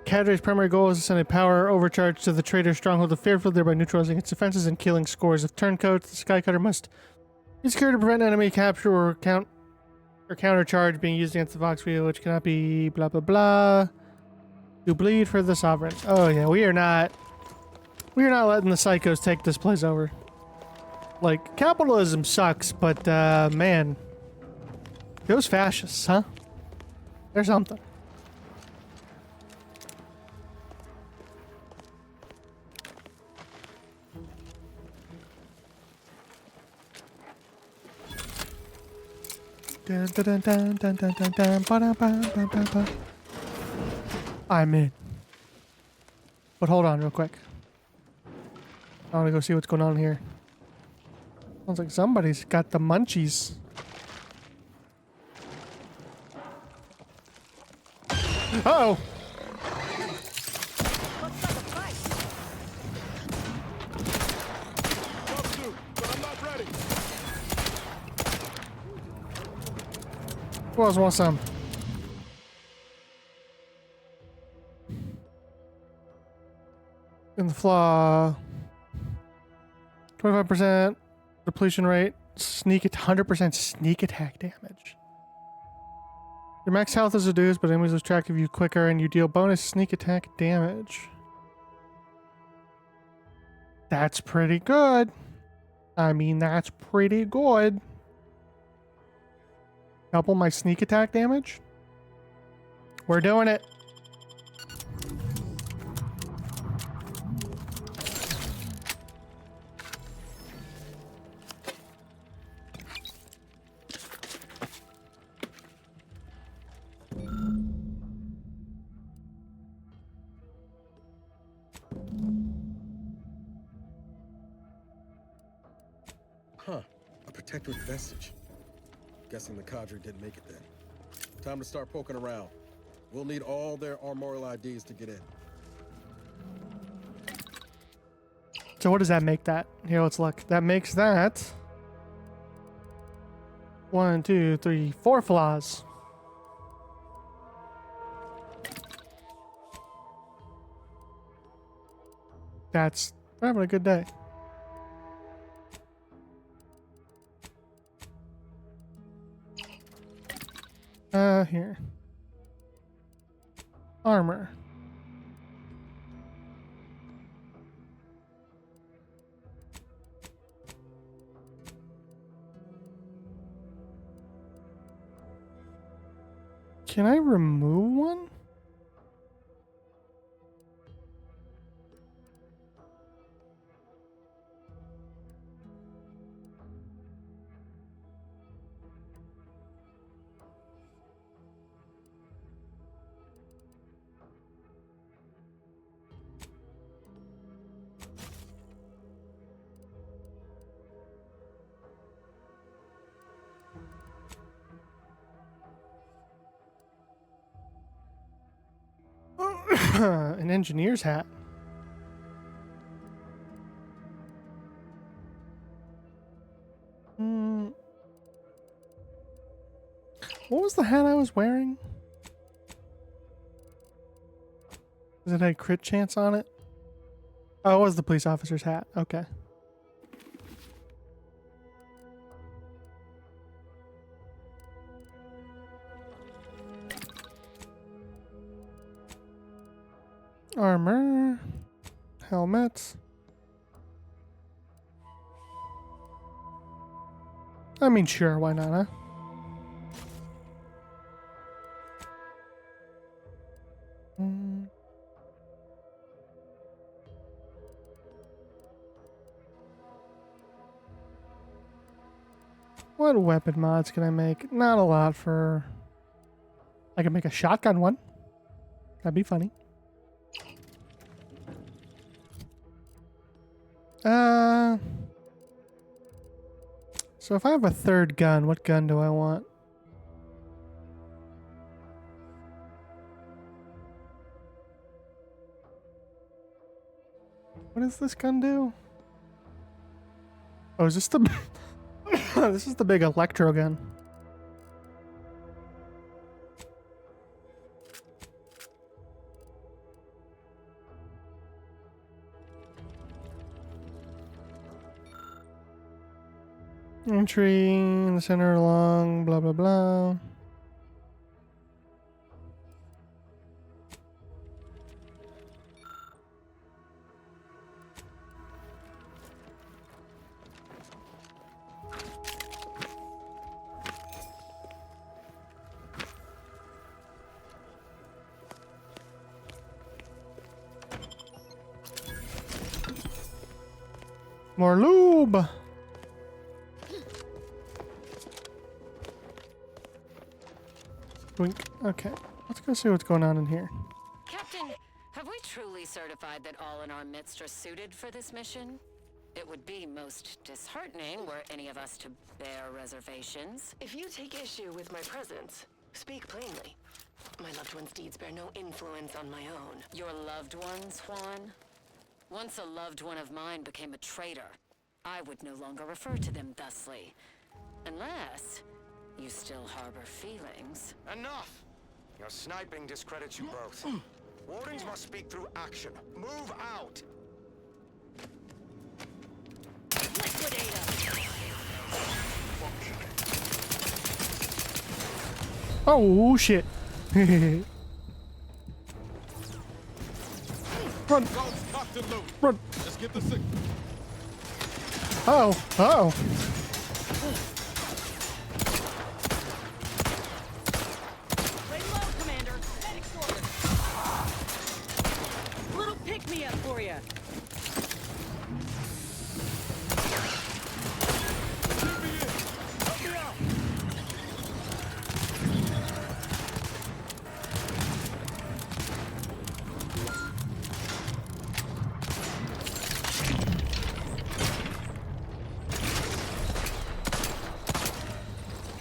Cadre's primary goal is to send a power overcharge to the traitor stronghold of Fairfield, thereby neutralizing its defenses and killing scores of turncoats. The Skycutter must be secured to prevent enemy capture or countercharge being used against the Vox Wheel, which cannot be blah blah blah. To bleed for the Sovereign. Oh yeah, we are not letting the psychos take this place over. Like, capitalism sucks, but man, those fascists, huh? They're something. Dun, dun, dun, dun, dun, dun, dun, ba, ba, ba, ba, ba. I'm in. But hold on real quick. I want to go see what's going on here. Sounds like somebody's got the munchies. Uh-oh! Who else wants some? In the flaw. 25% depletion rate. Sneak at 100% sneak attack damage. Your max health is reduced, but enemies lose track of you quicker and you deal bonus sneak attack damage. That's pretty good. I mean, that's pretty good. Double my sneak attack damage? We're doing it. Huh. A protectorate vestige. Guessing the cadre didn't make it then. Time to start poking around. We'll need all their armorial IDs to get in. So what does that make that? Here, let's look. That makes that 1, 2, 3, 4 flaws. That's, we're having a good day. Here. Armor. Can I remove one? An engineer's hat. What was the hat I was wearing? Does it have a crit chance on it? Oh, it was the police officer's hat. Okay. Armor, helmet. I mean, sure, why not, huh? What weapon mods can I make? Not a lot for... I can make a shotgun one. That'd be funny. So if I have a third gun, what gun do I want? What does this gun do? Oh, is this the... This is the big electro gun. Entry in the center along, blah, blah, blah. More lube! Wink. Okay, let's go see what's going on in here. Captain, have we truly certified that all in our midst are suited for this mission? It would be most disheartening were any of us to bear reservations. If you take issue with my presence, speak plainly. My loved one's deeds bear no influence on my own. Your loved ones, Juan? Once a loved one of mine became a traitor, I would no longer refer to them thusly. Unless you still harbor feelings. Enough! Your sniping discredits you both. Wardens must speak through action. Move out! Oh, shit. Run! Run! Let's get the sick. Oh, oh. Lay low, Commander. Medic's order. Little pick-me-up for you.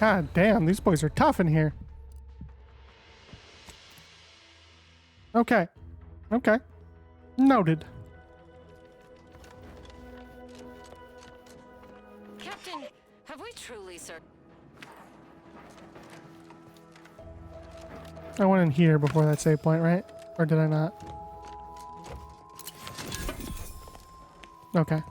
God damn, these boys are tough in here. Okay. Okay. Noted. Captain, have we truly, sir? I went in here before that save point, right? Or did I not? Okay.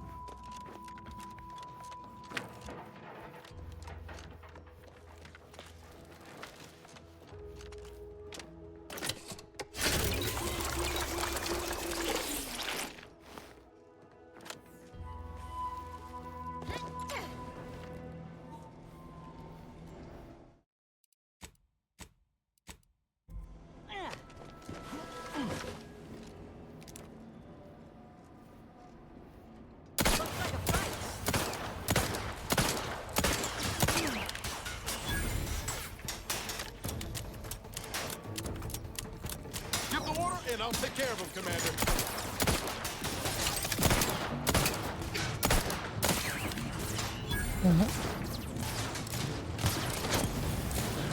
Give the order and I'll take care of him, Commander.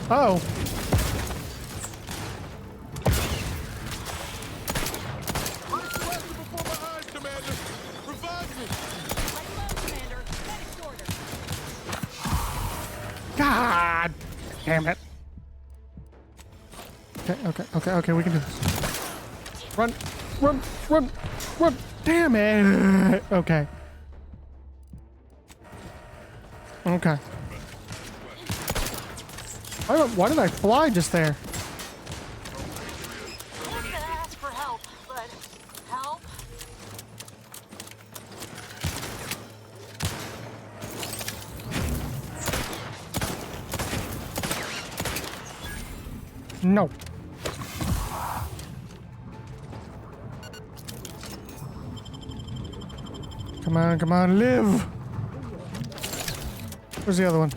Oh. God damn it. Okay, we can do this. Run, run, run, run. Damn it. Okay. Okay. Why did I fly just there? I was gonna ask for help, but help? No. Come on, live. Where's the other one?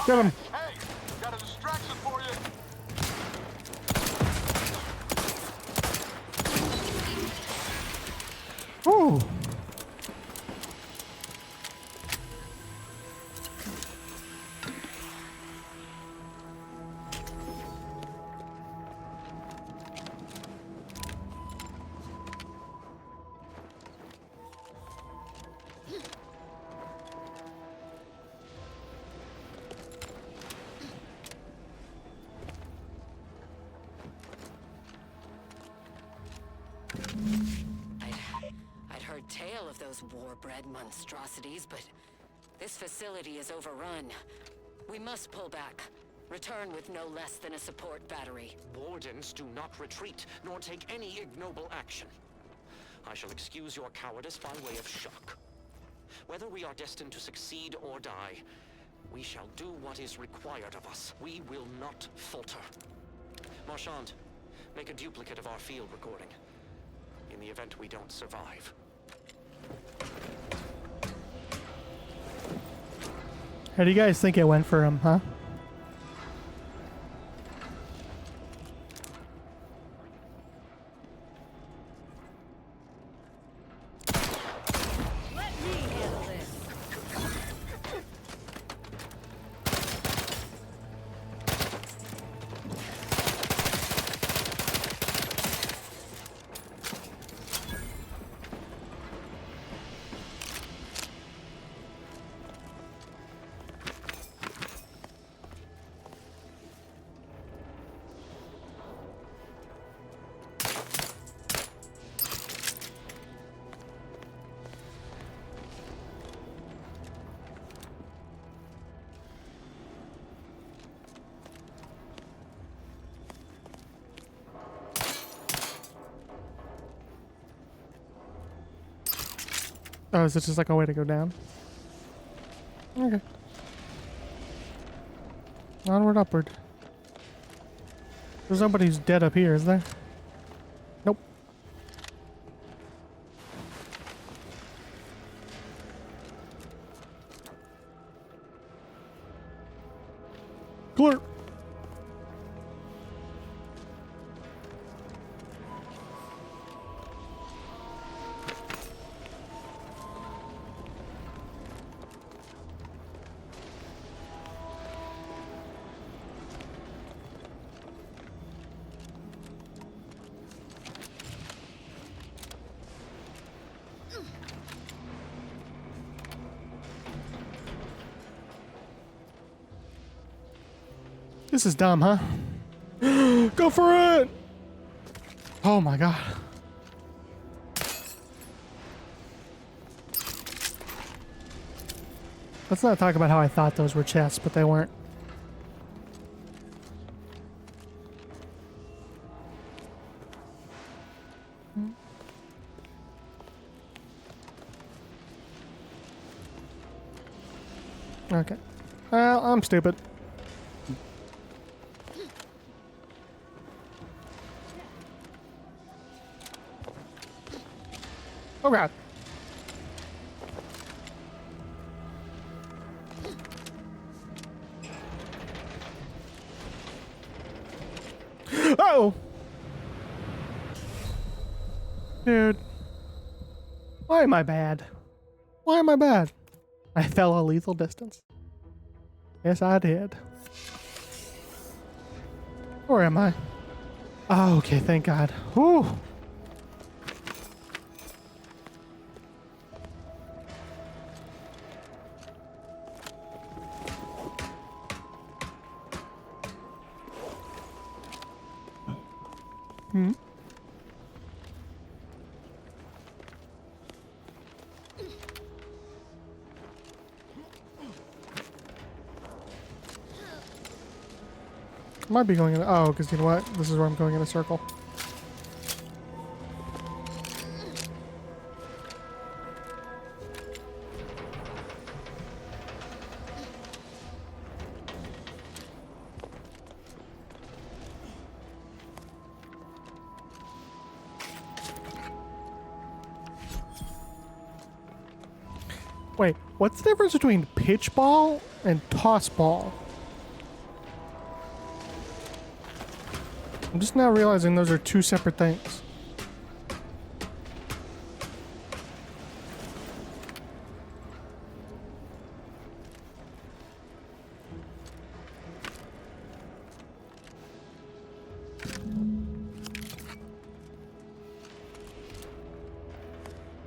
Get him. Hey, got a distraction for you. Ooh. I'd heard tale of those war-bred monstrosities, but this facility is overrun. We must pull back. Return with no less than a support battery. Wardens do not retreat, nor take any ignoble action. I shall excuse your cowardice by way of shock. Whether we are destined to succeed or die, we shall do what is required of us. We will not falter. Marchand, make a duplicate of our field recording. In the event we don't survive. How do you guys think it went for him, huh? Let me handle this. Oh, is it just like a way to go down? Okay. Onward, upward. There's nobody who's dead up here, is there? Nope. Clear. This is dumb, huh? Go for it! Oh my god. Let's not talk about how I thought those were chests, but they weren't. Okay. Well, I'm stupid. Oh god. Oh! Dude. Why am I bad? Why am I bad? I fell a lethal distance. Yes, I did. Where am I? Oh, okay, thank God. Whew. Hmm. Might be going in. Oh, because you know what? This is where I'm going in a circle. Wait, what's the difference between pitch ball and toss ball? I'm just now realizing those are two separate things.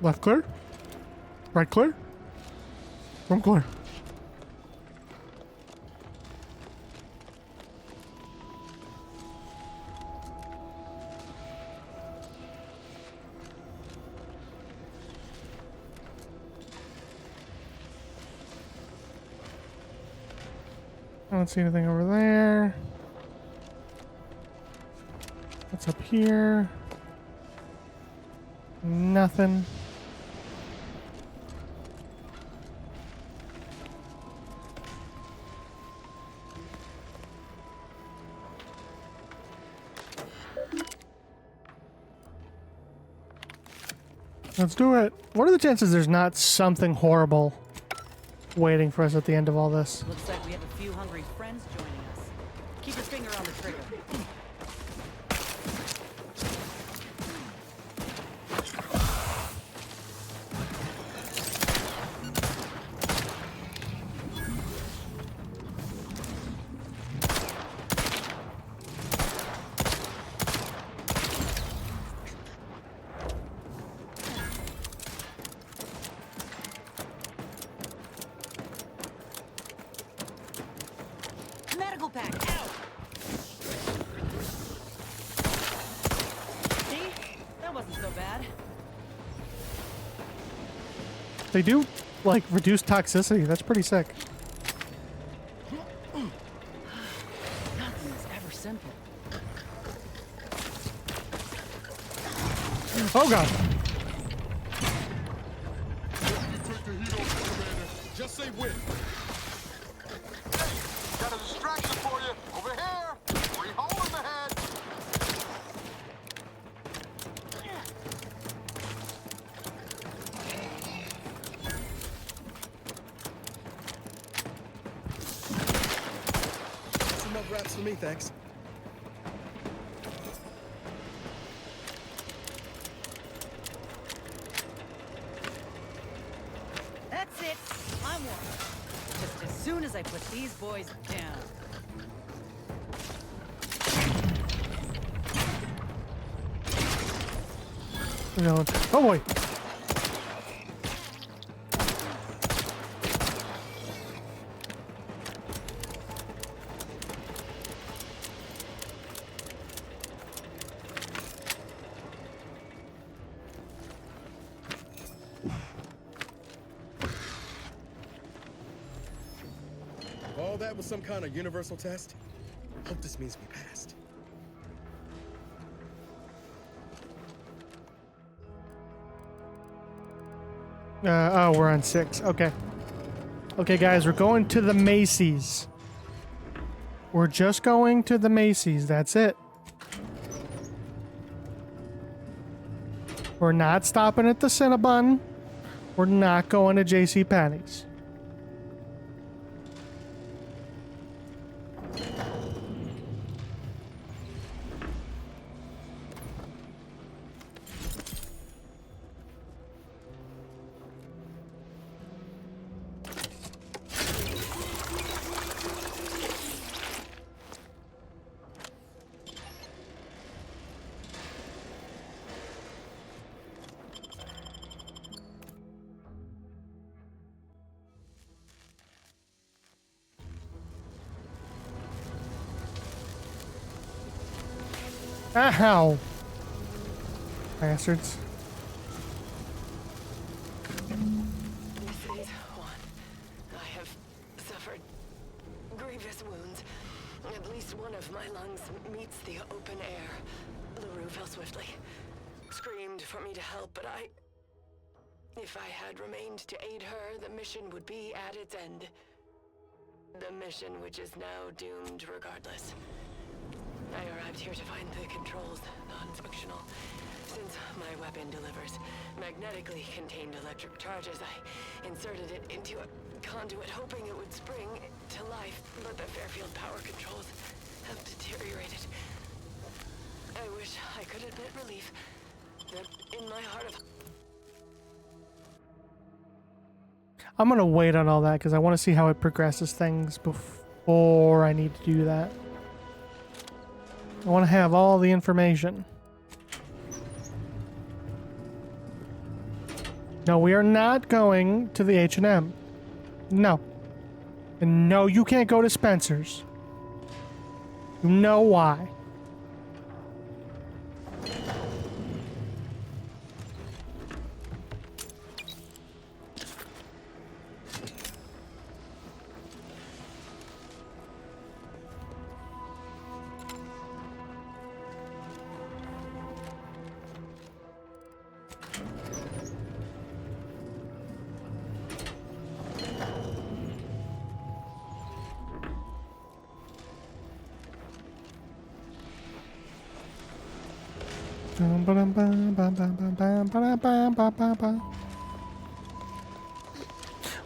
Left clear? Right clear? Wrong clear. I don't see anything over there. What's up here? Nothing. Let's do it. What are the chances there's not something horrible waiting for us at the end of all this? Looks like we have a few hungry friends joining us. Keep your finger on the trigger. Medical pack, out! See? That wasn't so bad. They do, like, reduce toxicity. That's pretty sick. Nothing is ever simple. Oh god. Just say win. Got a distraction for you. Over here. 3 hole in the head. That's enough wraps for me, thanks. That's it. I'm one. Just as soon as I put these boys down. No. Oh boy. If all that was some kind of universal test, hope this means we passed. Oh, we're on 6. Okay. Okay, guys, we're going to the Macy's. We're just going to the Macy's. That's it. We're not stopping at the Cinnabon. We're not going to JCPenney's. Ow! Bastards. This is one. I have suffered grievous wounds. At least one of my lungs meets the open air. LaRue fell swiftly. Screamed for me to help, but if I had remained to aid her, the mission would be at its end. The mission which is now doomed regardless. I arrived here to find the controls non-functional. Since my weapon delivers magnetically contained electric charges, I inserted it into a conduit hoping it would spring to life, but the Fairfield power controls have deteriorated. I wish I could admit relief. That in my heart of... I'm gonna wait on all that because I want to see how it progresses things before I need to do that. I want to have all the information. No, we are not going to the H&M. No. And no, you can't go to Spencer's. You know why.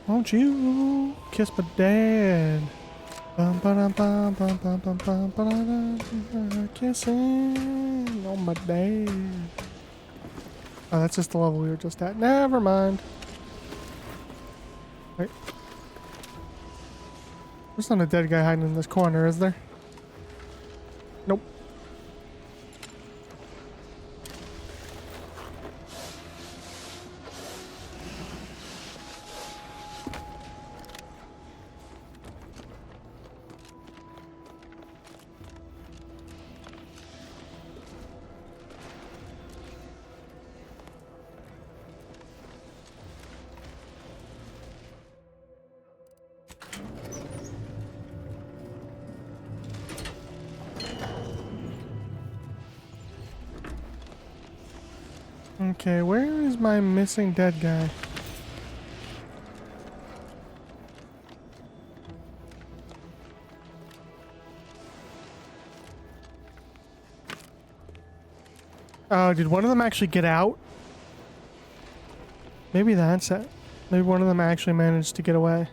Won't you kiss my dad? Kissing on my dad. Oh, that's just the level we were just at. Never mind. Wait. There's not a dead guy hiding in this corner, is there? Nope. Okay, where is my missing dead guy? Oh, did one of them actually get out? Maybe that's it. Maybe one of them actually managed to get away.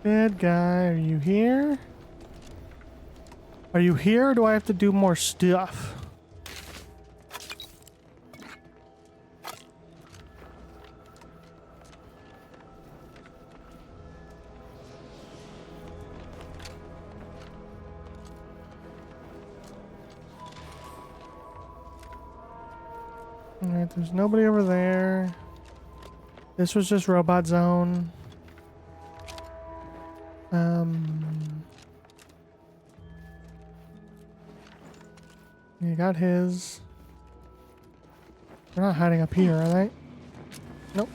Dead guy, are you here? Are you here or do I have to do more stuff? Alright, there's nobody over there. This was just Robot Zone. You got his. They're not hiding up here, are they? Nope.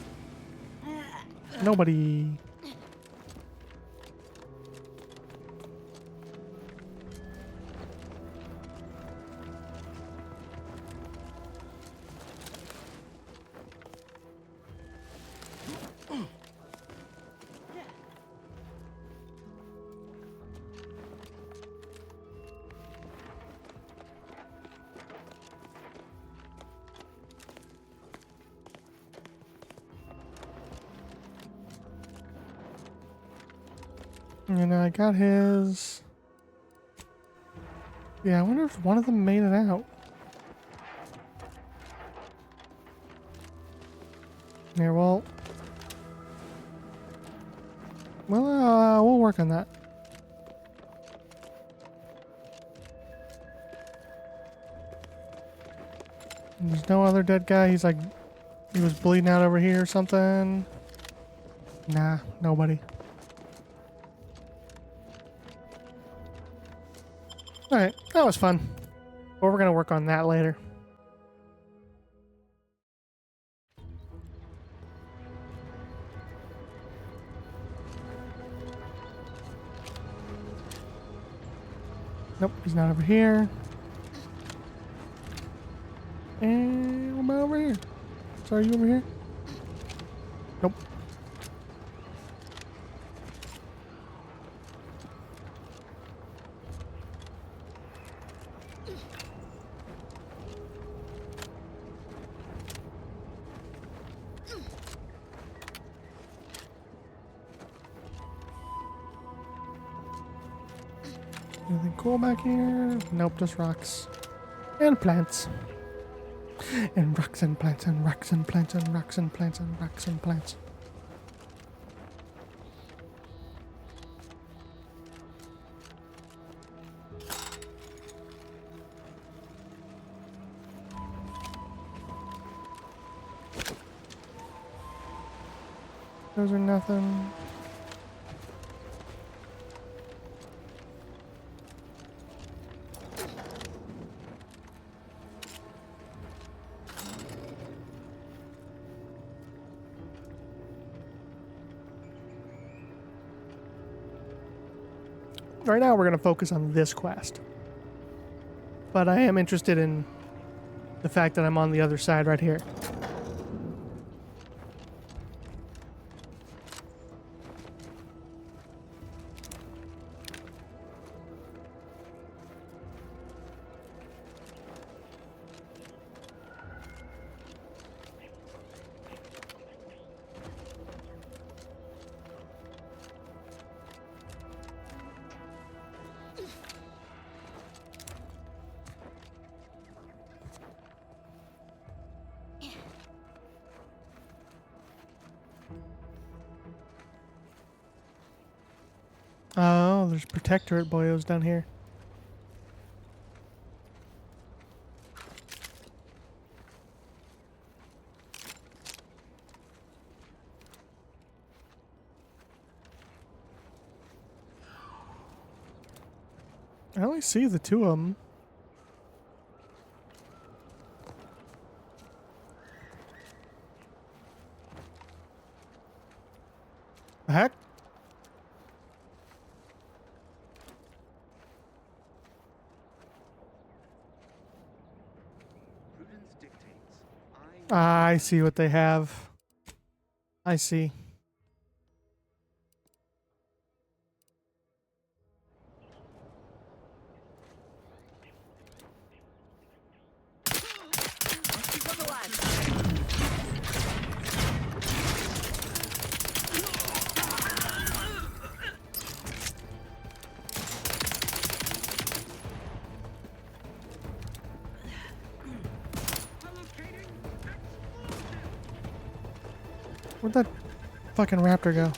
Nobody. And I got his. Yeah, I wonder if one of them made it out. Yeah, well, we'll work on that. And there's no other dead guy. He's like, he was bleeding out over here or something. Nah, nobody. Alright, that was fun. But we're gonna work on that later. Nope, he's not over here. And what about over here? Sorry, you over here? Nope. Anything cool back here? Nope, just rocks. And plants. And rocks and plants and rocks and plants and rocks and plants and rocks and plants. Those are nothing. Right now we're going to focus on this quest. But I am interested in the fact that I'm on the other side right here. Oh, there's Protectorate boyos down here. I only see the two of them. The heck? I see what they have. I see. Where'd that fucking raptor go?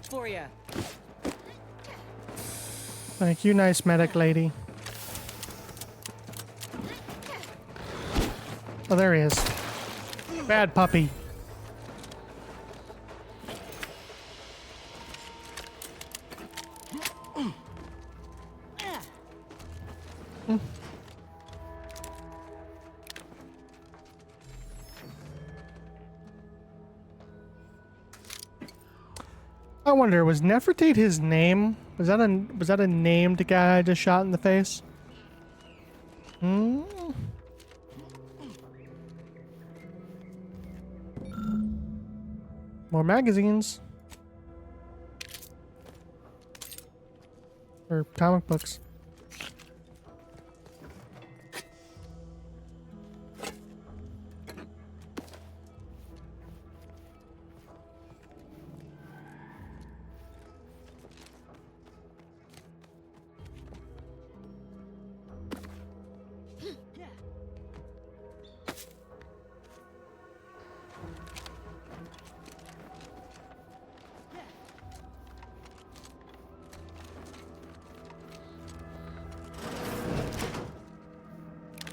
For you. Thank you, nice medic lady. Oh, there he is. Bad puppy. I wonder, was Nefertiti his name? Was that a named guy I just shot in the face? Hmm. More magazines. Or comic books.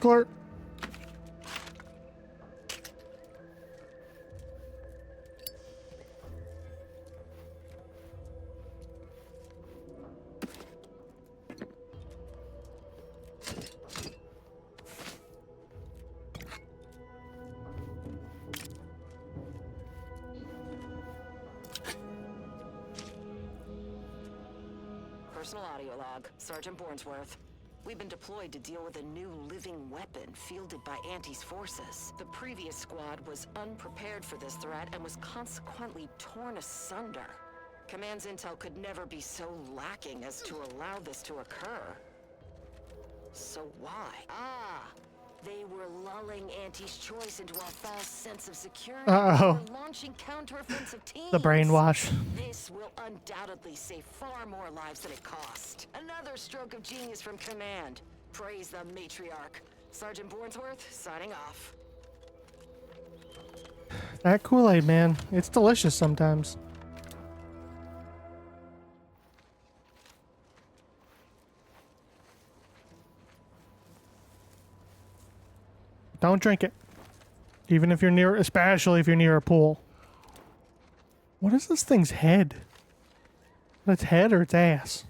Clark. personal audio log, Sergeant Bornsworth. We've been deployed to deal with a new living weapon fielded by Auntie's forces. The previous squad was unprepared for this threat and was consequently torn asunder. Command's intel could never be so lacking as to allow this to occur. So why? They were lulling Auntie's choice into a false sense of security. Uh-oh. They were launching counteroffensive teams. The brainwash. This will undoubtedly save far more lives than it cost. Another stroke of genius from Command. Praise the matriarch. Sergeant Bornsworth, signing off. That Kool-Aid, man. It's delicious sometimes. Don't drink it. Even if you're near, especially if you're near a pool. What is this thing's head? Its head or its ass?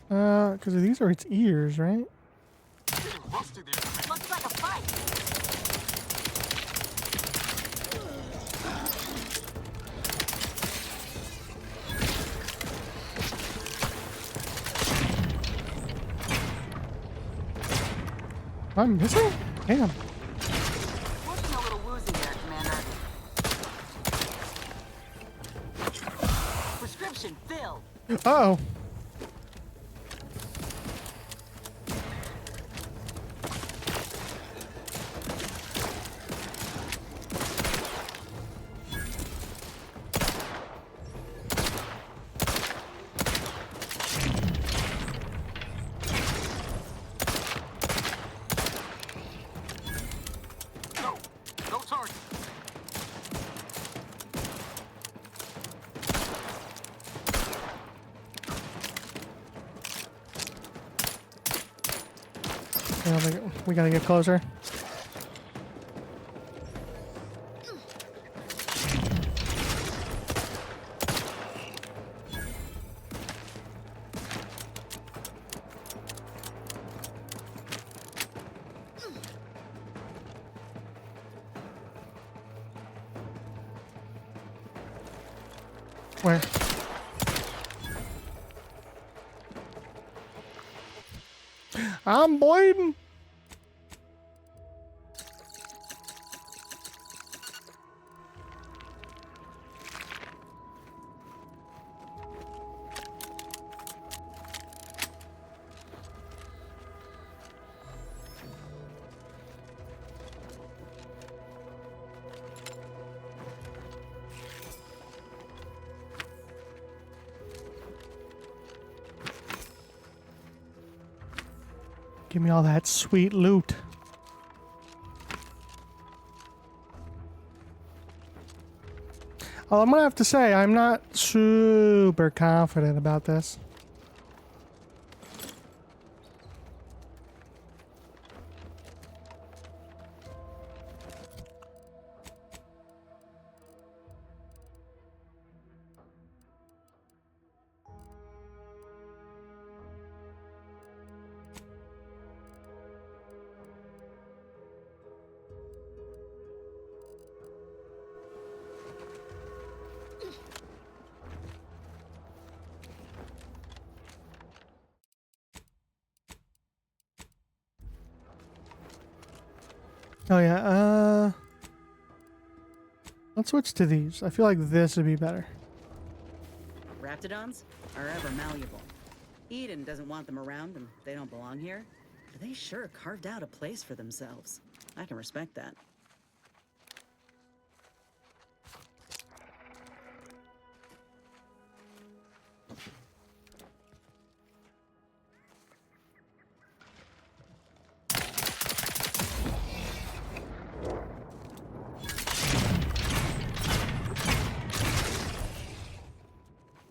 Because these are its ears, right? Looks like a fight. I'm missing? Damn. Looking a little woozy there, Commander. Prescription filled. Uh-oh. No target. Yeah, we gotta get closer. Where? I'm bleeding. Give me all that sweet loot. Oh, I'm gonna have to say, I'm not super confident about this. Oh yeah, let's switch to these. I feel like this would be better. Raptidons are ever malleable. Eden doesn't want them around and they don't belong here. But they sure carved out a place for themselves. I can respect that.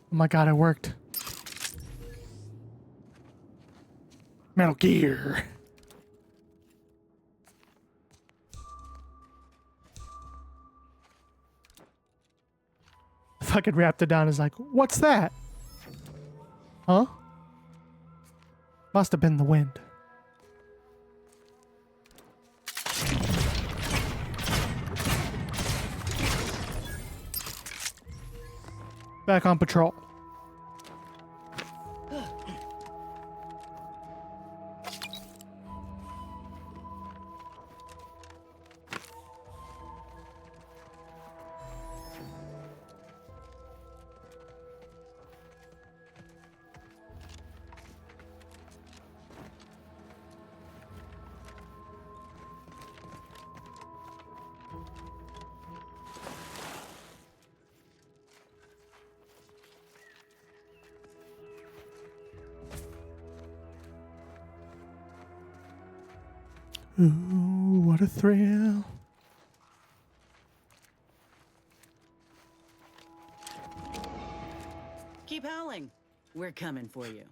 Oh my god, it worked. Metal Gear. Fucking Raptidon is like, what's that? Huh? Must have been the wind. Back on patrol. Ooh, what a thrill. Keep howling. We're coming for you.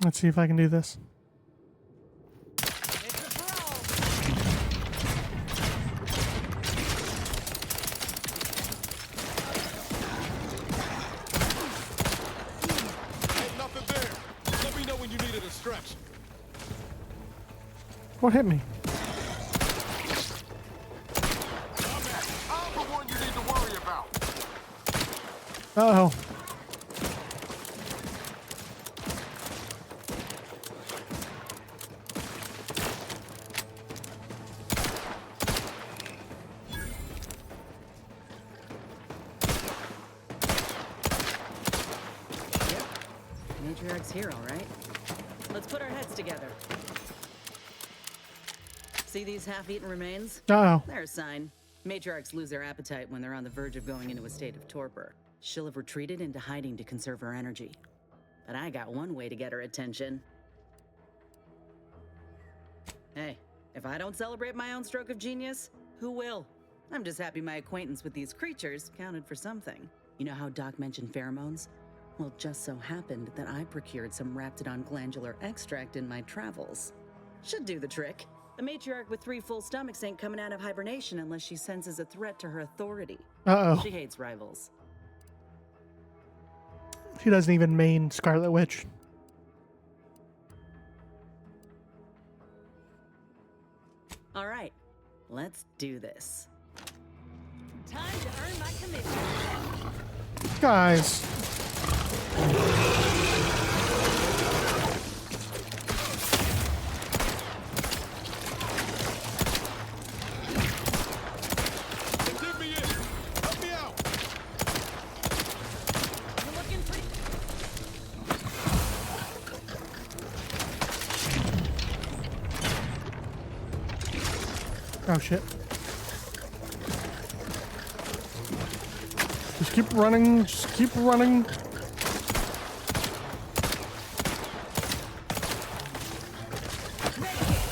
Let's see if I can do this. Ain't nothing there. Let me know when you needed a stretch. What hit me? I'm the one you need to worry about. Uh-oh. Matriarch's here, all right? Let's put our heads together. See these half-eaten remains? Uh-oh. They're a sign. Matriarchs lose their appetite when they're on the verge of going into a state of torpor. She'll have retreated into hiding to conserve her energy. But I got one way to get her attention. Hey, if I don't celebrate my own stroke of genius, who will? I'm just happy my acquaintance with these creatures counted for something. You know how Doc mentioned pheromones? Well, it just so happened that I procured some Raptidon glandular extract in my travels. Should do the trick. A matriarch with 3 full stomachs ain't coming out of hibernation unless she senses a threat to her authority. Uh-oh. She hates rivals. She doesn't even main Scarlet Witch. All right, let's do this. Time to earn my commission. Guys. Give me in. Help me out. You're looking pretty. Oh shit. Just keep running, just keep running.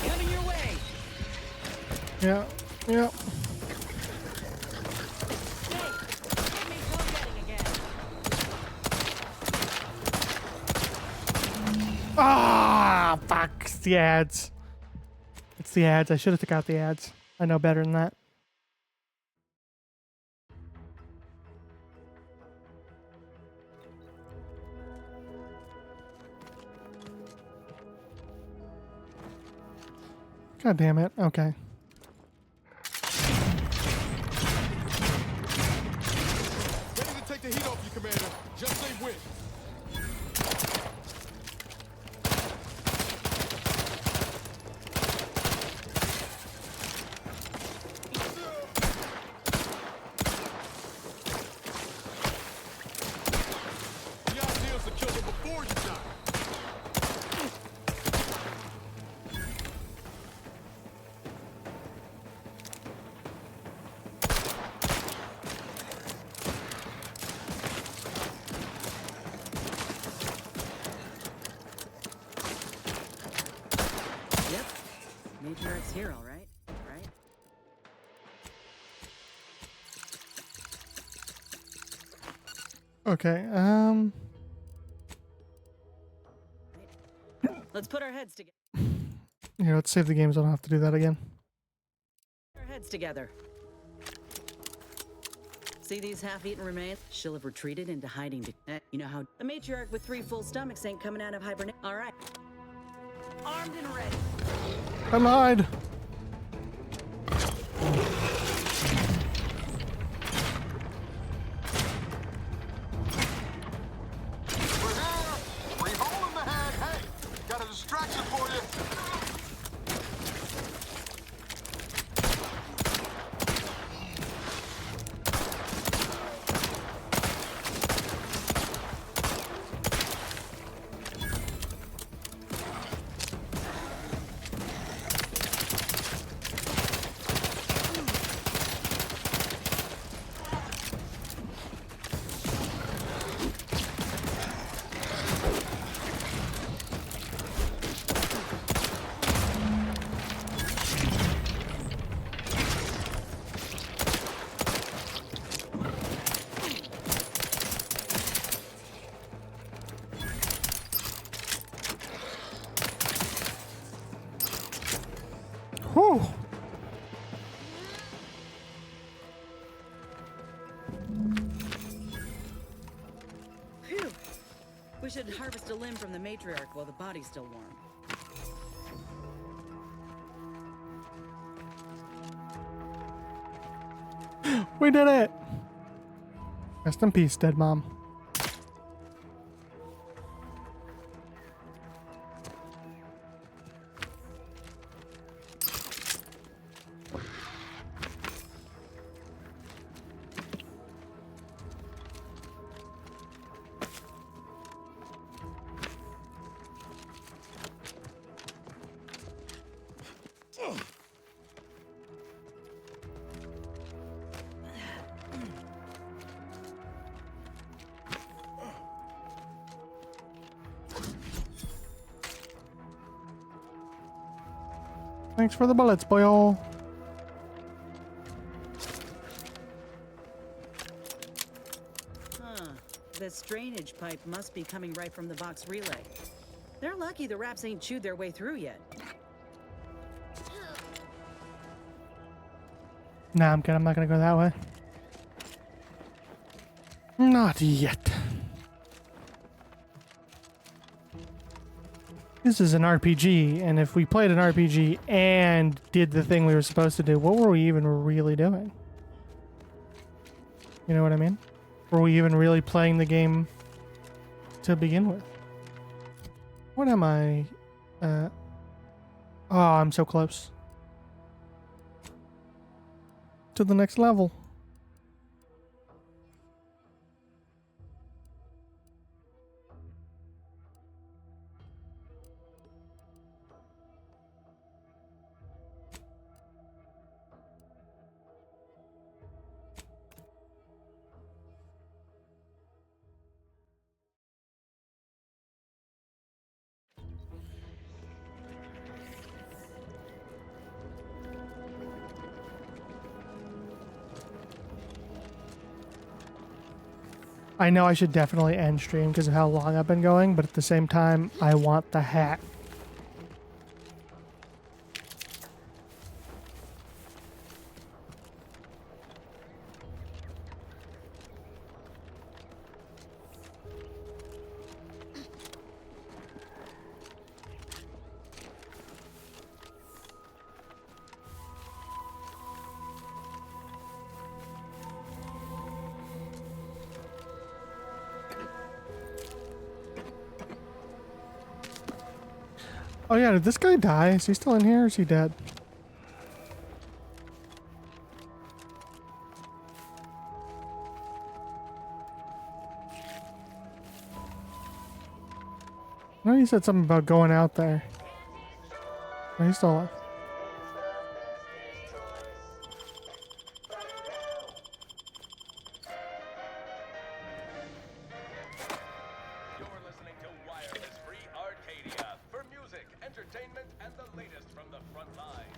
Coming your way. Yeah, yeah. Ah, fuck. It's the ads. It's the ads. I should have took out the ads. I know better than that. God damn it. Okay. Ready to take the heat off you, Commander. Just say when. The idea is to kill them before you die. Matriarch's here, all right? Right? Okay, Let's put our heads together. here, let's save the game so I don't have to do that again. Our heads together. See these half-eaten remains? She'll have retreated into hiding. You know how the matriarch with 3 full stomachs ain't coming out of hibernation. All right. Armed and ready. I lied. We're here! Three hole in the head! Hey! Got a distraction for you! Whew. Phew. We should harvest a limb from the matriarch while the body's still warm. We did it! Rest in peace, dead mom. Thanks for the bullets, boyo. Huh. This drainage pipe must be coming right from the box relay. They're lucky the rats ain't chewed their way through yet. Nah, I'm good. I'm not gonna go that way. Not yet. This is an RPG, and if we played an RPG and did the thing we were supposed to do, what were we even really doing? You know what I mean? Were we even really playing the game to begin with? What am I? Oh, I'm so close to the next level. I know I should definitely end stream because of how long I've been going, but at the same time, I want the hat. Oh yeah, did this guy die? Is he still in here or is he dead? No, he said something about going out there. No, he's still alive. Wireless Free Arcadia for music, entertainment, and the latest from the front line.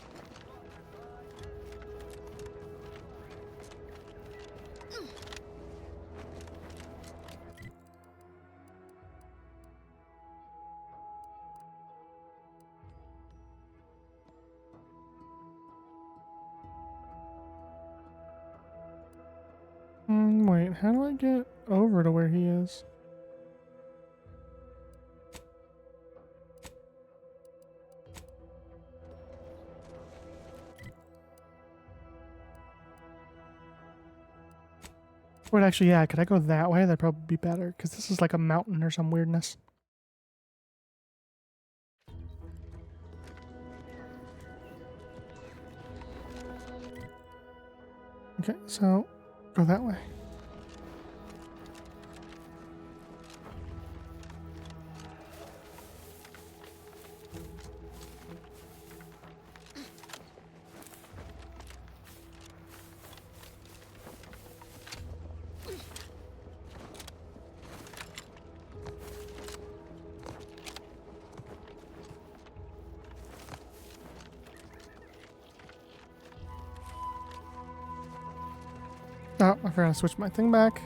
Wait, how do I get over to where he is? Wait, actually, yeah, could I go that way? That'd probably be better, because this is like a mountain or some weirdness. Okay, so go that way. Oh, I forgot to switch my thing back.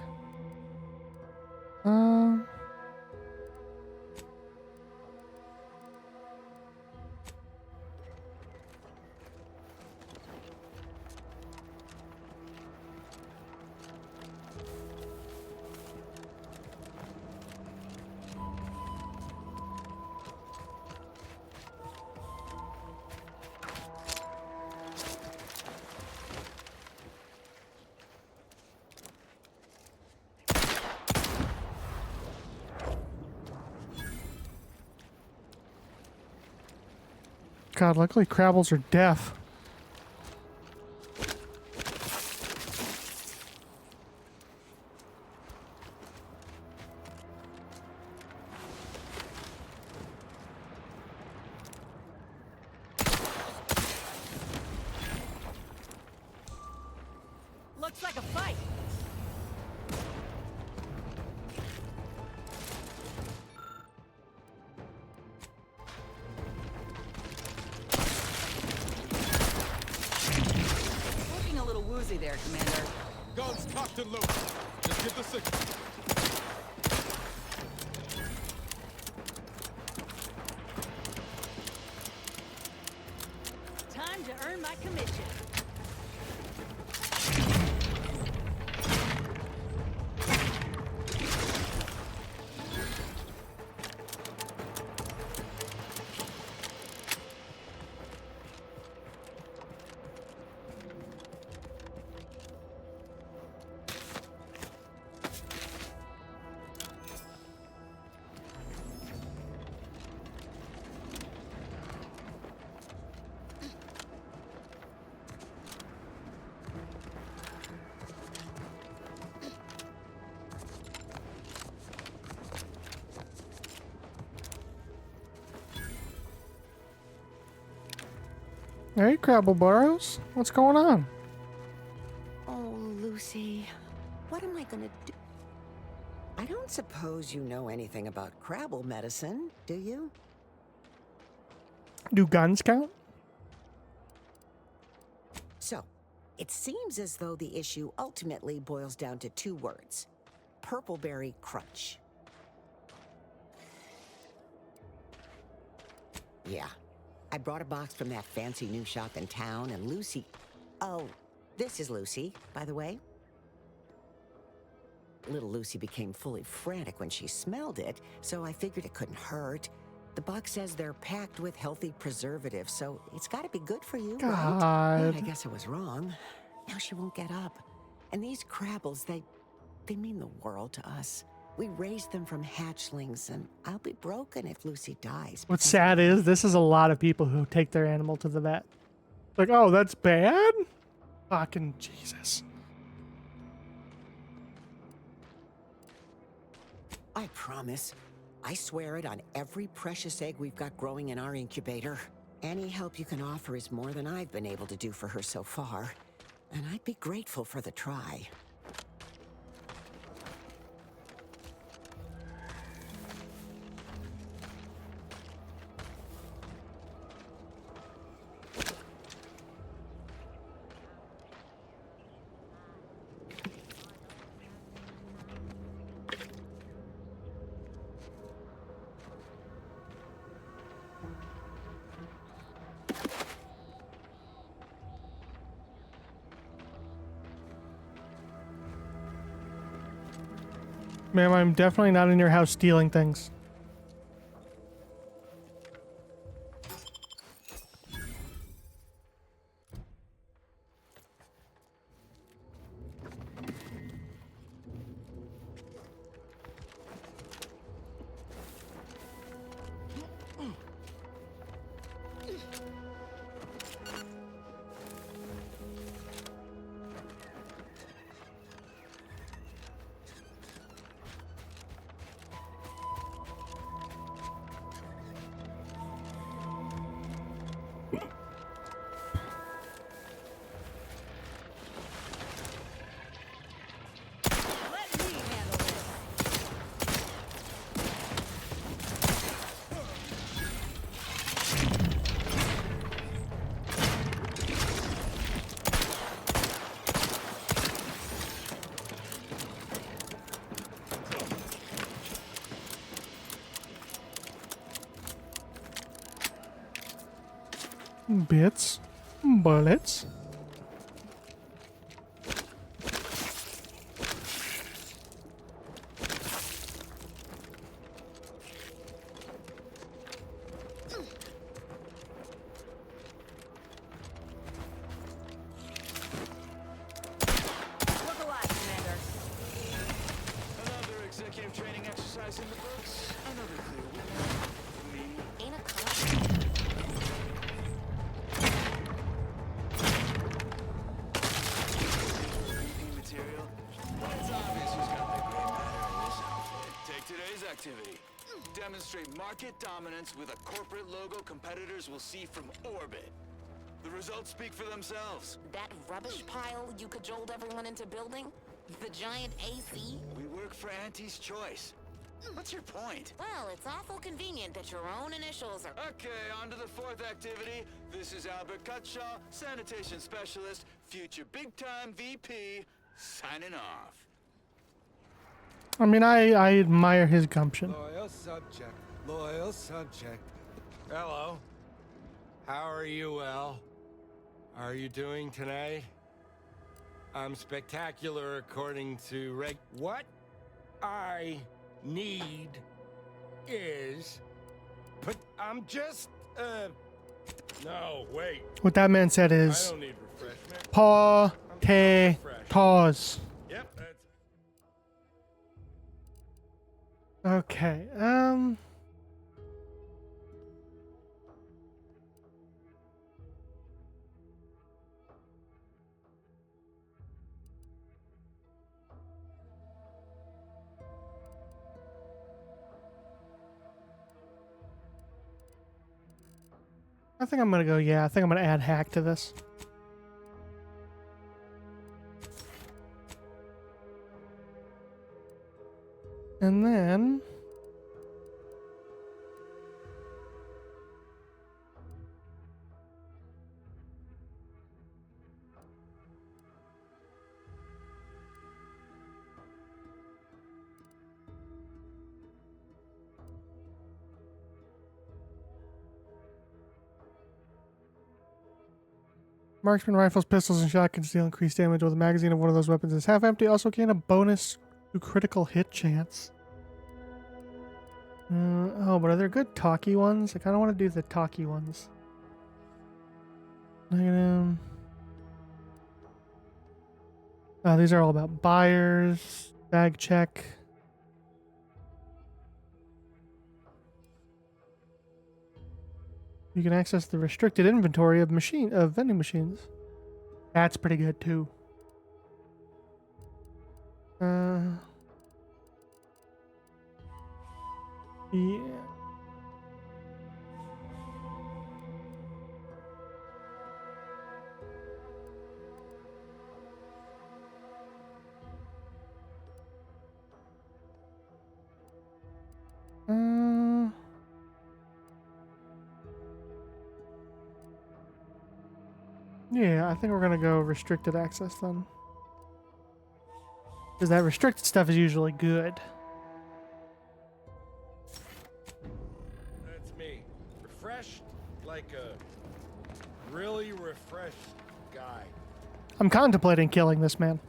God, luckily Crabbles are deaf. Looks like a fight. Looking a little woozy there, Commander. Guns cocked and loaded. Just get the signal. Time to earn my commission. Hey, Crabble Burrows. What's going on? Oh, Lucy, what am I gonna do? I don't suppose you know anything about Crabble medicine, do you? Do guns count? So, it seems as though the issue ultimately boils down to two words. Purpleberry crunch. Yeah. I brought a box from that fancy new shop in town, and Lucy... Oh, this is Lucy, by the way. Little Lucy became fully frantic when she smelled it, so I figured it couldn't hurt. The box says they're packed with healthy preservatives, so it's gotta be good for you, right? God. But I guess I was wrong. Now she won't get up. And these Crabbles, they mean the world to us. We raised them from hatchlings, and I'll be broken if Lucy dies. What's sad is this is a lot of people who take their animal to the vet. Like, oh, that's bad? Fucking Jesus. I promise. I swear it on every precious egg we've got growing in our incubator. Any help you can offer is more than I've been able to do for her so far. And I'd be grateful for the try. Ma'am, I'm definitely not in your house stealing things. Bits, bullets. Look alive, Commander. Another executive training exercise in the books. Another clear winner. Me. Ain't a Material. It's obvious who's got the gray matter in this outfit. Take today's activity. Demonstrate market dominance with a corporate logo competitors will see from orbit. The results speak for themselves. That rubbish pile you cajoled everyone into building? The giant AC? We work for Auntie's Choice. What's your point? Well, it's awful convenient that your own initials are... Okay, on to the fourth activity. This is Albert Cutshaw, sanitation specialist, future big-time VP, signing off. I mean, I admire his gumption. Loyal subject. Loyal subject. Hello. How are you, El? Are you doing tonight? I'm spectacular according to What I need is... But I'm just, No, wait. What that man said I is... don't need refreshment. Potatoes. Yep, that's... Okay, I think I'm gonna go, yeah, I think I'm gonna add hack to this. And then... Marksman rifles, pistols, and shotguns deal increased damage while the magazine of one of those weapons is half empty. Also gain a bonus to critical hit chance. Oh, but are there good talkie ones? I kind of want to do the talkie ones. Negative. Oh, these are all about buyers. Bag check. You can access the restricted inventory of vending machines. That's pretty good too. Yeah. Yeah, I think we're gonna go restricted access then. Because that restricted stuff is usually good. That's me. Refreshed like a really refreshed guy. I'm contemplating killing this man.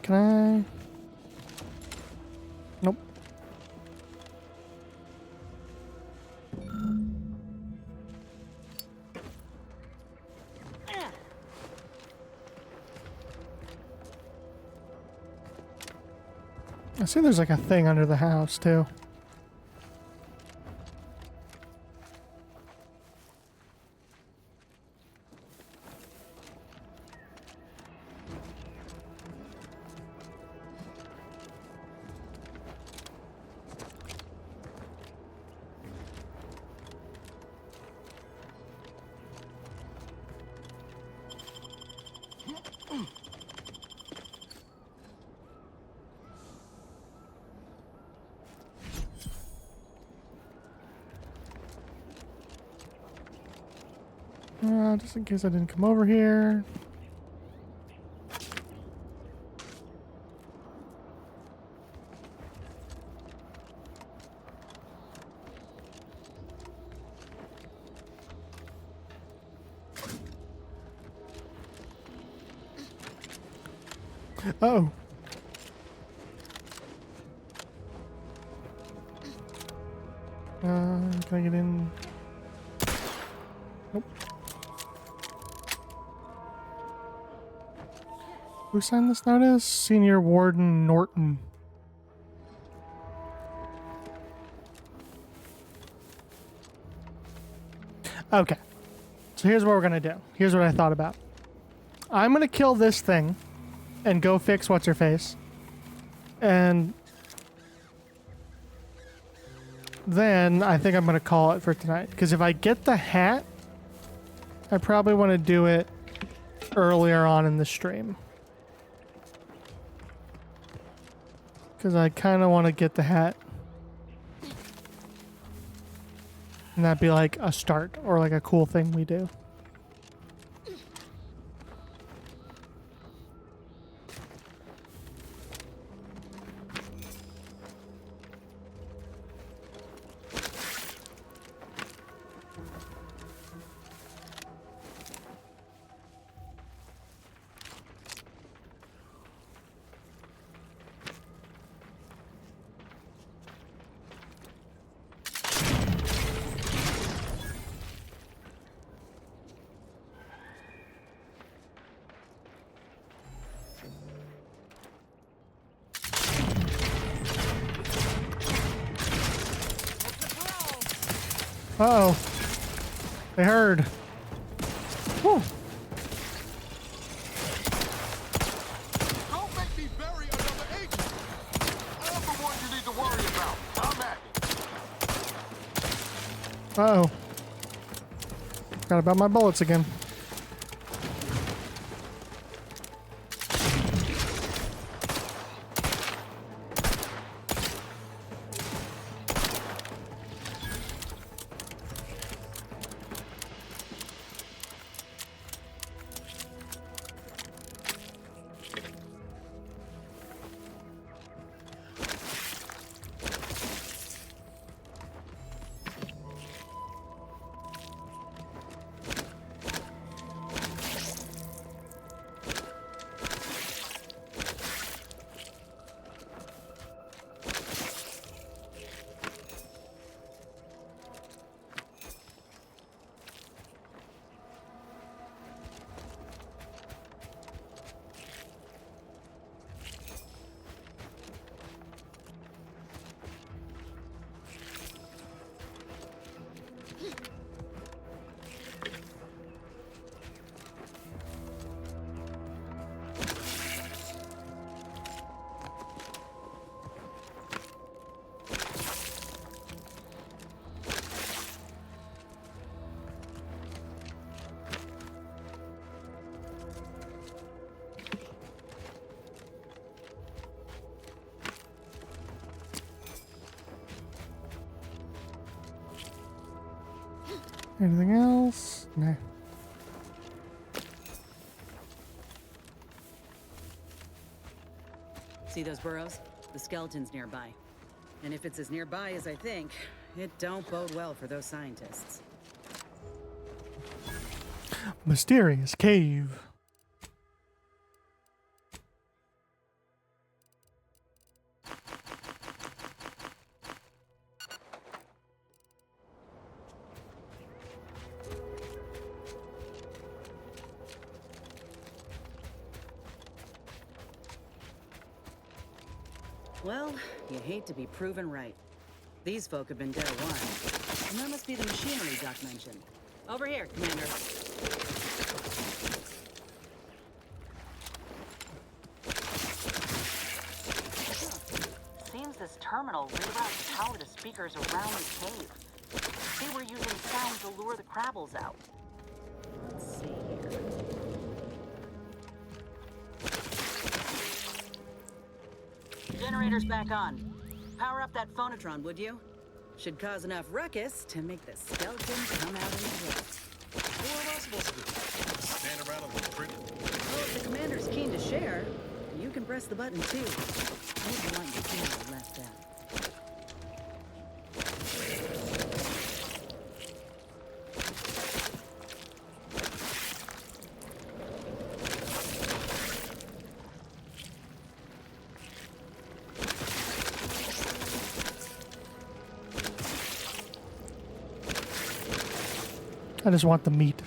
Can I? Nope. I see there's like a thing under the house too. Just in case I didn't come over here. Oh. Can I get in? Nope. Who signed this notice? Senior Warden Norton. Okay. So here's what we're gonna do. Here's what I thought about. I'm gonna kill this thing and go fix what's-her-face. And then I think I'm gonna call it for tonight. Because if I get the hat, I probably want to do it earlier on in the stream. Because I kind of want to get the hat. And that'd be like a start or like a cool thing we do. Uh-oh. They heard. Whew. Don't make me bury another agent. I'm the one you need to worry about. I'm at it. Uh-oh. Forgot about my bullets again. Anything else? Nah. See those burrows? The skeleton's nearby. And if it's as nearby as I think, it don't bode well for those scientists. Mysterious cave. Well, you hate to be proven right. These folk have been dead a while. And that must be the machinery Doc mentioned. Over here, Commander. Seems this terminal reroutes power to speakers around the cave. They were using sound to lure the Crabbles out. Let's see here. Generator's back on. Power up that phonotron, would you? Should cause enough ruckus to make the skeletons come out in the world. What am I supposed to do? Stand around and look pretty? Well, if the commander's keen to share, you can press the button too. I wouldn't want your camera left out. I just want the meat.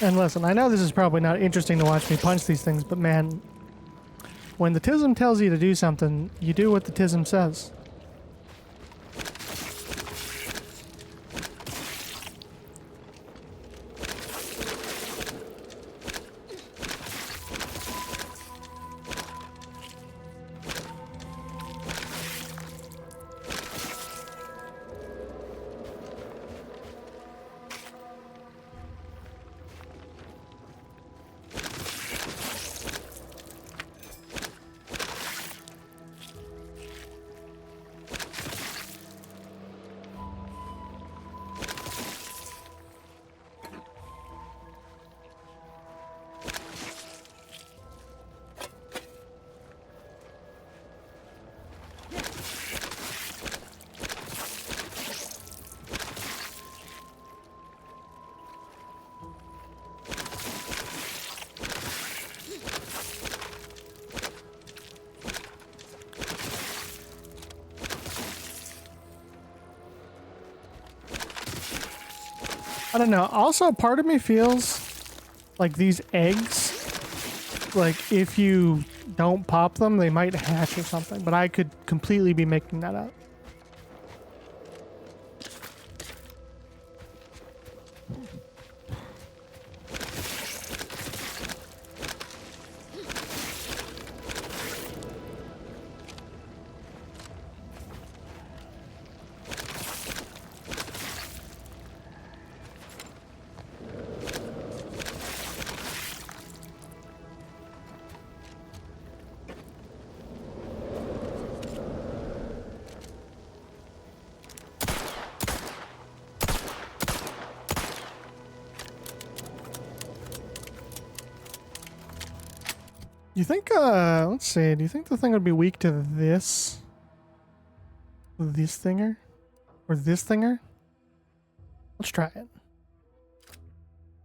And listen, I know this is probably not interesting to watch me punch these things, but man, when the TISM tells you to do something, you do what the TISM says. I don't know. Also, part of me feels like these eggs, like if you don't pop them, they might hatch or something, but I could completely be making that up. You think, let's see, do you think the thing would be weak to this? This thinger? Or this thinger? Let's try it. How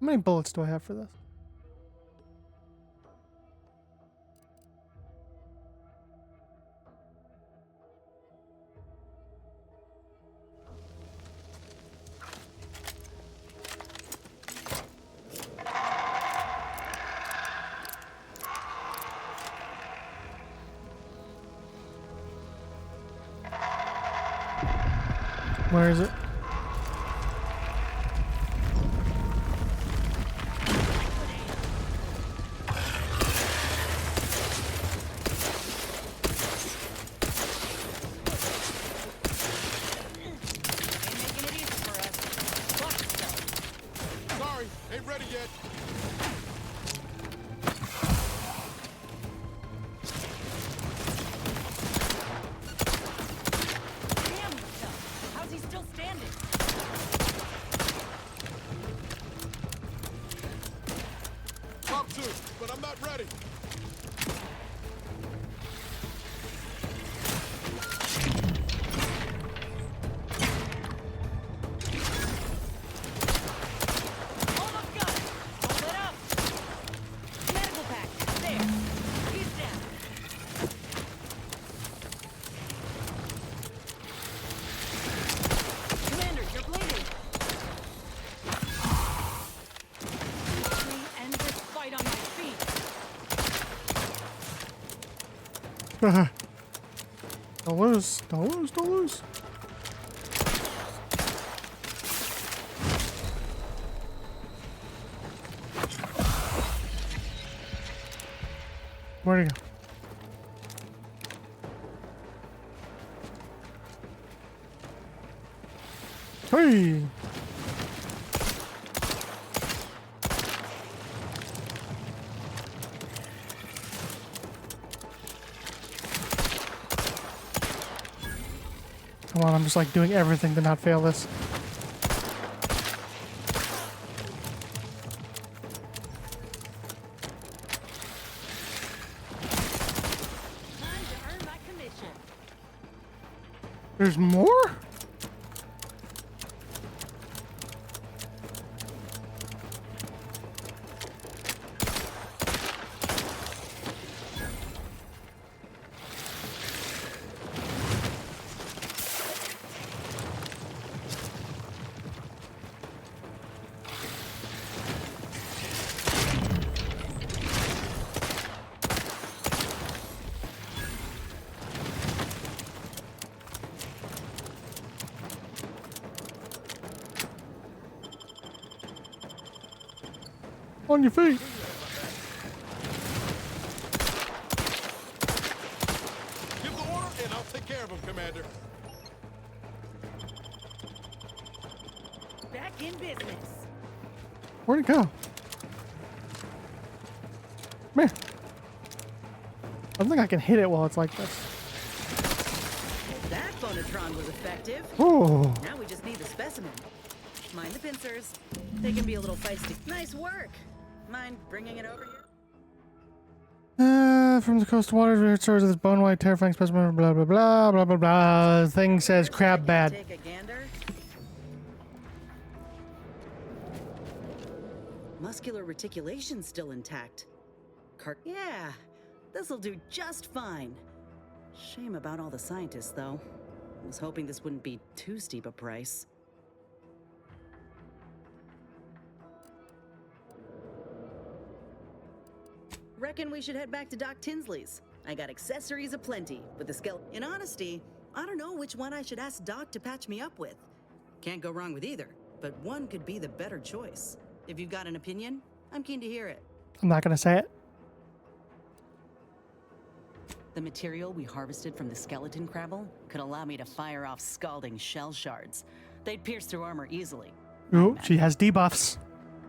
many bullets do I have for this? Where is it? Sorry, ain't ready yet. How's he still standing? Don't lose. Don't lose. Don't lose. Where'd he go? Hey! Come on, I'm just like doing everything to not fail this. There's more? On your feet. Give the order and I'll take care of him, Commander. Back in business. Where'd it go? Come here. I don't think I can hit it while it's like this. Well, that Bonatron was effective. Oh. Now we just need the specimen. Mind the pincers. They can be a little feisty. Nice work. Mind bringing it over here? From the coastal waters, where it serves as this bone white, terrifying specimen, blah, blah, blah, blah, blah, blah. Thing says crab bad. Take a gander. Muscular reticulation's still intact. Yeah, this'll do just fine. Shame about all the scientists, though. Was hoping this wouldn't be too steep a price. Reckon we should head back to Doc Tinsley's. I got accessories aplenty with the skeleton. In honesty, I don't know which one I should ask Doc to patch me up with. Can't go wrong with either, but one could be the better choice. If you've got an opinion, I'm keen to hear it. I'm not gonna say it. The material we harvested from the skeleton crabble could allow me to fire off scalding shell shards. They'd pierce through armor easily. Ooh, she has debuffs.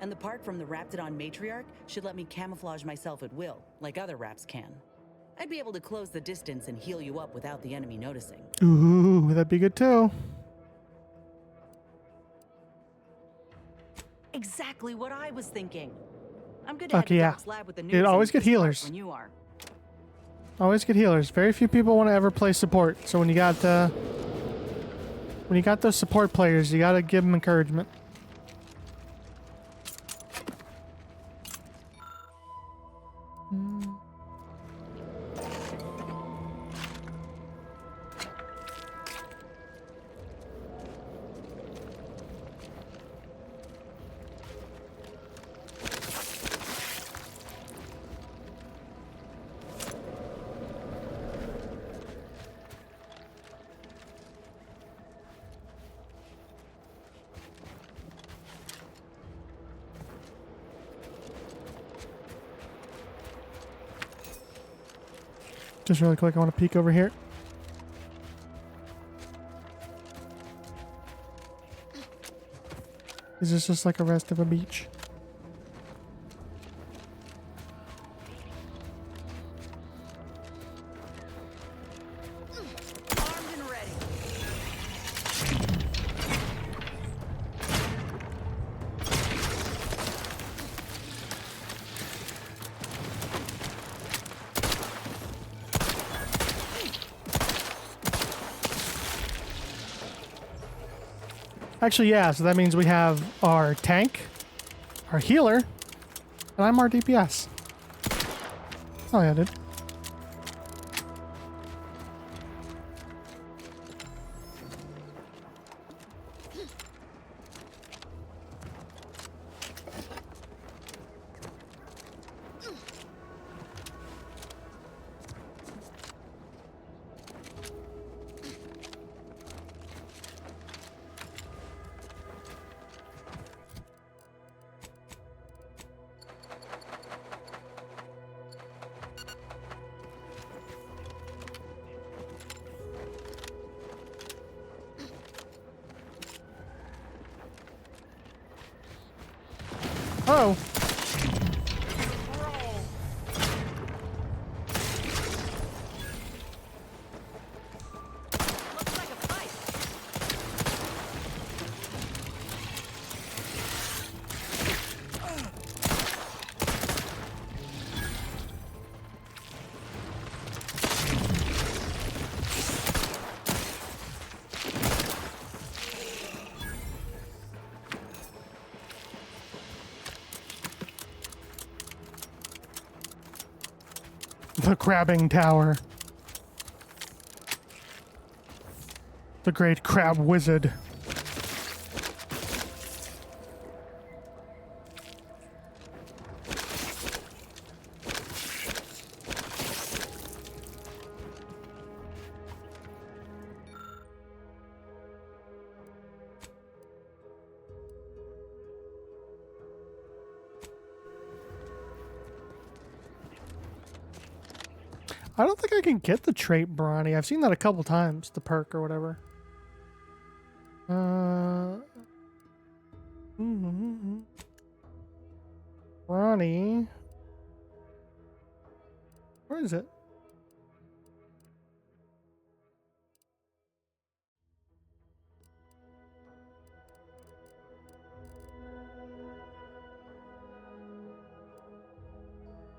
And the part from the Raptidon matriarch should let me camouflage myself at will, like other Raps can. I'd be able to close the distance and heal you up without the enemy noticing. Ooh, that'd be good too. Exactly what I was thinking. I'm good Fuck to yeah. Doc's lab with the You'd news always and get healers. when you are. Always get healers. Very few people want to ever play support. So when you got those support players, you gotta give them encouragement. Just really quick, I want to peek over here. Is this just like a rest of a beach? Armed and ready. Actually, yeah, so that means we have our tank, our healer, and I'm our DPS. Oh yeah, dude. The crabbing tower. The great crab wizard. I don't think I can get the trait Brawny. I've seen that a couple times, the perk or whatever. Brawny. Where is it?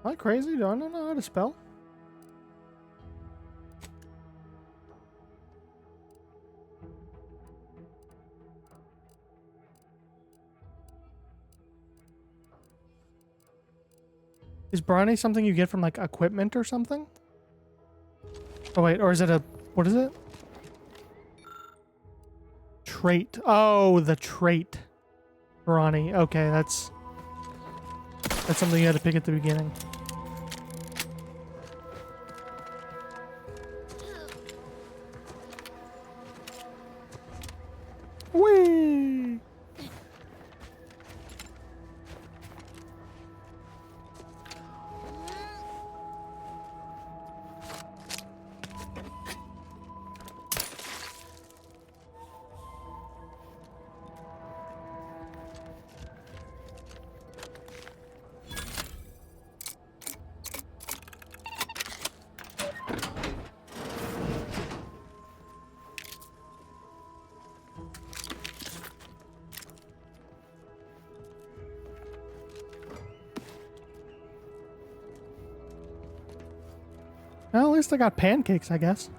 Am I crazy? Do I not know how to spell? Is Brawny something you get from like equipment or something? Oh wait, or is it a, what is it? Trait. Oh, the trait. Brawny. Okay, that's something you had to pick at the beginning. Whee! Well, at least I got pancakes, I guess.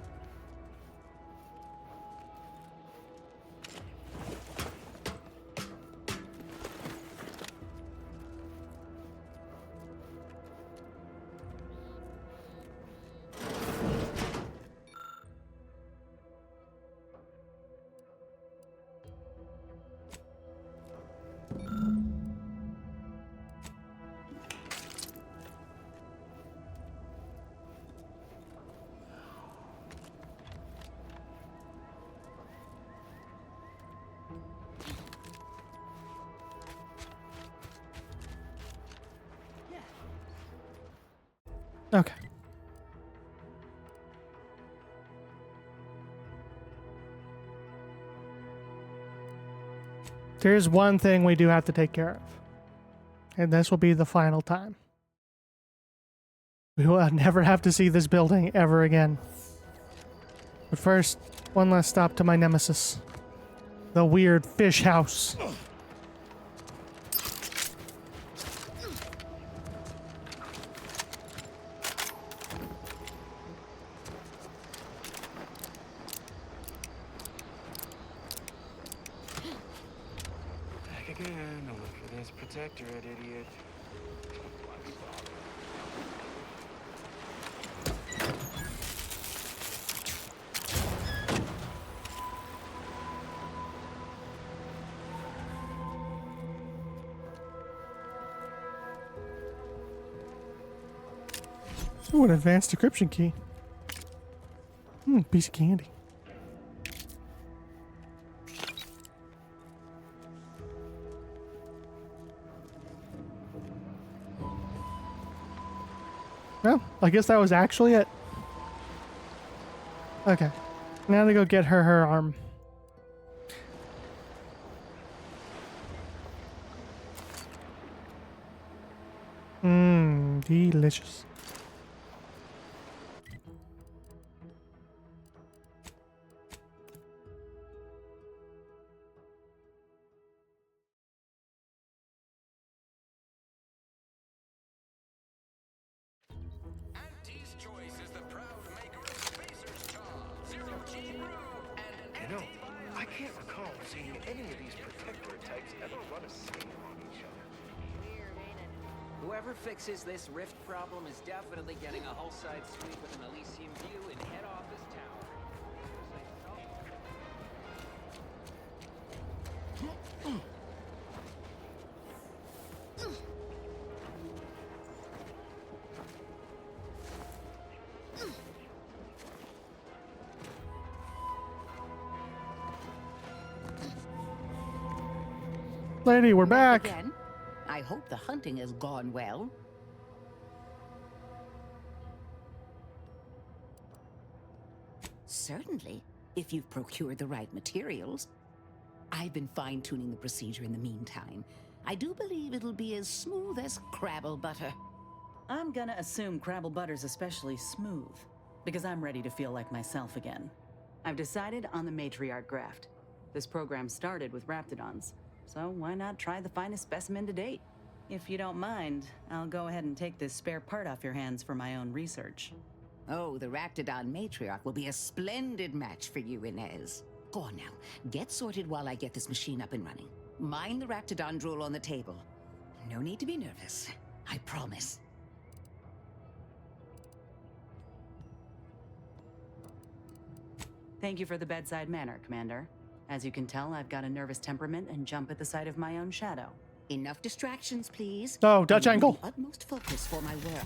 Okay. There's one thing we do have to take care of. And this will be the final time. We will never have to see this building ever again. But first, one last stop to my nemesis. The weird fish house. Protectorate, idiot. Ooh, an advanced decryption key. Piece of candy. Well, I guess that was actually it. Okay. Now to go get her arm. Delicious. You know, I can't recall seeing any of these protector types ever run a scheme on each other. Whoever Whoever fixes this rift problem is definitely getting a hull side suite with an Elysium view in head office tower. Lady, we're back. Again, I hope the hunting has gone well. Certainly, if you've procured the right materials. I've been fine-tuning the procedure in the meantime. I do believe it'll be as smooth as Crabble butter. I'm gonna assume Crabble butter's especially smooth, because I'm ready to feel like myself again. I've decided on the matriarch graft. This program started with Raptidons, so why not try the finest specimen to date? If you don't mind, I'll go ahead and take this spare part off your hands for my own research. Oh, the Raptidon matriarch will be a splendid match for you, Inez. Go on now, get sorted while I get this machine up and running. Mind the Raptidon drool on the table. No need to be nervous, I promise. Thank you for the bedside manner, Commander. As you can tell, I've got a nervous temperament and jump at the sight of my own shadow. Enough distractions, please. Oh, Dutch angle. The utmost focus for my work.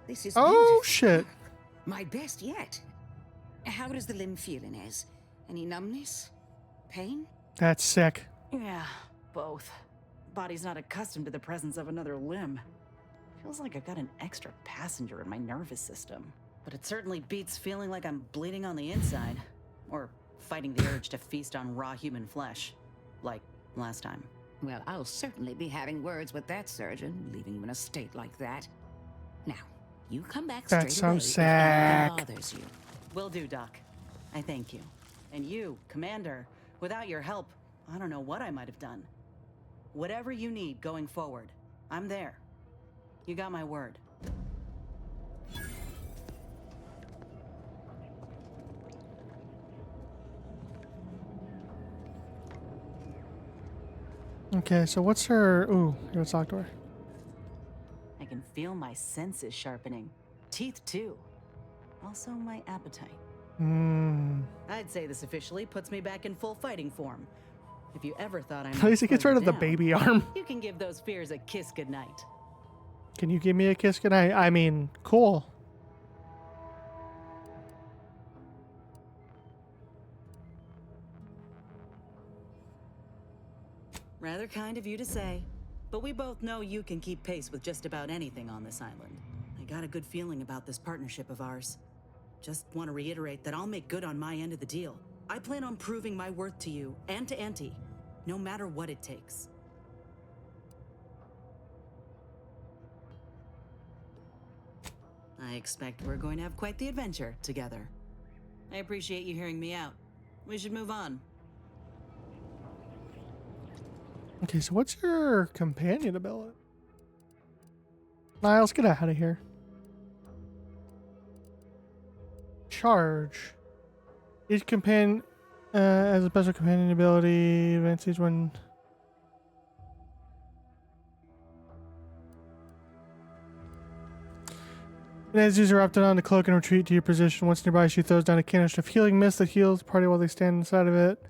This is Oh, beautiful. shit. My best yet. How does the limb feel, Inez? Any numbness? Pain? That's sick. Yeah, both. Body's not accustomed to the presence of another limb. Feels like I've got an extra passenger in my nervous system. But it certainly beats feeling like I'm bleeding on the inside. Or fighting the urge to feast on raw human flesh. Like last time. Well, I'll certainly be having words with that surgeon, leaving you in a state like that. Now, you come back straight That's so away if sick. anything bothers you. Will do, Doc. I thank you. And you, Commander, without your help, I don't know what I might have done. Whatever you need going forward, I'm there. You got my word. Okay, so what's her... Ooh, let's talk to her. I can feel my senses sharpening. Teeth, too. Also, my appetite. I'd say this officially puts me back in full fighting form. If you ever thought I might At least it gets slow rid of the down, baby arm. You can give those fears a kiss goodnight. Can you give me a kiss goodnight? I mean, cool. Rather kind of you to say, but we both know you can keep pace with just about anything on this island. I got a good feeling about this partnership of ours. Just want to reiterate that I'll make good on my end of the deal. I plan on proving my worth to you and to Auntie, no matter what it takes. I expect we're going to have quite the adventure together. I appreciate you hearing me out. We should move on. Okay, so what's your companion ability? Niles, get out of here. Charge. Each companion has a special companion ability. Advances when... And as user opted on to cloak and retreat to your position. Once nearby, she throws down a canister of healing mist that heals the party while they stand inside of it.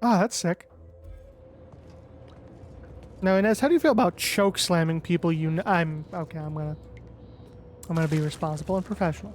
Ah, that's sick. Now, Inez, how do you feel about choke slamming people I'm gonna be responsible and professional.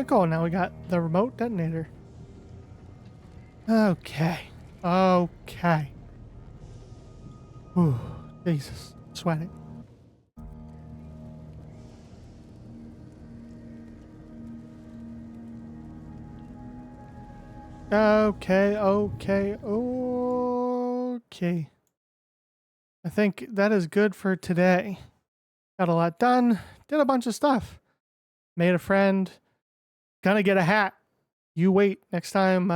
Cool, now we got the remote detonator. Okay. Okay. Ooh, Jesus. Sweating. Okay. I think that is good for today. Got a lot done. Did a bunch of stuff. Made a friend. Gonna get a hat. You wait. Next time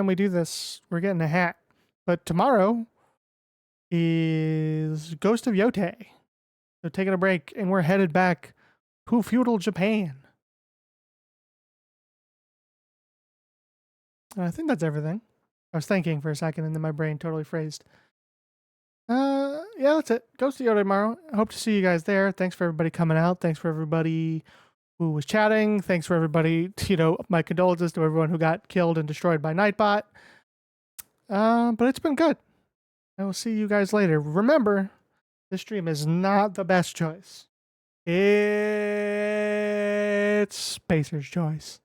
we do this, we're getting a hat. But tomorrow is Ghost of Yotei. So taking a break, and we're headed back to feudal Japan. And I think that's everything. I was thinking for a second, and then my brain totally phrased. Yeah, that's it. Ghost of Yotei tomorrow. I hope to see you guys there. Thanks for everybody coming out. Thanks for everybody who was chatting. Thanks for everybody, my condolences to everyone who got killed and destroyed by Nightbot. But it's been good. I will see you guys later. Remember, this stream is not the best choice. It's Spacer's choice.